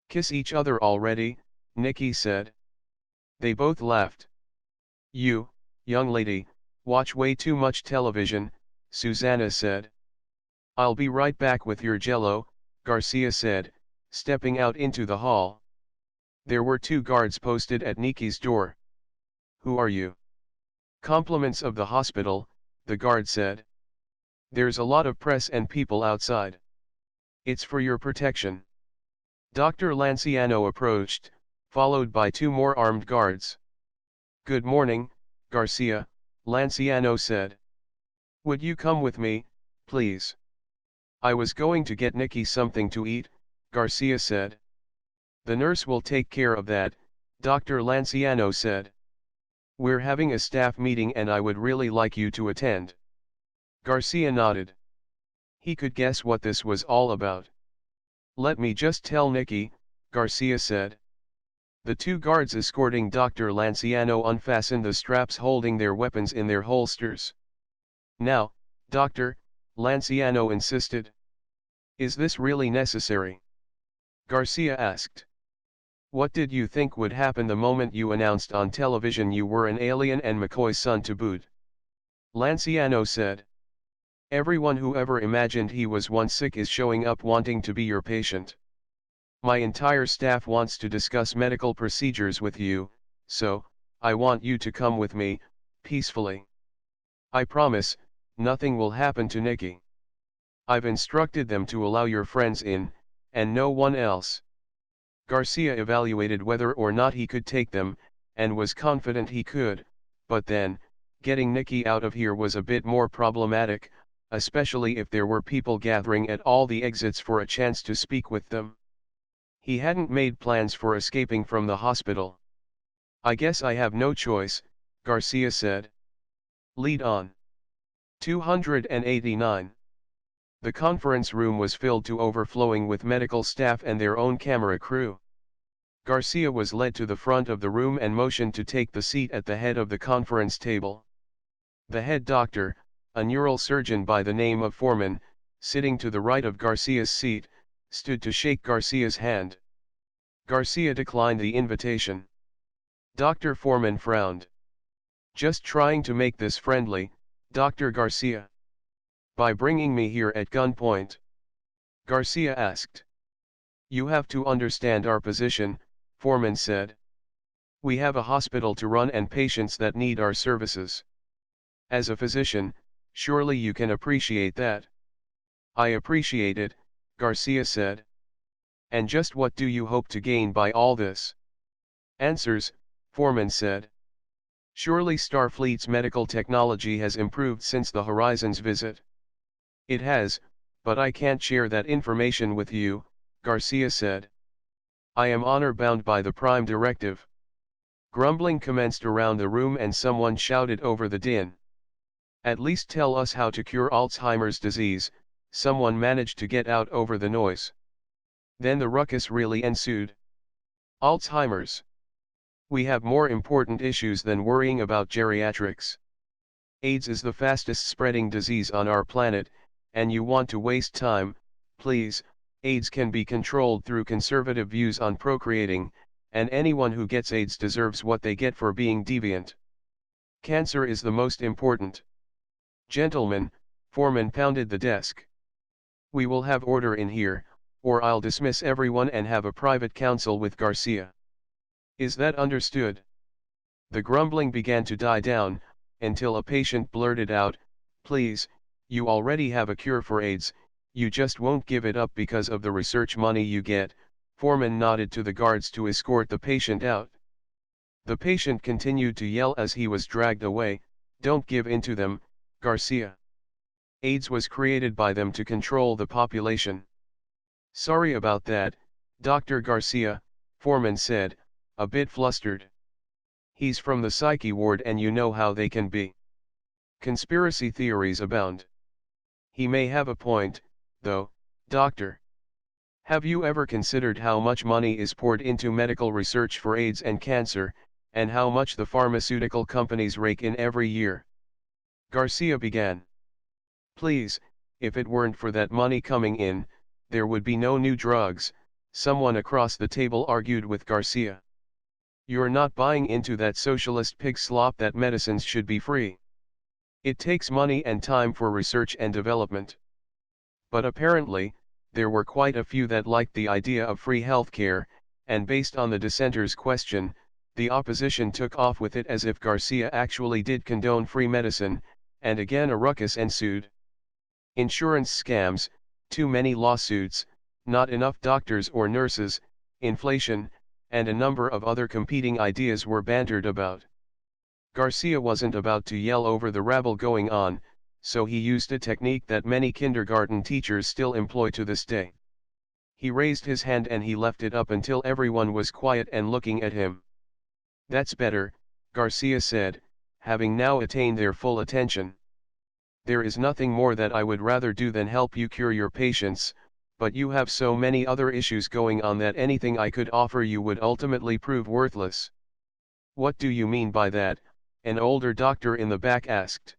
kiss each other already, Nikki said. They both laughed. You, young lady, watch way too much television, Susanna said. I'll be right back with your jello, Garcia said, stepping out into the hall. There were 2 guards posted at Nikki's door. Who are you? Compliments of the hospital, the guard said. There's a lot of press and people outside. It's for your protection. Dr. Lanciano approached, followed by 2 more armed guards. Good morning, Garcia, Lanciano said. Would you come with me, please? I was going to get Nikki something to eat, Garcia said. The nurse will take care of that, Dr. Lanciano said. We're having a staff meeting and I would really like you to attend. Garcia nodded. He could guess what this was all about. Let me just tell Nikki, Garcia said. The 2 guards escorting Dr. Lanciano unfastened the straps holding their weapons in their holsters. Now, Doctor, Lanciano insisted. Is this really necessary? Garcia asked. What did you think would happen the moment you announced on television you were an alien and McCoy's son to boot? Lanciano said. Everyone who ever imagined he was once sick is showing up wanting to be your patient. My entire staff wants to discuss medical procedures with you, so, I want you to come with me, peacefully. I promise, nothing will happen to Nikki. I've instructed them to allow your friends in, and no one else. Garcia evaluated whether or not he could take them, and was confident he could, but then, getting Nikki out of here was a bit more problematic, especially if there were people gathering at all the exits for a chance to speak with them. He hadn't made plans for escaping from the hospital. I guess I have no choice, Garcia said. Lead on. 289. The conference room was filled to overflowing with medical staff and their own camera crew. Garcia was led to the front of the room and motioned to take the seat at the head of the conference table. The head doctor, a neural surgeon by the name of Foreman, sitting to the right of Garcia's seat, stood to shake Garcia's hand. Garcia declined the invitation. Dr. Foreman frowned. Just trying to make this friendly, Dr. Garcia. By bringing me here at gunpoint? Garcia asked. You have to understand our position, Foreman said. We have a hospital to run and patients that need our services. As a physician, surely you can appreciate that. I appreciate it, Garcia said. And just what do you hope to gain by all this? Answers, Foreman said. Surely Starfleet's medical technology has improved since the Horizons visit. It has, but I can't share that information with you, Garcia said. I am honor-bound by the Prime Directive. Grumbling commenced around the room and someone shouted over the din. At least tell us how to cure Alzheimer's disease, someone managed to get out over the noise. Then the ruckus really ensued. Alzheimer's. We have more important issues than worrying about geriatrics. AIDS is the fastest spreading disease on our planet, and you want to waste time, please. AIDS can be controlled through conservative views on procreating, and anyone who gets AIDS deserves what they get for being deviant. Cancer is the most important. Gentlemen, Foreman pounded the desk. We will have order in here, or I'll dismiss everyone and have a private council with Garcia. Is that understood? The grumbling began to die down, until a patient blurted out, please, you already have a cure for AIDS, you just won't give it up because of the research money you get. Foreman nodded to the guards to escort the patient out. The patient continued to yell as he was dragged away, don't give in to them, Garcia. AIDS was created by them to control the population. Sorry about that, Dr. Garcia, Foreman said, a bit flustered. He's from the psyche ward and you know how they can be. Conspiracy theories abound. He may have a point, though, doctor. Have you ever considered how much money is poured into medical research for AIDS and cancer, and how much the pharmaceutical companies rake in every year? Garcia began. Please, if it weren't for that money coming in, there would be no new drugs, someone across the table argued with Garcia. You're not buying into that socialist pig slop that medicines should be free. It takes money and time for research and development. But apparently, there were quite a few that liked the idea of free healthcare, and based on the dissenters' question, the opposition took off with it as if Garcia actually did condone free medicine, and again a ruckus ensued. Insurance scams, too many lawsuits, not enough doctors or nurses, inflation, and a number of other competing ideas were bantered about. Garcia wasn't about to yell over the rabble going on, so he used a technique that many kindergarten teachers still employ to this day. He raised his hand and he left it up until everyone was quiet and looking at him. That's better, Garcia said, having now attained their full attention. There is nothing more that I would rather do than help you cure your patients, but you have so many other issues going on that anything I could offer you would ultimately prove worthless. What do you mean by that? An older doctor in the back asked.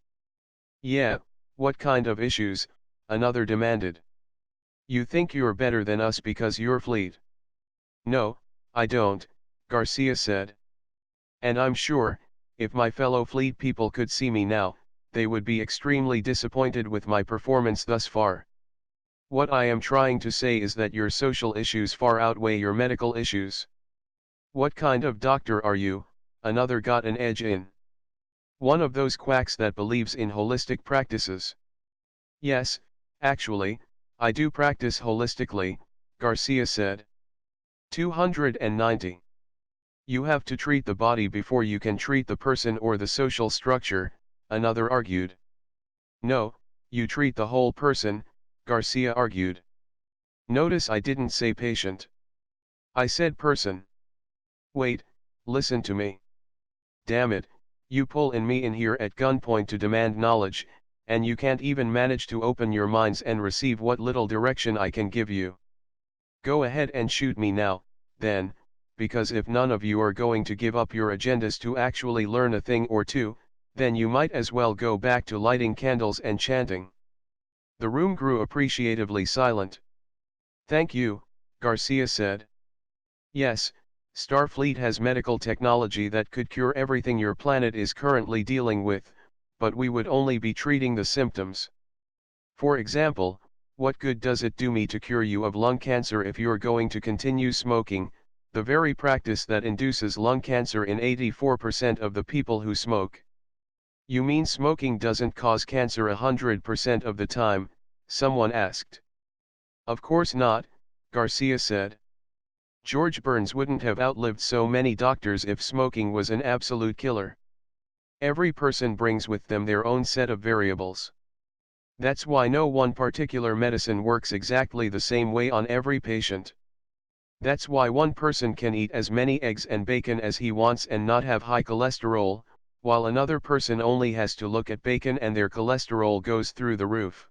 Yeah, what kind of issues? Another demanded. You think you're better than us because you're fleet? No, I don't, Garcia said. And I'm sure, if my fellow fleet people could see me now, they would be extremely disappointed with my performance thus far. What I am trying to say is that your social issues far outweigh your medical issues. What kind of doctor are you? Another got an edge in. One of those quacks that believes in holistic practices. Yes, Actually, I do practice holistically, Garcia said. 290. You have to treat the body before you can treat the person or the social structure, another argued. No, you treat the whole person, Garcia argued. Notice I didn't say patient. I said person. Wait, listen to me. Damn it, you pulling me in here at gunpoint to demand knowledge, and you can't even manage to open your minds and receive what little direction I can give you. Go ahead and shoot me now, then, because if none of you are going to give up your agendas to actually learn a thing or two, then you might as well go back to lighting candles and chanting. The room grew appreciatively silent. Thank you, Garcia said. Yes, Starfleet has medical technology that could cure everything your planet is currently dealing with, but we would only be treating the symptoms. For example, what good does it do me to cure you of lung cancer if you're going to continue smoking, the very practice that induces lung cancer in 84% of the people who smoke? You mean smoking doesn't cause cancer 100% of the time? Someone asked. Of course not, Garcia said. George Burns wouldn't have outlived so many doctors if smoking was an absolute killer. Every person brings with them their own set of variables. That's why no one particular medicine works exactly the same way on every patient. That's why one person can eat as many eggs and bacon as he wants and not have high cholesterol, while another person only has to look at bacon and their cholesterol goes through the roof.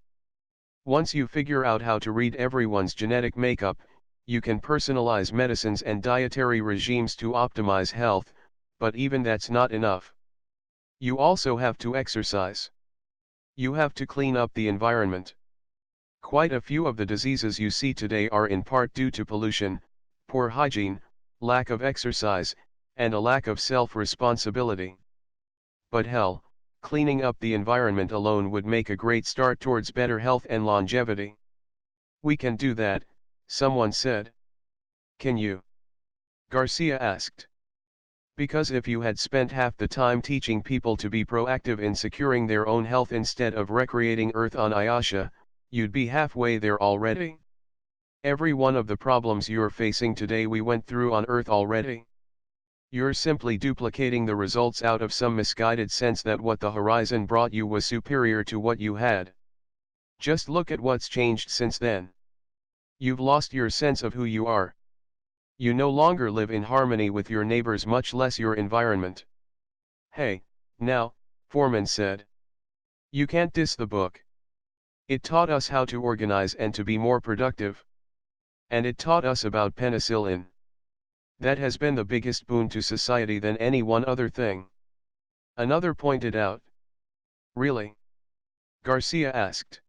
Once you figure out how to read everyone's genetic makeup, you can personalize medicines and dietary regimes to optimize health, but even that's not enough. You also have to exercise. You have to clean up the environment. Quite a few of the diseases you see today are in part due to pollution, poor hygiene, lack of exercise, and a lack of self-responsibility. But hell, cleaning up the environment alone would make a great start towards better health and longevity. We can do that, someone said. Can you? Garcia asked. Because if you had spent half the time teaching people to be proactive in securing their own health instead of recreating Earth on Iotia, you'd be halfway there already. Every one of the problems you're facing today we went through on Earth already. You're simply duplicating the results out of some misguided sense that what the horizon brought you was superior to what you had. Just look at what's changed since then. You've lost your sense of who you are. You no longer live in harmony with your neighbors, much less your environment. Hey, now, Foreman said. You can't diss the book. It taught us how to organize and to be more productive. And it taught us about penicillin. That has been the biggest boon to society than any one other thing. Another pointed out. Really? Garcia asked.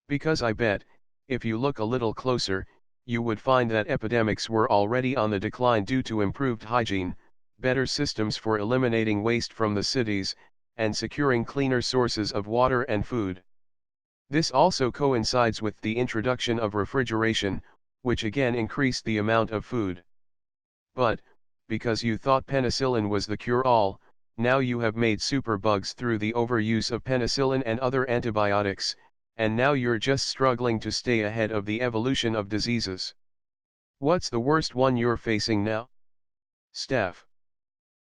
Because I bet, if you look a little closer, you would find that epidemics were already on the decline due to improved hygiene, better systems for eliminating waste from the cities, and securing cleaner sources of water and food. This also coincides with the introduction of refrigeration, which again increased the amount of food. But, because you thought penicillin was the cure-all, now you have made superbugs through the overuse of penicillin and other antibiotics, and now you're just struggling to stay ahead of the evolution of diseases. What's the worst one you're facing now? Staph.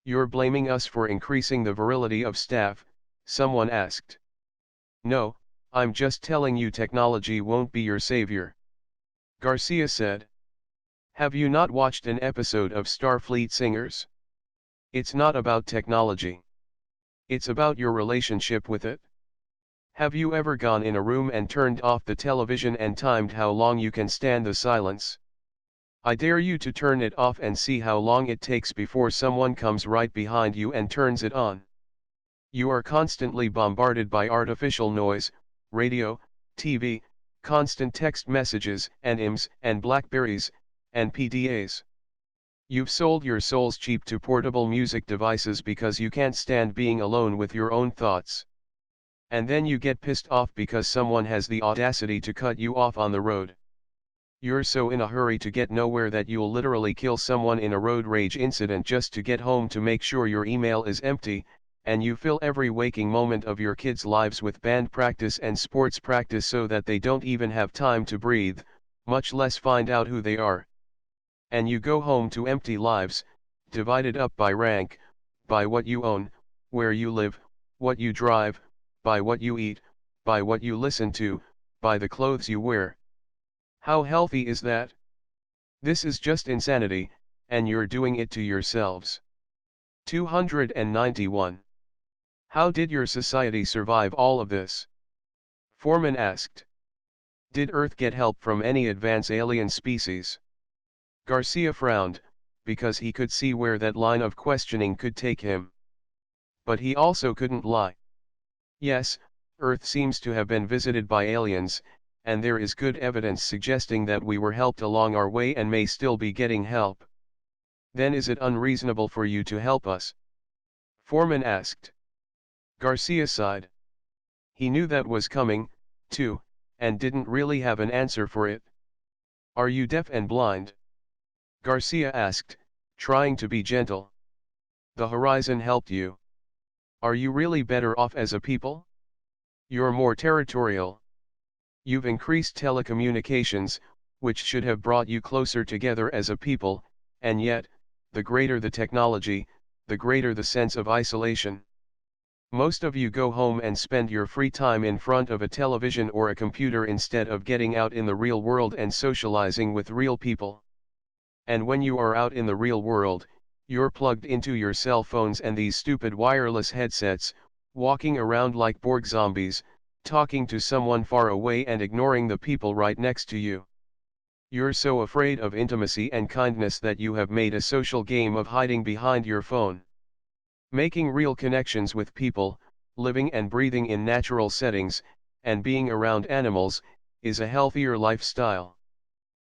You're blaming us for increasing the virility of staph, someone asked. No, I'm just telling you technology won't be your savior. Garcia said. Have you not watched an episode of Starfleet Singers? It's not about technology. It's about your relationship with it. Have you ever gone in a room and turned off the television and timed how long you can stand the silence? I dare you to turn it off and see how long it takes before someone comes right behind you and turns it on. You are constantly bombarded by artificial noise, radio, TV, constant text messages and IMs and Blackberries, and PDAs. You've sold your souls cheap to portable music devices because you can't stand being alone with your own thoughts. And then you get pissed off because someone has the audacity to cut you off on the road. You're so in a hurry to get nowhere that you'll literally kill someone in a road rage incident just to get home to make sure your email is empty, and you fill every waking moment of your kids' lives with band practice and sports practice so that they don't even have time to breathe, much less find out who they are. And you go home to empty lives, divided up by rank, by what you own, where you live, what you drive, by what you eat, by what you listen to, by the clothes you wear. How healthy is that? This is just insanity, and you're doing it to yourselves. 291. How did your society survive all of this? Foreman asked. Did Earth get help from any advanced alien species? Garcia frowned, because he could see where that line of questioning could take him. But he also couldn't lie. Yes, Earth seems to have been visited by aliens, and there is good evidence suggesting that we were helped along our way and may still be getting help. Then is it unreasonable for you to help us? Foreman asked. Garcia sighed. He knew that was coming, too, and didn't really have an answer for it. Are you deaf and blind? Garcia asked, trying to be gentle. The horizon helped you. Are you really better off as a people? You're more territorial. You've increased telecommunications, which should have brought you closer together as a people, and yet, the greater the technology, the greater the sense of isolation. Most of you go home and spend your free time in front of a television or a computer instead of getting out in the real world and socializing with real people. And when you are out in the real world, you're plugged into your cell phones and these stupid wireless headsets, walking around like Borg zombies, talking to someone far away and ignoring the people right next to you. You're so afraid of intimacy and kindness that you have made a social game of hiding behind your phone. Making real connections with people, living and breathing in natural settings, and being around animals, is a healthier lifestyle.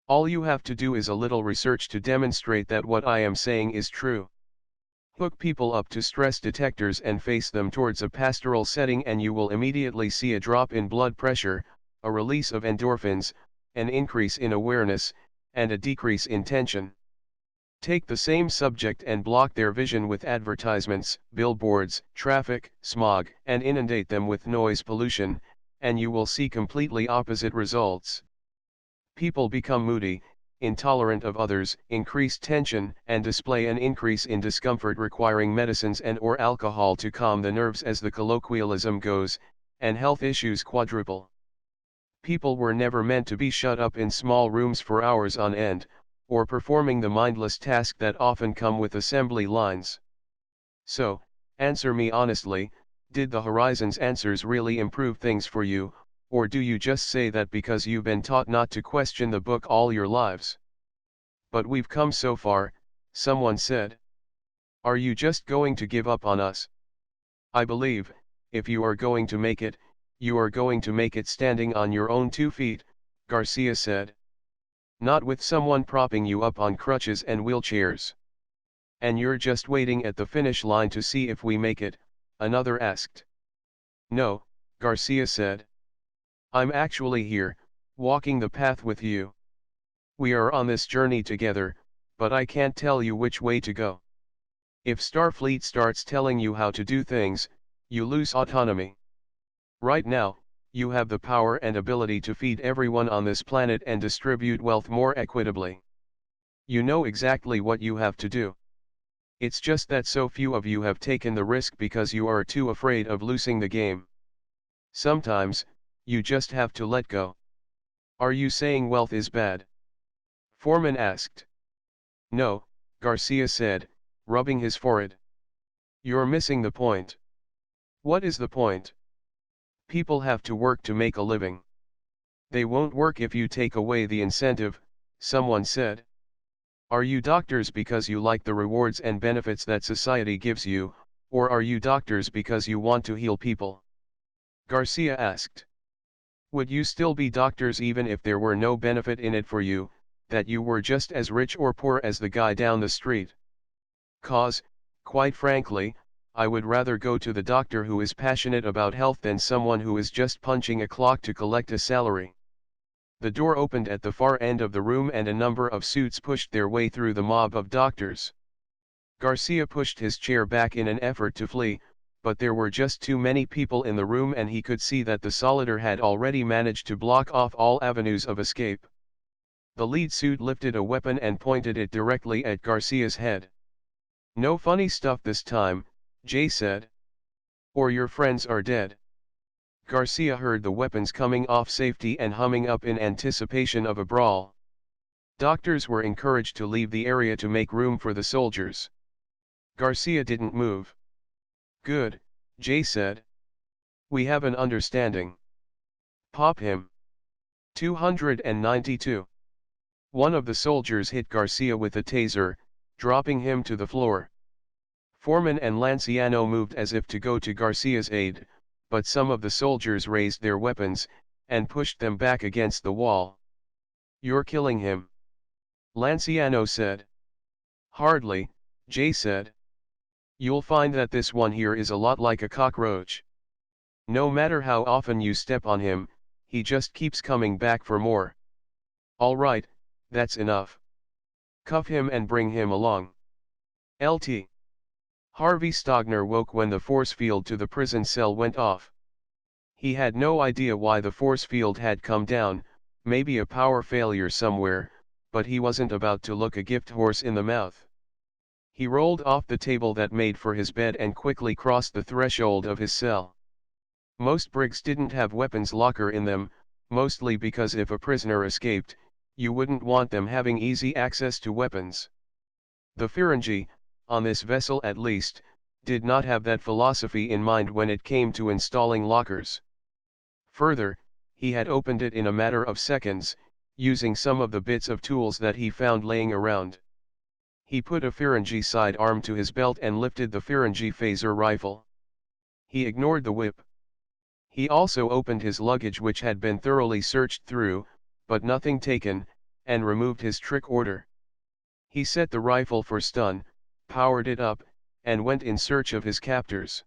All you have to do is a little research to demonstrate that what I am saying is true. Hook people up to stress detectors and face them towards a pastoral setting and you will immediately see a drop in blood pressure, a release of endorphins, an increase in awareness, and a decrease in tension. Take the same subject and block their vision with advertisements, billboards, traffic, smog, and inundate them with noise pollution, and you will see completely opposite results. People become moody, intolerant of others, increase tension, and display an increase in discomfort requiring medicines and/or alcohol to calm the nerves as the colloquialism goes, and health issues quadruple. People were never meant to be shut up in small rooms for hours on end, or performing the mindless tasks that often come with assembly lines. So, answer me honestly, did the Horizon's answers really improve things for you, or do you just say that because you've been taught not to question the book all your lives? But we've come so far, someone said. Are you just going to give up on us? I believe, if you are going to make it, you are going to make it standing on your own 2 feet, Garcia said. Not with someone propping you up on crutches and wheelchairs. And you're just waiting at the finish line to see if we make it, another asked. No, Garcia said. I'm actually here, walking the path with you. We are on this journey together, but I can't tell you which way to go. If Starfleet starts telling you how to do things, you lose autonomy. Right now, you have the power and ability to feed everyone on this planet and distribute wealth more equitably. You know exactly what you have to do. It's just that so few of you have taken the risk because you are too afraid of losing the game. Sometimes, you just have to let go. Are you saying wealth is bad? Foreman asked. No, Garcia said, rubbing his forehead. You're missing the point. What is the point? People have to work to make a living. They won't work if you take away the incentive, someone said. Are you doctors because you like the rewards and benefits that society gives you, or are you doctors because you want to heal people? Garcia asked. Would you still be doctors even if there were no benefit in it for you, that you were just as rich or poor as the guy down the street? 'Cause, quite frankly, I would rather go to the doctor who is passionate about health than someone who is just punching a clock to collect a salary. The door opened at the far end of the room and a number of suits pushed their way through the mob of doctors. Garcia pushed his chair back in an effort to flee, but there were just too many people in the room and he could see that the Solider had already managed to block off all avenues of escape. The lead suit lifted a weapon and pointed it directly at Garcia's head. "No funny stuff this time," Jay said. "Or your friends are dead." Garcia heard the weapons coming off safety and humming up in anticipation of a brawl. Doctors were encouraged to leave the area to make room for the soldiers. Garcia didn't move. "Good," Jay said. "We have an understanding. Pop him." 292. One of the soldiers hit Garcia with a taser, dropping him to the floor. Foreman and Lanciano moved as if to go to Garcia's aid, but some of the soldiers raised their weapons, and pushed them back against the wall. "You're killing him," Lanciano said. "Hardly," Jay said. "You'll find that this one here is a lot like a cockroach. No matter how often you step on him, he just keeps coming back for more." "All right, that's enough. Cuff him and bring him along." Lt. Harvey Stogner woke when the force field to the prison cell went off. He had no idea why the force field had come down, maybe a power failure somewhere, but he wasn't about to look a gift horse in the mouth. He rolled off the table that made for his bed and quickly crossed the threshold of his cell. Most brigs didn't have weapons locker in them, mostly because if a prisoner escaped, you wouldn't want them having easy access to weapons. The Ferengi, on this vessel at least, did not have that philosophy in mind when it came to installing lockers. Further, he had opened it in a matter of seconds, using some of the bits of tools that he found laying around. He put a Ferengi sidearm to his belt and lifted the Ferengi phaser rifle. He ignored the whip. He also opened his luggage, which had been thoroughly searched through, but nothing taken, and removed his trick order. He set the rifle for stun, powered it up, and went in search of his captors.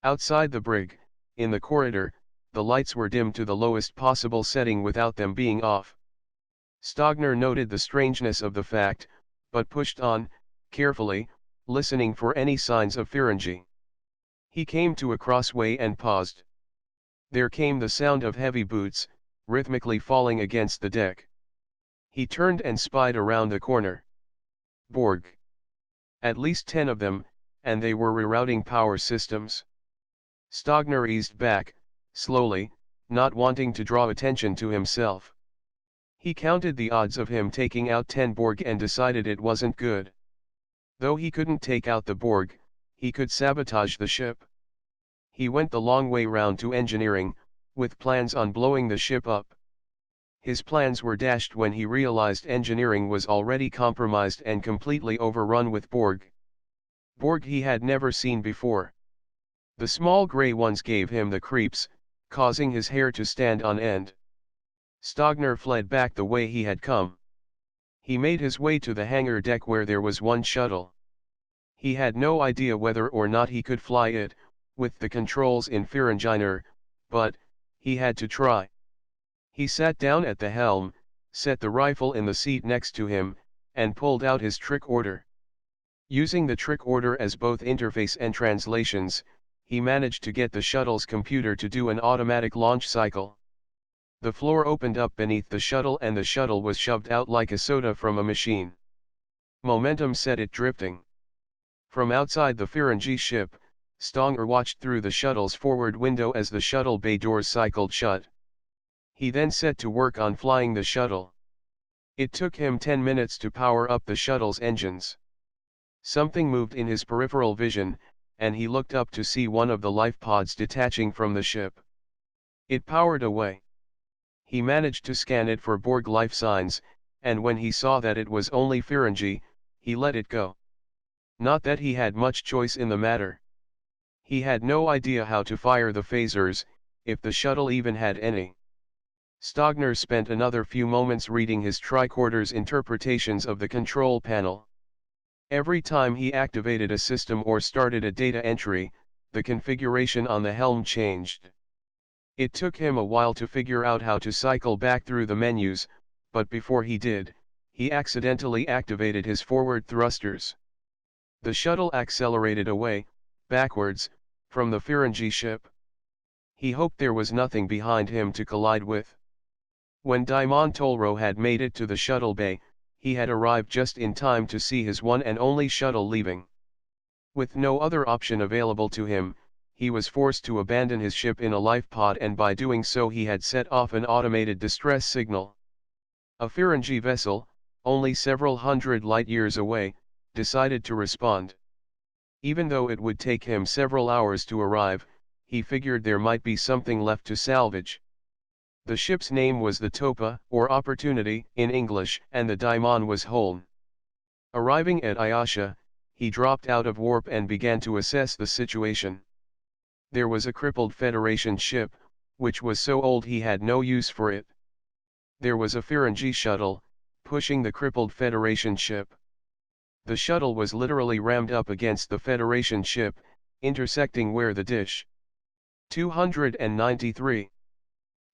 Outside the brig, in the corridor, the lights were dimmed to the lowest possible setting without them being off. Stogner noted the strangeness of the fact, but pushed on, carefully, listening for any signs of Ferengi. He came to a crossway and paused. There came the sound of heavy boots, rhythmically falling against the deck. He turned and spied around the corner. Borg. At least 10 of them, and they were rerouting power systems. Stogner eased back, slowly, not wanting to draw attention to himself. He counted the odds of him taking out 10 Borg and decided it wasn't good. Though he couldn't take out the Borg, he could sabotage the ship. He went the long way round to engineering, with plans on blowing the ship up. His plans were dashed when he realized engineering was already compromised and completely overrun with Borg. Borg he had never seen before. The small gray ones gave him the creeps, causing his hair to stand on end. Stogner fled back the way he had come. He made his way to the hangar deck where there was one shuttle. He had no idea whether or not he could fly it, with the controls in Ferenginer, but he had to try. He sat down at the helm, set the rifle in the seat next to him, and pulled out his trick order. Using the trick order as both interface and translations, he managed to get the shuttle's computer to do an automatic launch cycle. The floor opened up beneath the shuttle and the shuttle was shoved out like a soda from a machine. Momentum set it drifting. From outside the Ferengi ship, Stogner watched through the shuttle's forward window as the shuttle bay doors cycled shut. He then set to work on flying the shuttle. It took him 10 minutes to power up the shuttle's engines. Something moved in his peripheral vision, and he looked up to see one of the life pods detaching from the ship. It powered away. He managed to scan it for Borg life signs, and when he saw that it was only Ferengi, he let it go. Not that he had much choice in the matter. He had no idea how to fire the phasers, if the shuttle even had any. Stogner spent another few moments reading his tricorder's interpretations of the control panel. Every time he activated a system or started a data entry, the configuration on the helm changed. It took him a while to figure out how to cycle back through the menus, but before he did, he accidentally activated his forward thrusters. The shuttle accelerated away, backwards, From the Ferengi ship. He hoped there was nothing behind him to collide with. When Daimon Tolro had made it to the shuttle bay, he had arrived just in time to see his one and only shuttle leaving. With no other option available to him, he was forced to abandon his ship in a life pod, and by doing so he had set off an automated distress signal. A Ferengi vessel, only several hundred light-years away, decided to respond. Even though it would take him several hours to arrive, he figured there might be something left to salvage. The ship's name was the Topa, or Opportunity, in English, and the daimon was Holn. Arriving at Ayasha, he dropped out of warp and began to assess the situation. There was a crippled Federation ship, which was so old he had no use for it. There was a Ferengi shuttle, pushing the crippled Federation ship. The shuttle was literally rammed up against the Federation ship, intersecting where the Dish 293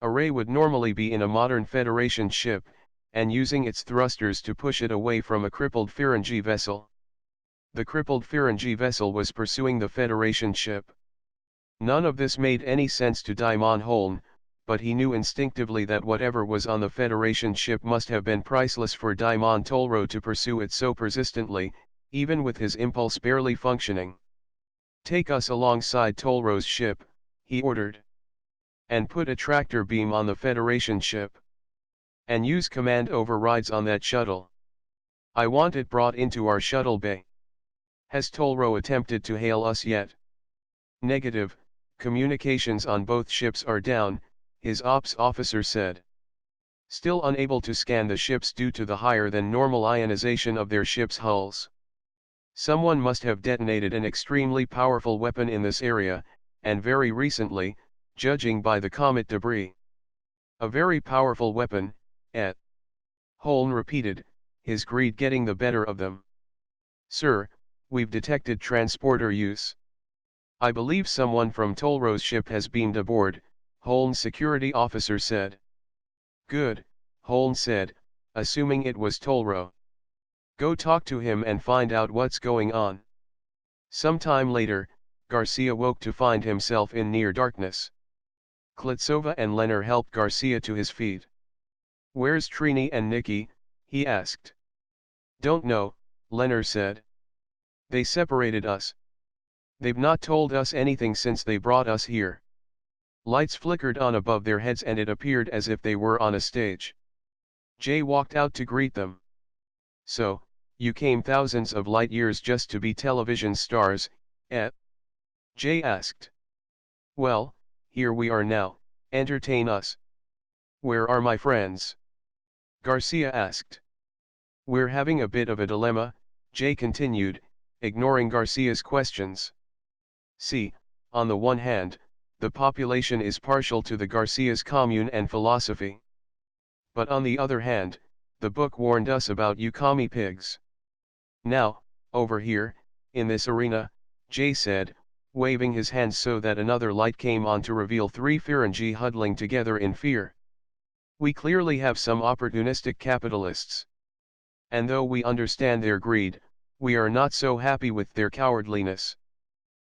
array would normally be in a modern Federation ship, and using its thrusters to push it away from a crippled Ferengi vessel. The crippled Ferengi vessel was pursuing the Federation ship. None of this made any sense to Daimon Holn, but he knew instinctively that whatever was on the Federation ship must have been priceless for Daimon Tolro to pursue it so persistently, even with his impulse barely functioning. "Take us alongside Tolro's ship," he ordered. "And put a tractor beam on the Federation ship. And use command overrides on that shuttle. I want it brought into our shuttle bay." "Has Tolro attempted to hail us yet?" "Negative, communications on both ships are down," his ops officer said. "Still unable to scan the ships due to the higher than normal ionization of their ships' hulls. Someone must have detonated an extremely powerful weapon in this area, and very recently, judging by the comet debris. A very powerful weapon, et." Holn repeated, his greed getting the better of them. "Sir, we've detected transporter use." "I believe someone from Tolro's ship has beamed aboard," Holn's security officer said. "Good," Holn said, assuming it was Tolro. "Go talk to him and find out what's going on." Sometime later, Garcia woke to find himself in near darkness. Klitsova and Leonard helped Garcia to his feet. "Where's Trini and Nikki?" he asked. "Don't know," Leonard said. "They separated us. They've not told us anything since they brought us here." Lights flickered on above their heads and it appeared as if they were on a stage. Jay walked out to greet them. "So, you came thousands of light years just to be television stars, eh?" Jay asked. "Well, here we are now, entertain us." "Where are my friends?" Garcia asked. "We're having a bit of a dilemma," Jay continued, ignoring Garcia's questions. "See, on the one hand, the population is partial to the Garcia's commune and philosophy. But on the other hand, the book warned us about Yukami pigs. Now, over here, in this arena," Jay said, waving his hands so that another light came on to reveal three Ferengi huddling together in fear. "We clearly have some opportunistic capitalists. And though we understand their greed, we are not so happy with their cowardliness.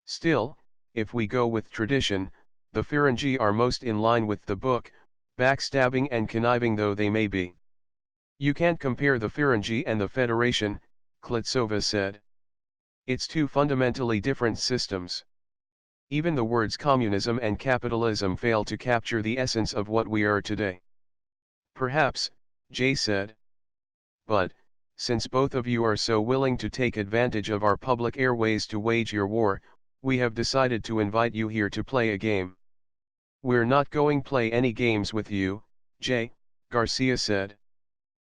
Still, if we go with tradition, the Ferengi are most in line with the book, backstabbing and conniving though they may be." "You can't compare the Ferengi and the Federation," Klitsova said. "It's two fundamentally different systems. Even the words communism and capitalism fail to capture the essence of what we are today." "Perhaps," Jay said. "But, since both of you are so willing to take advantage of our public airways to wage your war, we have decided to invite you here to play a game." "We're not going play any games with you, Jay," Garcia said.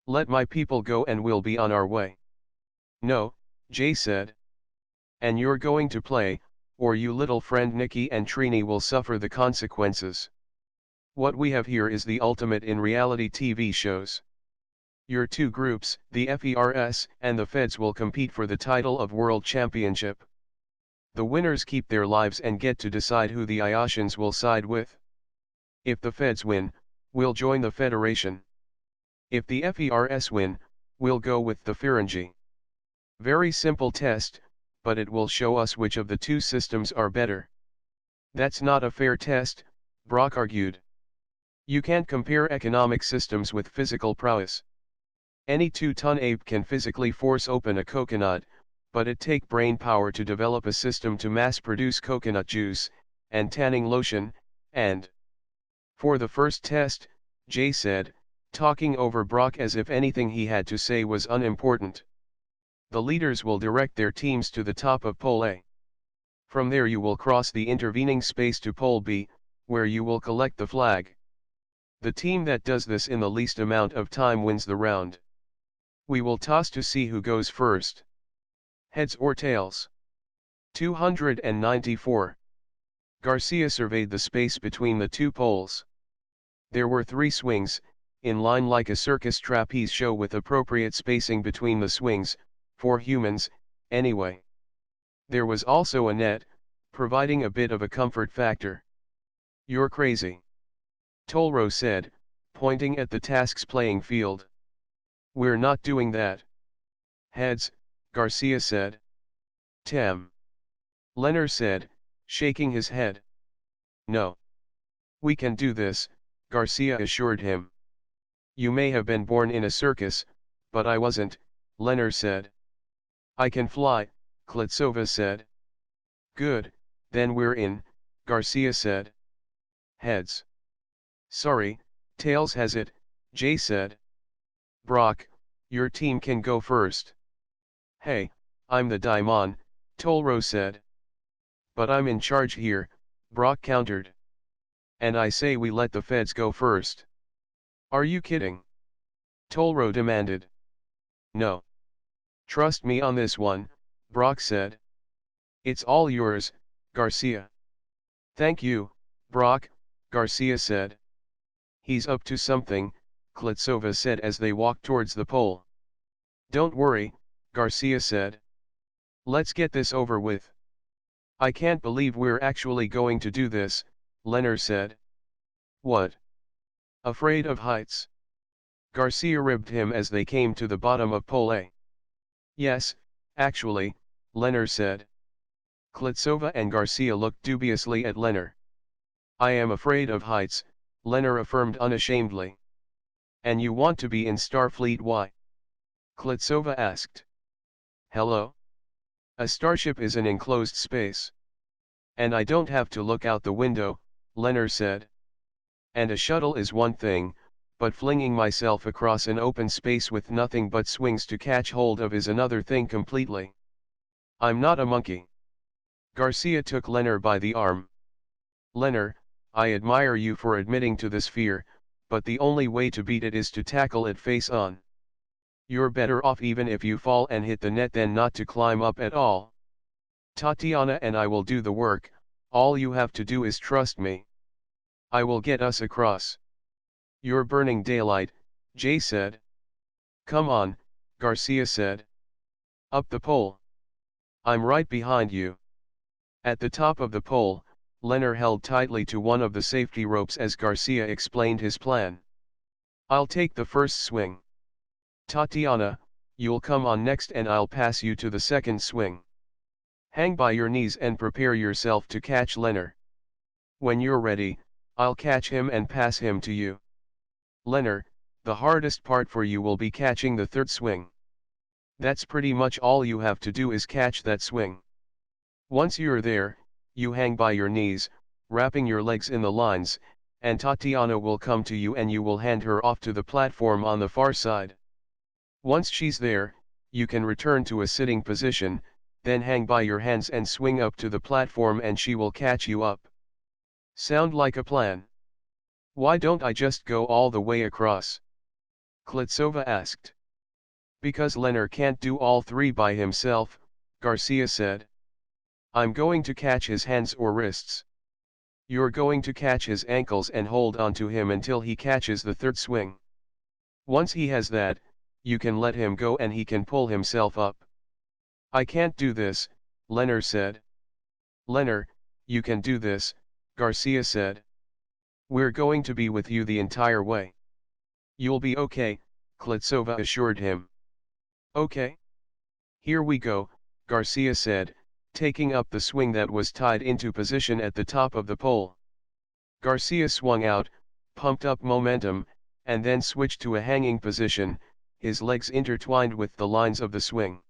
"Let my people go and we'll be on our way." "No," Jay said. "And you're going to play, or you little friend Nikki and Trini will suffer the consequences. What we have here is the ultimate in reality TV shows. Your two groups, the FERS and the Feds, will compete for the title of World Championship. The winners keep their lives and get to decide who the Iotians will side with. If the Feds win, we'll join the Federation. If the FERS win, we'll go with the Ferengi. Very simple test, but it will show us which of the two systems are better." That's not a fair test, Brock argued. You can't compare economic systems with physical prowess. Any 2-ton ape can physically force open a coconut, but it takes brain power to develop a system to mass-produce coconut juice, and tanning lotion, and... For the first test, Jay said, talking over Brock as if anything he had to say was unimportant. The leaders will direct their teams to the top of Pole A. From there you will cross the intervening space to Pole B, where you will collect the flag. The team that does this in the least amount of time wins the round. We will toss to see who goes first. Heads or tails? 294. Garcia surveyed the space between the two poles. There were 3 swings, in line like a circus trapeze show with appropriate spacing between the swings, for humans, anyway. There was also a net, providing a bit of a comfort factor. You're crazy. Tolro said, pointing at the task's playing field. We're not doing that. Heads, Garcia said. Tem. Leonard said, shaking his head. No. We can do this, Garcia assured him. You may have been born in a circus, but I wasn't, Leonard said. I can fly, Klitsova said. Good, then we're in, Garcia said. Heads. Sorry, tails has it, Jay said. Brock, your team can go first. Hey, I'm the daimon, Tolro said. But I'm in charge here, Brock countered. And I say we let the feds go first. Are you kidding? Tolro demanded. No. Trust me on this one, Brock said. It's all yours, Garcia. Thank you, Brock, Garcia said. He's up to something, Klitsova said as they walked towards the pole. Don't worry, Garcia said. Let's get this over with. I can't believe we're actually going to do this, Leonard said. What? Afraid of heights? Garcia ribbed him as they came to the bottom of pole A. Yes, actually, Leonard said. Klitsova and Garcia looked dubiously at Leonard. I am afraid of heights, Leonard affirmed unashamedly. And you want to be in Starfleet, why? Klitsova asked. Hello? A starship is an enclosed space. And I don't have to look out the window, Leonard said. And a shuttle is one thing, but flinging myself across an open space with nothing but swings to catch hold of is another thing completely. I'm not a monkey. Garcia took Leonard by the arm. Leonard, I admire you for admitting to this fear, but the only way to beat it is to tackle it face on. You're better off even if you fall and hit the net than not to climb up at all. Tatiana and I will do the work, all you have to do is trust me. I will get us across. You're burning daylight, Jay said. Come on, Garcia said. Up the pole. I'm right behind you. At the top of the pole, Leonard held tightly to one of the safety ropes as Garcia explained his plan. I'll take the first swing. Tatiana, you'll come on next and I'll pass you to the second swing. Hang by your knees and prepare yourself to catch Leonard. When you're ready, I'll catch him and pass him to you. Leonard, the hardest part for you will be catching the third swing. That's pretty much all you have to do is catch that swing. Once you're there, you hang by your knees, wrapping your legs in the lines, and Tatiana will come to you and you will hand her off to the platform on the far side. Once she's there, you can return to a sitting position, then hang by your hands and swing up to the platform and she will catch you up. Sound like a plan? Why don't I just go all the way across? Klitsova asked. Because Leonard can't do all 3 by himself, Garcia said. I'm going to catch his hands or wrists. You're going to catch his ankles and hold on to him until he catches the third swing. Once he has that, you can let him go and he can pull himself up. I can't do this, Leonard said. Leonard, you can do this, Garcia said. We're going to be with you the entire way. You'll be okay, Klitsova assured him. Okay? Here we go, Garcia said, taking up the swing that was tied into position at the top of the pole. Garcia swung out, pumped up momentum, and then switched to a hanging position, his legs intertwined with the lines of the swing.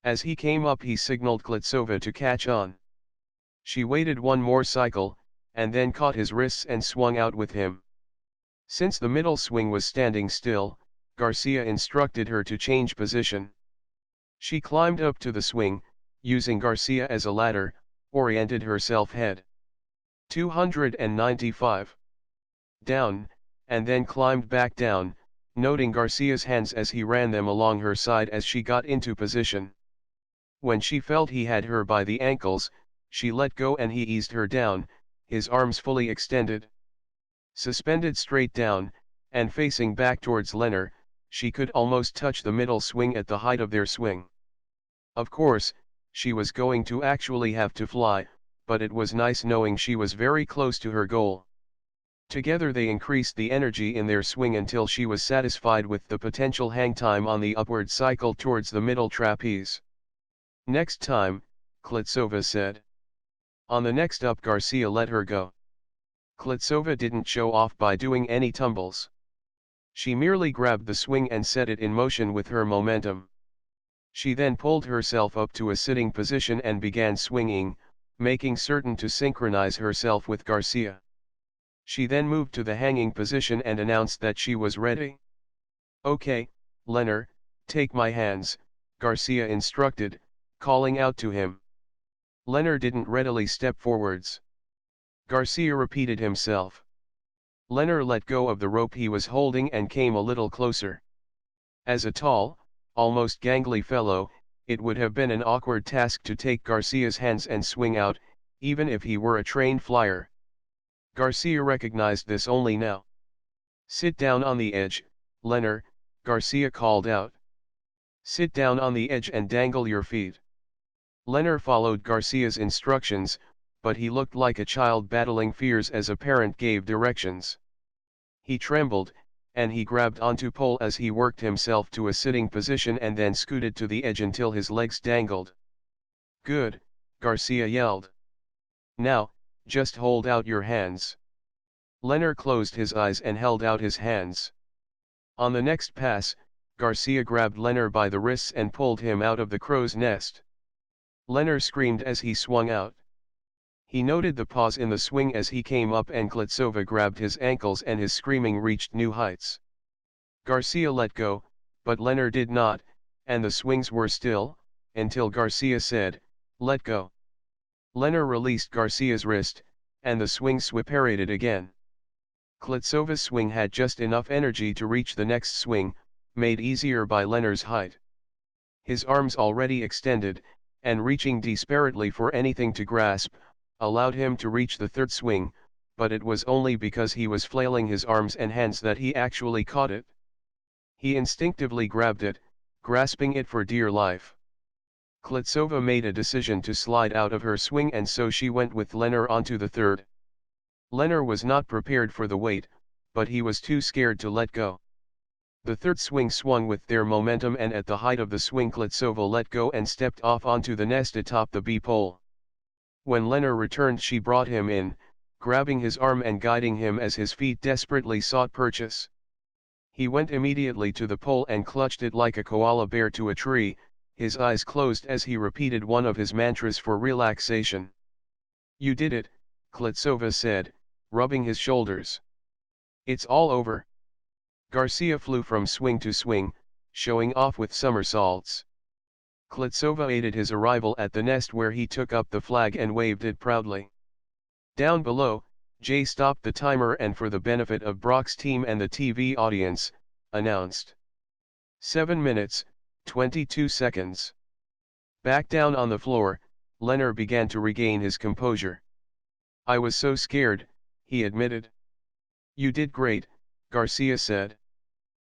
As he came up he signaled Klitsova to catch on. She waited one more cycle, and then caught his wrists and swung out with him. Since the middle swing was standing still, Garcia instructed her to change position. She climbed up to the swing, using Garcia as a ladder, oriented herself head 295 down, and then climbed back down, noting Garcia's hands as he ran them along her side as she got into position. When she felt he had her by the ankles, she let go and he eased her down, his arms fully extended. Suspended straight down, and facing back towards Leonard, she could almost touch the middle swing at the height of their swing. Of course, she was going to actually have to fly, but it was nice knowing she was very close to her goal. Together they increased the energy in their swing until she was satisfied with the potential hang time on the upward cycle towards the middle trapeze. Next time, Klitsova said. On the next up Garcia let her go. Klitsova didn't show off by doing any tumbles. She merely grabbed the swing and set it in motion with her momentum. She then pulled herself up to a sitting position and began swinging, making certain to synchronize herself with Garcia. She then moved to the hanging position and announced that she was ready. "Okay, Leonard, take my hands," Garcia instructed, calling out to him. Leonard didn't readily step forwards. Garcia repeated himself. Leonard let go of the rope he was holding and came a little closer. As a tall, almost gangly fellow, it would have been an awkward task to take Garcia's hands and swing out, even if he were a trained flyer. Garcia recognized this only now. "Sit down on the edge, Leonard," Garcia called out. "Sit down on the edge and dangle your feet." Leonard followed Garcia's instructions, but he looked like a child battling fears as a parent gave directions. He trembled, and he grabbed onto pole as he worked himself to a sitting position and then scooted to the edge until his legs dangled. "Good," Garcia yelled. "Now, just hold out your hands." Leonard closed his eyes and held out his hands. On the next pass, Garcia grabbed Leonard by the wrists and pulled him out of the crow's nest. Leonard screamed as he swung out. He noted the pause in the swing as he came up and Klitsova grabbed his ankles and his screaming reached new heights. Garcia let go, but Leonard did not, and the swings were still, until Garcia said, "Let go." Leonard released Garcia's wrist, and the swing separated again. Klitsova's swing had just enough energy to reach the next swing, made easier by Leonard's height. His arms already extended, and reaching desperately for anything to grasp, allowed him to reach the third swing, but it was only because he was flailing his arms and hands that he actually caught it. He instinctively grabbed it, grasping it for dear life. Klitsova made a decision to slide out of her swing and so she went with Leonard onto the third. Leonard was not prepared for the weight, but he was too scared to let go. The third swing swung with their momentum and at the height of the swing Klitsova let go and stepped off onto the nest atop the B-pole. When Leonard returned she brought him in, grabbing his arm and guiding him as his feet desperately sought purchase. He went immediately to the pole and clutched it like a koala bear to a tree, his eyes closed as he repeated one of his mantras for relaxation. "You did it," Klitsova said, rubbing his shoulders. "It's all over." Garcia flew from swing to swing, showing off with somersaults. Klitsova aided his arrival at the nest where he took up the flag and waved it proudly. Down below, Jay stopped the timer and for the benefit of Brock's team and the TV audience, announced 7 minutes, 22 seconds. Back down on the floor, Leonard began to regain his composure. "I was so scared," he admitted. "You did great," Garcia said.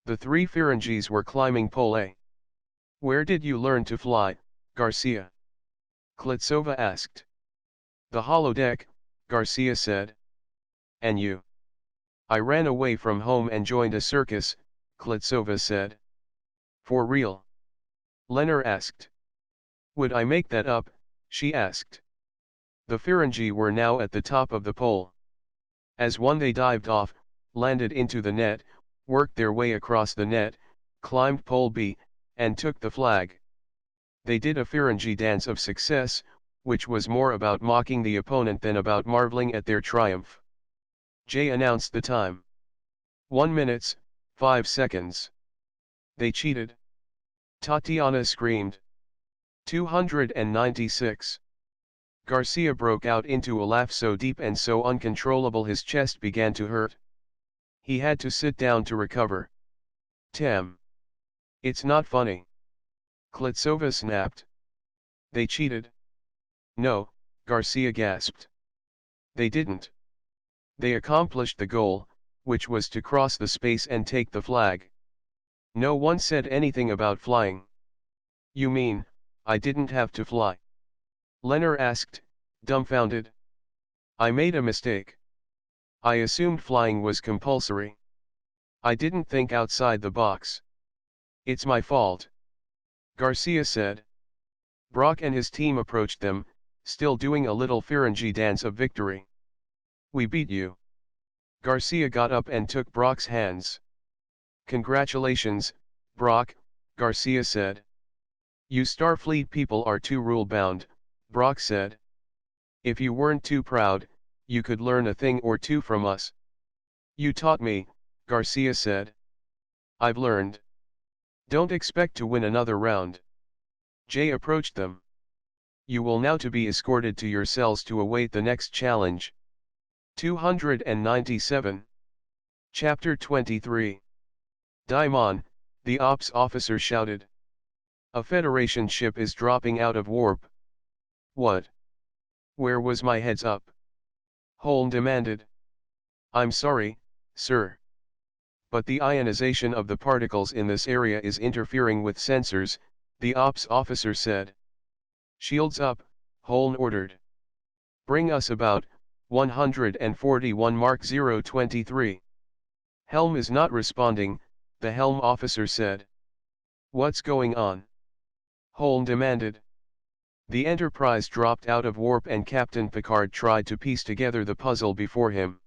The three Ferengis were climbing pole A. "Where did you learn to fly, Garcia?" Klitsova asked. "The holodeck," Garcia said. "And you?" "I ran away from home and joined a circus," Klitsova said. "For real?" Leonard asked. "Would I make that up?" she asked. The Ferengi were now at the top of the pole. As one they dived off, landed into the net, worked their way across the net, climbed pole B, and took the flag. They did a Ferengi dance of success, which was more about mocking the opponent than about marveling at their triumph. Jay announced the time. 1 minute, 5 seconds. They cheated. Tatiana screamed. 296. Garcia broke out into a laugh so deep and so uncontrollable his chest began to hurt. He had to sit down to recover. Tam. It's not funny. Klitsova snapped. They cheated. No, Garcia gasped. They didn't. They accomplished the goal, which was to cross the space and take the flag. No one said anything about flying. You mean, I didn't have to fly? Leonard asked, dumbfounded. I made a mistake. I assumed flying was compulsory. I didn't think outside the box. It's my fault. Garcia said. Brock and his team approached them, still doing a little Ferengi dance of victory. We beat you. Garcia got up and took Brock's hands. Congratulations, Brock, Garcia said. You Starfleet people are too rule-bound, Brock said. If you weren't too proud, you could learn a thing or two from us. You taught me, Garcia said. I've learned. Don't expect to win another round. Jay approached them. You will now to be escorted to your cells to await the next challenge. 297. Chapter 23. Daimon, the ops officer shouted. A Federation ship is dropping out of warp. What? Where was my heads up? Holm demanded. I'm sorry, sir. But the ionization of the particles in this area is interfering with sensors, the ops officer said. Shields up, Holm ordered. Bring us about 141 Mark 023. Helm is not responding, the helm officer said. What's going on? Holm demanded. The Enterprise dropped out of warp and Captain Picard tried to piece together the puzzle before him.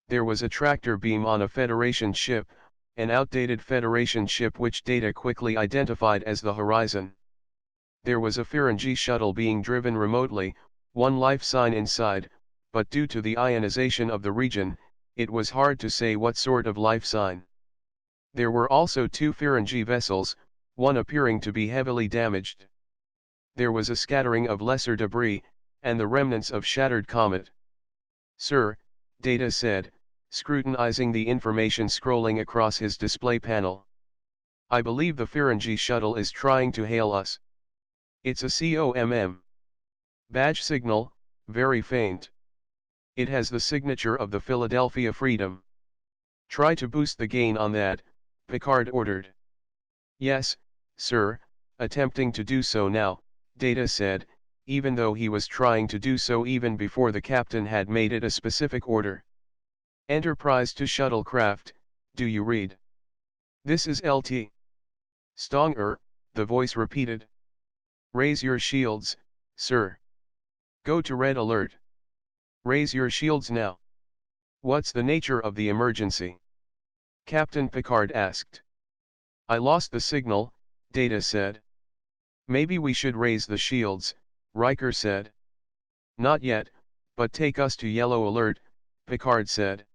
There was a tractor beam on a Federation ship, an outdated Federation ship which Data quickly identified as the Horizon. There was a Ferengi shuttle being driven remotely, one life sign inside, but due to the ionization of the region, it was hard to say what sort of life sign. There were also two Ferengi vessels, one appearing to be heavily damaged. There was a scattering of lesser debris, and the remnants of shattered comet. Sir, Data said, scrutinizing the information scrolling across his display panel. I believe the Ferengi shuttle is trying to hail us. It's a COMM. Badge signal, very faint. It has the signature of the Philadelphia Freedom. Try to boost the gain on that, Picard ordered. Yes, sir, attempting to do so now, Data said, even though he was trying to do so even before the captain had made it a specific order. Enterprise to shuttlecraft, do you read? This is LT. Stonger, the voice repeated. Raise your shields, sir. Go to red alert. Raise your shields now. What's the nature of the emergency? Captain Picard asked. I lost the signal, Data said. Maybe we should raise the shields, Riker said. Not yet, but take us to yellow alert, Picard said.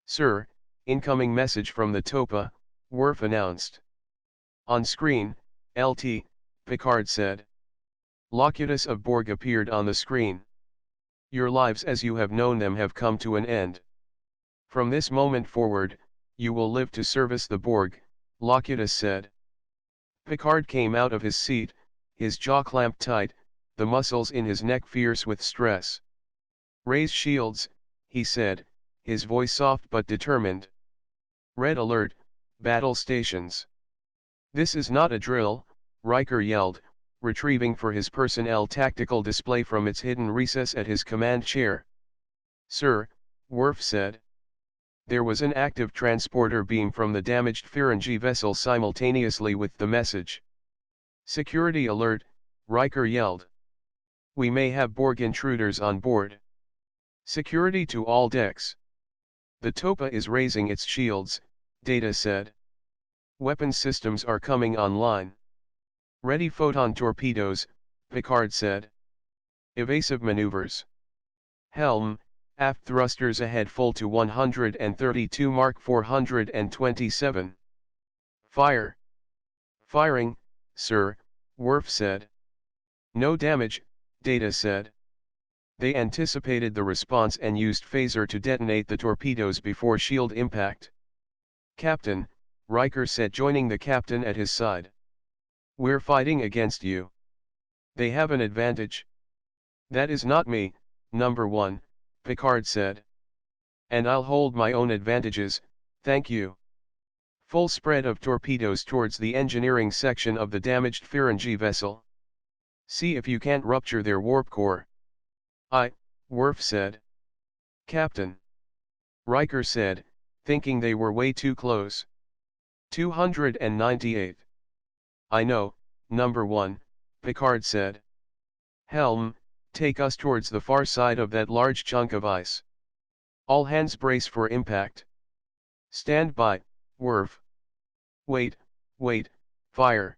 Sir, incoming message from the Topa, Worf announced. On screen, LT, Picard said. Locutus of Borg appeared on the screen. Your lives as you have known them have come to an end. From this moment forward, you will live to service the Borg, Locutus said. Picard came out of his seat, his jaw clamped tight, the muscles in his neck fierce with stress. Raise shields, he said, his voice soft but determined. Red alert, battle stations. This is not a drill, Riker yelled, retrieving for his personnel tactical display from its hidden recess at his command chair. Sir, Worf said. There was an active transporter beam from the damaged Ferengi vessel simultaneously with the message. Security alert, Riker yelled. We may have Borg intruders on board. Security to all decks. The Topa is raising its shields, Data said. Weapons systems are coming online. Ready photon torpedoes, Picard said. Evasive maneuvers. Helm, aft thrusters ahead full to 132 Mark 427. Fire. Firing, sir, Worf said. No damage, Data said. They anticipated the response and used phaser to detonate the torpedoes before shield impact. Captain, Riker said, joining the captain at his side. We're fighting against you. They have an advantage. That is not me, number one, Picard said. And I'll hold my own advantages, thank you. Full spread of torpedoes towards the engineering section of the damaged Ferengi vessel. See if you can't rupture their warp core. Worf said. Captain. Riker said, thinking they were way too close. 298. I know, number one, Picard said. Helm, take us towards the far side of that large chunk of ice. All hands brace for impact. Stand by, Worf. Wait, fire.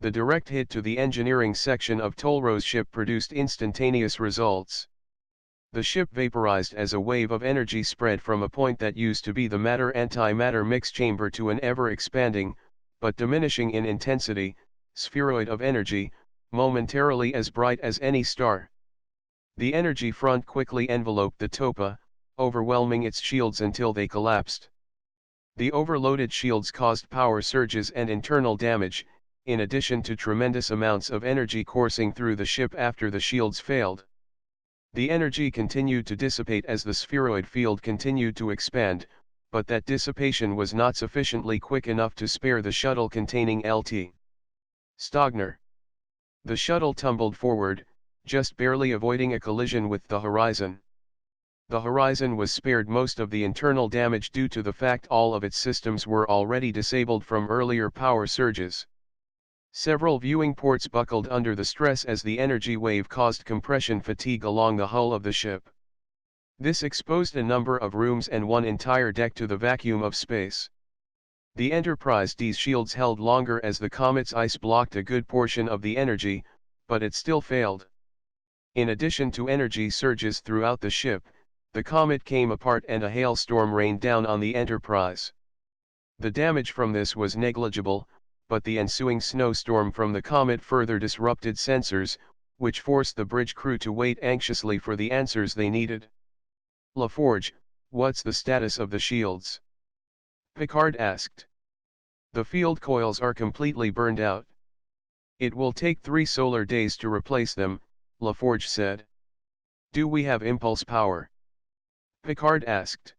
The direct hit to the engineering section of Tolro's ship produced instantaneous results. The ship vaporized as a wave of energy spread from a point that used to be the matter-antimatter mix chamber to an ever-expanding, but diminishing in intensity, spheroid of energy, momentarily as bright as any star. The energy front quickly enveloped the Topa, overwhelming its shields until they collapsed. The overloaded shields caused power surges and internal damage, in addition to tremendous amounts of energy coursing through the ship after the shields failed. The energy continued to dissipate as the spheroid field continued to expand, but that dissipation was not sufficiently quick enough to spare the shuttle containing LT. Stogner. The shuttle tumbled forward, just barely avoiding a collision with the horizon. The horizon was spared most of the internal damage due to the fact all of its systems were already disabled from earlier power surges. Several viewing ports buckled under the stress as the energy wave caused compression fatigue along the hull of the ship. This exposed a number of rooms and one entire deck to the vacuum of space. The Enterprise D's shields held longer as the comet's ice blocked a good portion of the energy, but it still failed. In addition to energy surges throughout the ship, the comet came apart and a hailstorm rained down on the Enterprise. The damage from this was negligible, but the ensuing snowstorm from the comet further disrupted sensors, which forced the bridge crew to wait anxiously for the answers they needed. LaForge, what's the status of the shields? Picard asked. The field coils are completely burned out. It will take 3 solar days to replace them, LaForge said. Do we have impulse power? Picard asked.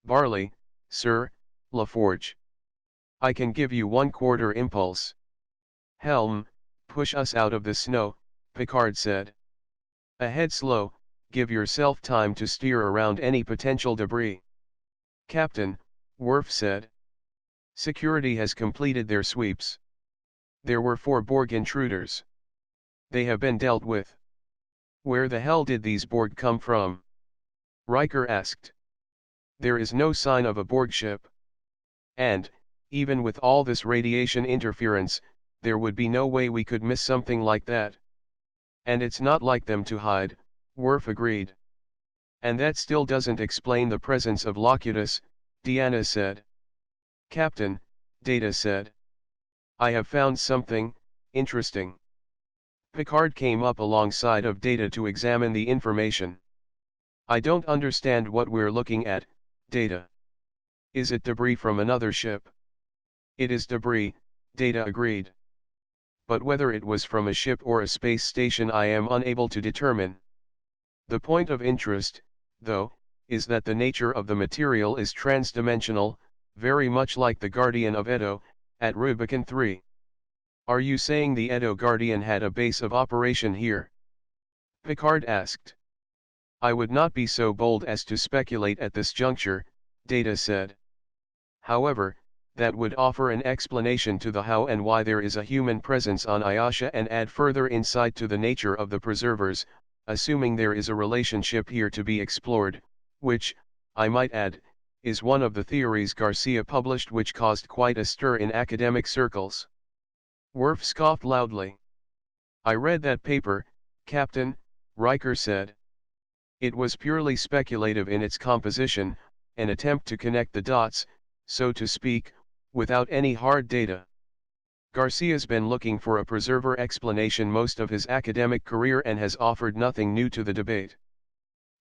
Barley, sir, LaForge. I can give you 1/4 impulse. Helm, push us out of the snow, Picard said. Ahead slow, give yourself time to steer around any potential debris. Captain, Worf said. Security has completed their sweeps. There were 4 Borg intruders. They have been dealt with. Where the hell did these Borg come from? Riker asked. There is no sign of a Borg ship. And, even with all this radiation interference, there would be no way we could miss something like that. And it's not like them to hide, Worf agreed. And that still doesn't explain the presence of Locutus, Deanna said. Captain, Data said. I have found something interesting. Picard came up alongside of Data to examine the information. I don't understand what we're looking at, Data. Is it debris from another ship? It is debris, Data agreed. But whether it was from a ship or a space station I am unable to determine. The point of interest, though, is that the nature of the material is transdimensional, very much like the Guardian of Edo, at Rubicon 3. Are you saying the Edo Guardian had a base of operation here? Picard asked. I would not be so bold as to speculate at this juncture, Data said. However, that would offer an explanation to the how and why there is a human presence on Iotia and add further insight to the nature of the preservers, assuming there is a relationship here to be explored, which, I might add, is one of the theories Garcia published which caused quite a stir in academic circles. Worf scoffed loudly. I read that paper, Captain, Riker said. It was purely speculative in its composition, an attempt to connect the dots, so to speak, without any hard data. Garcia's been looking for a preserver explanation most of his academic career and has offered nothing new to the debate.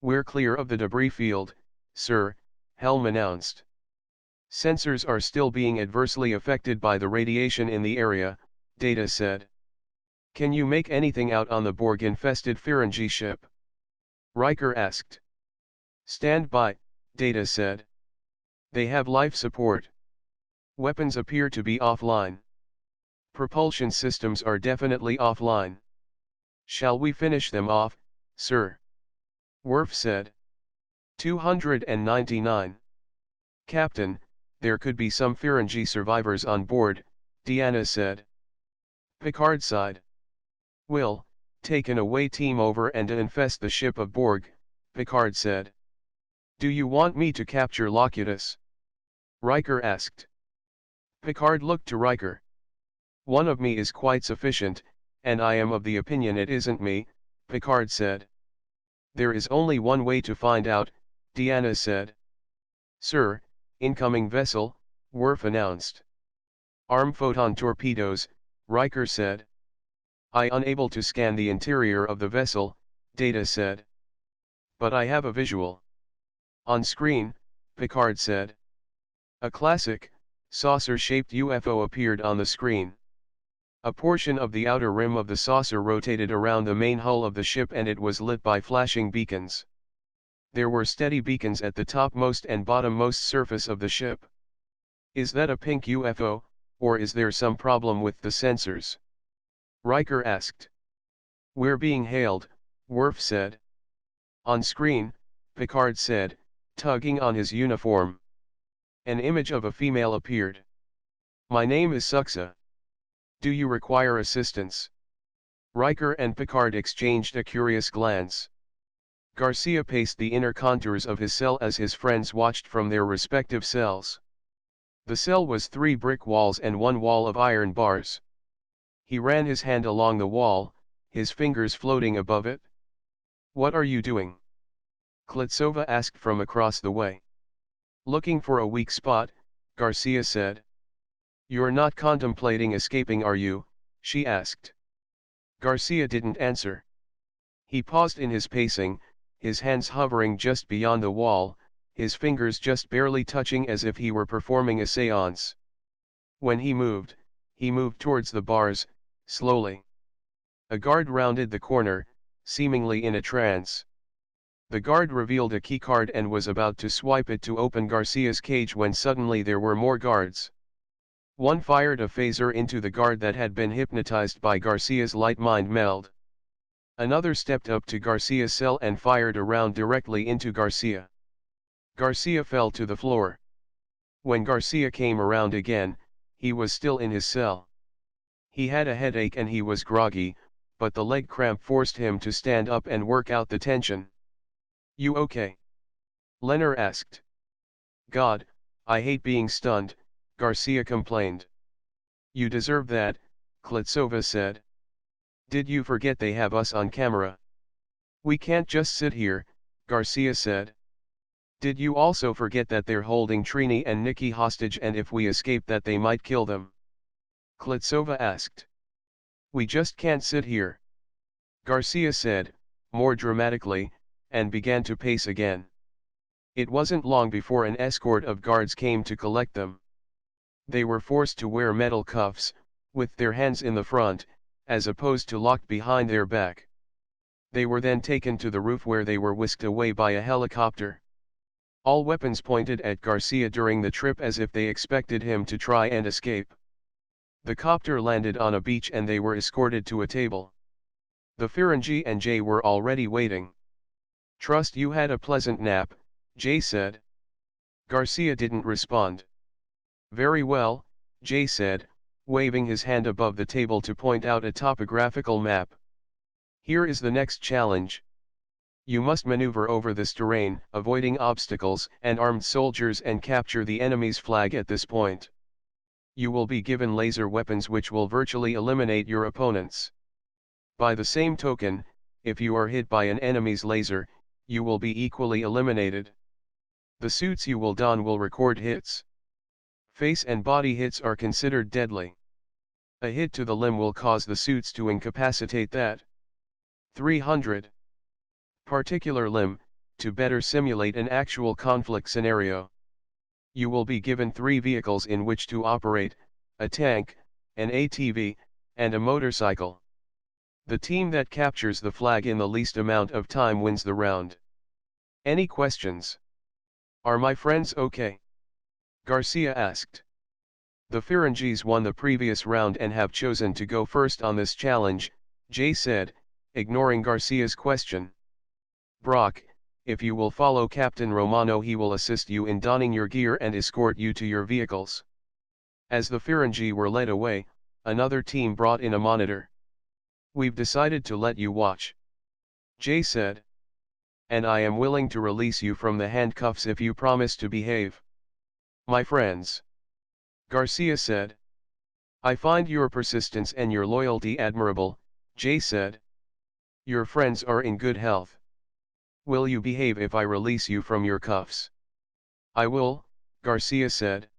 We're clear of the debris field, sir, Helm announced. Sensors are still being adversely affected by the radiation in the area, Data said. Can you make anything out on the Borg-infested Ferengi ship? Riker asked. Stand by, Data said. They have life support. Weapons appear to be offline. Propulsion systems are definitely offline. Shall we finish them off, sir? Worf said. 299. Captain, there could be some Ferengi survivors on board, Deanna said. Picard sighed. We'll, take an away team over and infest the ship of Borg, Picard said. Do you want me to capture Locutus? Riker asked. Picard looked to Riker. One of me is quite sufficient, and I am of the opinion it isn't me, Picard said. There is only one way to find out, Deanna said. Sir, incoming vessel, Worf announced. Arm photon torpedoes, Riker said. I unable to scan the interior of the vessel, Data said. But I have a visual. On screen, Picard said. A classic, saucer-shaped UFO appeared on the screen. A portion of the outer rim of the saucer rotated around the main hull of the ship and it was lit by flashing beacons. There were steady beacons at the topmost and bottommost surface of the ship. Is that a pink UFO, or is there some problem with the sensors? Riker asked. We're being hailed, Worf said. On screen, Picard said, tugging on his uniform. An image of a female appeared. My name is Suxa. Do you require assistance? Riker and Picard exchanged a curious glance. Garcia paced the inner contours of his cell as his friends watched from their respective cells. The cell was 3 brick walls and 1 wall of iron bars. He ran his hand along the wall, his fingers floating above it. What are you doing? Klitsova asked from across the way. Looking for a weak spot, Garcia said. You're not contemplating escaping, are you? She asked. Garcia didn't answer. He paused in his pacing, his hands hovering just beyond the wall, his fingers just barely touching as if he were performing a séance. When he moved towards the bars, slowly. A guard rounded the corner, seemingly in a trance. The guard revealed a keycard and was about to swipe it to open Garcia's cage when suddenly there were more guards. One fired a phaser into the guard that had been hypnotized by Garcia's light mind meld. Another stepped up to Garcia's cell and fired a round directly into Garcia. Garcia fell to the floor. When Garcia came around again, he was still in his cell. He had a headache and he was groggy, but the leg cramp forced him to stand up and work out the tension. You okay? Leonard asked. God, I hate being stunned, Garcia complained. You deserve that, Klitsova said. Did you forget they have us on camera? We can't just sit here, Garcia said. Did you also forget that they're holding Trini and Nikki hostage and if we escape that they might kill them? Klitsova asked. We just can't sit here. Garcia said, more dramatically, and began to pace again. It wasn't long before an escort of guards came to collect them. They were forced to wear metal cuffs, with their hands in the front, as opposed to locked behind their back. They were then taken to the roof where they were whisked away by a helicopter. All weapons pointed at Garcia during the trip as if they expected him to try and escape. The copter landed on a beach and they were escorted to a table. The Ferengi and Jay were already waiting. Trust you had a pleasant nap, Jay said. Garcia didn't respond. Very well, Jay said, waving his hand above the table to point out a topographical map. Here is the next challenge. You must maneuver over this terrain, avoiding obstacles and armed soldiers, and capture the enemy's flag at this point. You will be given laser weapons which will virtually eliminate your opponents. By the same token, if you are hit by an enemy's laser, you will be equally eliminated. The suits you will don will record hits. Face and body hits are considered deadly. A hit to the limb will cause the suits to incapacitate that 300 particular limb, to better simulate an actual conflict scenario. You will be given 3 vehicles in which to operate: a tank, an ATV, and a motorcycle. The team that captures the flag in the least amount of time wins the round. Any questions? Are my friends okay? Garcia asked. The Ferengis won the previous round and have chosen to go first on this challenge, Jay said, ignoring Garcia's question. Brock, if you will follow Captain Romano, he will assist you in donning your gear and escort you to your vehicles. As the Ferengi were led away, another team brought in a monitor. We've decided to let you watch, Jay said. And I am willing to release you from the handcuffs if you promise to behave. My friends, Garcia said. I find your persistence and your loyalty admirable, Jay said. Your friends are in good health. Will you behave if I release you from your cuffs? I will, Garcia said.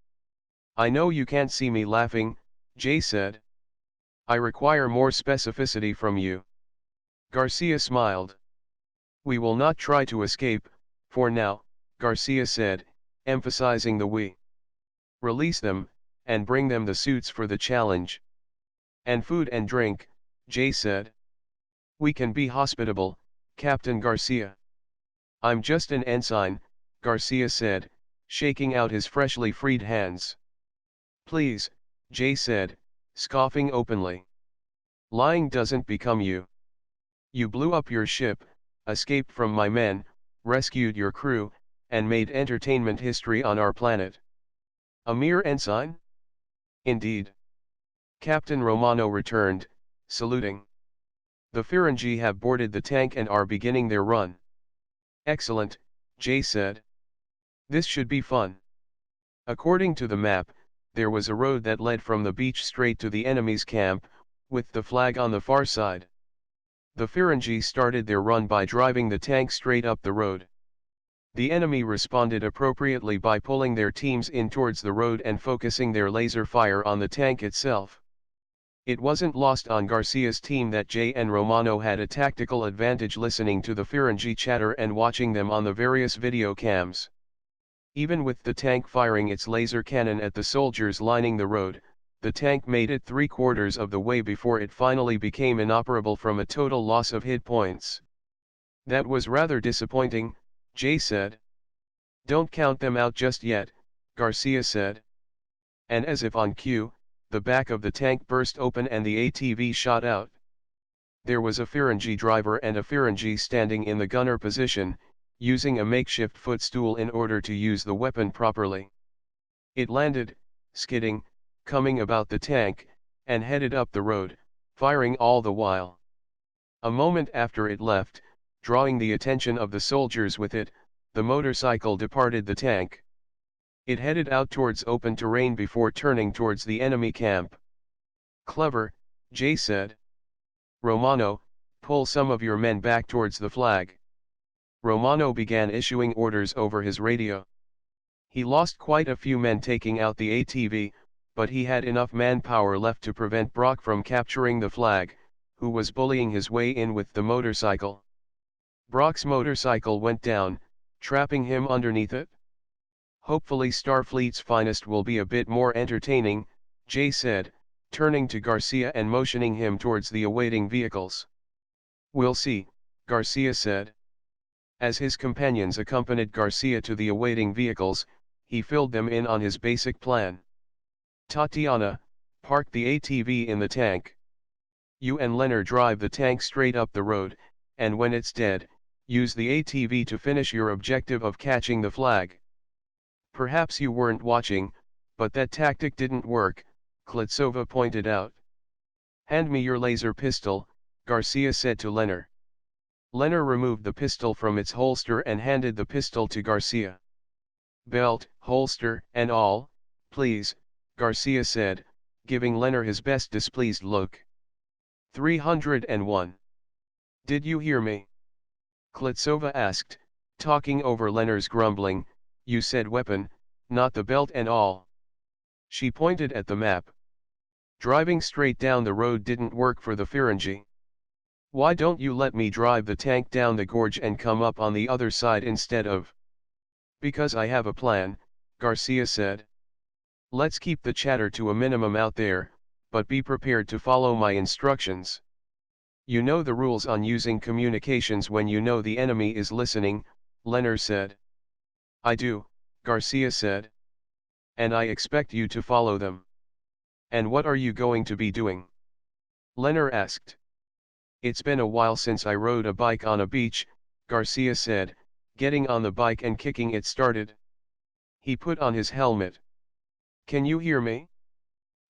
I know you can't see me laughing, Jay said. I require more specificity from you. Garcia smiled. We will not try to escape, for now, Garcia said, emphasizing the we. Release them, and bring them the suits for the challenge. And food and drink, Jay said. We can be hospitable, Captain Garcia. I'm just an ensign, Garcia said, shaking out his freshly freed hands. Please, Jay said, scoffing openly. Lying doesn't become you. You blew up your ship, escaped from my men, rescued your crew, and made entertainment history on our planet. A mere ensign? Indeed. Captain Romano returned, saluting. The Ferengi have boarded the tank and are beginning their run. Excellent, Jay said. This should be fun. According to the map, there was a road that led from the beach straight to the enemy's camp, with the flag on the far side. The Ferengi started their run by driving the tank straight up the road. The enemy responded appropriately by pulling their teams in towards the road and focusing their laser fire on the tank itself. It wasn't lost on Garcia's team that Jay and Romano had a tactical advantage listening to the Ferengi chatter and watching them on the various video cams. Even with the tank firing its laser cannon at the soldiers lining the road, the tank made it 3/4 of the way before it finally became inoperable from a total loss of hit points. That was rather disappointing, Jay said. Don't count them out just yet, Garcia said. And as if on cue, the back of the tank burst open and the ATV shot out. There was a Ferengi driver and a Ferengi standing in the gunner position, using a makeshift footstool in order to use the weapon properly. It landed, skidding, coming about the tank, and headed up the road, firing all the while. A moment after it left, drawing the attention of the soldiers with it, the motorcycle departed the tank. It headed out towards open terrain before turning towards the enemy camp. Clever, Jay said. Romano, pull some of your men back towards the flag. Romano began issuing orders over his radio. He lost quite a few men taking out the ATV, but he had enough manpower left to prevent Brock from capturing the flag, who was bullying his way in with the motorcycle. Brock's motorcycle went down, trapping him underneath it. Hopefully Starfleet's finest will be a bit more entertaining, Jay said, turning to Garcia and motioning him towards the awaiting vehicles. We'll see, Garcia said. As his companions accompanied Garcia to the awaiting vehicles, he filled them in on his basic plan. Tatiana, park the ATV in the tank. You and Leonard drive the tank straight up the road, and when it's dead, use the ATV to finish your objective of catching the flag. Perhaps you weren't watching, But that tactic didn't work, Klitsova pointed out. Hand me your laser pistol, Garcia said to Leonard. Leonard removed the pistol from its holster and handed the pistol to Garcia. Belt, holster, and all, please, Garcia said, giving Leonard his best displeased look. 301. Did you hear me? Klitsova asked, talking over Leonard's grumbling. You said weapon, not the belt and all. She pointed at the map. Driving straight down the road didn't work for the Ferengi. Why don't you let me drive the tank down the gorge and come up on the other side instead of? Because I have a plan, Garcia said. Let's keep the chatter to a minimum out there, but be prepared to follow my instructions. You know the rules on using communications when you know the enemy is listening, Leonard said. I do, Garcia said. And I expect you to follow them. And what are you going to be doing? Leonard asked. It's been a while since I rode a bike on a beach, Garcia said, getting on the bike and kicking it started. He put on his helmet. Can you hear me?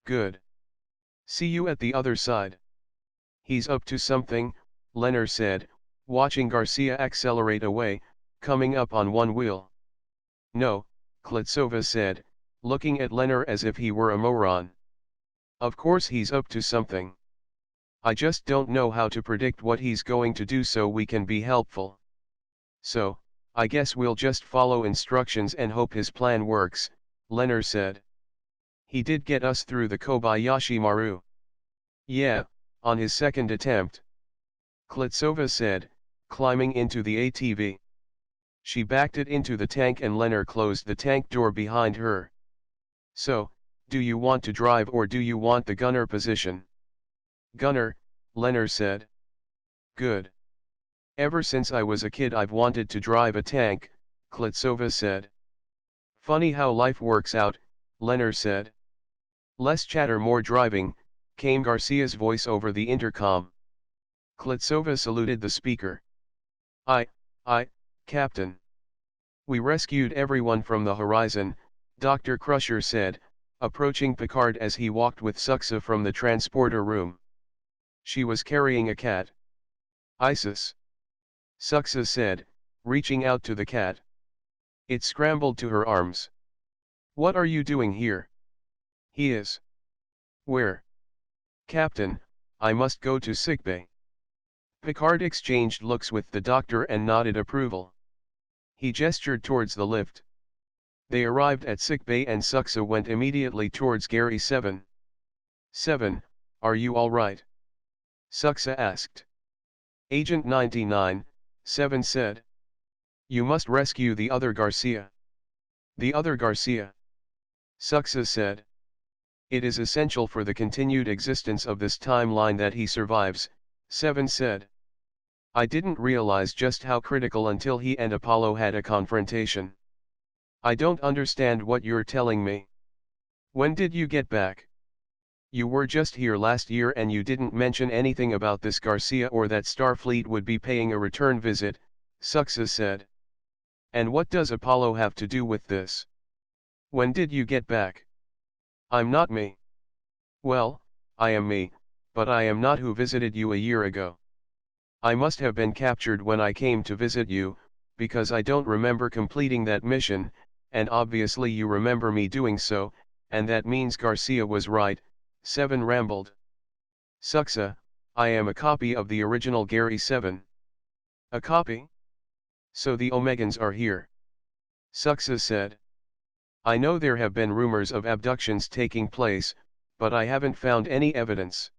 Good. See you at the other side. He's up to something, Leonard said, watching Garcia accelerate away, coming up on one wheel. No, Klitsova said, looking at Leonard as if he were a moron. Of course he's up to something. I just don't know how to predict what he's going to do so we can be helpful. So, I guess we'll just follow instructions and hope his plan works, Leonard said. He did get us through the Kobayashi Maru. Yeah, on his second attempt. Klitsova said, climbing into the ATV. She backed it into the tank and Leonard closed the tank door behind her. So, do you want to drive or do you want the gunner position? Gunner, Leonard said. Good. Ever since I was a kid I've wanted to drive a tank, Klitsova said. Funny how life works out, Leonard said. Less chatter, more driving, came Garcia's voice over the intercom. Klitsova saluted the speaker. I, Captain. We rescued everyone from the horizon, Dr. Crusher said, approaching Picard as he walked with Suxa from the transporter room. She was carrying a cat. Isis. Suxa said, reaching out to the cat. It scrambled to her arms. What are you doing here? He is. Where? Captain, I must go to sickbay. Picard exchanged looks with the doctor and nodded approval. He gestured towards the lift. They arrived at sickbay and Suxa went immediately towards Gary 7. 7, are you all right? Suxa asked. Agent 99, 7 said. You must rescue the other Garcia. The other Garcia. Suxa said. It is essential for the continued existence of this timeline that he survives, 7 said. I didn't realize just how critical until he and Apollo had a confrontation. I don't understand what you're telling me. When did you get back? You were just here last year and you didn't mention anything about this Garcia or that Starfleet would be paying a return visit, Suxa said. And what does Apollo have to do with this? When did you get back? I'm not me. Well, I am me, but I am not who visited you a year ago. I must have been captured when I came to visit you, because I don't remember completing that mission, and obviously you remember me doing so, and that means Garcia was right, 7 rambled. Suxa, I am a copy of the original Gary 7. A copy? So the Omegans are here. Suxa said. I know there have been rumors of abductions taking place, but I haven't found any evidence.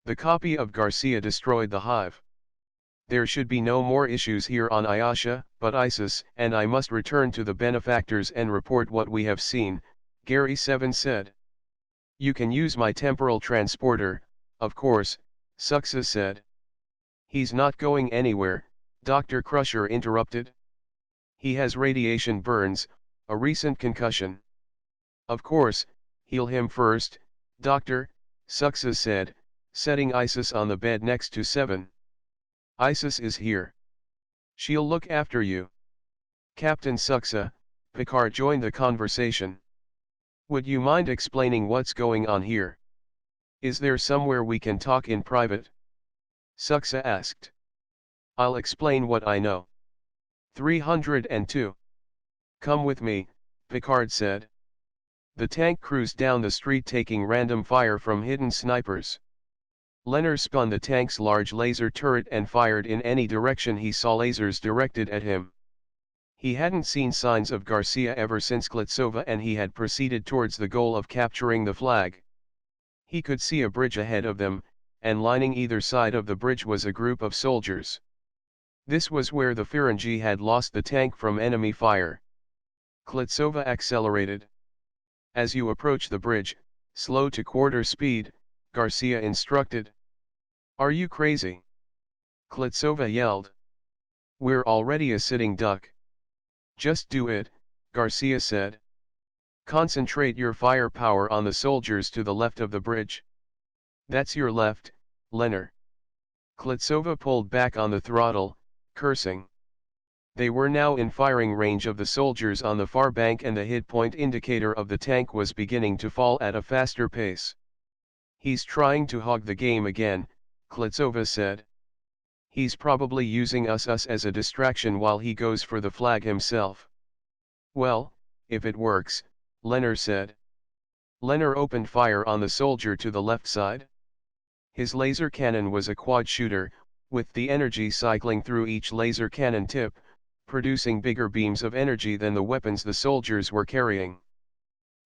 The copy of Garcia destroyed the hive. There should be no more issues here on Iosha, but Isis and I must return to the benefactors and report what we have seen, Gary 7 said. You can use my temporal transporter, of course, Suxa said. He's not going anywhere, Dr. Crusher interrupted. He has radiation burns, a recent concussion. Of course, heal him first, Doctor, Suxa said, setting Isis on the bed next to 7. Isis is here. She'll look after you. Captain Suxa, Picard joined the conversation. Would you mind explaining what's going on here? Is there somewhere we can talk in private? Suksa asked. I'll explain what I know. 302. Come with me, Picard said. The tank cruised down the street taking random fire from hidden snipers. Leonard spun the tank's large laser turret and fired in any direction he saw lasers directed at him. He hadn't seen signs of Garcia ever since Klitsova, and he had proceeded towards the goal of capturing the flag. He could see a bridge ahead of them, and lining either side of the bridge was a group of soldiers. This was where the Ferengi had lost the tank from enemy fire. Klitsova accelerated. As you approach the bridge, slow to quarter speed, Garcia instructed. Are you crazy? Klitsova yelled. We're already a sitting duck. Just do it, Garcia said. Concentrate your firepower on the soldiers to the left of the bridge. That's your left, Leonard. Klitsova pulled back on the throttle, cursing. They were now in firing range of the soldiers on the far bank, and the hit point indicator of the tank was beginning to fall at a faster pace. He's trying to hog the game again, Klitsova said. He's probably using us as a distraction while he goes for the flag himself. Well, if it works, Leonard said. Leonard opened fire on the soldier to the left side. His laser cannon was a quad shooter, with the energy cycling through each laser cannon tip, producing bigger beams of energy than the weapons the soldiers were carrying.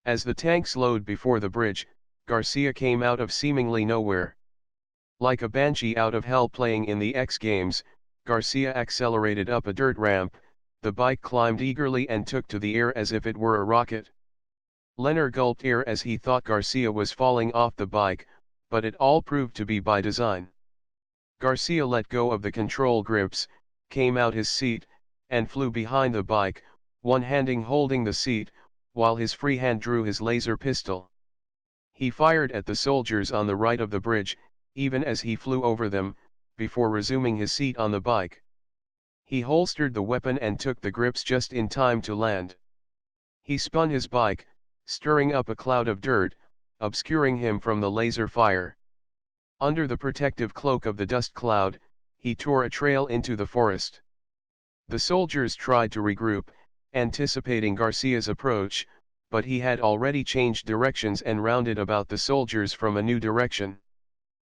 As the tank slowed before the bridge, Garcia came out of seemingly nowhere. Like a banshee out of hell playing in the X Games, Garcia accelerated up a dirt ramp. The bike climbed eagerly and took to the air as if it were a rocket. Leonard gulped air as he thought Garcia was falling off the bike, but it all proved to be by design. Garcia let go of the control grips, came out his seat, and flew behind the bike, one handing holding the seat, while his free hand drew his laser pistol. He fired at the soldiers on the right of the bridge, even as he flew over them, before resuming his seat on the bike. He holstered the weapon and took the grips just in time to land. He spun his bike, stirring up a cloud of dirt, obscuring him from the laser fire. Under the protective cloak of the dust cloud, he tore a trail into the forest. The soldiers tried to regroup, anticipating Garcia's approach, but he had already changed directions and rounded about the soldiers from a new direction.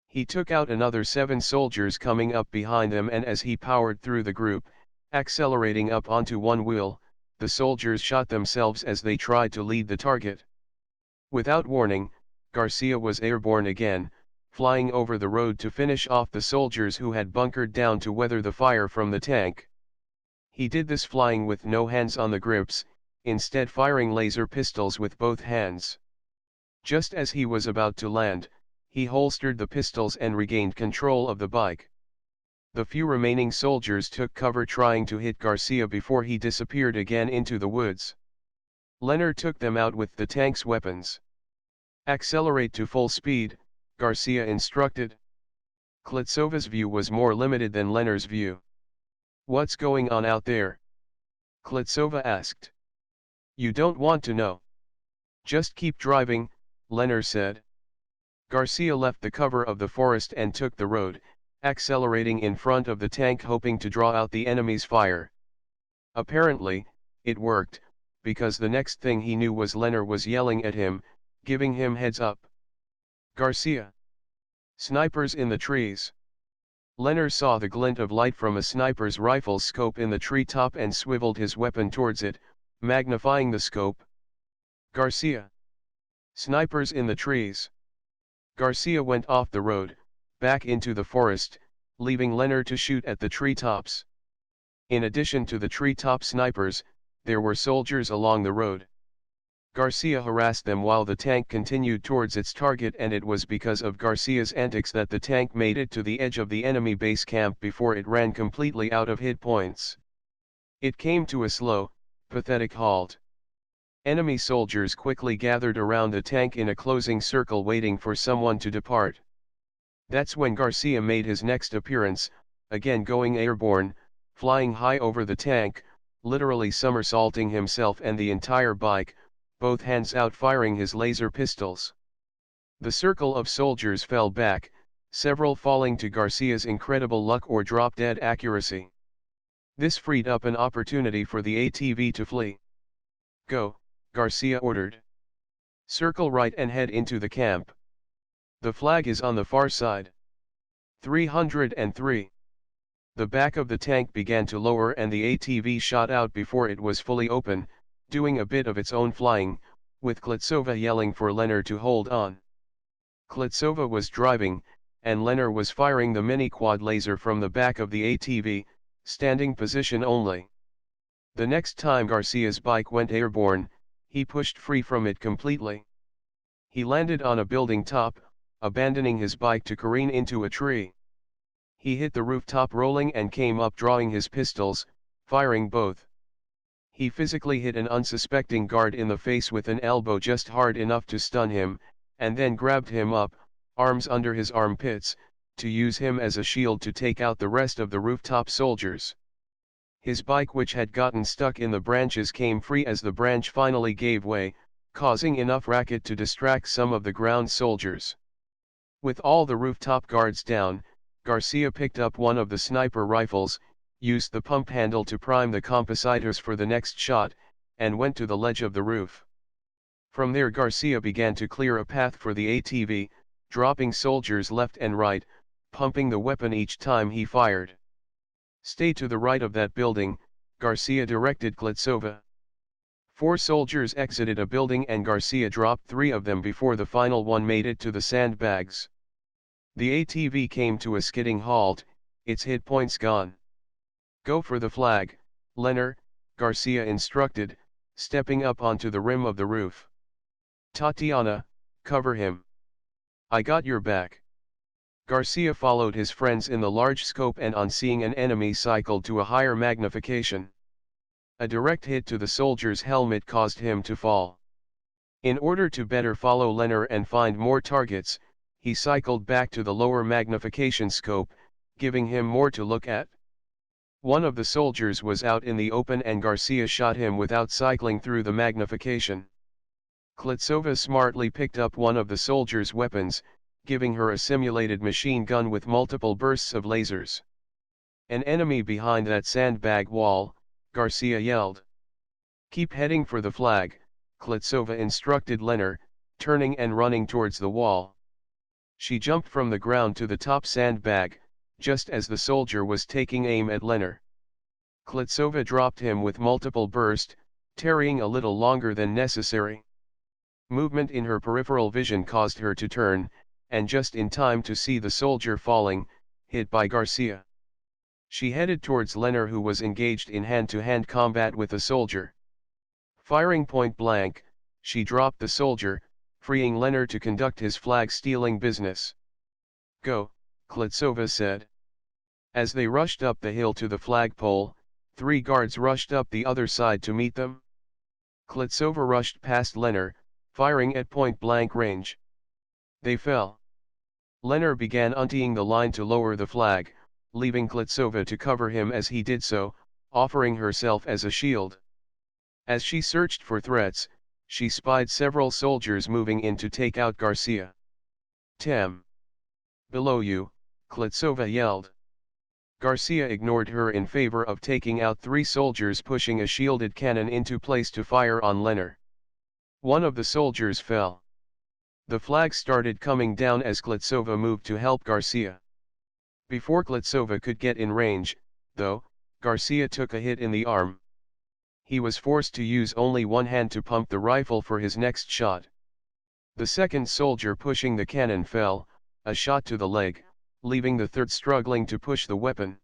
He took out another 7 soldiers coming up behind them, and as he powered through the group, accelerating up onto one wheel, the soldiers shot themselves as they tried to lead the target. Without warning, Garcia was airborne again, flying over the road to finish off the soldiers who had bunkered down to weather the fire from the tank. He did this flying with no hands on the grips, instead firing laser pistols with both hands. Just as he was about to land, he holstered the pistols and regained control of the bike. The few remaining soldiers took cover trying to hit Garcia before he disappeared again into the woods. Leonard took them out with the tank's weapons. Accelerate to full speed, Garcia instructed. Klitsova's view was more limited than Leonard's view. What's going on out there? Klitsova asked. You don't want to know. Just keep driving, Leonard said. Garcia left the cover of the forest and took the road, accelerating in front of the tank, hoping to draw out the enemy's fire. Apparently, it worked, because the next thing he knew was Leonard was yelling at him, giving him heads up. Garcia! Snipers in the trees! Leonard saw the glint of light from a sniper's rifle's scope in the treetop and swiveled his weapon towards it, magnifying the scope. Garcia! Snipers in the trees! Garcia went off the road, back into the forest, leaving Leonard to shoot at the treetops. In addition to the treetop snipers, there were soldiers along the road. Garcia harassed them while the tank continued towards its target, and it was because of Garcia's antics that the tank made it to the edge of the enemy base camp before it ran completely out of hit points. It came to a slow, pathetic halt. Enemy soldiers quickly gathered around the tank in a closing circle waiting for someone to depart. That's when Garcia made his next appearance, again going airborne, flying high over the tank, literally somersaulting himself and the entire bike, both hands out firing his laser pistols. The circle of soldiers fell back, several falling to Garcia's incredible luck or drop-dead accuracy. This freed up an opportunity for the ATV to flee. "Go," Garcia ordered. "Circle right and head into the camp. The flag is on the far side." 303. The back of the tank began to lower and the ATV shot out before it was fully open, doing a bit of its own flying, with Klitsova yelling for Leonard to hold on. Klitsova was driving, and Leonard was firing the mini-quad laser from the back of the ATV, standing position only. The next time Garcia's bike went airborne, he pushed free from it completely. He landed on a building top, abandoning his bike to careen into a tree. He hit the rooftop rolling and came up drawing his pistols, firing both. He physically hit an unsuspecting guard in the face with an elbow just hard enough to stun him, and then grabbed him up, arms under his armpits, to use him as a shield to take out the rest of the rooftop soldiers. His bike, which had gotten stuck in the branches, came free as the branch finally gave way, causing enough racket to distract some of the ground soldiers. With all the rooftop guards down, Garcia picked up one of the sniper rifles, used the pump handle to prime the compositors for the next shot, and went to the ledge of the roof. From there Garcia began to clear a path for the ATV, dropping soldiers left and right, pumping the weapon each time he fired. "Stay to the right of that building," Garcia directed Klitsova. 4 soldiers exited a building and Garcia dropped 3 of them before the final one made it to the sandbags. The ATV came to a skidding halt, its hit points gone. "Go for the flag, Leonard," Garcia instructed, stepping up onto the rim of the roof. "Tatiana, cover him." "I got your back." Garcia followed his friends in the large scope and on seeing an enemy cycled to a higher magnification. A direct hit to the soldier's helmet caused him to fall. In order to better follow Leonard and find more targets, he cycled back to the lower magnification scope, giving him more to look at. One of the soldiers was out in the open and Garcia shot him without cycling through the magnification. Klitsova smartly picked up one of the soldier's weapons, giving her a simulated machine gun with multiple bursts of lasers. "An enemy behind that sandbag wall," Garcia yelled. "Keep heading for the flag," Klitsova instructed Leonard, turning and running towards the wall. She jumped from the ground to the top sandbag, just as the soldier was taking aim at Leonard. Klitsova dropped him with multiple bursts, tarrying a little longer than necessary. Movement in her peripheral vision caused her to turn, and just in time to see the soldier falling, hit by Garcia. She headed towards Leonard, who was engaged in hand-to-hand combat with the soldier. Firing point blank, she dropped the soldier, freeing Leonard to conduct his flag-stealing business. "Go," Klitsova said. As they rushed up the hill to the flagpole, 3 guards rushed up the other side to meet them. Klitsova rushed past Leonard, firing at point-blank range. They fell. Leonard began untying the line to lower the flag, leaving Klitsova to cover him as he did so, offering herself as a shield. As she searched for threats, she spied several soldiers moving in to take out Garcia. "Tem! Below you," Klitsova yelled. Garcia ignored her in favor of taking out 3 soldiers pushing a shielded cannon into place to fire on Leonard. One of the soldiers fell. The flag started coming down as Klitsova moved to help Garcia. Before Klitsova could get in range, though, Garcia took a hit in the arm. He was forced to use only one hand to pump the rifle for his next shot. The second soldier pushing the cannon fell, a shot to the leg, leaving the third struggling to push the weapon.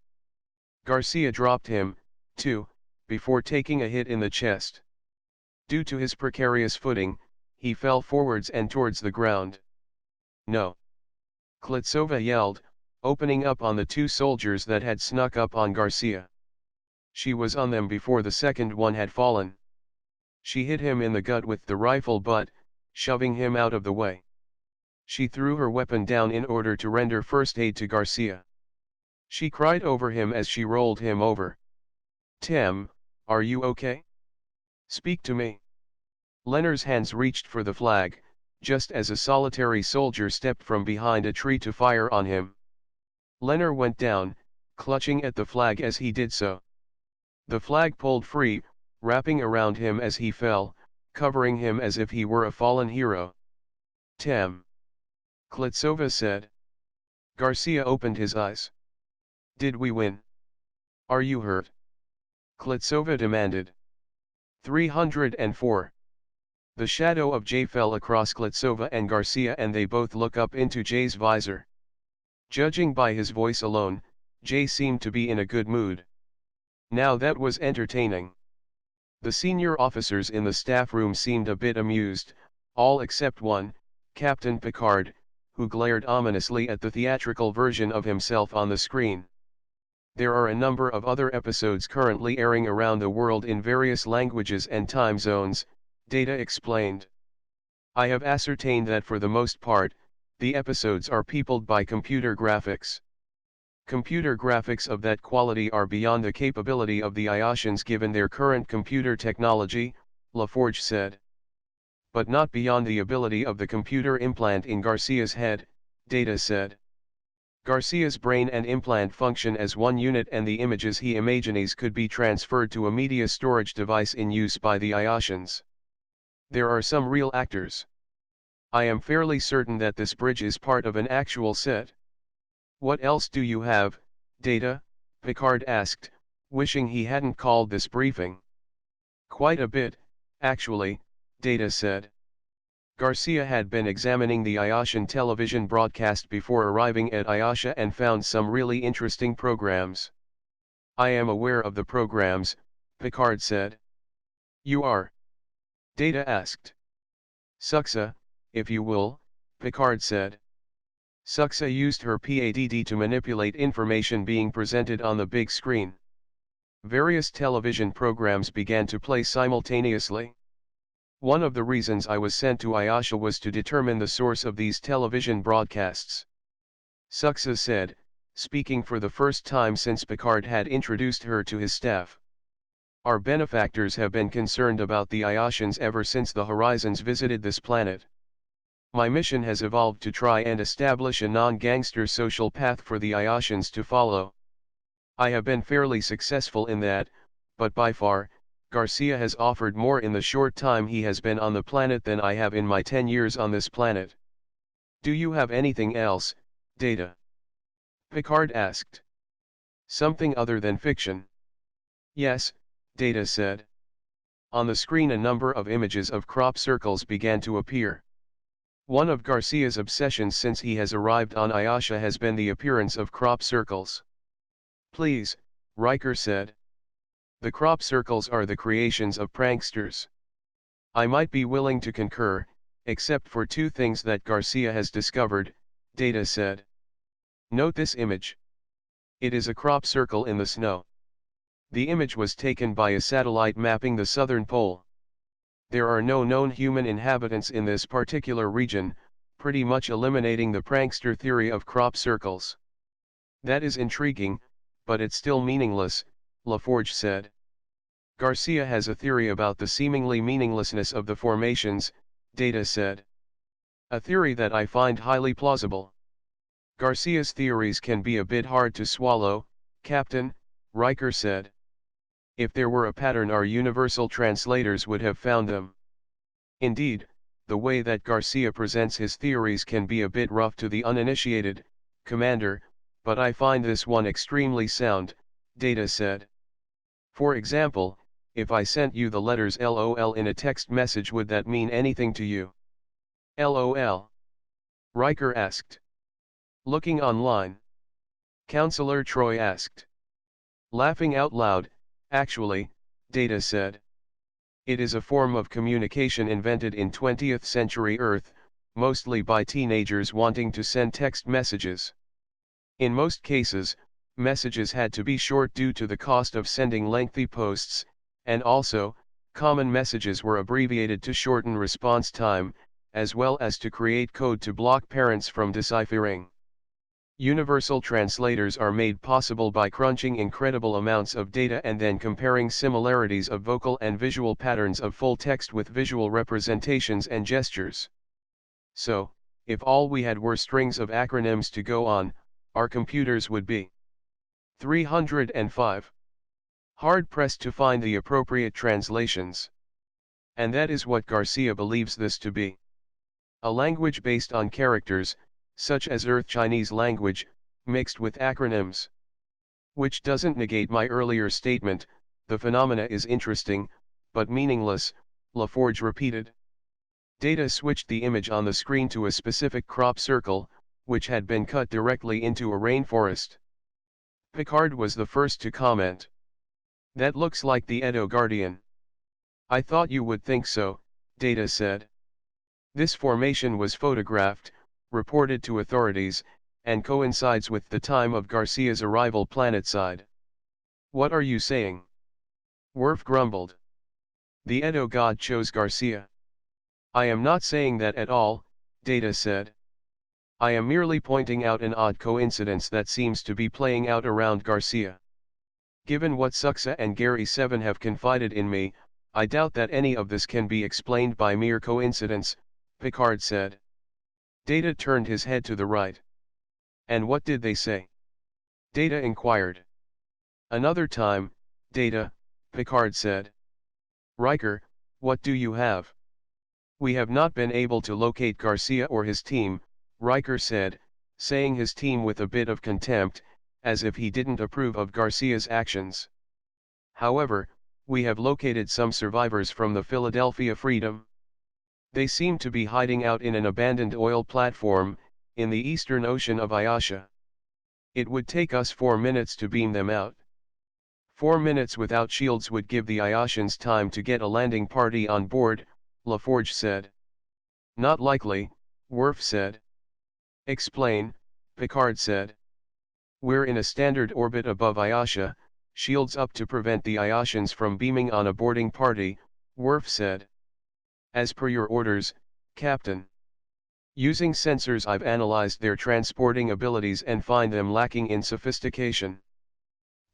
Garcia dropped him, too, before taking a hit in the chest. Due to his precarious footing, he fell forwards and towards the ground. "No!" Klitsova yelled, opening up on the 2 soldiers that had snuck up on Garcia. She was on them before the second one had fallen. She hit him in the gut with the rifle butt, shoving him out of the way. She threw her weapon down in order to render first aid to Garcia. She cried over him as she rolled him over. "Tem, are you okay? Speak to me." Leonard's hands reached for the flag, just as a solitary soldier stepped from behind a tree to fire on him. Leonard went down, clutching at the flag as he did so. The flag pulled free, wrapping around him as he fell, covering him as if he were a fallen hero. "Tem," Klitsova said. Garcia opened his eyes. "Did we win? Are you hurt?" Klitsova demanded. 304. The shadow of Jay fell across Klitsova and Garcia and they both look up into Jay's visor. Judging by his voice alone, Jay seemed to be in a good mood. Now that was entertaining. The senior officers in the staff room seemed a bit amused, all except one, Captain Picard, who glared ominously at the theatrical version of himself on the screen. There are a number of other episodes currently airing around the world in various languages and time zones, Data explained. I have ascertained that for the most part, the episodes are peopled by computer graphics. Computer graphics of that quality are beyond the capability of the Iotians given their current computer technology, LaForge said. But not beyond the ability of the computer implant in Garcia's head, Data said. Garcia's brain and implant function as one unit and the images he imagines could be transferred to a media storage device in use by the Iotians. There are some real actors. I am fairly certain that this bridge is part of an actual set. What else do you have, Data? Picard asked, wishing he hadn't called this briefing. Quite a bit, actually, Data said. Garcia had been examining the Iotian television broadcast before arriving at Iotia and found some really interesting programs. I am aware of the programs, Picard said. You are? Data asked. Suxa, if you will, Picard said. Suxa used her PADD to manipulate information being presented on the big screen. Various television programs began to play simultaneously. One of the reasons I was sent to Iotia was to determine the source of these television broadcasts. Suxa said, speaking for the first time since Picard had introduced her to his staff. Our benefactors have been concerned about the Iotians ever since the Horizons visited this planet. My mission has evolved to try and establish a non-gangster social path for the Iotians to follow. I have been fairly successful in that, but by far, Garcia has offered more in the short time he has been on the planet than I have in my 10 years on this planet. Do you have anything else, Data? Picard asked. Something other than fiction? Yes, Data said. On the screen a number of images of crop circles began to appear. One of Garcia's obsessions since he has arrived on Iotia has been the appearance of crop circles. Please, Riker said. The crop circles are the creations of pranksters. I might be willing to concur, except for two things that Garcia has discovered, Data said. Note this image. It is a crop circle in the snow. The image was taken by a satellite mapping the southern pole. There are no known human inhabitants in this particular region, pretty much eliminating the prankster theory of crop circles. That is intriguing, but it's still meaningless, LaForge said. Garcia has a theory about the seemingly meaninglessness of the formations, Data said. A theory that I find highly plausible. Garcia's theories can be a bit hard to swallow, Captain, Riker said. If there were a pattern our universal translators would have found them. Indeed, the way that Garcia presents his theories can be a bit rough to the uninitiated, Commander, but I find this one extremely sound, Data said. For example, if I sent you the letters LOL in a text message, would that mean anything to you? LOL? Riker asked. Looking online. Counselor Troy asked. Laughing out loud, actually, Data said. It is a form of communication invented in 20th century Earth, mostly by teenagers wanting to send text messages. In most cases, messages had to be short due to the cost of sending lengthy posts, and also, common messages were abbreviated to shorten response time, as well as to create code to block parents from deciphering. Universal translators are made possible by crunching incredible amounts of data and then comparing similarities of vocal and visual patterns of full text with visual representations and gestures. So, if all we had were strings of acronyms to go on, our computers would be 305. Hard-pressed to find the appropriate translations. And that is what Garcia believes this to be. A language based on characters, such as Earth Chinese language, mixed with acronyms. Which doesn't negate my earlier statement, the phenomena is interesting, but meaningless, LaForge repeated. Data switched the image on the screen to a specific crop circle, which had been cut directly into a rainforest. Picard was the first to comment. That looks like the Edo Guardian. I thought you would think so, Data said. This formation was photographed, reported to authorities, and coincides with the time of Garcia's arrival planetside. What are you saying? Worf grumbled. The Edo god chose Garcia. I am not saying that at all, Data said. I am merely pointing out an odd coincidence that seems to be playing out around Garcia. Given what Suxa and Gary 7 have confided in me, I doubt that any of this can be explained by mere coincidence, Picard said. Data turned his head to the right. And what did they say? Data inquired. Another time, Data, Picard said. Riker, what do you have? We have not been able to locate Garcia or his team, Riker said, saying his team with a bit of contempt, as if he didn't approve of Garcia's actions. However, we have located some survivors from the Philadelphia Freedom. They seem to be hiding out in an abandoned oil platform, in the eastern ocean of Iotia. It would take us 4 minutes to beam them out. 4 minutes without shields would give the Iotians time to get a landing party on board, LaForge said. Not likely, Worf said. Explain, Picard said. We're in a standard orbit above Iotia, shields up to prevent the Iotians from beaming on a boarding party, Worf said. As per your orders, Captain. Using sensors I've analyzed their transporting abilities and find them lacking in sophistication.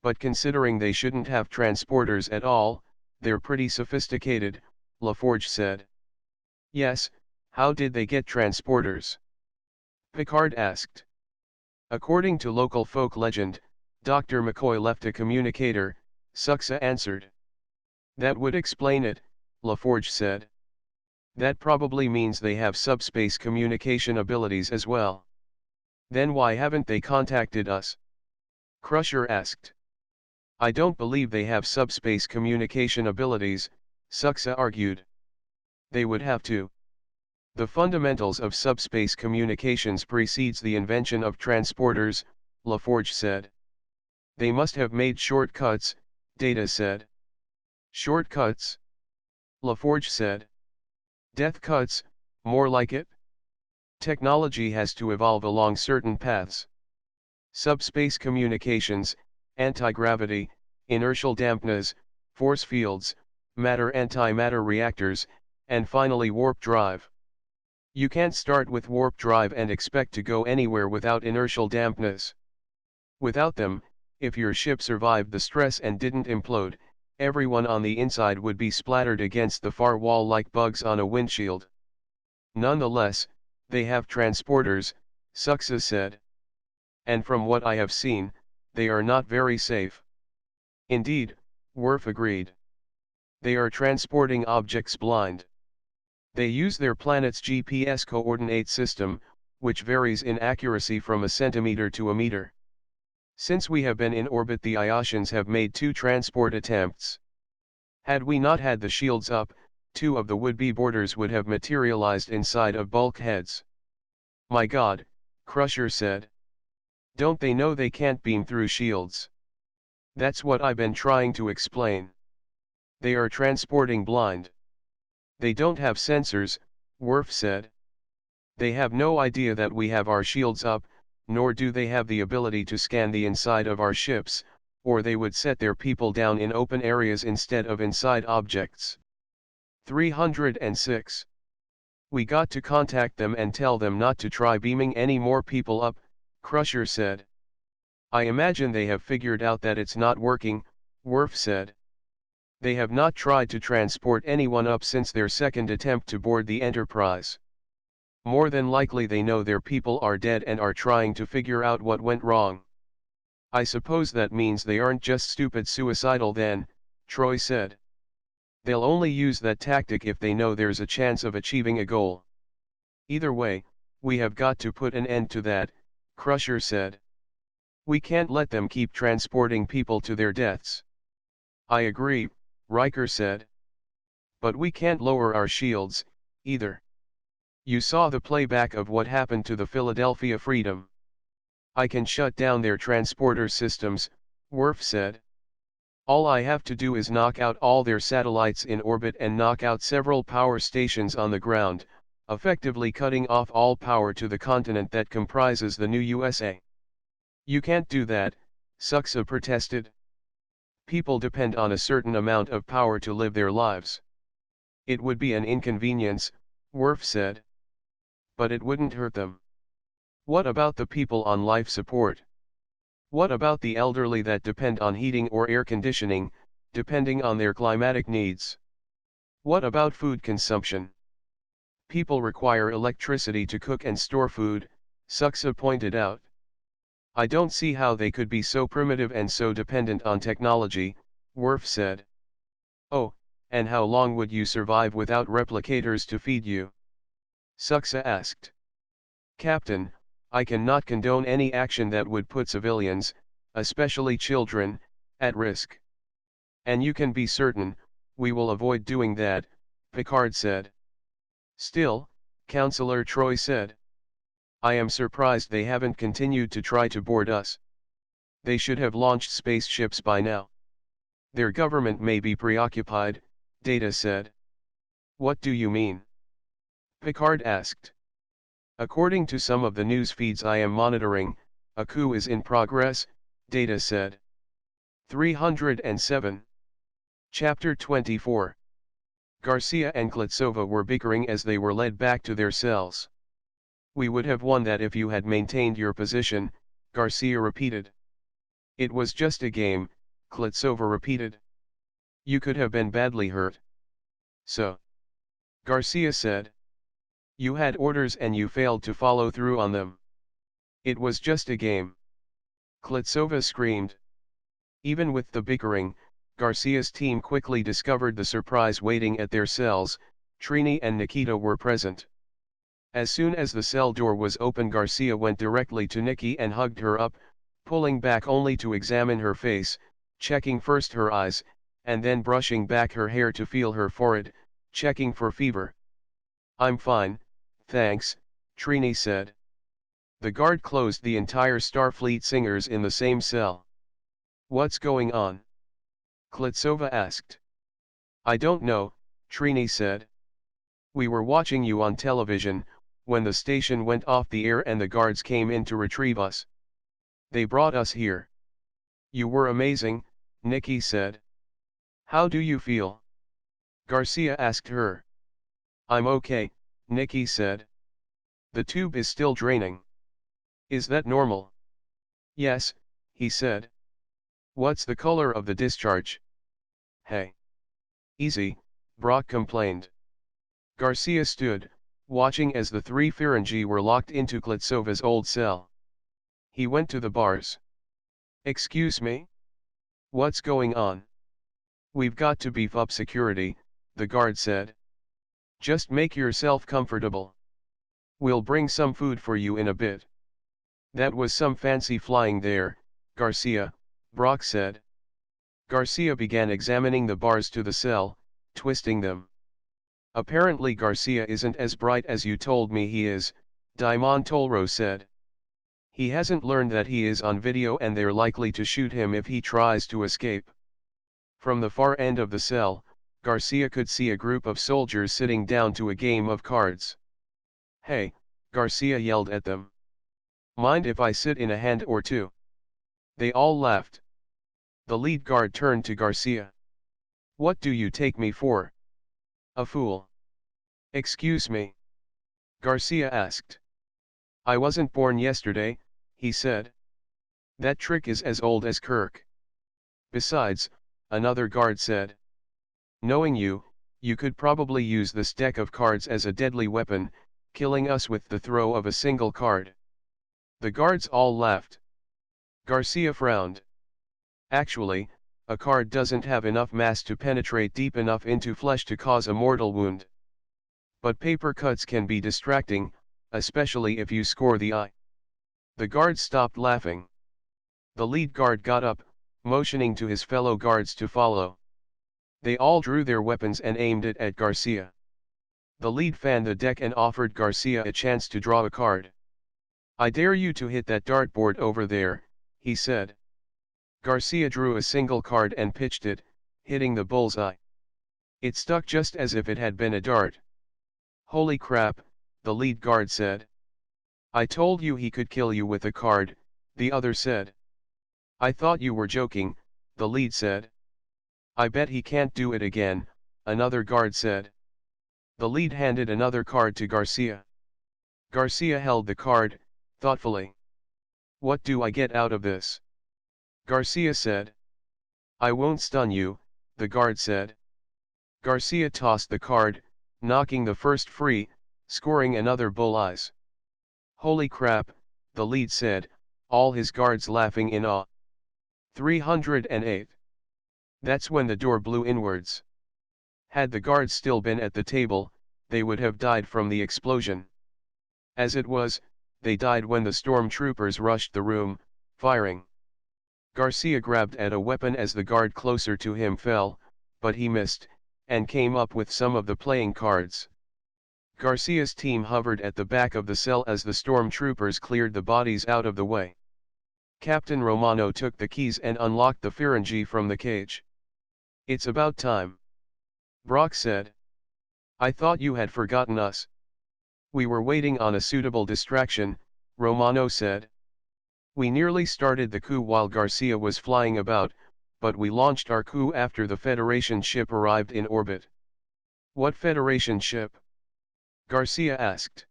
But considering they shouldn't have transporters at all, they're pretty sophisticated, LaForge said. Yes, how did they get transporters? Picard asked. According to local folk legend, Dr. McCoy left a communicator, Suxa answered. That would explain it, LaForge said. That probably means they have subspace communication abilities as well. Then why haven't they contacted us? Crusher asked. I don't believe they have subspace communication abilities, Suxa argued. They would have to. The fundamentals of subspace communications precedes the invention of transporters, LaForge said. They must have made shortcuts, Data said. Shortcuts? LaForge said. Death cuts, more like it. Technology has to evolve along certain paths. Subspace communications, anti-gravity, inertial dampness, force fields, matter-antimatter reactors, and finally warp drive. You can't start with warp drive and expect to go anywhere without inertial dampness. Without them, if your ship survived the stress and didn't implode, everyone on the inside would be splattered against the far wall like bugs on a windshield. Nonetheless, they have transporters, Suxa said. And from what I have seen, they are not very safe. Indeed, Worf agreed. They are transporting objects blind. They use their planet's GPS coordinate system, which varies in accuracy from a centimeter to a meter. Since we have been in orbit, the Iotians have made 2 transport attempts. Had we not had the shields up, 2 of the would-be boarders would have materialized inside of bulkheads. My God, Crusher said. Don't they know they can't beam through shields? That's what I've been trying to explain. They are transporting blind. They don't have sensors, Worf said. They have no idea that we have our shields up, nor do they have the ability to scan the inside of our ships, or they would set their people down in open areas instead of inside objects. 306. We got to contact them and tell them not to try beaming any more people up, Crusher said. I imagine they have figured out that it's not working, Worf said. They have not tried to transport anyone up since their second attempt to board the Enterprise. More than likely they know their people are dead and are trying to figure out what went wrong. I suppose that means they aren't just stupid suicidal then, Troy said. They'll only use that tactic if they know there's a chance of achieving a goal. Either way, we have got to put an end to that, Crusher said. We can't let them keep transporting people to their deaths. I agree, Riker said. But we can't lower our shields, either. You saw the playback of what happened to the Philadelphia Freedom. I can shut down their transporter systems, Worf said. All I have to do is knock out all their satellites in orbit and knock out several power stations on the ground, effectively cutting off all power to the continent that comprises the new USA. You can't do that, Suksa protested. People depend on a certain amount of power to live their lives. It would be an inconvenience, Worf said. But it wouldn't hurt them. What about the people on life support? What about the elderly that depend on heating or air conditioning, depending on their climatic needs? What about food consumption? People require electricity to cook and store food, Suksa pointed out. I don't see how they could be so primitive and so dependent on technology, Worf said. Oh, and how long would you survive without replicators to feed you? Suksa asked. Captain, I cannot condone any action that would put civilians, especially children, at risk. And you can be certain, we will avoid doing that, Picard said. Still, Counselor Troy said. I am surprised they haven't continued to try to board us. They should have launched spaceships by now. Their government may be preoccupied, Data said. What do you mean? Picard asked. According to some of the news feeds I am monitoring, a coup is in progress, Data said. 307. Chapter 24. Garcia and Klitsova were bickering as they were led back to their cells. We would have won that if you had maintained your position, Garcia repeated. It was just a game, Klitsova repeated. You could have been badly hurt. So? Garcia said. You had orders and you failed to follow through on them. It was just a game. Klitsova screamed. Even with the bickering, Garcia's team quickly discovered the surprise waiting at their cells. Trini and Nikita were present. As soon as the cell door was open, Garcia went directly to Nikki and hugged her up, pulling back only to examine her face, checking first her eyes, and then brushing back her hair to feel her forehead, checking for fever. I'm fine, thanks, Trini said. The guard closed the entire Starfleet singers in the same cell. What's going on? Klitsova asked. I don't know, Trini said. We were watching you on television, when the station went off the air and the guards came in to retrieve us. They brought us here. You were amazing, Nikki said. How do you feel? Garcia asked her. I'm okay, Nikki said. The tube is still draining. Is that normal? Yes, he said. What's the color of the discharge? Hey. Easy, Brock complained. Garcia stood, watching as the three Ferengi were locked into Klitsova's old cell. He went to the bars. Excuse me? What's going on? We've got to beef up security, the guard said. Just make yourself comfortable. We'll bring some food for you in a bit. That was some fancy flying there, Garcia, Brock said. Garcia began examining the bars to the cell, twisting them. Apparently Garcia isn't as bright as you told me he is, Daimon Tolro said. He hasn't learned that he is on video and they're likely to shoot him if he tries to escape. From the far end of the cell, Garcia could see a group of soldiers sitting down to a game of cards. Hey, Garcia yelled at them. Mind if I sit in a hand or two? They all laughed. The lead guard turned to Garcia. What do you take me for? A fool. Excuse me? Garcia asked. I wasn't born yesterday, he said. That trick is as old as Kirk. Besides, another guard said. Knowing you, you could probably use this deck of cards as a deadly weapon, killing us with the throw of a single card. The guards all laughed. Garcia frowned. Actually, a card doesn't have enough mass to penetrate deep enough into flesh to cause a mortal wound. But paper cuts can be distracting, especially if you score the eye. The guards stopped laughing. The lead guard got up, motioning to his fellow guards to follow. They all drew their weapons and aimed it at Garcia. The lead fanned the deck and offered Garcia a chance to draw a card. I dare you to hit that dartboard over there, he said. Garcia drew a single card and pitched it, hitting the bullseye. It stuck just as if it had been a dart. Holy crap, the lead guard said. I told you he could kill you with a card, the other said. I thought you were joking, the lead said. I bet he can't do it again, another guard said. The lead handed another card to Garcia. Garcia held the card, thoughtfully. What do I get out of this? Garcia said. I won't stun you, the guard said. Garcia tossed the card, knocking the first free, scoring another bull eyes. Holy crap, the lead said, all his guards laughing in awe. 308. That's when the door blew inwards. Had the guards still been at the table, they would have died from the explosion. As it was, they died when the stormtroopers rushed the room, firing. Garcia grabbed at a weapon as the guard closer to him fell, but he missed, and came up with some of the playing cards. Garcia's team hovered at the back of the cell as the stormtroopers cleared the bodies out of the way. Captain Romano took the keys and unlocked the Ferengi from the cage. It's about time. Brock said. I thought you had forgotten us. We were waiting on a suitable distraction, Romano said. We nearly started the coup while Garcia was flying about, but we launched our coup after the Federation ship arrived in orbit. What Federation ship? Garcia asked.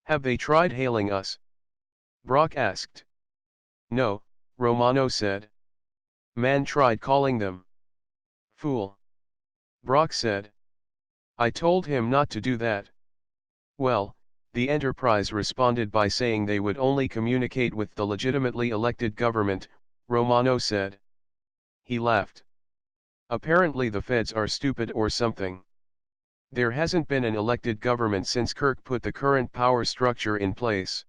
Have they tried hailing us? Brock asked. No, Romano said. Man tried calling them. Fool. Brock said. I told him not to do that. Well, the Enterprise responded by saying they would only communicate with the legitimately elected government, Romano said. He laughed. Apparently the feds are stupid or something. There hasn't been an elected government since Kirk put the current power structure in place.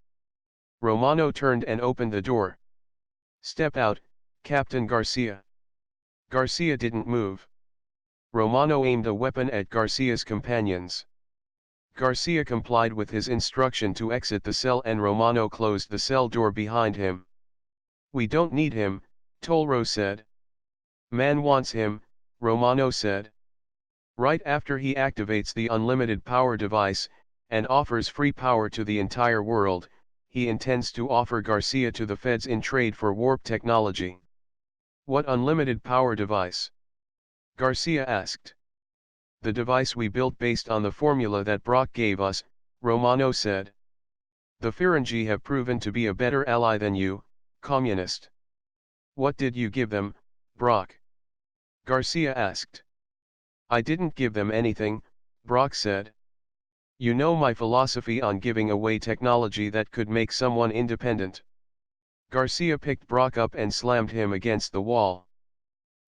Romano turned and opened the door. Step out, Captain Garcia. Garcia didn't move. Romano aimed a weapon at Garcia's companions. Garcia complied with his instruction to exit the cell and Romano closed the cell door behind him. We don't need him, Tolro said. Man wants him, Romano said. Right after he activates the unlimited power device, and offers free power to the entire world, he intends to offer Garcia to the feds in trade for warp technology. What unlimited power device? Garcia asked. The device we built based on the formula that Brock gave us, Romano said. The Ferengi have proven to be a better ally than you, communist. What did you give them, Brock? Garcia asked. I didn't give them anything, Brock said. You know my philosophy on giving away technology that could make someone independent. Garcia picked Brock up and slammed him against the wall.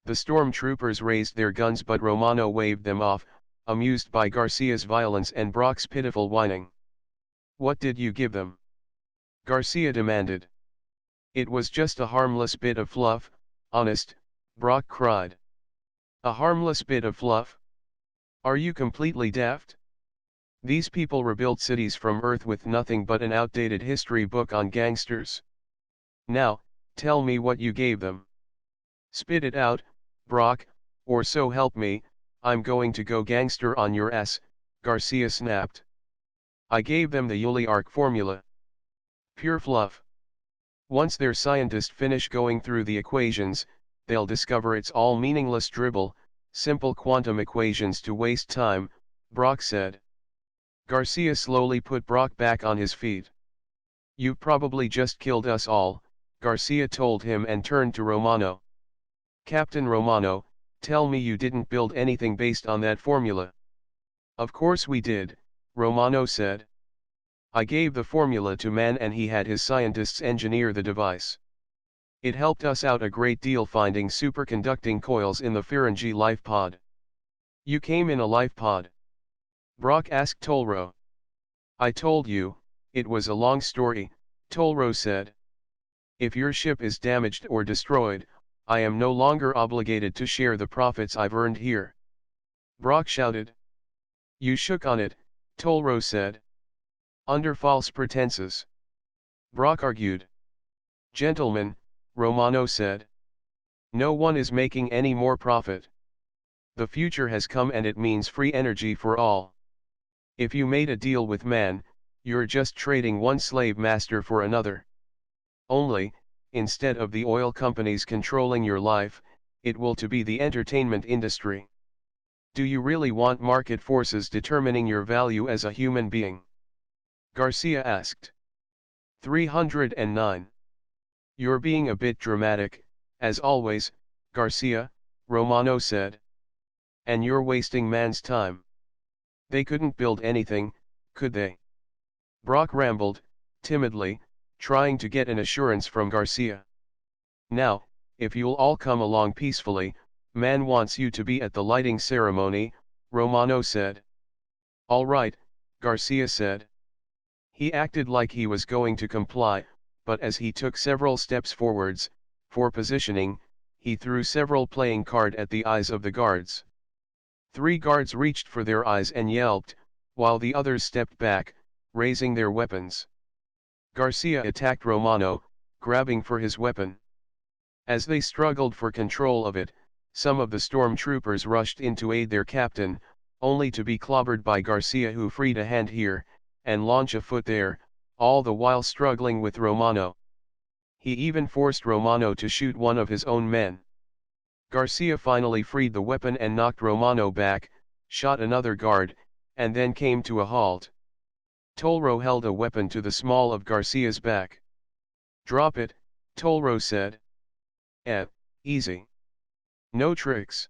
The stormtroopers raised their guns but Romano waved them off, amused by Garcia's violence and Brock's pitiful whining. What did you give them? Garcia demanded. It was just a harmless bit of fluff, honest, Brock cried. A harmless bit of fluff? Are you completely daft? These people rebuilt cities from Earth with nothing but an outdated history book on gangsters. Now, tell me what you gave them. Spit it out, Brock, or so help me, I'm going to go gangster on your ass, Garcia snapped. I gave them the Uliark formula. Pure fluff. Once their scientists finish going through the equations, they'll discover it's all meaningless dribble, simple quantum equations to waste time, Brock said. Garcia slowly put Brock back on his feet. "You've probably just killed us all," Garcia told him and turned to Romano. "Captain Romano, tell me you didn't build anything based on that formula." "Of course we did," Romano said. "I gave the formula to Man and he had his scientists engineer the device. It helped us out a great deal finding superconducting coils in the Ferengi life pod." "You came in a life pod?" Brock asked Tolro. "I told you, it was a long story," Tolro said. "If your ship is damaged or destroyed, I am no longer obligated to share the profits I've earned here." Brock shouted. "You shook on it," Tolro said. "Under false pretenses." Brock argued. "Gentlemen," Romano said. "No one is making any more profit. The future has come and it means free energy for all. If you made a deal with Man, you're just trading one slave master for another. Only, instead of the oil companies controlling your life, it will to be the entertainment industry. Do you really want market forces determining your value as a human being?" Garcia asked. 309. "You're being a bit dramatic, as always, Garcia," Romano said. "And you're wasting Man's time. They couldn't build anything, could they?" Brock rambled, timidly, trying to get an assurance from Garcia. "Now, if you'll all come along peacefully, Man wants you to be at the lighting ceremony," Romano said. "All right," Garcia said. He acted like he was going to comply, but as he took several steps forwards, for positioning, he threw several playing card at the eyes of the guards. 3 guards reached for their eyes and yelped, while the others stepped back, raising their weapons. Garcia attacked Romano, grabbing for his weapon. As they struggled for control of it, some of the stormtroopers rushed in to aid their captain, only to be clobbered by Garcia, who freed a hand here, and launch a foot there, all the while struggling with Romano. He even forced Romano to shoot one of his own men. Garcia finally freed the weapon and knocked Romano back, shot another guard, and then came to a halt. Tolro held a weapon to the small of Garcia's back. "Drop it," Tolro said. Easy. No tricks.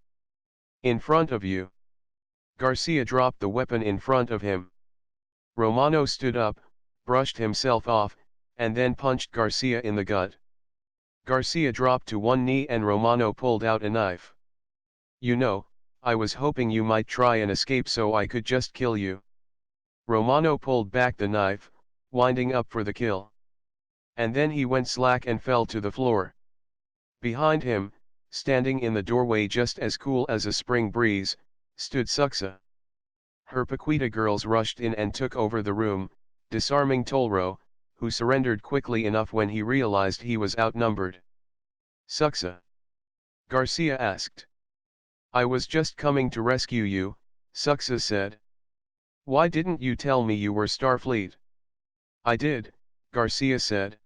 In front of you." Garcia dropped the weapon in front of him. Romano stood up, brushed himself off, and then punched Garcia in the gut. Garcia dropped to one knee and Romano pulled out a knife. "You know, I was hoping you might try and escape so I could just kill you." Romano pulled back the knife, winding up for the kill. And then he went slack and fell to the floor. Behind him, standing in the doorway just as cool as a spring breeze, stood Suxa. Her Paquita girls rushed in and took over the room, disarming Tolro, who surrendered quickly enough when he realized he was outnumbered. "Suxa?" Garcia asked. "I was just coming to rescue you," Suxa said. "Why didn't you tell me you were Starfleet?" "I did," Garcia said.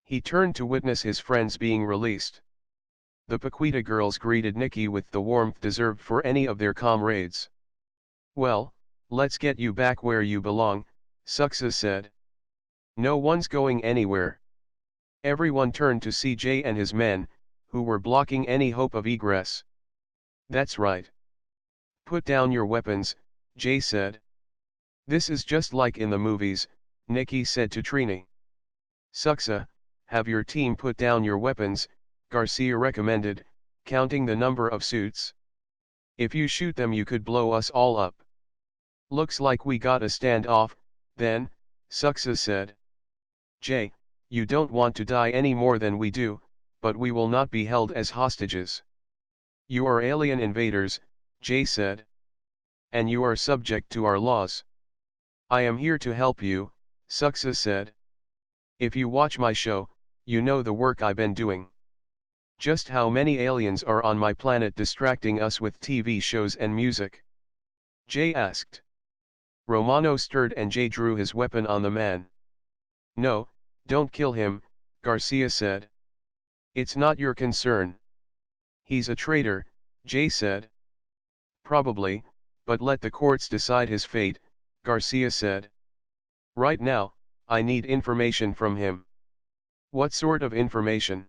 He turned to witness his friends being released. The Paquita girls greeted Nikki with the warmth deserved for any of their comrades. "Well, let's get you back where you belong," Suxa said. "No one's going anywhere." Everyone turned to see Jay and his men, who were blocking any hope of egress. "That's right. Put down your weapons," Jay said. "This is just like in the movies," Nikki said to Trini. "Suxa, have your team put down your weapons," Garcia recommended, counting the number of suits. "If you shoot them you could blow us all up." "Looks like we got a standoff, then," Suxa said. "Jay, you don't want to die any more than we do, but we will not be held as hostages." "You are alien invaders," Jay said. "And you are subject to our laws." "I am here to help you," Suxa said. "If you watch my show, you know the work I've been doing." "Just how many aliens are on my planet distracting us with TV shows and music?" Jay asked. Romano stirred and Jay drew his weapon on the man. "No, don't kill him," Garcia said. "It's not your concern." "He's a traitor," Jay said. "Probably, but let the courts decide his fate," Garcia said. "Right now, I need information from him. What sort of information?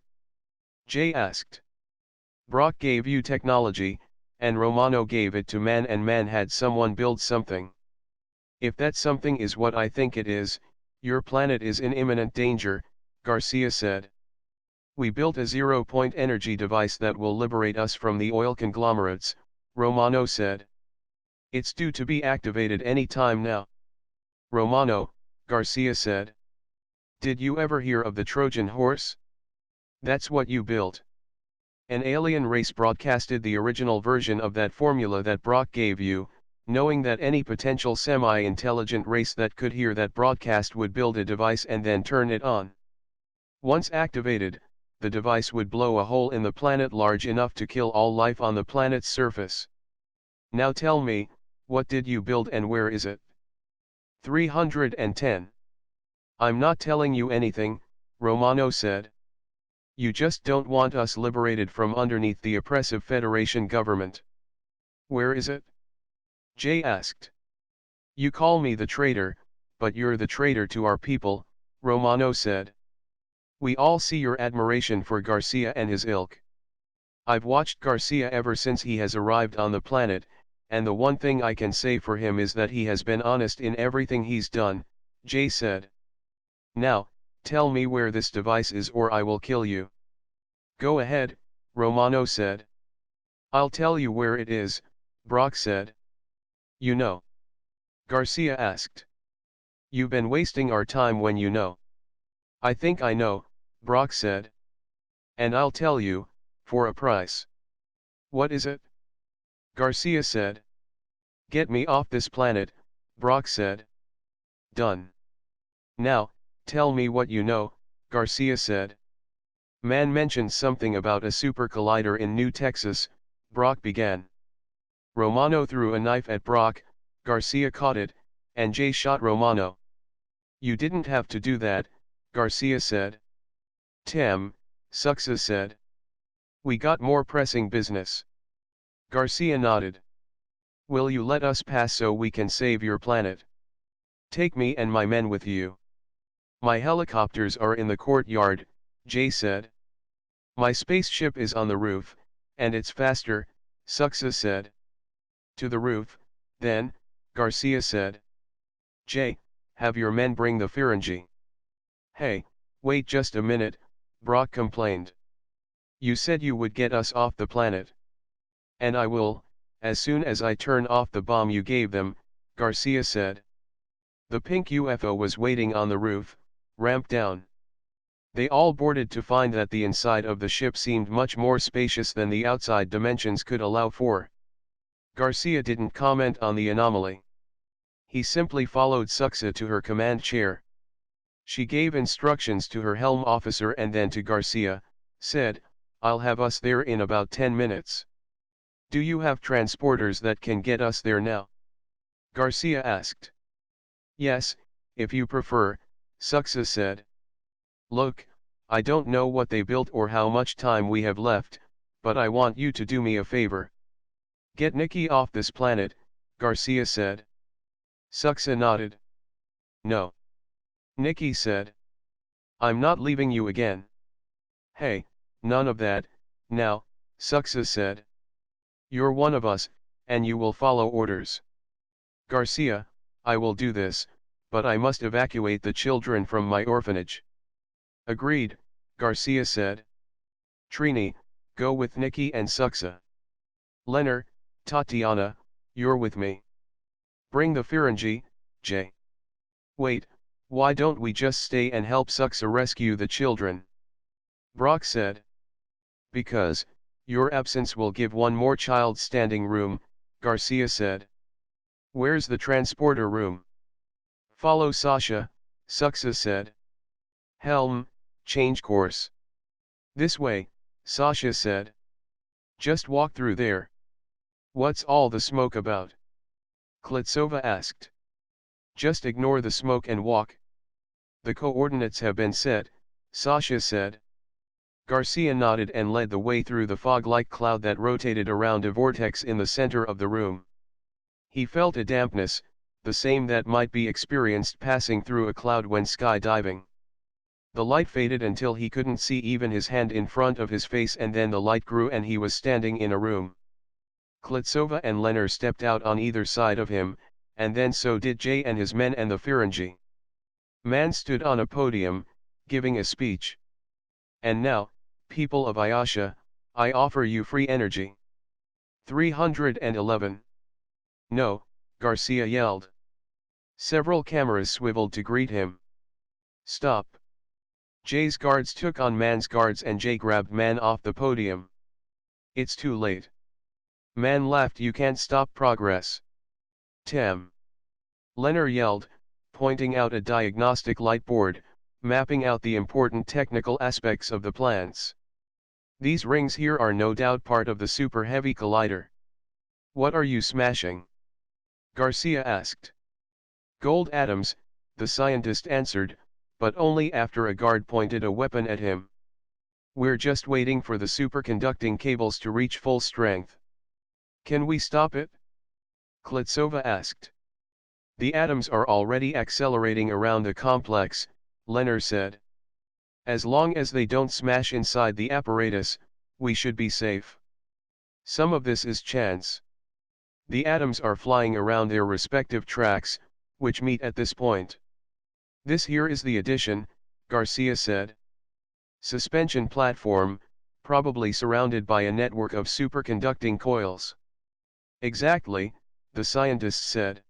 Jay asked. Brock gave you technology, and Romano gave it to man, and man had someone build something. If that something is what I think it is, your planet is in imminent danger, Garcia said. We built a zero-point energy device that will liberate us from the oil conglomerates, Romano said. It's due to be activated any time now. Romano, Garcia said. Did you ever hear of the Trojan horse? That's what you built. An alien race broadcasted the original version of that formula that Brock gave you, knowing that any potential semi-intelligent race that could hear that broadcast would build a device and then turn it on. Once activated, the device would blow a hole in the planet large enough to kill all life on the planet's surface. Now tell me, what did you build and where is it? 310. I'm not telling you anything, Romano said. You just don't want us liberated from underneath the oppressive Federation government. Where is it? Jay asked. You call me the traitor, but you're the traitor to our people, Romano said. We all see your admiration for Garcia and his ilk. I've watched Garcia ever since he has arrived on the planet, and the one thing I can say for him is that he has been honest in everything he's done, Jay said. Now, tell me where this device is or I will kill you. Go ahead, Romano said. I'll tell you where it is, Brock said. You know? Garcia asked. You've been wasting our time when you know. I think I know, Brock said. And I'll tell you, for a price. What is it? Garcia said. Get me off this planet, Brock said. Done. Now, tell me what you know, Garcia said. Man mentioned something about a super collider in New Texas, Brock began. Romano threw a knife at Brock, Garcia caught it, and Jay shot Romano. You didn't have to do that, Garcia said. Suxa said. We got more pressing business. Garcia nodded. Will you let us pass so we can save your planet? Take me and my men with you. My helicopters are in the courtyard, Jay said. My spaceship is on the roof, and it's faster, Suxa said. To the roof, then, Garcia said. Jay, have your men bring the Ferengi. Hey, wait just a minute, Brock complained. You said you would get us off the planet. And I will, as soon as I turn off the bomb you gave them, Garcia said. The pink UFO was waiting on the roof, ramped down. They all boarded to find that the inside of the ship seemed much more spacious than the outside dimensions could allow for. Garcia didn't comment on the anomaly. He simply followed Suxa to her command chair. She gave instructions to her helm officer and then to Garcia, said, I'll have us there in about 10 minutes. Do you have transporters that can get us there now? Garcia asked. Yes, if you prefer, Suxa said. Look, I don't know what they built or how much time we have left, but I want you to do me a favor. Get Nikki off this planet, Garcia said. Suxa nodded. No. Nikki said. I'm not leaving you again. Hey, none of that, now, Suxa said. You're one of us, and you will follow orders. Garcia, I will do this, but I must evacuate the children from my orphanage. Agreed, Garcia said. Trini, go with Nikki and Suxa. Leonard, Tatiana, you're with me. Bring the Ferengi, Jay. Wait, why don't we just stay and help Suxa rescue the children? Brock said. Because, your absence will give one more child standing room, Garcia said. Where's the transporter room? Follow Sasha, Suxa said. Helm, change course. This way, Sasha said. Just walk through there. What's all the smoke about? Klitsova asked. Just ignore the smoke and walk. The coordinates have been set, Sasha said. Garcia nodded and led the way through the fog-like cloud that rotated around a vortex in the center of the room. He felt a dampness, the same that might be experienced passing through a cloud when skydiving. The light faded until he couldn't see even his hand in front of his face, and then the light grew and he was standing in a room. Klitsova and Leonard stepped out on either side of him, and then so did Jay and his men and the Ferengi. Man stood on a podium, giving a speech. "And now, people of Iotia, I offer you free energy." 311. "No," Garcia yelled. Several cameras swiveled to greet him. "Stop." Jay's guards took on Man's guards and Jay grabbed Man off the podium. "It's too late." Man laughed. "You can't stop progress." "Tem." Leonard yelled, pointing out a diagnostic light board, mapping out the important technical aspects of the plans. "These rings here are no doubt part of the Super Heavy Collider." "What are you smashing?" Garcia asked. "Gold atoms," the scientist answered, but only after a guard pointed a weapon at him. "We're just waiting for the superconducting cables to reach full strength." "Can we stop it?" Klitsova asked. "The atoms are already accelerating around the complex," Leonard said. "As long as they don't smash inside the apparatus, we should be safe. Some of this is chance. The atoms are flying around their respective tracks, which meet at this point. This here is the addition," Garcia said. "Suspension platform, probably surrounded by a network of superconducting coils." "Exactly," the scientist said.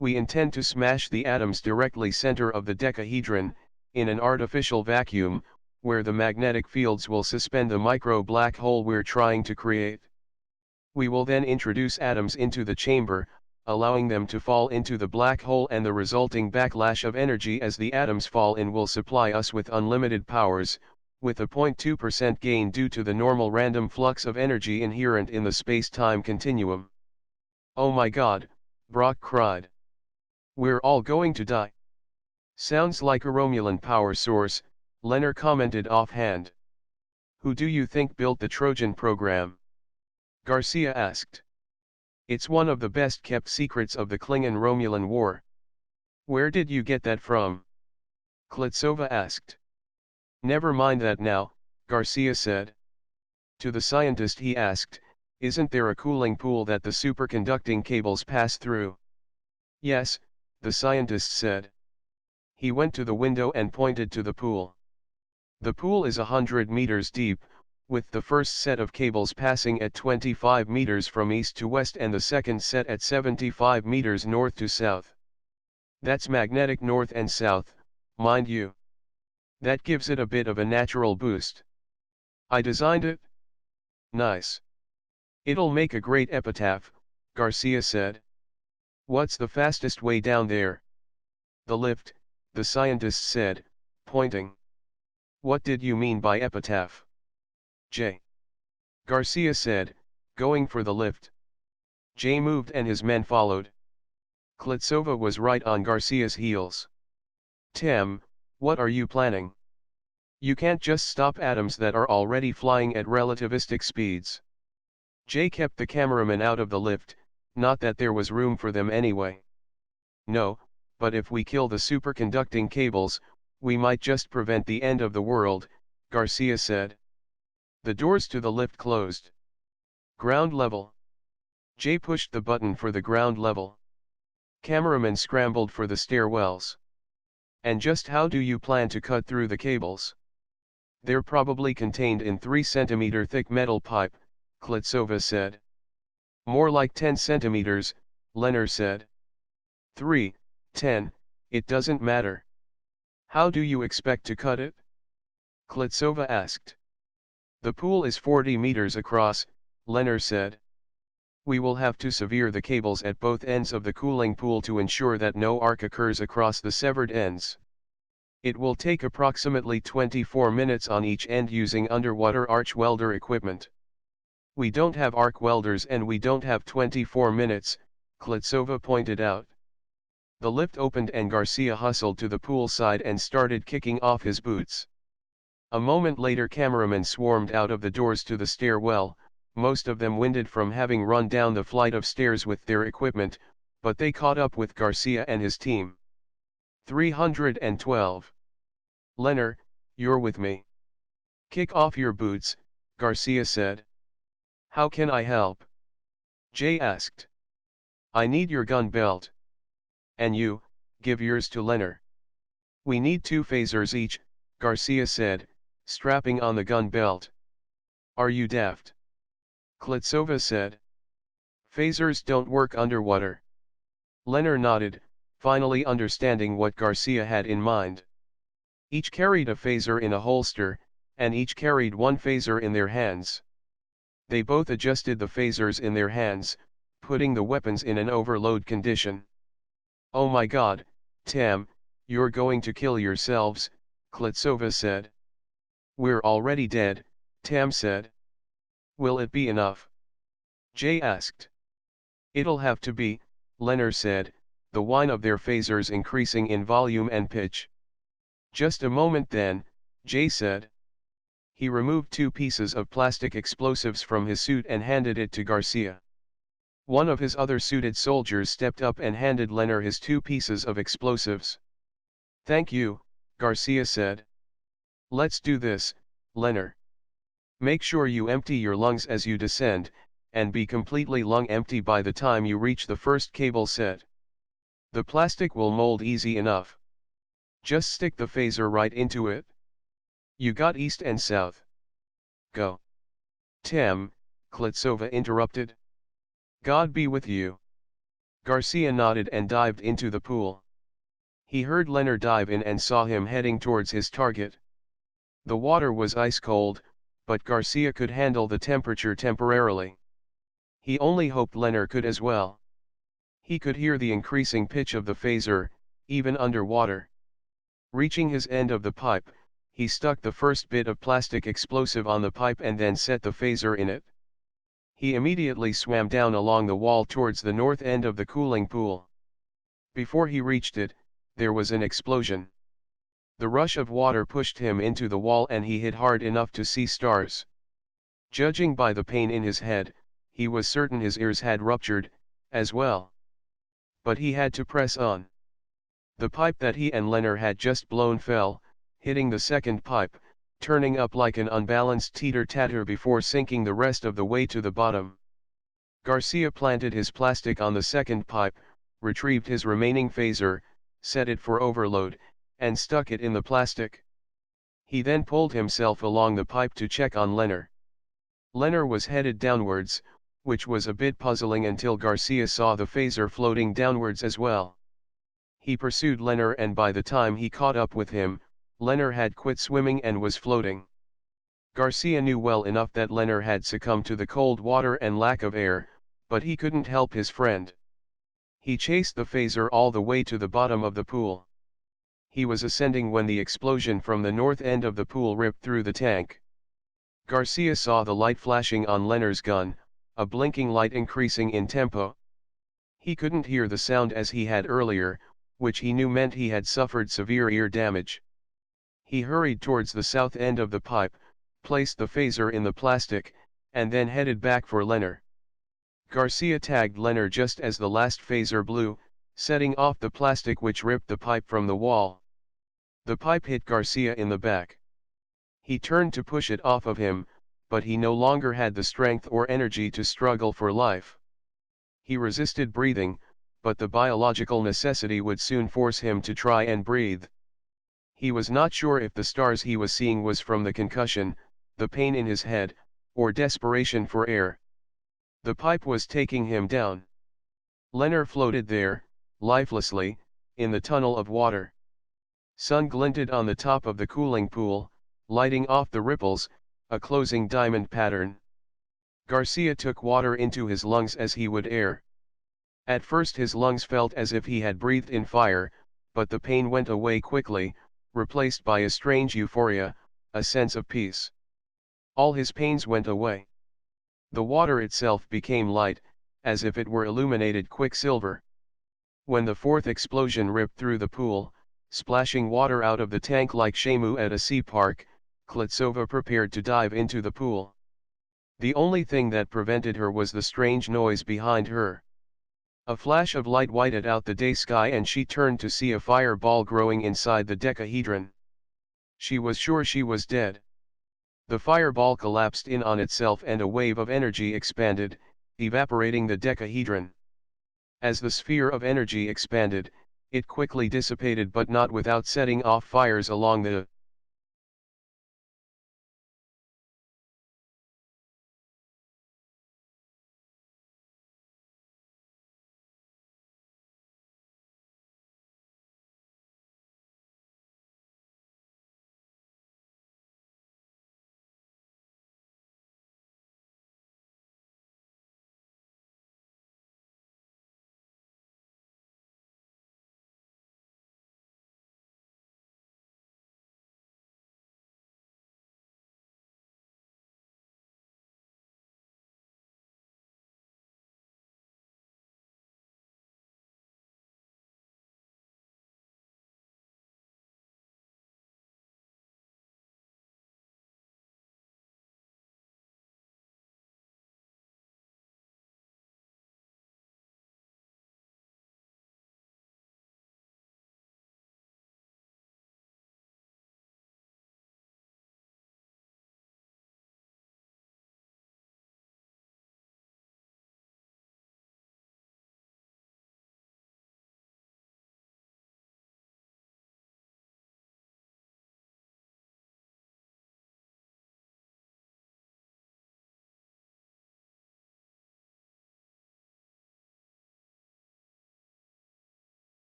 "We intend to smash the atoms directly center of the decahedron, in an artificial vacuum, where the magnetic fields will suspend the micro black hole we're trying to create. We will then introduce atoms into the chamber, allowing them to fall into the black hole, and the resulting backlash of energy as the atoms fall in will supply us with unlimited powers, with a 0.2% gain due to the normal random flux of energy inherent in the space-time continuum." "Oh my God," Brock cried. "We're all going to die." "Sounds like a Romulan power source," Leonard commented offhand. "Who do you think built the Trojan program?" Garcia asked. "It's one of the best-kept secrets of the Klingon-Romulan War." "Where did you get that from?" Klitsova asked. "Never mind that now," Garcia said. To the scientist he asked, "Isn't there a cooling pool that the superconducting cables pass through?" "Yes," the scientist said. He went to the window and pointed to the pool. "The pool is 100 meters deep, with the first set of cables passing at 25 meters from east to west and the second set at 75 meters north to south. That's magnetic north and south, mind you. That gives it a bit of a natural boost. I designed it." "Nice. It'll make a great epitaph," Garcia said. "What's the fastest way down there?" "The lift," the scientist said, pointing. "What did you mean by epitaph?" "Jay." Garcia said, going for the lift. Jay moved and his men followed. Klitsova was right on Garcia's heels. "Tem, what are you planning? You can't just stop atoms that are already flying at relativistic speeds." Jay kept the cameraman out of the lift, not that there was room for them anyway. "No, but if we kill the superconducting cables, we might just prevent the end of the world," Garcia said. The doors to the lift closed. "Ground level." Jay pushed the button for the ground level. Cameramen scrambled for the stairwells. "And just how do you plan to cut through the cables?" "They're probably contained in 3 centimeter thick metal pipe," Klitsova said. "More like 10 centimeters, Leonard said. 3, 10, it doesn't matter." "How do you expect to cut it?" Klitsova asked. "The pool is 40 meters across," Leonard said. "We will have to sever the cables at both ends of the cooling pool to ensure that no arc occurs across the severed ends. It will take approximately 24 minutes on each end using underwater arc welder equipment." "We don't have arc welders and we don't have 24 minutes, Klitsova pointed out. The lift opened and Garcia hustled to the pool side and started kicking off his boots. A moment later cameramen swarmed out of the doors to the stairwell, most of them winded from having run down the flight of stairs with their equipment, but they caught up with Garcia and his team. 312. Leonard, you're with me. Kick off your boots, Garcia said. How can I help? Jay asked. I need your gun belt. And you, give yours to Leonard. We need 2 phasers each, Garcia said, strapping on the gun belt. Are you daft? Klitsova said. Phasers don't work underwater. Leonard nodded, finally understanding what Garcia had in mind. Each carried a phaser in a holster, and each carried 1 phaser in their hands. They both adjusted the phasers in their hands, putting the weapons in an overload condition. Oh my God, Tam, you're going to kill yourselves, Klitsova said. We're already dead, Tam said. Will it be enough? Jay asked. It'll have to be, Leonard said, the whine of their phasers increasing in volume and pitch. Just a moment then, Jay said. He removed 2 pieces of plastic explosives from his suit and handed it to Garcia. One of his other suited soldiers stepped up and handed Leonard his 2 pieces of explosives. Thank you, Garcia said. Let's do this, Leonard. Make sure you empty your lungs as you descend, and be completely lung empty by the time you reach the first cable set. The plastic will mold easy enough. Just stick the phaser right into it. You got east and south. Go. Tam, Klitsova interrupted. God be with you. Garcia nodded and dived into the pool. He heard Leonard dive in and saw him heading towards his target. The water was ice cold, but Garcia could handle the temperature temporarily. He only hoped Leonard could as well. He could hear the increasing pitch of the phaser, even underwater. Reaching his end of the pipe, he stuck the first bit of plastic explosive on the pipe and then set the phaser in it. He immediately swam down along the wall towards the north end of the cooling pool. Before he reached it, there was an explosion. The rush of water pushed him into the wall and he hit hard enough to see stars. Judging by the pain in his head, he was certain his ears had ruptured, as well. But he had to press on. The pipe that he and Leonard had just blown fell, hitting the second pipe, turning up like an unbalanced teeter-tatter before sinking the rest of the way to the bottom. Garcia planted his plastic on the second pipe, retrieved his remaining phaser, set it for overload, and stuck it in the plastic. He then pulled himself along the pipe to check on Leonard. Leonard was headed downwards, which was a bit puzzling until Garcia saw the phaser floating downwards as well. He pursued Leonard and by the time he caught up with him, Leonard had quit swimming and was floating. Garcia knew well enough that Leonard had succumbed to the cold water and lack of air, but he couldn't help his friend. He chased the phaser all the way to the bottom of the pool. He was ascending when the explosion from the north end of the pool ripped through the tank. Garcia saw the light flashing on Leonard's gun, a blinking light increasing in tempo. He couldn't hear the sound as he had earlier, which he knew meant he had suffered severe ear damage. He hurried towards the south end of the pipe, placed the phaser in the plastic, and then headed back for Leonard. Garcia tagged Leonard just as the last phaser blew, setting off the plastic which ripped the pipe from the wall. The pipe hit Garcia in the back. He turned to push it off of him, but he no longer had the strength or energy to struggle for life. He resisted breathing, but the biological necessity would soon force him to try and breathe. He was not sure if the stars he was seeing was from the concussion, the pain in his head, or desperation for air. The pipe was taking him down. Leonard floated there, lifelessly, in the tunnel of water. Sun glinted on the top of the cooling pool, lighting off the ripples, a closing diamond pattern. Garcia took water into his lungs as he would air. At first his lungs felt as if he had breathed in fire, but the pain went away quickly, replaced by a strange euphoria, a sense of peace. All his pains went away. The water itself became light, as if it were illuminated quicksilver. When the fourth explosion ripped through the pool, splashing water out of the tank like Shamu at a sea park, Klitsova prepared to dive into the pool. The only thing that prevented her was the strange noise behind her. A flash of light whited out the day sky and she turned to see a fireball growing inside the decahedron. She was sure she was dead. The fireball collapsed in on itself and a wave of energy expanded, evaporating the decahedron. As the sphere of energy expanded, it quickly dissipated but not without setting off fires along the